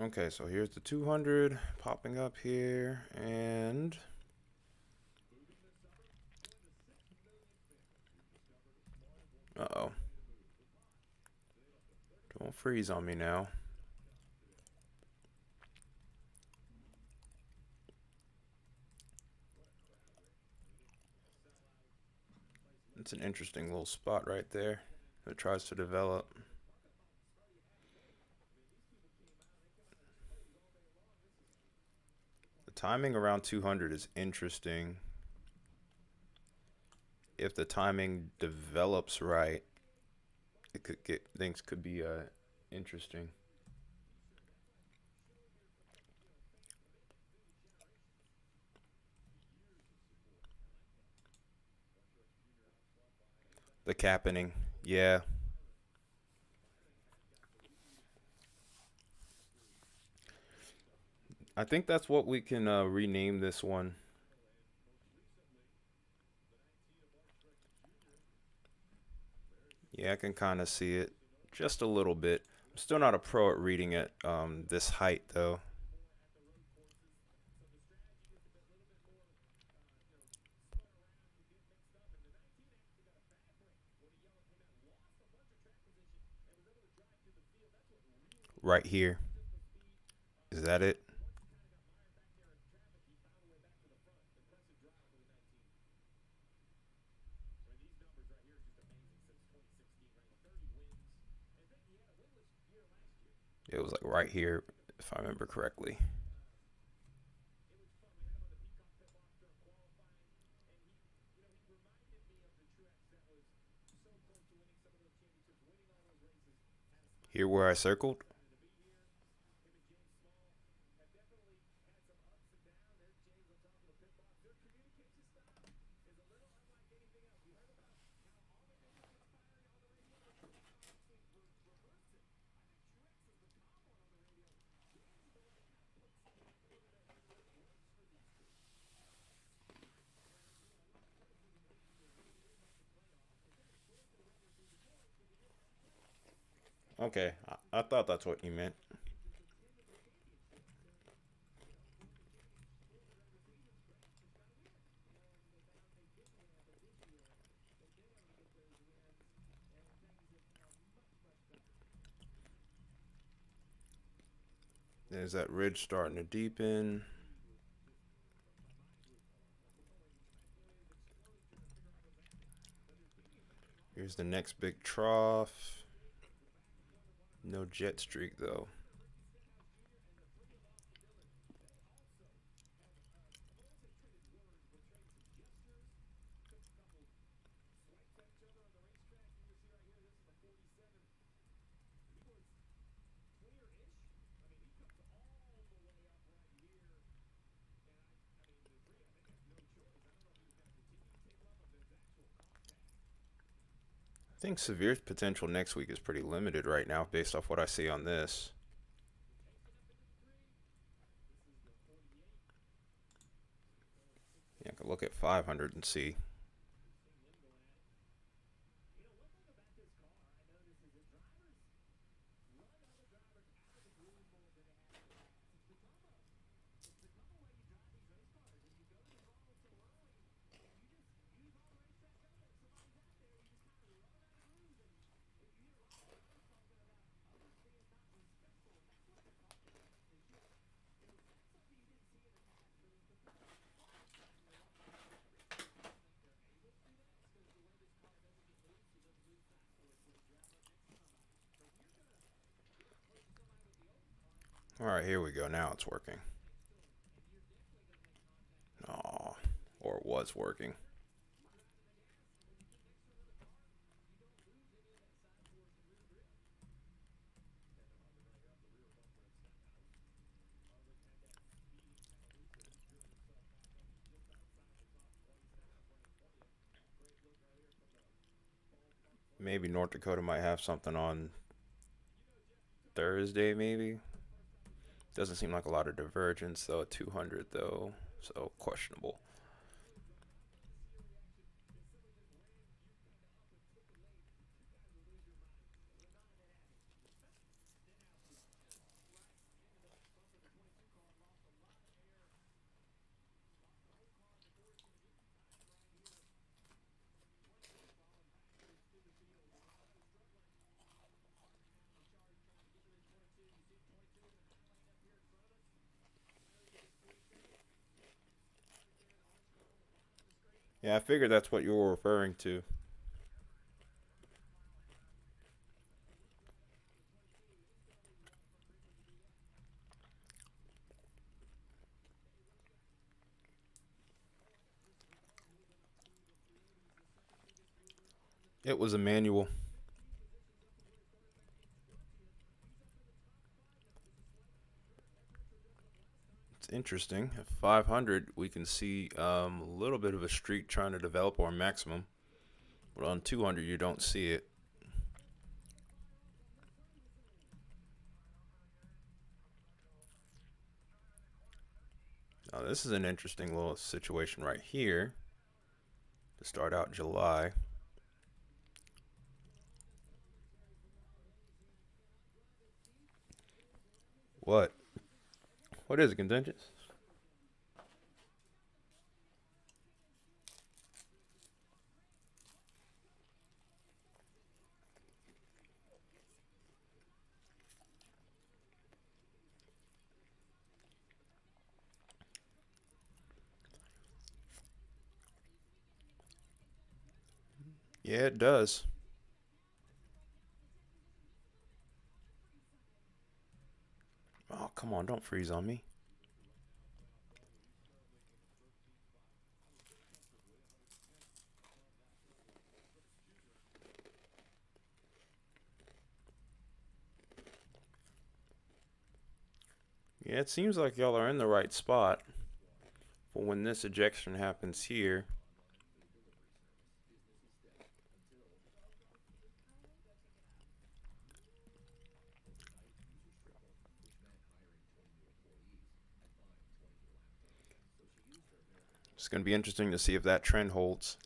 Okay, so here's the 200 popping up here, and uh-oh. Don't freeze on me now. It's an interesting little spot right there that tries to develop. The timing around 200 is interesting. If the timing develops right, it could get things could be interesting. The cappening, yeah. I think that's what we can rename this one. Yeah, I can kind of see it just a little bit. I'm still not a pro at reading it this height though. Right here. Is that it? It was like right here, if I remember correctly. Here where I circled. Okay, I thought that's what you meant. There's that ridge starting to deepen. Here's the next big trough. No jet streak though. I think severe potential next week is pretty limited right now based off what I see on this. Yeah, I can look at 500 and see. All right, here we go. Now it's working. Oh, or it was working. Maybe North Dakota might have something on Thursday, maybe. Doesn't seem like a lot of divergence though at 200 though, so questionable. Yeah, I figured that's what you were referring to. It was a manual. It's interesting. At 500, we can see a little bit of a streak trying to develop our maximum. But on 200, you don't see it. Now, this is an interesting little situation right here to start out July. What? What is it, contentious? Yeah, it does. Oh, come on, don't freeze on me. Yeah, it seems like y'all are in the right spot for when this ejection happens here. It's going to be interesting to see if that trend holds.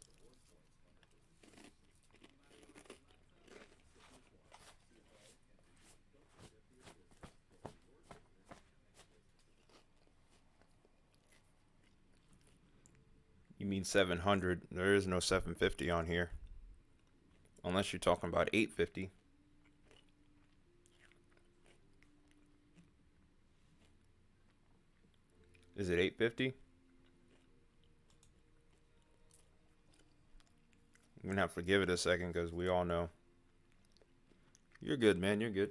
You mean 700? There is no 750 on here. Unless you're talking about 850. Is it 850? I'm going to have to give it a second because we all know. You're good, man. You're good.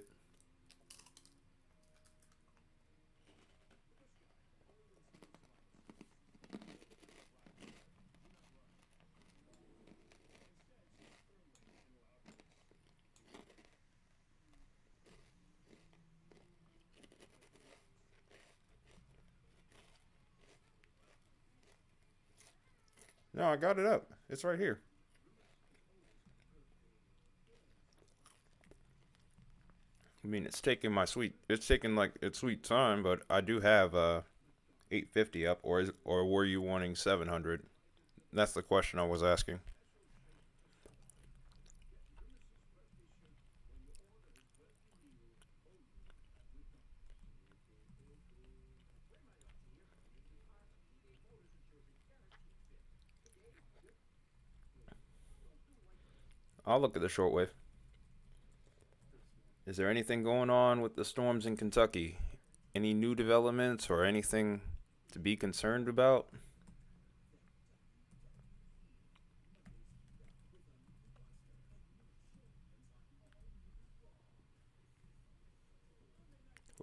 No, I got it up. It's right here. I mean, it's taking like its sweet time, but I do have 850 up, or were you wanting 700? That's the question I was asking. I'll look at the shortwave. Is there anything going on with the storms in Kentucky? Any new developments or anything to be concerned about?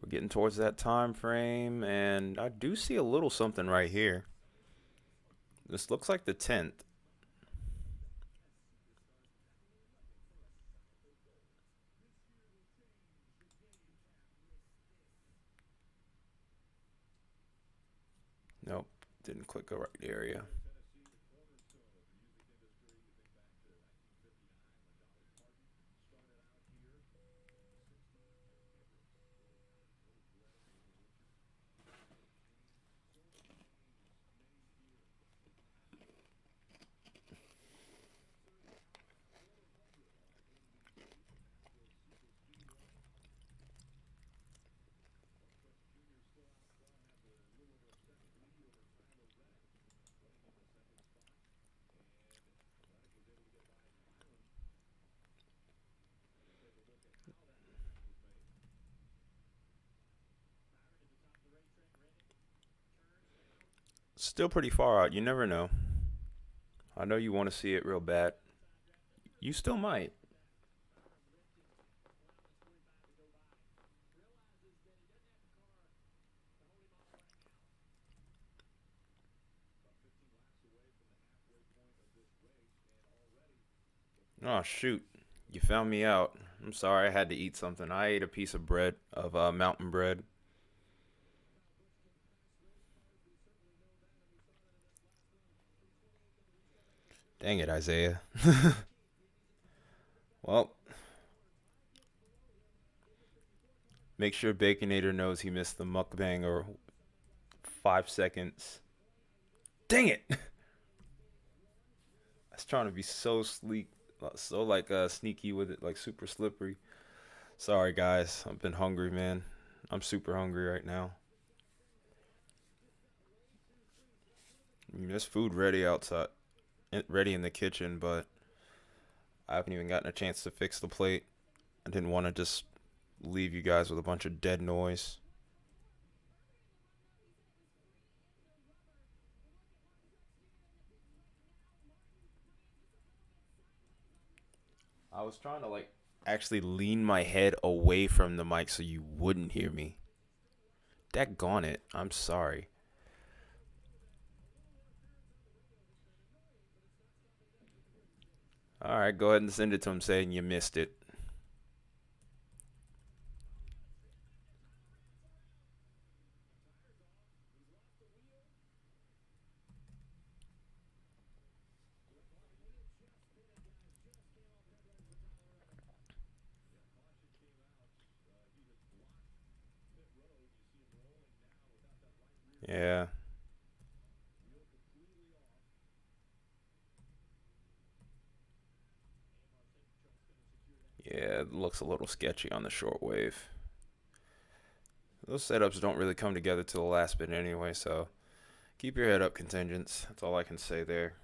We're getting towards that time frame, and I do see a little something right here. This looks like the 10th. Nope, didn't click the right area. Still pretty far out. You never know. I know you want to see it real bad. You still might. Oh shoot. You found me out. I'm sorry, I had to eat something. I ate a piece of bread, of mountain bread. Dang it, Isaiah. Well, make sure Baconator knows he missed the mukbang or 5 seconds. Dang it! I was trying to be so sleek, so like sneaky with it, like super slippery. Sorry guys, I've been hungry, man. I'm super hungry right now. I mean, there's food ready outside, ready in the kitchen, but I haven't even gotten a chance to fix the plate. I didn't want to just leave you guys with a bunch of dead noise. I was trying to like actually lean my head away from the mic so you wouldn't hear me. Daggone it. I'm sorry. All right, go ahead and send it to him saying you missed it. Yeah. Yeah, it looks a little sketchy on the shortwave. Those setups don't really come together till the last bit anyway, so keep your head up, contingents. That's all I can say there.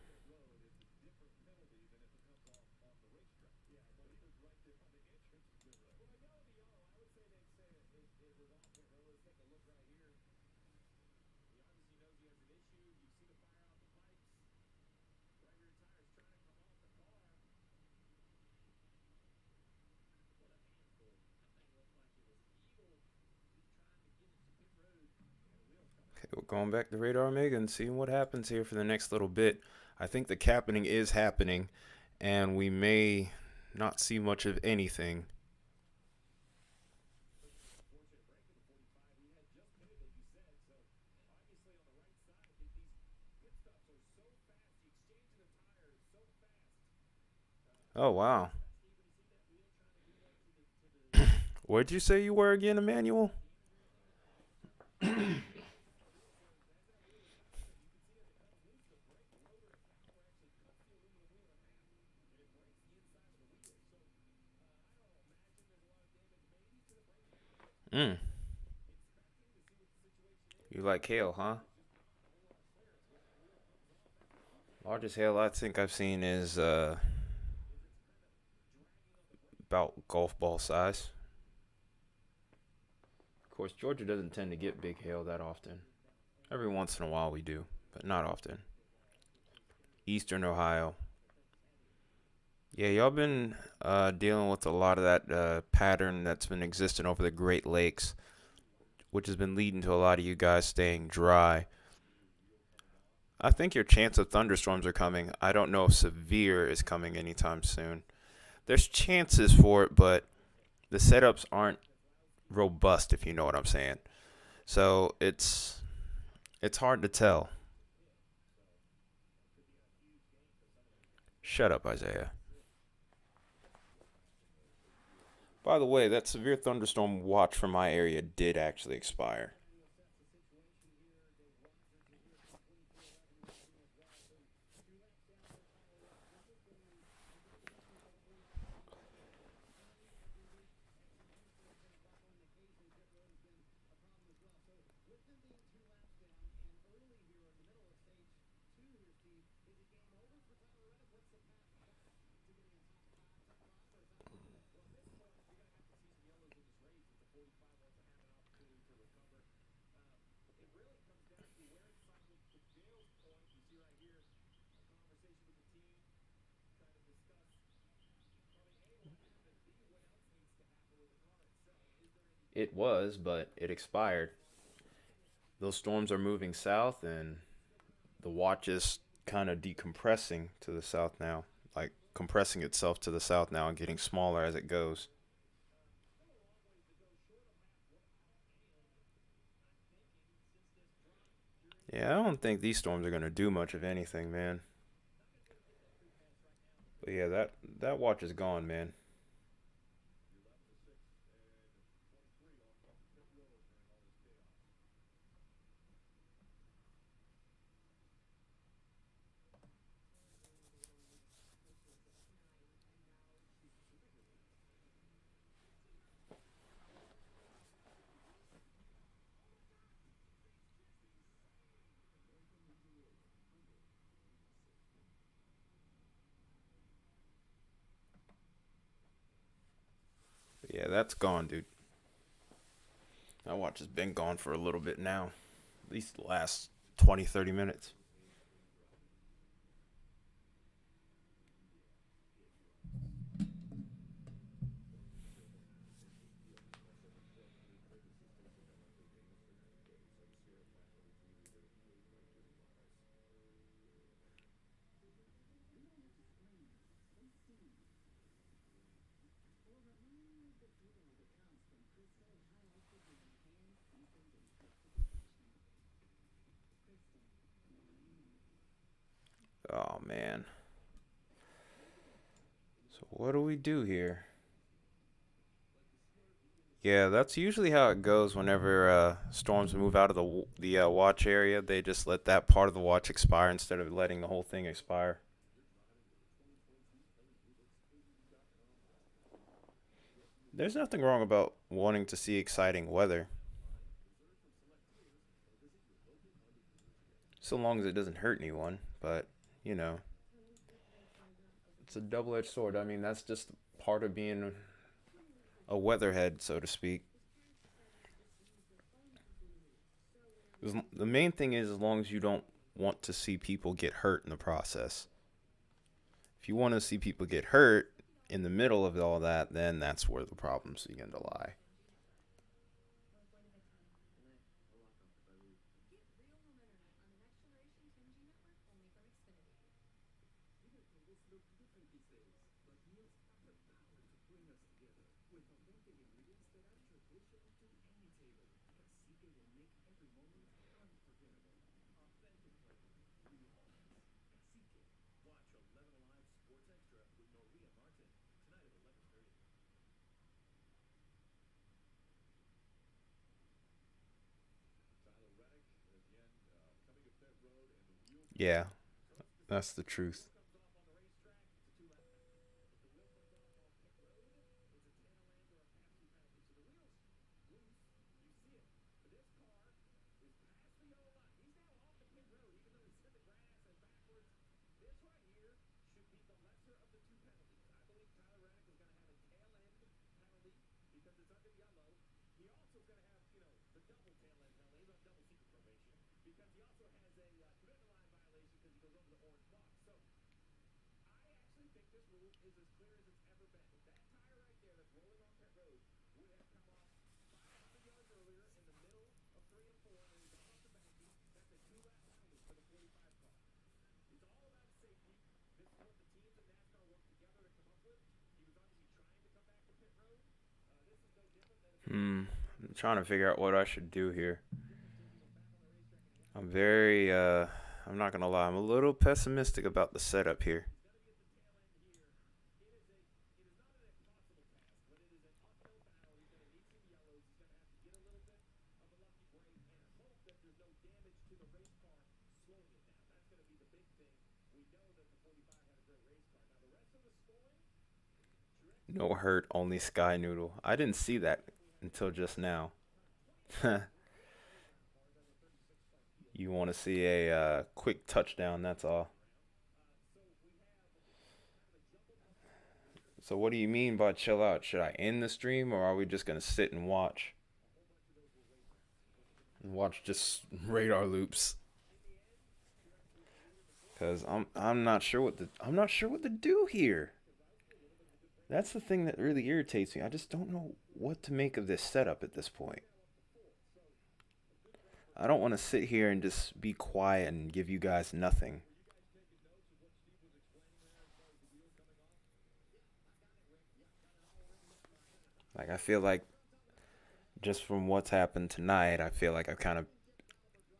Okay, we're going back to Radar Omega and seeing what happens here for the next little bit. I think the captaining is happening, and we may not see much of anything. Oh, wow. Where'd you say you were again, Emmanuel? Mm. You like hail, huh? Largest hail I think I've seen is about golf ball size. Of course, Georgia doesn't tend to get big hail that often. Every once in a while we do, but not often. Eastern Ohio. Yeah, y'all been dealing with a lot of that pattern that's been existing over the Great Lakes, which has been leading to a lot of you guys staying dry. I think your chance of thunderstorms are coming. I don't know if severe is coming anytime soon. There's chances for it, but the setups aren't robust, if you know what I'm saying. So it's hard to tell. Shut up, Isaiah. By the way, that severe thunderstorm watch for my area did actually expire. It was, but it expired. Those storms are moving south, and the watch is kind of decompressing to the south now, like compressing itself to the south now and getting smaller as it goes. Yeah, I don't think these storms are gonna do much of anything, man. But yeah, that watch is gone, man. But yeah, that's gone, dude. That watch has been gone for a little bit now, at least the last 20, 30 minutes. Oh man. So what do we do here? Yeah, that's usually how it goes whenever storms move out of the watch area. They just let that part of the watch expire instead of letting the whole thing expire. There's nothing wrong about wanting to see exciting weather, so long as it doesn't hurt anyone. But, you know, it's a double edged sword. I mean, that's just part of being a weatherhead, so to speak. The main thing is as long as you don't want to see people get hurt in the process. If you want to see people get hurt in the middle of all that, then that's where the problems begin to lie. Yeah, that's the truth. I'm trying to figure out what I should do here. I'm very, I'm not gonna lie, I'm a little pessimistic about the setup here. No hurt, only Sky Noodle. I didn't see that until just now. You want to see a quick touchdown, that's all. So, what do you mean by chill out? Should I end the stream or are we just going to sit and watch? And watch just radar loops? Cuz I'm not sure what to do here. That's the thing that really irritates me. I just don't know what to make of this setup at this point. I don't want to sit here and just be quiet and give you guys nothing. Like I feel like just from what's happened tonight, I feel like I've kind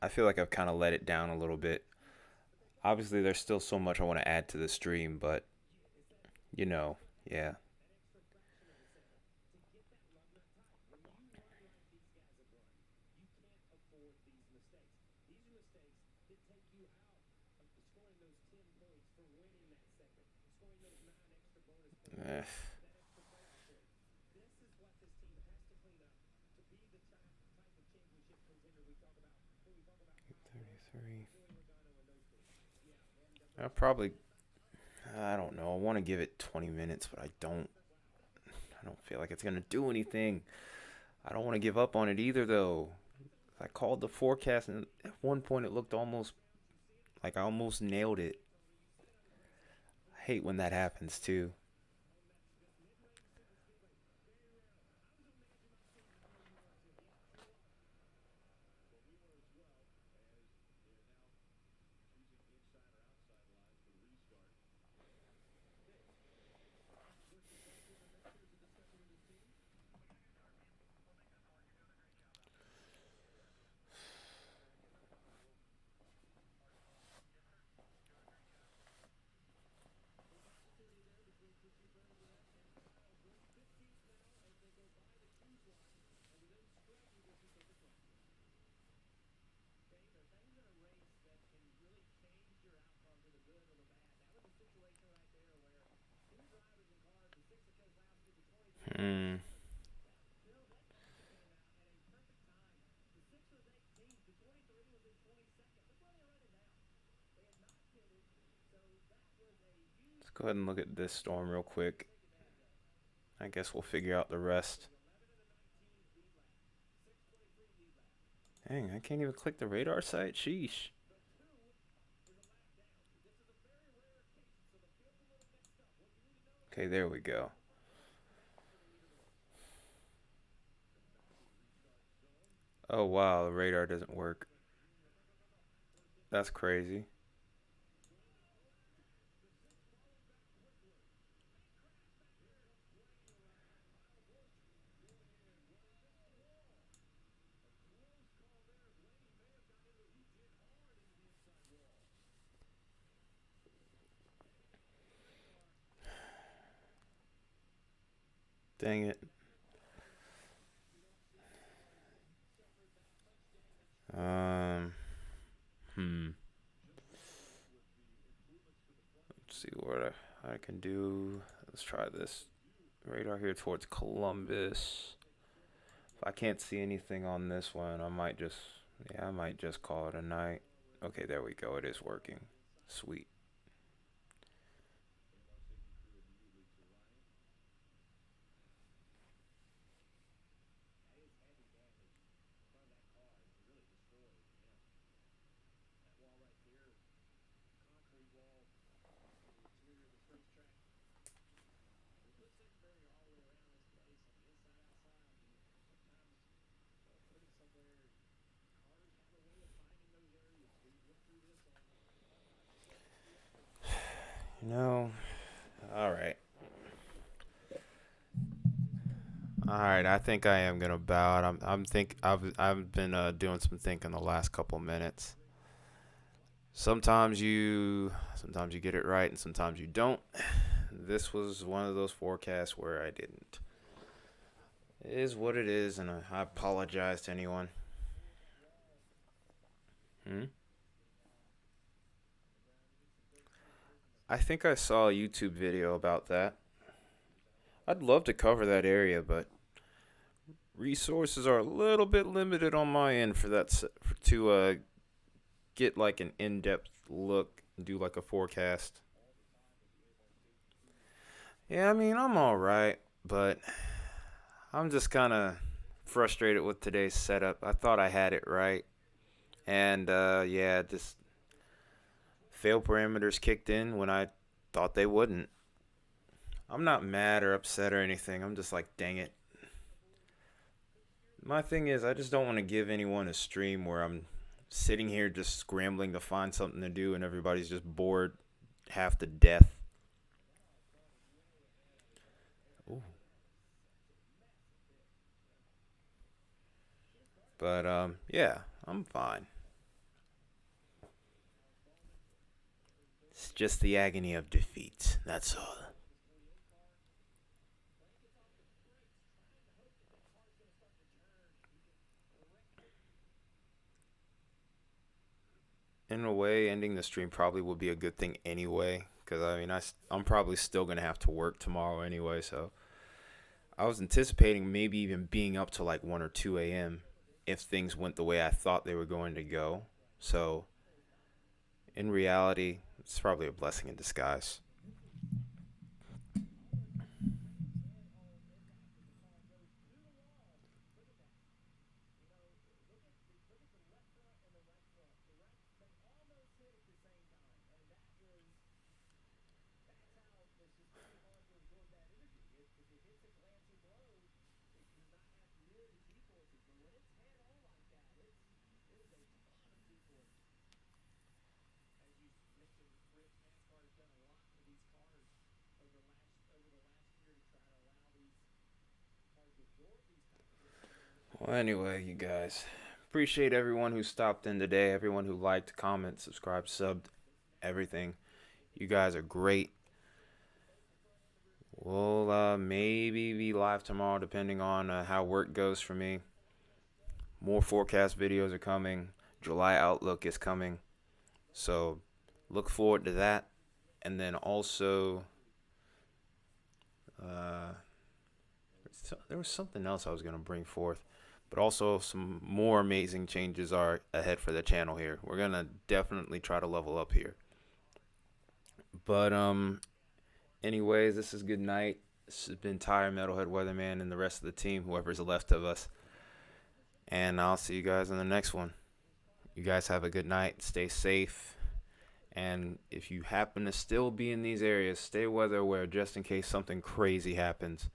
of let it down a little bit. Obviously, there's still so much I want to add to the stream, but you know, yeah. Eh. 33. I probably I don't know. I want to give it 20 minutes, but I don't. I don't feel like it's gonna do anything. I don't want to give up on it either, though. I called the forecast, and at one point it looked almost like I almost nailed it. I hate when that happens too. Hmm. Let's go ahead and look at this storm real quick. I guess we'll figure out the rest. Dang, I can't even click the radar site. Sheesh. Okay, there we go. Oh wow, the radar doesn't work. That's crazy. Dang it. Um. Hmm. Let's see what I can do. Let's try this radar here towards Columbus. If I can't see anything on this one, I might just call it a night. Okay, there we go. It is working. Sweet. You know, all right. All right, I think I am gonna bow out. I've been doing some thinking the last couple minutes. Sometimes you get it right, and sometimes you don't. This was one of those forecasts where I didn't. It is what it is, and I apologize to anyone. Hmm? I think I saw a YouTube video about that. I'd love to cover that area, but resources are a little bit limited on my end for to get like an in-depth look and do like a forecast. Yeah, I mean, I'm all right, but I'm just kind of frustrated with today's setup. I thought I had it right, and yeah, just fail parameters kicked in when I thought they wouldn't. I'm not mad or upset or anything. I'm just like, dang it. My thing is, I just don't want to give anyone a stream where I'm sitting here just scrambling to find something to do and everybody's just bored half to death. Ooh. But yeah, I'm fine. It's just the agony of defeat. That's all. In a way, ending the stream probably would be a good thing anyway. Because I mean, I'm probably still gonna have to work tomorrow anyway. So I was anticipating maybe even being up to like 1 or 2 a.m. if things went the way I thought they were going to go. So in reality, it's probably a blessing in disguise. Well, anyway, you guys, appreciate everyone who stopped in today, everyone who liked, commented, subscribed, subbed, everything. You guys are great. We'll maybe be live tomorrow depending on how work goes for me. More forecast videos are coming. July Outlook is coming. So look forward to that. And then also, uh, there was something else I was going to bring forth. But also, some more amazing changes are ahead for the channel here. We're going to definitely try to level up here. But, anyways, this is good night. This has been Tire Metalhead Weatherman and the rest of the team, whoever's left of us. And I'll see you guys in the next one. You guys have a good night. Stay safe. And if you happen to still be in these areas, stay weather aware just in case something crazy happens.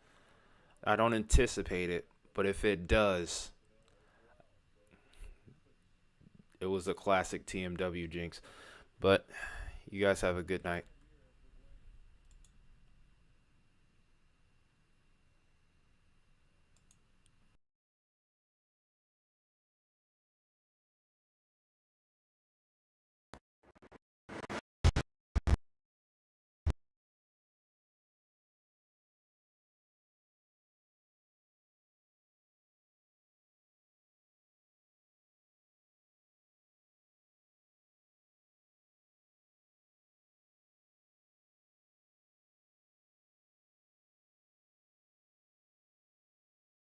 I don't anticipate it, but if it does, it was a classic TMW jinx. But you guys have a good night.